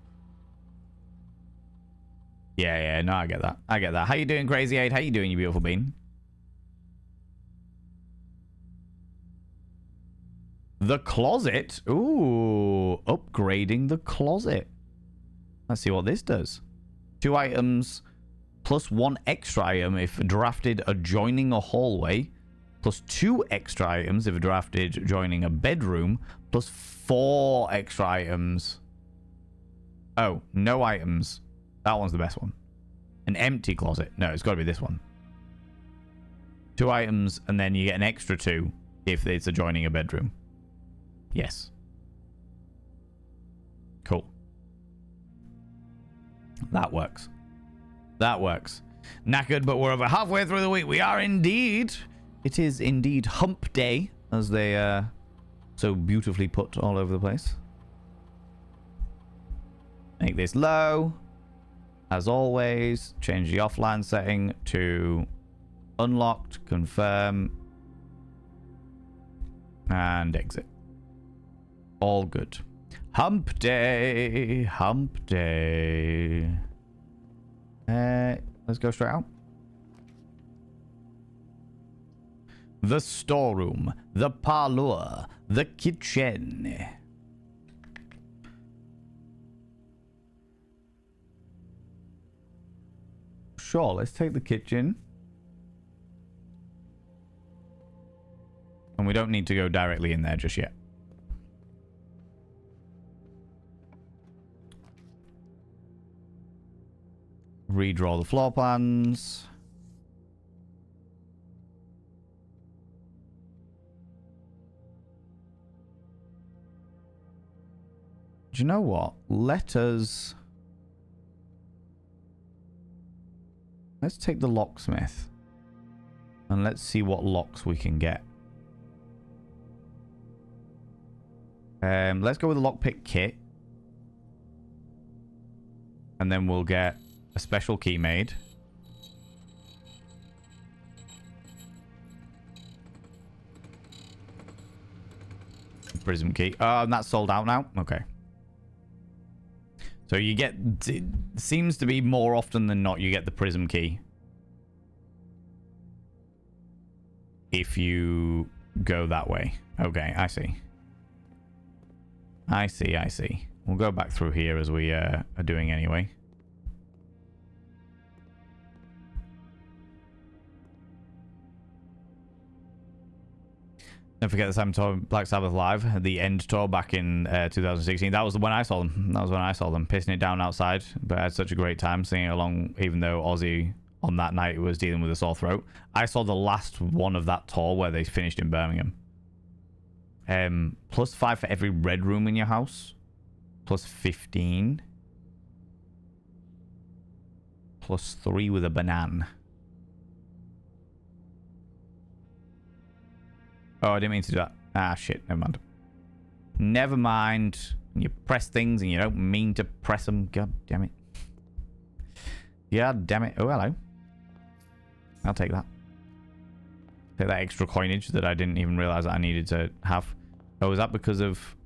Yeah, no, I get that. I get that. How you doing, Crazy 8? How you doing, you beautiful bean? The closet. Ooh, upgrading the closet. Let's see what this does. 2 items plus 1 extra item if drafted adjoining a hallway, plus 2 extra items if drafted adjoining a bedroom, plus 4 extra items. Oh, no items. That one's the best one. An empty closet. No, it's got to be this one. 2 items, and then you get an extra 2 if it's adjoining a bedroom. Yes. Cool. That works. That works. Knackered, but we're over halfway through the week. We are indeed. It is indeed hump day, as they so beautifully put all over the place. Make this low. As always, change the offline setting to unlocked, confirm, and exit. All good. Hump day. Hump day. Let's go straight out. The storeroom, the parlour, the kitchen. Sure, let's take the kitchen. And we don't need to go directly in there just yet. Redraw the floor plans. Do you know what? Let's take the locksmith. And let's see what locks we can get. Let's go with the lockpick kit. And then we'll get a special key made. Prism key. Oh, and that's sold out now? Okay. So you get... It seems to be more often than not you get the prism key. If you go that way. Okay, I see. I see. We'll go back through here as we are doing anyway. Don't forget the Sam tour, Black Sabbath Live, the end tour back in 2016. That was when I saw them. Pissing it down outside. But I had such a great time singing along, even though Ozzy on that night was dealing with a sore throat. I saw the last one of that tour where they finished in Birmingham. +5 for every red room in your house. +15. +3 with a banana. Oh, I didn't mean to do that. Ah, shit. Never mind. Never mind. You press things and you don't mean to press them. God damn it. God damn it. Oh, hello. I'll take that. Take that extra coinage that I didn't even realize that I needed to have. Oh, is that because of...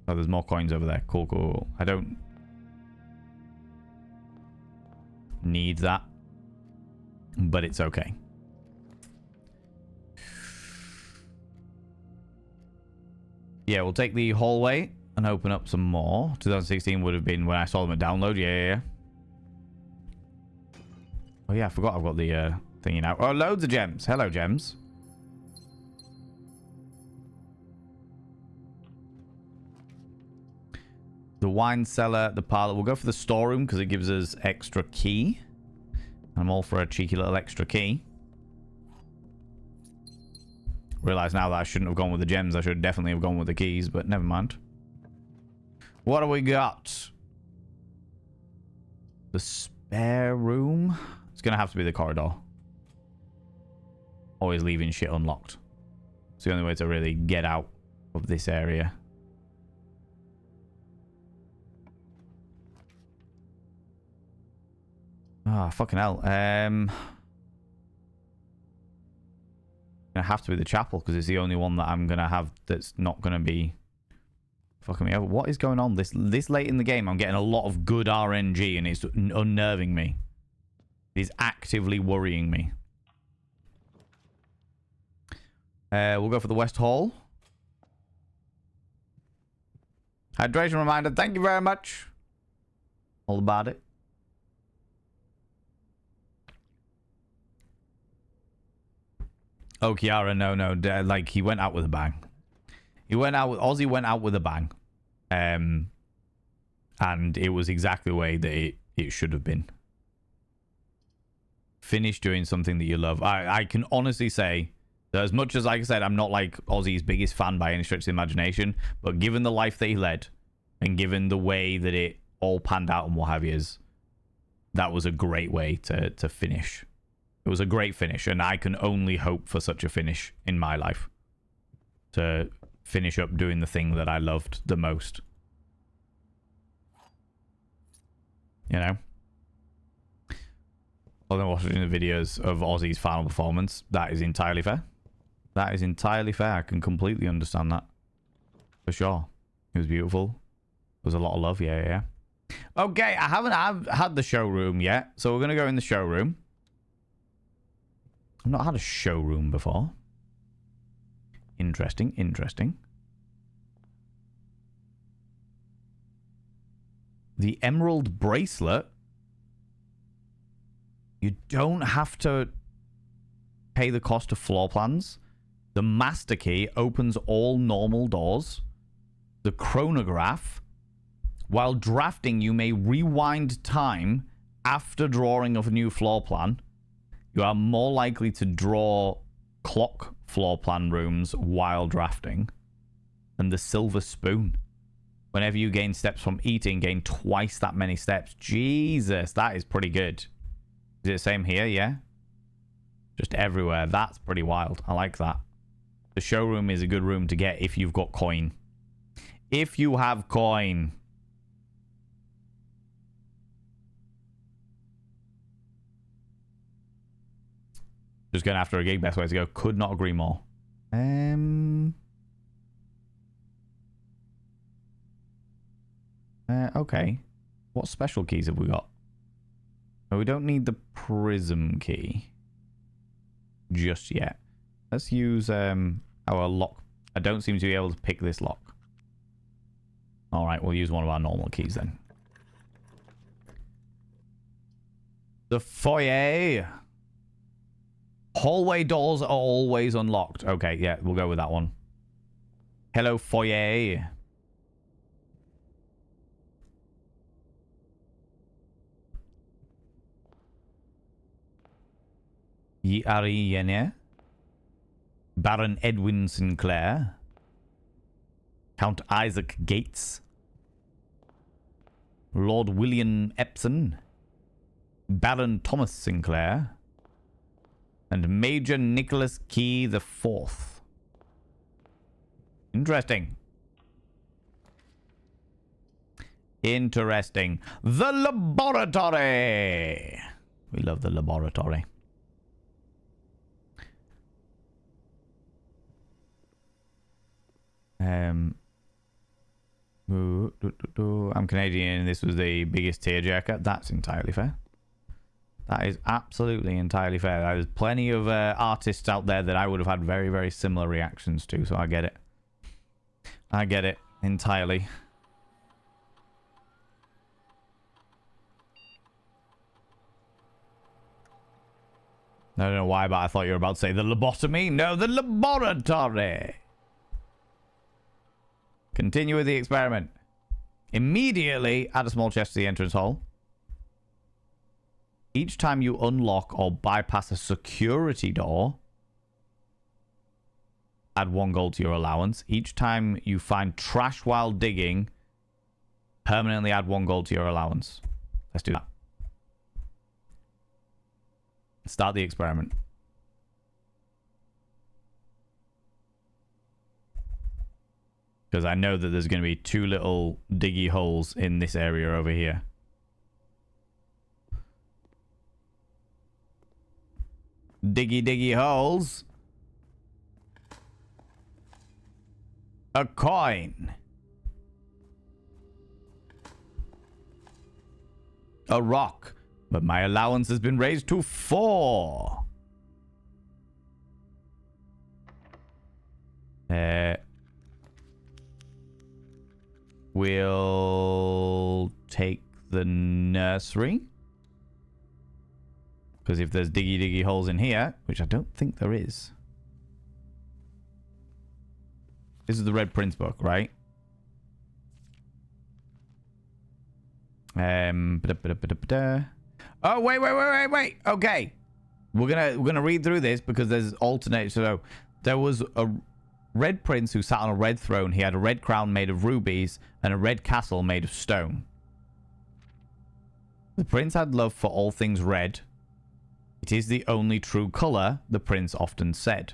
Oh, there's more coins over there. Cool, cool. I don't need that, but it's okay. Yeah, we'll take the hallway and open up some more. 2016 would have been when I saw them at download. Yeah. Oh, yeah, I forgot I've got the thingy now. Oh, loads of gems. Hello, gems. The wine cellar, the parlor. We'll go for the storeroom because it gives us extra key. I'm all for a cheeky little extra key. Realize now that I shouldn't have gone with the gems. I should definitely have gone with the keys, but never mind. What do we got? The spare room. It's going to have to be the corridor. Always leaving shit unlocked. It's the only way to really get out of this area. Ah, fucking hell. Gonna have to be the chapel because it's the only one that I'm gonna have that's not gonna be fucking me over. What is going on this late in the game? I'm getting a lot of good RNG and it's unnerving me. It is actively worrying me. We'll go for the West Hall. Hydration reminder. Thank you very much. All about it. Oh, Kiara, no. Like, he went out with a bang. Ozzy went out with a bang. And it was exactly the way that it should have been. Finish doing something that you love. I can honestly say that as much as, like I said, I'm not like Ozzy's biggest fan by any stretch of the imagination, but given the life that he led and given the way that it all panned out and what have you, that was a great way to finish. It was a great finish, and I can only hope for such a finish in my life. To finish up doing the thing that I loved the most. You know? Other than watching the videos of Ozzy's final performance, that is entirely fair. That is entirely fair. I can completely understand that. For sure. It was beautiful. There was a lot of love. Yeah. Okay, I haven't had the showroom yet, so we're going to go in the showroom. I've not had a showroom before. Interesting. The emerald bracelet. You don't have to pay the cost of floor plans. The master key opens all normal doors. The chronograph. While drafting, you may rewind time after drawing of a new floor plan. You are more likely to draw clock floor plan rooms while drafting. And the silver spoon. Whenever you gain steps from eating, gain twice that many steps. Jesus, that is pretty good. Is it the same here? Yeah. Just everywhere. That's pretty wild. I like that. The showroom is a good room to get if you've got coin. If you have coin. Just going after a gig, best way to go. Could not agree more. Okay. What special keys have we got? Oh, we don't need the prism key just yet. Let's use our lock. I don't seem to be able to pick this lock. All right, we'll use one of our normal keys then. The foyer. Hallway doors are always unlocked. Okay, yeah, we'll go with that one. Hello, foyer. Ye are Yenna. Baron Edwin Sinclair. Count Isaac Gates. Lord William Epson. Baron Thomas Sinclair. And Major Nicholas Key the Fourth. Interesting. The laboratory. We love the laboratory. I'm Canadian. This was the biggest tearjerker. That's entirely fair. That is absolutely entirely fair. There's plenty of artists out there that I would have had very, very similar reactions to, so I get it. I get it entirely. I don't know why, but I thought you were about to say the lobotomy. No, the laboratory. Continue with the experiment. Immediately add a small chest to the entrance hall. Each time you unlock or bypass a security door, add 1 gold to your allowance. Each time you find trash while digging, permanently add 1 gold to your allowance. Let's do that. Start the experiment. Because I know that there's going to be 2 little diggy holes in this area over here. Diggy diggy holes. A coin. A rock. But my allowance has been raised to 4. We'll take the nursery. Because if there's diggy diggy holes in here, which I don't think there is. This is the Red Prince book, right? Oh, wait. Okay. We're gonna read through this because there's alternate. So there was a Red Prince who sat on a red throne. He had a red crown made of rubies and a red castle made of stone. The prince had love for all things red. It is the only true color, the prince often said.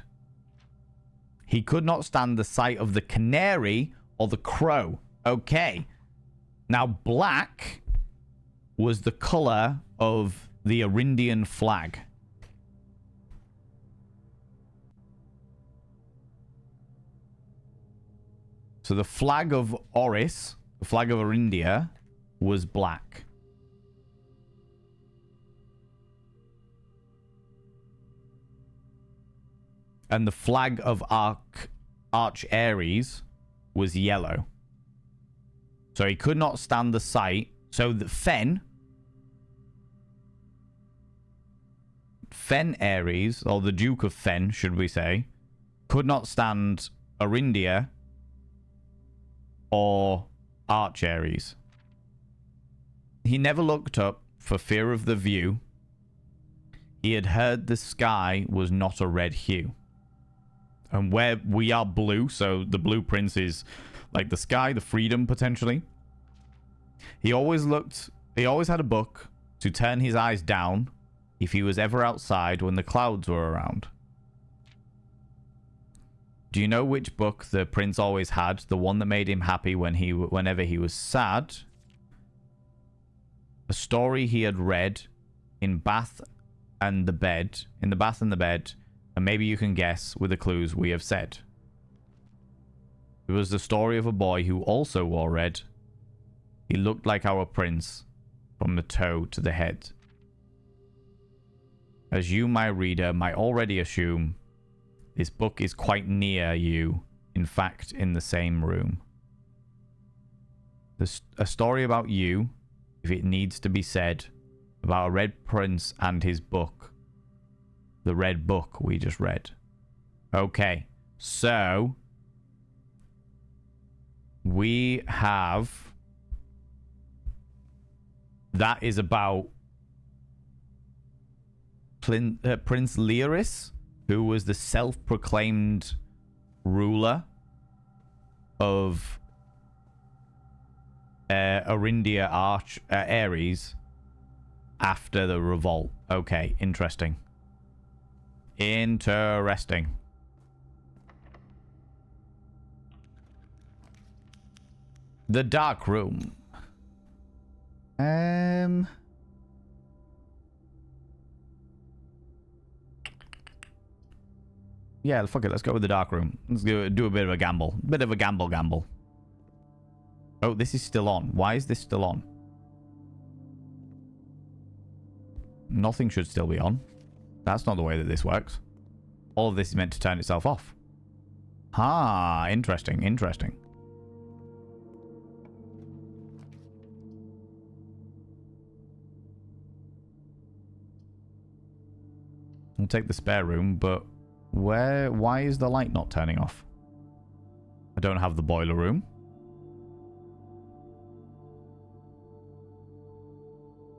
He could not stand the sight of the canary or the crow. Okay. Now, black was the color of the Arindian flag. So the flag of Oris, the flag of Arindia, was black. And the flag of Arch Ares was yellow. So he could not stand the sight. So the Fen Ares, or the Duke of Fen, should we say, could not stand Arindia or Arch Ares. He never looked up for fear of the view. He had heard the sky was not a red hue. And where we are blue, so the blue prince is like the sky, the freedom, potentially. He always had a book to turn his eyes down if he was ever outside when the clouds were around. Do you know which book the prince always had? The one that made him happy whenever he was sad? A story he had read in the bath and the bed, and maybe you can guess with the clues we have said. It was the story of a boy who also wore red. He looked like our prince from the toe to the head. As you, my reader, might already assume, this book is quite near you, in fact, in the same room. A story about you, if it needs to be said, about a red prince and his book. The red book we just read. Okay, so we have... That is about Prince Lyris, who was the self-proclaimed ruler of Arindia Ares after the revolt. Okay, interesting. Interesting. The dark room. Yeah, fuck it. Let's go with the dark room. Let's do a bit of a gamble. Bit of a gamble. Oh, this is still on. Why is this still on? Nothing should still be on. That's not the way that this works. All of this is meant to turn itself off. Ah, interesting, interesting. We'll take the spare room, but why is the light not turning off? I don't have the boiler room.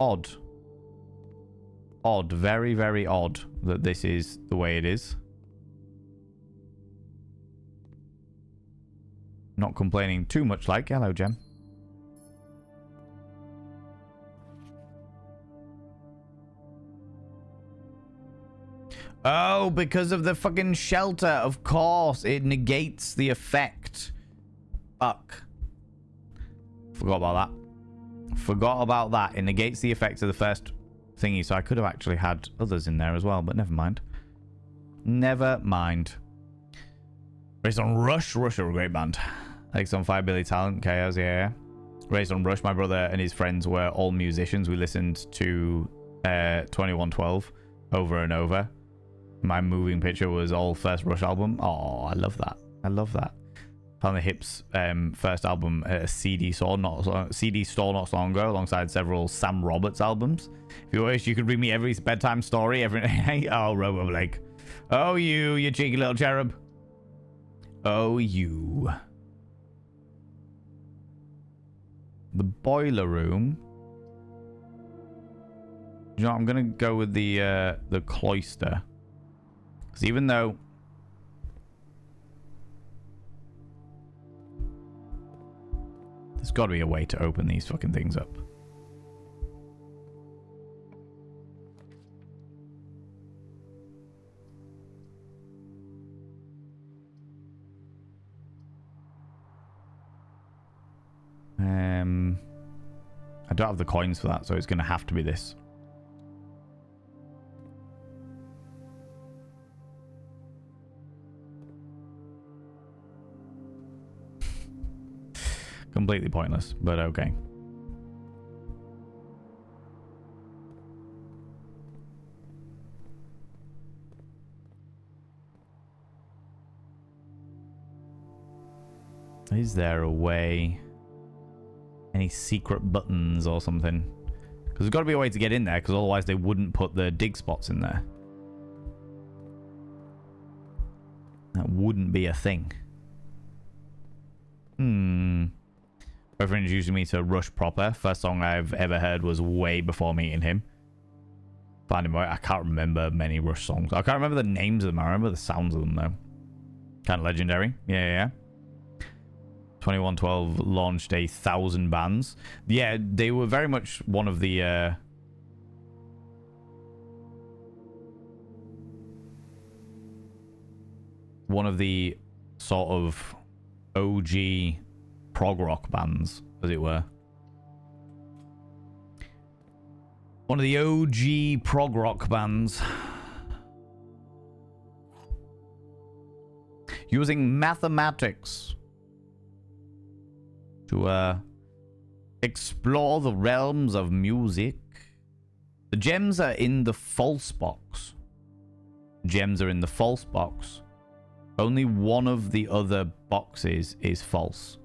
Odd. Odd, very, very odd that this is the way it is. Not complaining too much like. Hello, Gem. Oh, because of the fucking shelter. Of course. It negates the effect. Fuck. Forgot about that. Forgot about that. It negates the effect of the first thingy. So I could have actually had others in there as well. But never mind. Never mind. Raised on Rush. Rush are a great band. Alex on Fire, Billy Talent, Chaos, yeah. Raised on Rush. My brother and his friends were all musicians. We listened to 2112 over and over. My moving picture was all first Rush album. Oh, I love that. I love that. Found the Hips first album at a CD store not so long ago, alongside several Sam Roberts albums. If you wish, you could read me every bedtime story every night. Oh, Robo Blake. Oh, you cheeky little cherub. Oh, you. The boiler room. You know, I'm gonna go with the cloister. Because even though there's got to be a way to open these fucking things up. I don't have the coins for that, so it's going to have to be this. Completely pointless, but okay. Is there a way? Any secret buttons or something? Because there's got to be a way to get in there, because otherwise they wouldn't put the dig spots in there. That wouldn't be a thing. Boyfriend introduced me to Rush proper. First song I've ever heard was way before meeting him. Find him. I can't remember many Rush songs. I can't remember the names of them. I remember the sounds of them though. Kind of legendary. Yeah. 2112 launched 1,000 bands. Yeah, they were very much one of the sort of OG prog rock bands, as it were. One of the OG prog rock bands. Using mathematics to explore the realms of music. The gems are in the false box. Gems are in the false box. Only one of the other boxes is false.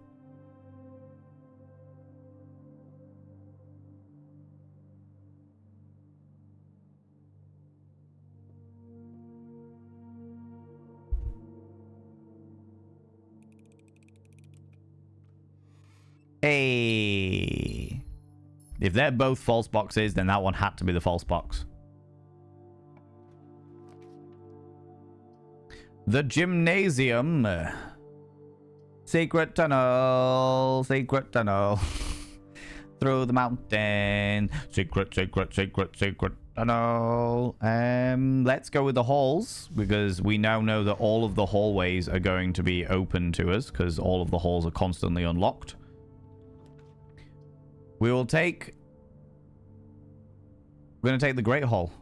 Hey. If they're both false boxes, then that one had to be the false box. The gymnasium. Secret tunnel. Secret tunnel. Through the mountain. Secret tunnel. Let's go with the halls, because we now know that all of the hallways are going to be open to us, because all of the halls are constantly unlocked. We will take... We're going to take the Great Hall,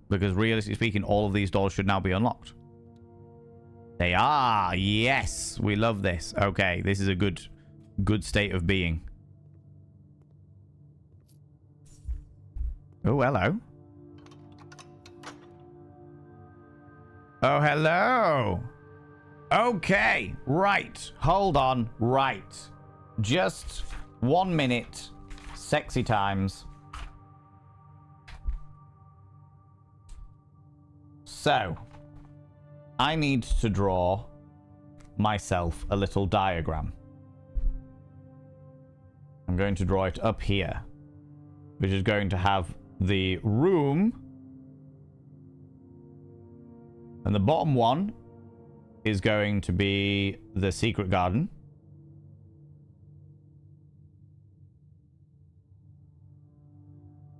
because realistically speaking, all of these doors should now be unlocked. They are. Yes. We love this. Okay. This is a good state of being. Oh, hello. Oh, hello. Okay. Right. Hold on. Right. Just 1 minute. Sexy times. So, I need to draw myself a little diagram. I'm going to draw it up here, which is going to have the room, and the bottom one is going to be the secret garden.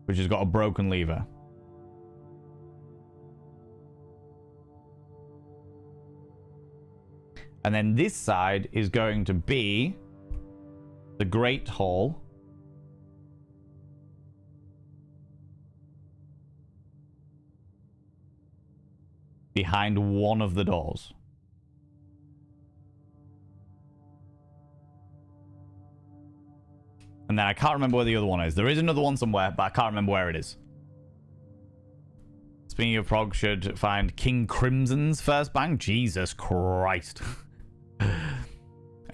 Which has got a broken lever. And then this side is going to be the Great Hall. Behind one of the doors. And then I can't remember where the other one is. There is another one somewhere, but I can't remember where it is. Speaking of prog, should find King Crimson's first bang. Jesus Christ.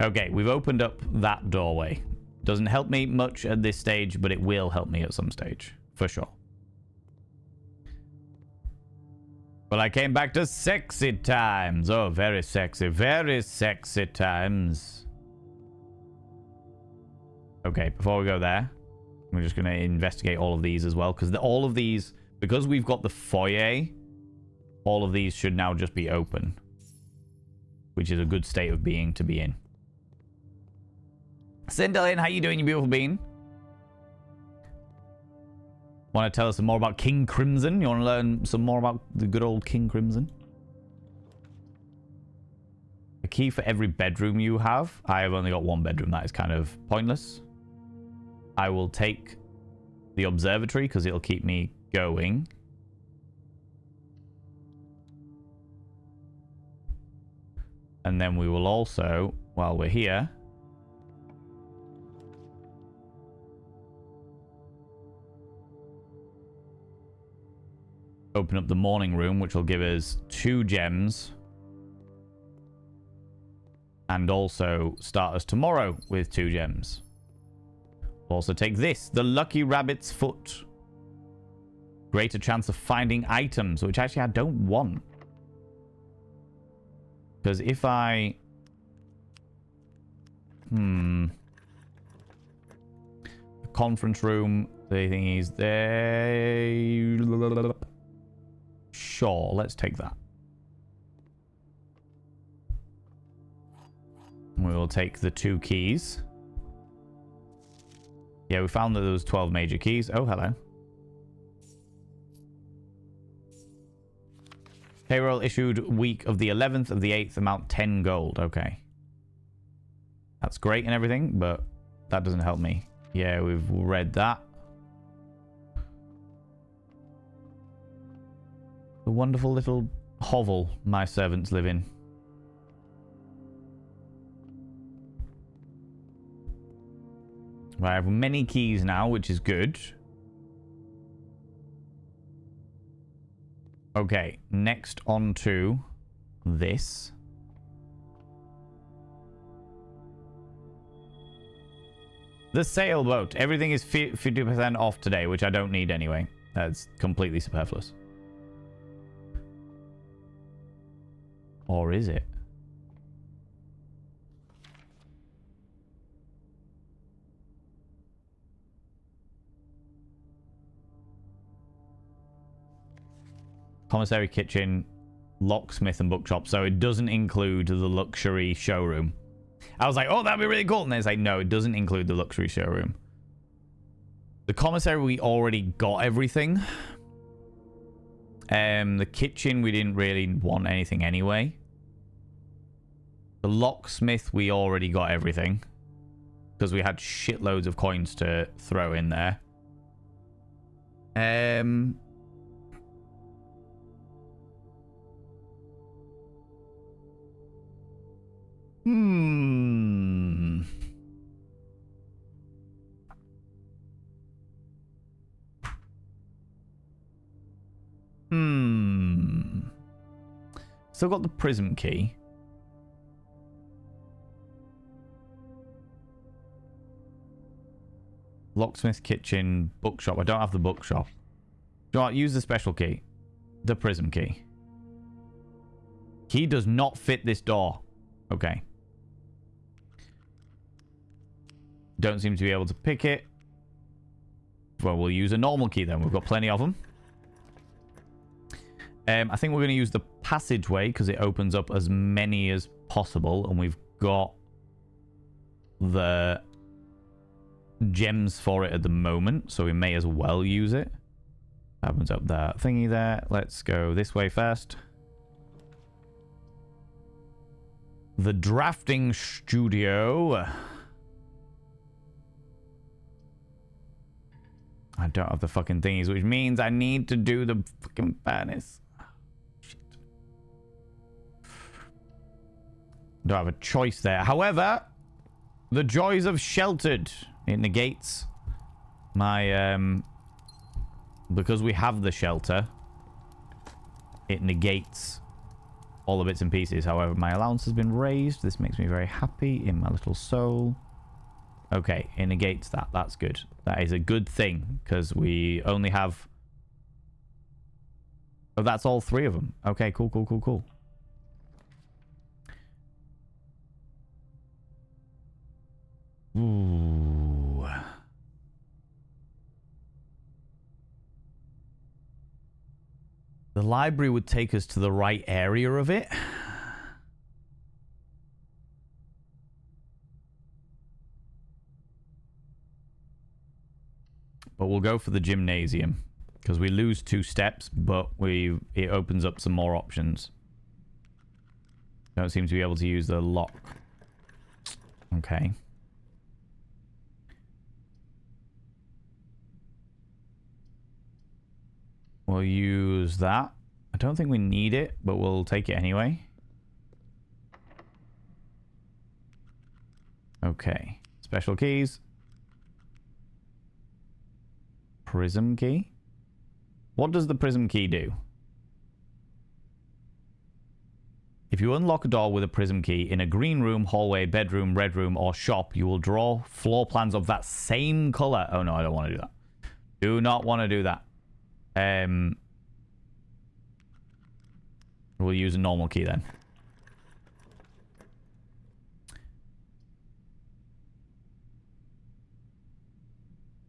Okay, we've opened up that doorway. Doesn't help me much at this stage, but it will help me at some stage. For sure. Well, I came back to sexy times. Oh, very sexy times. Okay, before we go there, we're just going to investigate all of these as well. Because all of these, because we've got the foyer, all of these should now just be open. Which is a good state of being to be in. Cindelian, how you doing, you beautiful bean? Want to tell us some more about King Crimson? You want to learn some more about the good old King Crimson? A key for every bedroom you have. I have only got one bedroom. That is kind of pointless. I will take the observatory because it'll keep me going. And then we will also, while we're here, open up the morning room, which will give us 2 gems. And also start us tomorrow with 2 gems. Also take this, the Lucky Rabbit's Foot. Greater chance of finding items, which actually I don't want. Because if I... The conference room, the thing is there... Sure, let's take that. We will take the 2 keys. Yeah, we found that there was 12 major keys. Oh, hello. Payroll issued week of the 11th of the 8th, amount 10 gold. Okay. That's great and everything, but that doesn't help me. Yeah, we've read that. The wonderful little hovel my servants live in. I have many keys now, which is good. Okay, next on to this. The sailboat. Everything is 50% off today, which I don't need anyway. That's completely superfluous. Or is it? Commissary kitchen, locksmith and bookshop. So it doesn't include the luxury showroom. I was like, oh, that'd be really cool. And it's like, no, it doesn't include the luxury showroom. The commissary, we already got everything. The kitchen, we didn't really want anything anyway. The locksmith, we already got everything. Because we had shitloads of coins to throw in there. Still got the prism key. Locksmith kitchen, bookshop. I don't have the bookshop. Do you want to use the special key? The prism key. Key does not fit this door. Okay. Don't seem to be able to pick it. Well, we'll use a normal key then. We've got plenty of them. I think we're going to use the passageway because it opens up as many as possible. And we've got the gems for it at the moment. So we may as well use it. Opens up that thingy there. Let's go this way first. The drafting studio. I don't have the fucking thingies, which means I need to do the fucking furnace. Shit. Don't have a choice there. However, the joys of sheltered. It negates my, because we have the shelter, it negates all the bits and pieces. However, my allowance has been raised. This makes me very happy in my little soul. Okay, it negates that. That's good. That is a good thing, because we only have... Oh, that's all three of them. Okay, cool, cool, cool, cool. Ooh. The library would take us to the right area of it. But we'll go for the gymnasium because we lose 2 steps, but it opens up some more options. Don't seem to be able to use the lock. Okay. We'll use that. I don't think we need it, but we'll take it anyway. Okay. Special keys. Prism key? What does the prism key do? If you unlock a door with a prism key in a green room, hallway, bedroom, red room, or shop, you will draw floor plans of that same color. Oh no, I don't want to do that. Do not want to do that. We'll use a normal key then.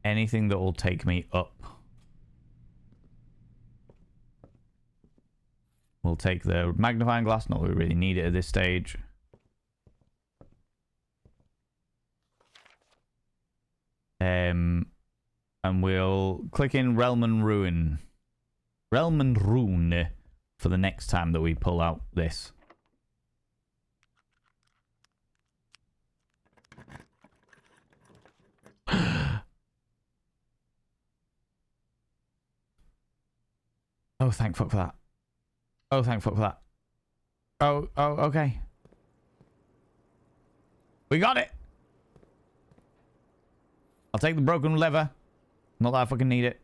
Anything that will take me up. We'll take the magnifying glass. Not that we really need it at this stage. And we'll click in Realm and Ruin. Realm and Rune for the next time that we pull out this. Oh, thank fuck for that. Oh, thank fuck for that. Oh, okay. We got it. I'll take the broken lever. Not that I fucking need it.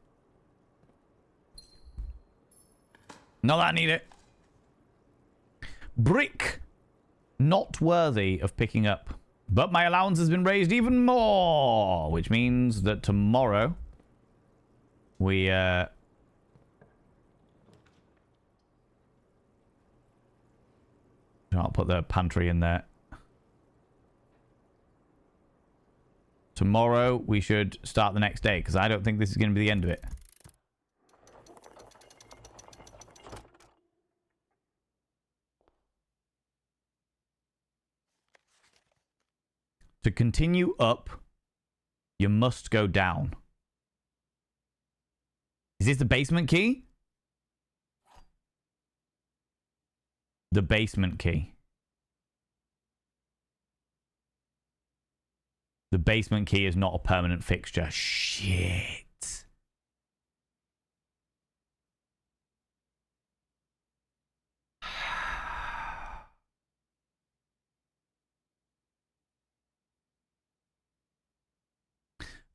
Not that I need it. Brick. Not worthy of picking up. But my allowance has been raised even more. Which means that tomorrow we I'll put the pantry in there. Tomorrow we should start the next day because I don't think this is going to be the end of it. To continue up, you must go down. Is this the basement key? The basement key. The basement key is not a permanent fixture. Shit.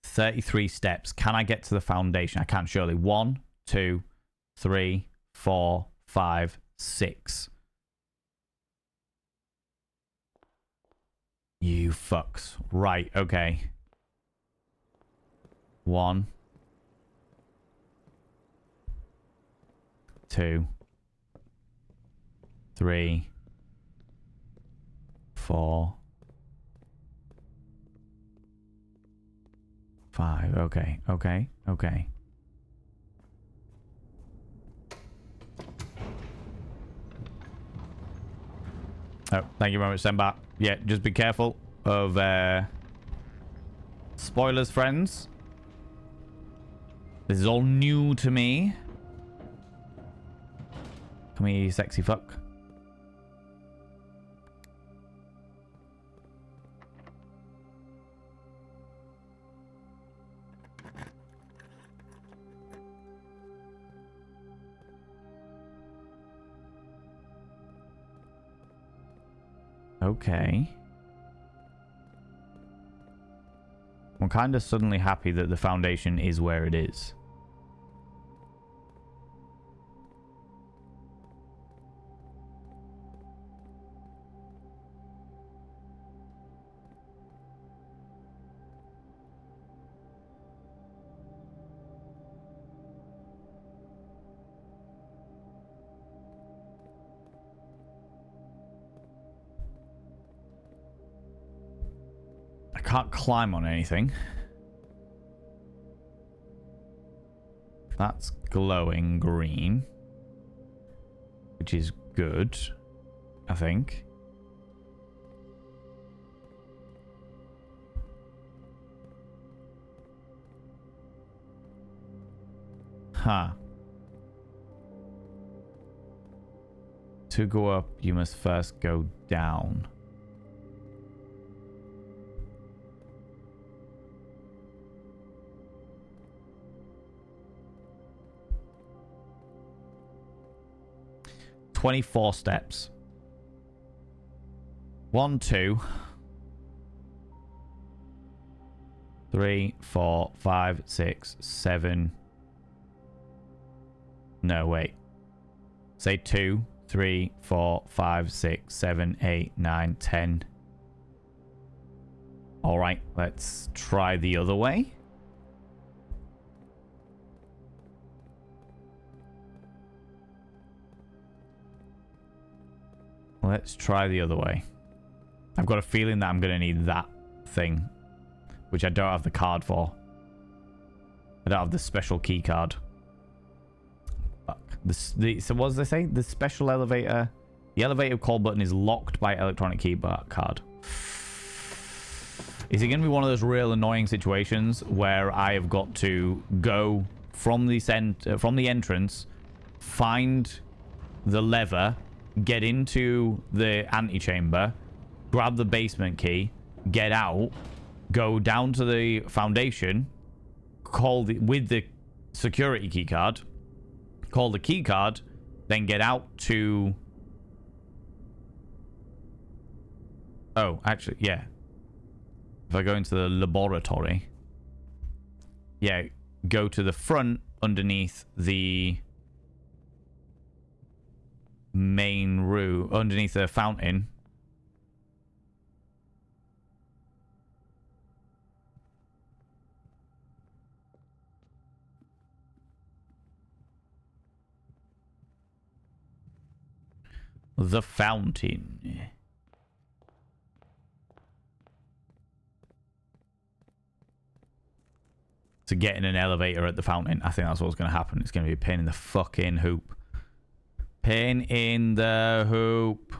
$33 steps. Can I get to the foundation? I can, surely. 1, 2, 3, 4, 5, 6. You fucks. Right, okay. 1, 2, 3, 4, 5. Okay, okay, okay. Oh, thank you very much, Semba. Yeah, just be careful of spoilers, friends. This is all new to me. Come here, you sexy fuck. Okay. I'm kind of suddenly happy that the foundation is where it is. I can't climb on anything. That's glowing green, which is good, I think. Huh. To go up, you must first go down. "24 steps. 1, 2, 3, 4, 5, 6, 7. No, wait. Say 2, 3, 4, 5, 6, 7, 8, 9, 10. Alright, let's try the other way. Let's try the other way. I've got a feeling that I'm going to need that thing, which I don't have the card for. I don't have the special key card. Fuck. So what does they say? The special elevator... The elevator call button is locked by electronic key card. Is it going to be one of those real annoying situations where I have got to go from the entrance, find the lever, get into the antechamber, grab the basement key, get out, go down to the foundation, with the security key card, call the key card, then get out to... Oh, actually, yeah. If I go into the laboratory, yeah, go to the front underneath the main room, underneath the fountain. The fountain. To get in an elevator at the fountain. I think that's what's going to happen. It's going to be a pain in the fucking hoop. Pain in the hoop.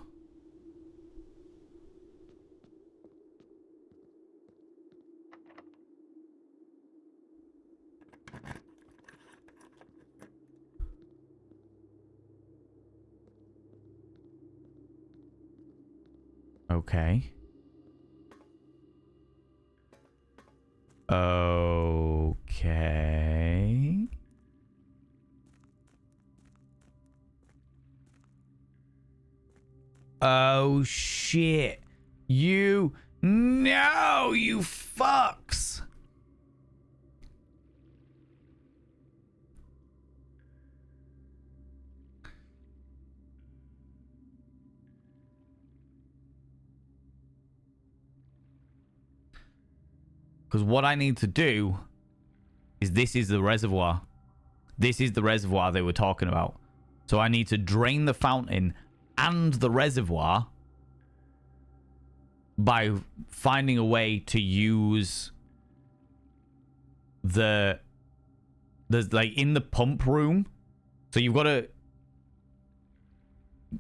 Okay. Okay. Oh, shit. You... No, you fucks. Because what I need to do is this is the reservoir. This is the reservoir they were talking about. So I need to drain the fountain and the reservoir by finding a way to use there's like in the pump room. So you've got to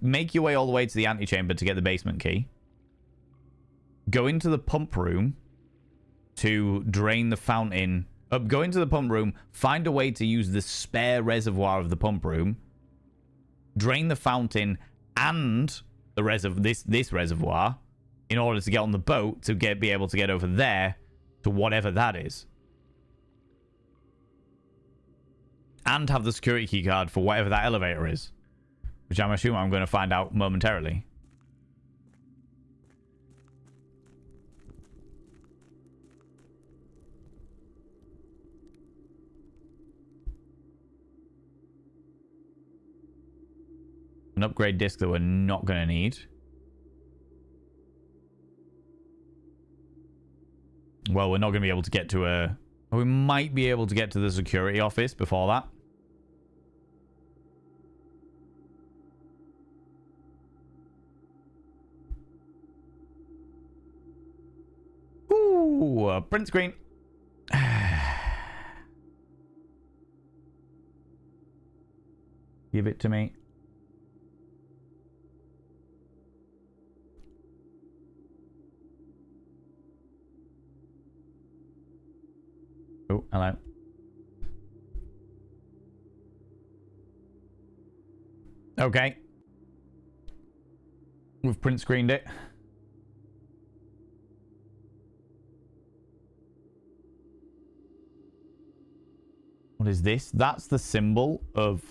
make your way all the way to the antechamber to get the basement key. Go into the pump room to drain the fountain. Go into the pump room, find a way to use the spare reservoir of the pump room, drain the fountain and the this reservoir in order to get on the boat to be able to get over there to whatever that is. And have the security key card for whatever that elevator is. Which I'm assuming I'm going to find out momentarily. An upgrade disc that we're not going to need. Well, we're not going to be able to get to a... We might be able to get to the security office before that. Ooh, print screen. Give it to me. Oh, hello. Okay. We've print screened it. What is this? That's the symbol of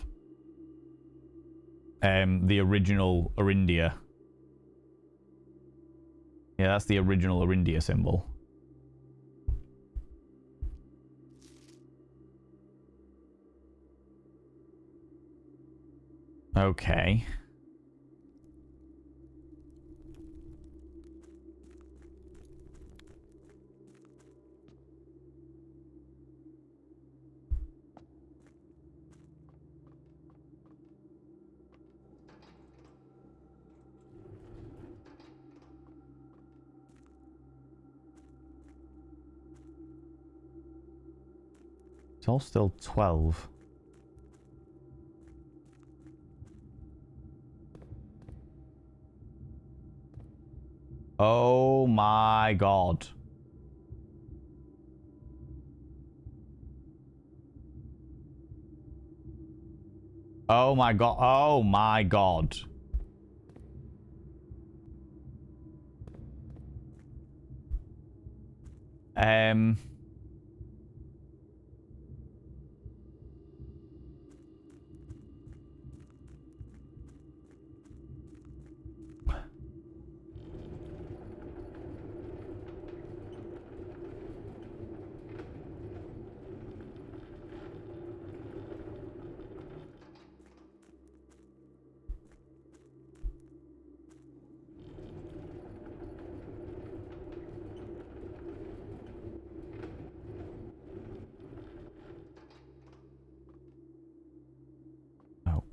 the original Orindia. Yeah, that's the original Orindia symbol. Okay. It's all still 12. Oh my god. Oh my god. Oh my god.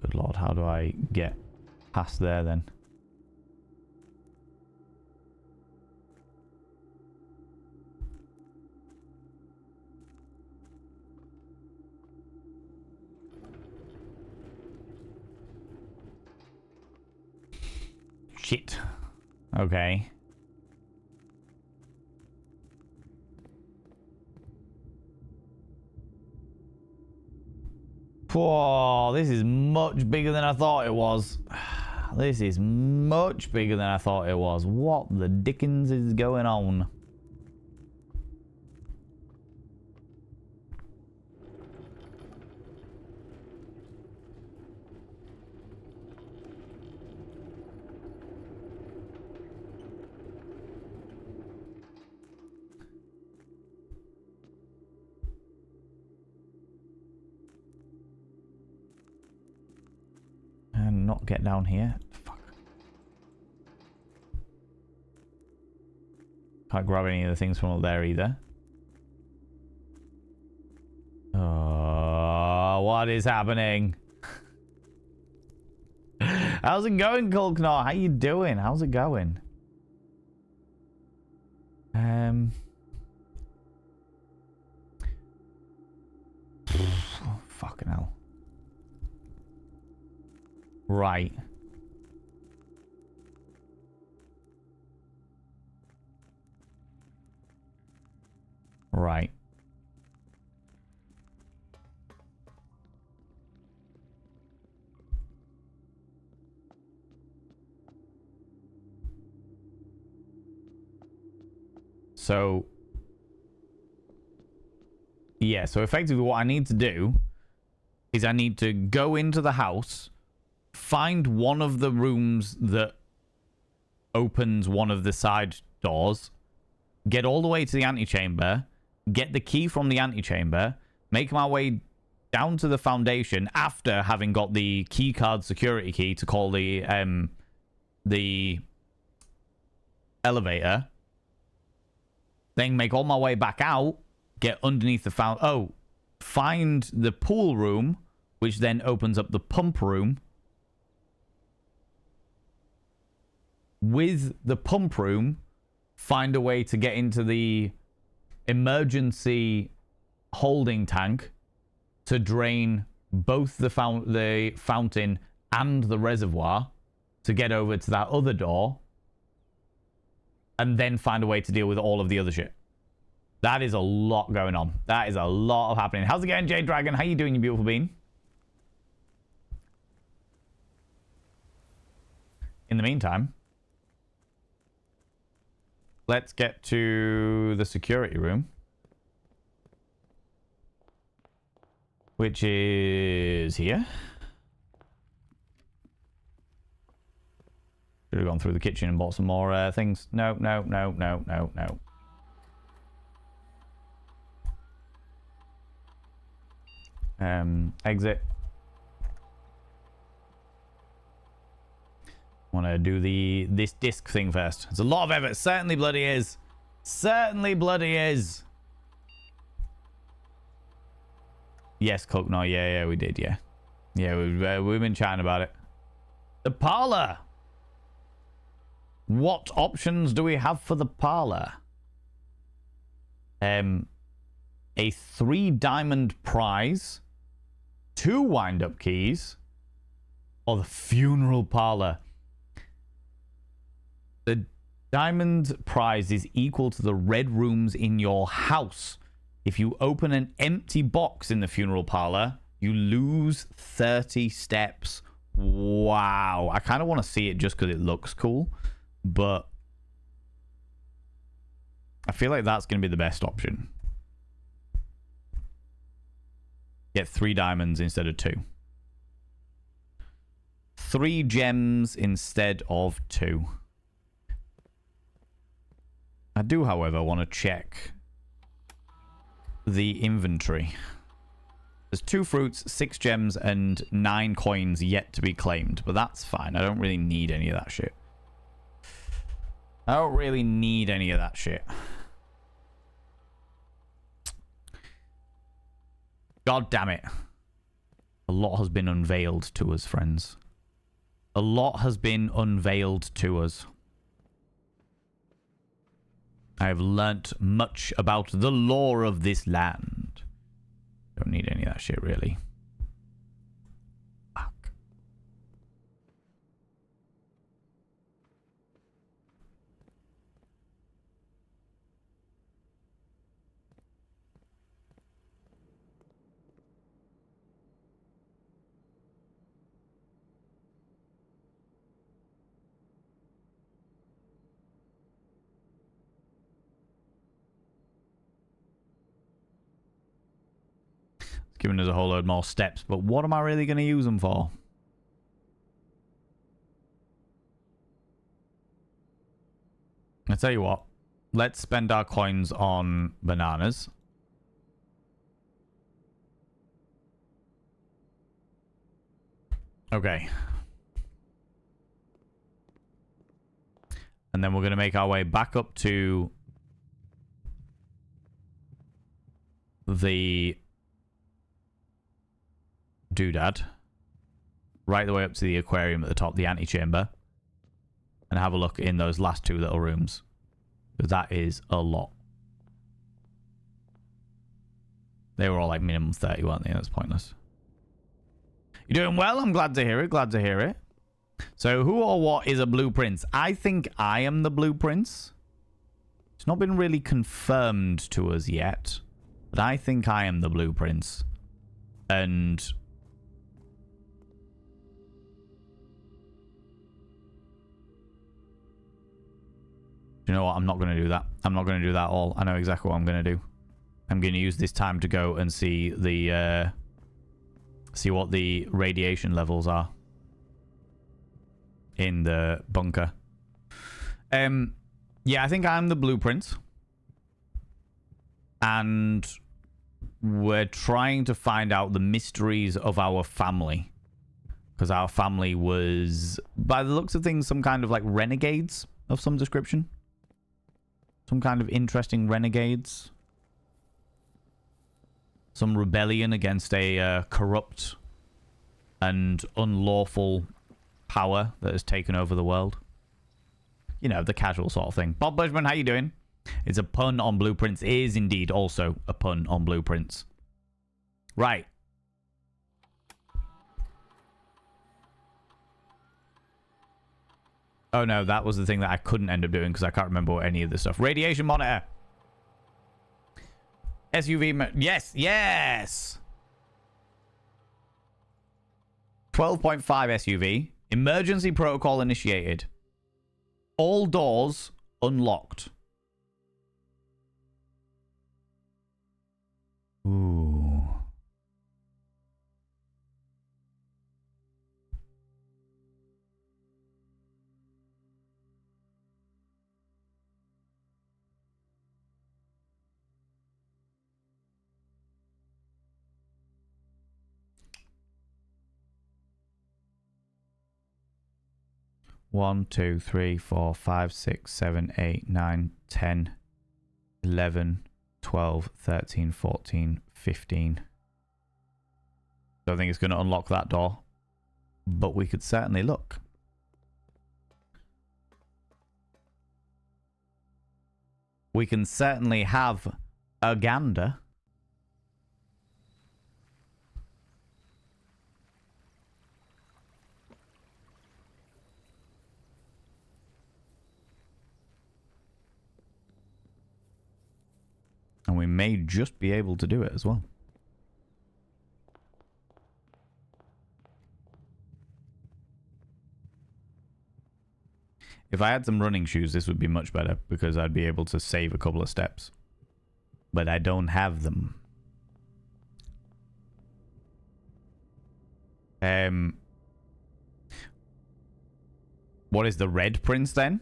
Good lord, how do I get past there then? Shit. Okay. Whoa, this is much bigger than I thought it was. This is much bigger than I thought it was. What the dickens is going on? And not get down here. Fuck. Can't grab any of the things from up there either. What is happening? How's it going, Kulknor? How you doing? How's it going? Fucking hell. Right. Right. So, yeah, so effectively what I need to do is I need to go into the house, find one of the rooms that opens one of the side doors, get all the way to the antechamber, get the key from the antechamber, make my way down to the foundation after having got the keycard security key to call the elevator, then make all my way back out, get underneath the find the pool room, which then opens up the pump room. With the pump room, find a way to get into the emergency holding tank to drain both the fountain and the reservoir to get over to that other door, and then find a way to deal with all of the other shit. That is a lot going on. That is a lot of happening. How's it going, Jade Dragon? How you doing, you beautiful bean? In the meantime, let's get to the security room, which is here. Should have gone through the kitchen and bought some more things. No, no, no, no, no, no. Exit. Want to do this disc thing first. It's a lot of effort. Certainly bloody is. Certainly bloody is. Yes, Cook. No, yeah, we did. Yeah, we've been chatting about it. The parlor. What options do we have for the parlor? A 3 diamond prize, 2 wind-up keys, or the funeral parlor. The diamond prize is equal to the red rooms in your house. If you open an empty box in the funeral parlor, you lose 30 steps. Wow. I kind of want to see it just because it looks cool, but I feel like that's going to be the best option. Get 3 diamonds instead of 2. 3 gems instead of 2. I do, however, want to check the inventory. There's 2 fruits, 6 gems, and 9 coins yet to be claimed, but that's fine. I don't really need any of that shit. I don't really need any of that shit. God damn it. A lot has been unveiled to us, friends. A lot has been unveiled to us. I have learnt much about the lore of this land. Don't need any of that shit, really. Fuck. Giving us a whole load more steps, but what am I really going to use them for? I tell you what, let's spend our coins on bananas. Okay. And then we're going to make our way back up to the doodad right the way up to the aquarium at the top, the antechamber, and have a look in those last two little rooms. That is a lot. They were all like minimum 30, weren't they? That's pointless. You're doing well. I'm glad to hear it. Glad to hear it. So who or what is a blue prince? I think I am the blue prince. It's not been really confirmed to us yet, but I think I am the blue prince. And you know what? I'm not going to do that. I'm not going to do that at all. I know exactly what I'm going to do. I'm going to use this time to go and see the see what the radiation levels are in the bunker. Yeah, I think I'm the blueprint. And we're trying to find out the mysteries of our family. Because our family was, by the looks of things, some kind of like renegades of some description. Some kind of interesting renegades. Some rebellion against a corrupt and unlawful power that has taken over the world. You know, the casual sort of thing. Bob Bushman, how you doing? It's a pun on blueprints. It is indeed also a pun on blueprints. Right. Oh no, that was the thing that I couldn't end up doing because I can't remember any of this stuff. Radiation monitor. SUV. Yes, yes. 12.5 SUV. Emergency protocol initiated. All doors unlocked. Ooh. One, 2, 3, 4, 5, 6, 7, 8, 9, 10, 11, 12, 13, 14, 15. Don't think it's going to unlock that door, but we could certainly look. We can certainly have a gander. And we may just be able to do it as well. If I had some running shoes, this would be much better because I'd be able to save a couple of steps. But I don't have them. What is the Red Prince then?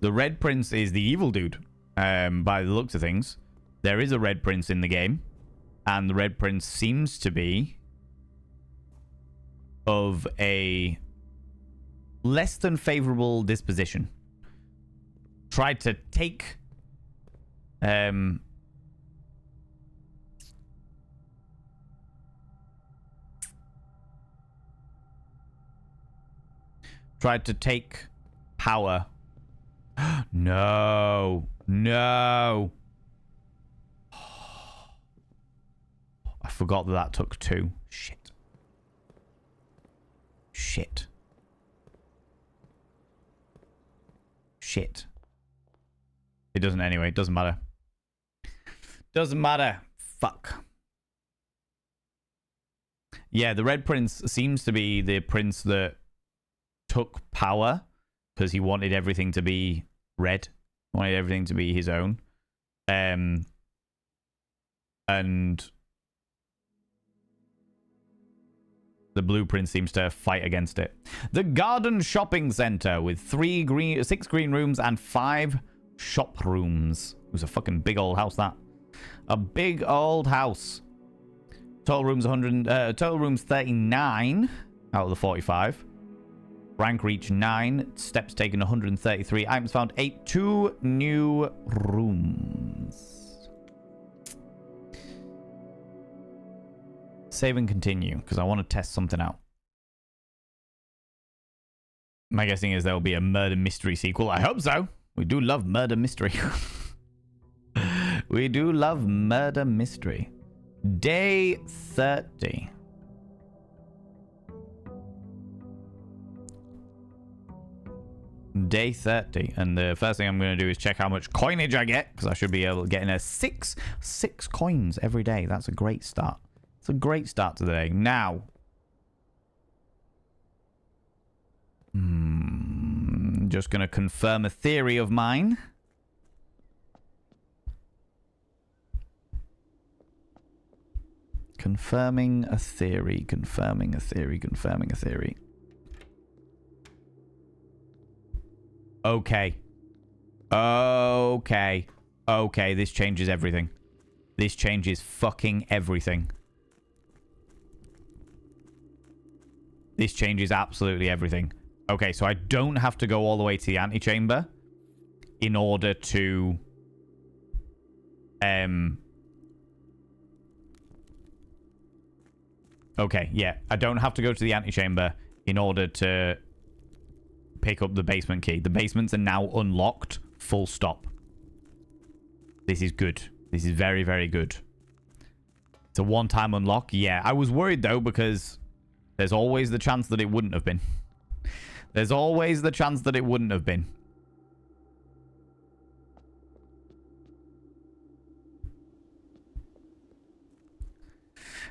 The Red Prince is the evil dude. By the looks of things. There is a Red Prince in the game. And the Red Prince seems to be of a less than favorable disposition. Tried to take tried to take power. No. No. I forgot that that took 2. Shit. Shit. Shit. It doesn't anyway. It doesn't matter. Doesn't matter. Fuck. Yeah, the Red Prince seems to be the prince that took power because he wanted everything to be red. Wanted everything to be his own. And the Blue Prince seems to fight against it. The Garden Shopping Center with 6 green rooms and 5 shop rooms. It was a fucking big old house, that. A big old house. Total rooms 39 out of the 45. Rank reach 9. Steps taken 133. Items found 8. 2 new rooms. Save and continue, because I want to test something out. My guessing is there will be a murder mystery sequel. I hope so. We do love murder mystery. We do love murder mystery. Day 30. Day 30. And the first thing I'm going to do is check how much coinage I get, because I should be able to get in a six coins every day. That's a great start. It's a great start to the day. Now, just going to confirm a theory of mine. Confirming a theory, confirming a theory, confirming a theory. Okay. Okay. Okay, this changes everything. This changes fucking everything. This changes absolutely everything. Okay, so I don't have to go all the way to the antechamber in order to... Okay, yeah. I don't have to go to the antechamber in order to pick up the basement key. The basements are now unlocked. Full stop. This is good. This is very, very good. It's a one-time unlock. Yeah, I was worried, though, because there's always the chance that it wouldn't have been. There's always the chance that it wouldn't have been.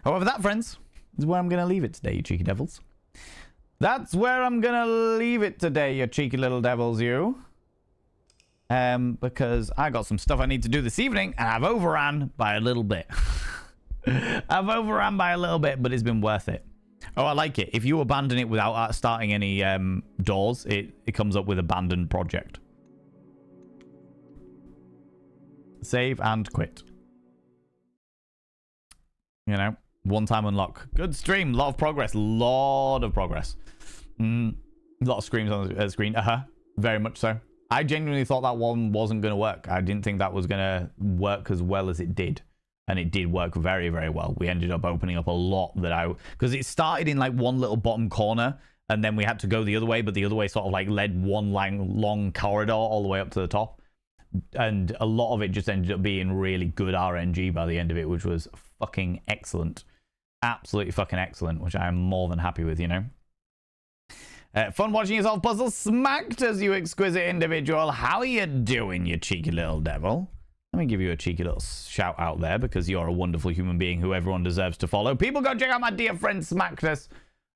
However, that, friends, is where I'm going to leave it today, you cheeky devils. That's where I'm going to leave it today, you cheeky little devils, you. Because I got some stuff I need to do this evening, and I've overran by a little bit. I've overran by a little bit, but it's been worth it. Oh, I like it. If you abandon it without starting any doors, it comes up with abandoned project. Save and quit. You know, one-time unlock. Good stream. Lot of progress. Lot of progress. Lot of screams on the screen. Very much so. I genuinely thought that one wasn't going to work. I didn't think that was going to work as well as it did. And it did work very, very well. We ended up opening up a lot that because it started in like one little bottom corner, and then we had to go the other way, but the other way sort of like led one long corridor all the way up to the top. And a lot of it just ended up being really good RNG by the end of it, which was fucking excellent. Absolutely fucking excellent, which I am more than happy with, you know. Fun watching you solve puzzles. Smacked us, you exquisite individual. How are you doing, you cheeky little devil? Let me give you a cheeky little shout out there, because you're a wonderful human being who everyone deserves to follow. People, go check out my dear friend Smacktus.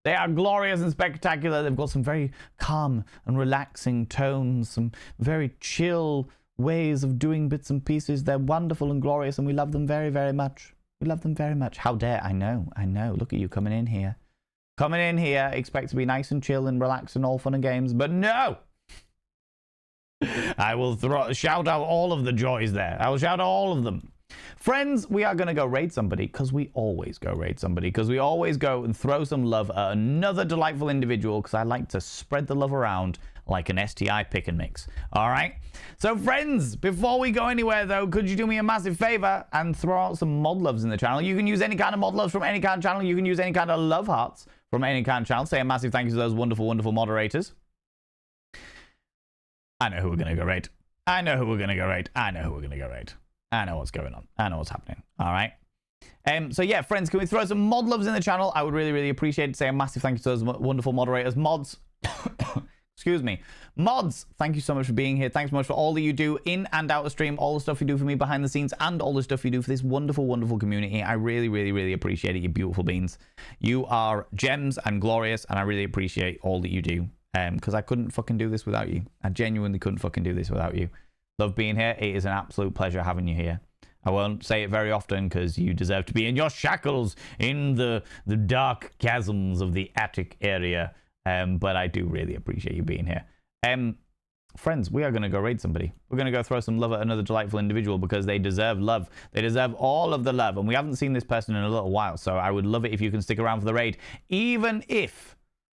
They are glorious and spectacular. They've got some very calm and relaxing tones, some very chill ways of doing bits and pieces. They're wonderful and glorious, and we love them very, very much. We love them very much. How dare. I know. Look at you coming in here. Coming in here, expect to be nice and chill and relaxed and all fun and games, but no! I will shout out all of the joys there. I will shout out all of them. Friends, we are going to go raid somebody, because we always go raid somebody, because we always go and throw some love at another delightful individual, because I like to spread the love around like an STI pick and mix. All right? So, friends, before we go anywhere, though, could you do me a massive favor and throw out some mod loves in the channel? You can use any kind of mod loves from any kind of channel. You can use any kind of love hearts from any kind of channel. Say a massive thank you to those wonderful, wonderful moderators. I know who we're going to go raid. I know who we're going to go raid. I know who we're going to go raid. I know what's going on. I know what's happening. All right. So yeah, friends, can we throw some mod loves in the channel? I would really, really appreciate it. Say a massive thank you to those wonderful moderators. Mods. Excuse me. Mods, thank you so much for being here. Thanks so much for all that you do in and out of stream, all the stuff you do for me behind the scenes, and all the stuff you do for this wonderful, wonderful community. I really, really, really appreciate it, you beautiful beings. You are gems and glorious, and I really appreciate all that you do. Because I couldn't fucking do this without you. I genuinely couldn't fucking do this without you. Love being here. It is an absolute pleasure having you here. I won't say it very often, because you deserve to be in your shackles in the dark chasms of the attic area. But I do really appreciate you being here. Friends, we are going to go raid somebody. We're going to go throw some love at another delightful individual, because they deserve love. They deserve all of the love. And we haven't seen this person in a little while. So I would love it if you can stick around for the raid. Even if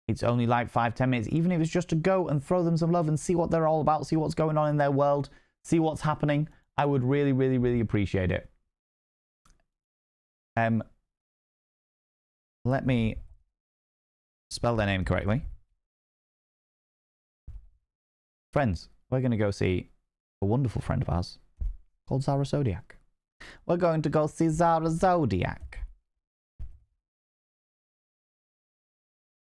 it's only like 5-10 minutes. Even if it's just to go and throw them some love and see what they're all about. See what's going on in their world. See what's happening. I would really, really, really appreciate it. let me spell their name correctly. Friends, we're going to go see a wonderful friend of ours called Zara Zodiac. We're going to go see Zara Zodiac.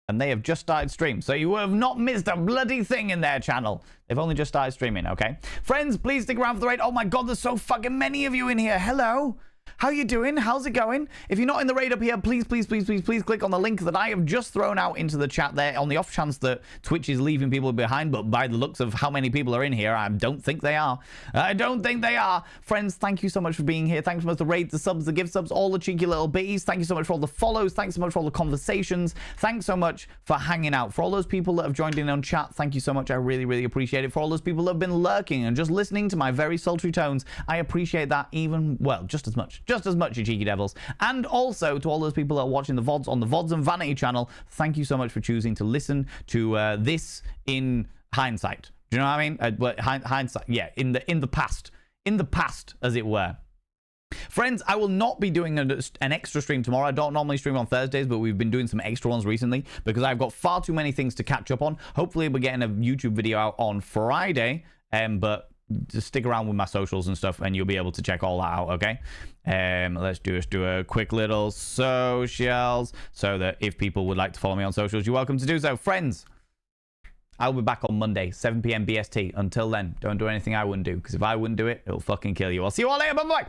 And they have just started stream, so you have not missed a bloody thing in their channel. They've only just started streaming, okay? Friends, please stick around for the raid. Oh my god, there's so fucking many of you in here. Hello. How you doing? How's it going? If you're not in the raid up here, please click on the link that I have just thrown out into the chat there on the off chance that Twitch is leaving people behind. But by the looks of how many people are in here, I don't think they are. I don't think they are. Friends, thank you so much for being here. Thanks so much for the raids, the subs, the gift subs, all the cheeky little bitties. Thank you so much for all the follows. Thanks so much for all the conversations. Thanks so much for hanging out. For all those people that have joined in on chat, thank you so much. I really appreciate it. For all those people that have been lurking and just listening to my very sultry tones, I appreciate that even, well, just as much, you cheeky devils. And also to all those people that are watching the VODs on the VODs and Vanity channel, thank you so much for choosing to listen to this in hindsight. Do you know what I mean? Hindsight, yeah, in the past, as it were. Friends, I will not be doing an extra stream tomorrow. I don't normally stream on Thursdays, but we've been doing some extra ones recently because I've got far too many things to catch up on. Hopefully, we're getting a YouTube video out on Friday, but just stick around with my socials and stuff and you'll be able to check all that out, okay? Let's do a quick little socials so that if people would like to follow me on socials, you're welcome to do so. Friends, I'll be back on Monday, 7 p.m. BST. Until then, don't do anything I wouldn't do, because if I wouldn't do it, it'll fucking kill you. I'll see you all later. Bye-bye.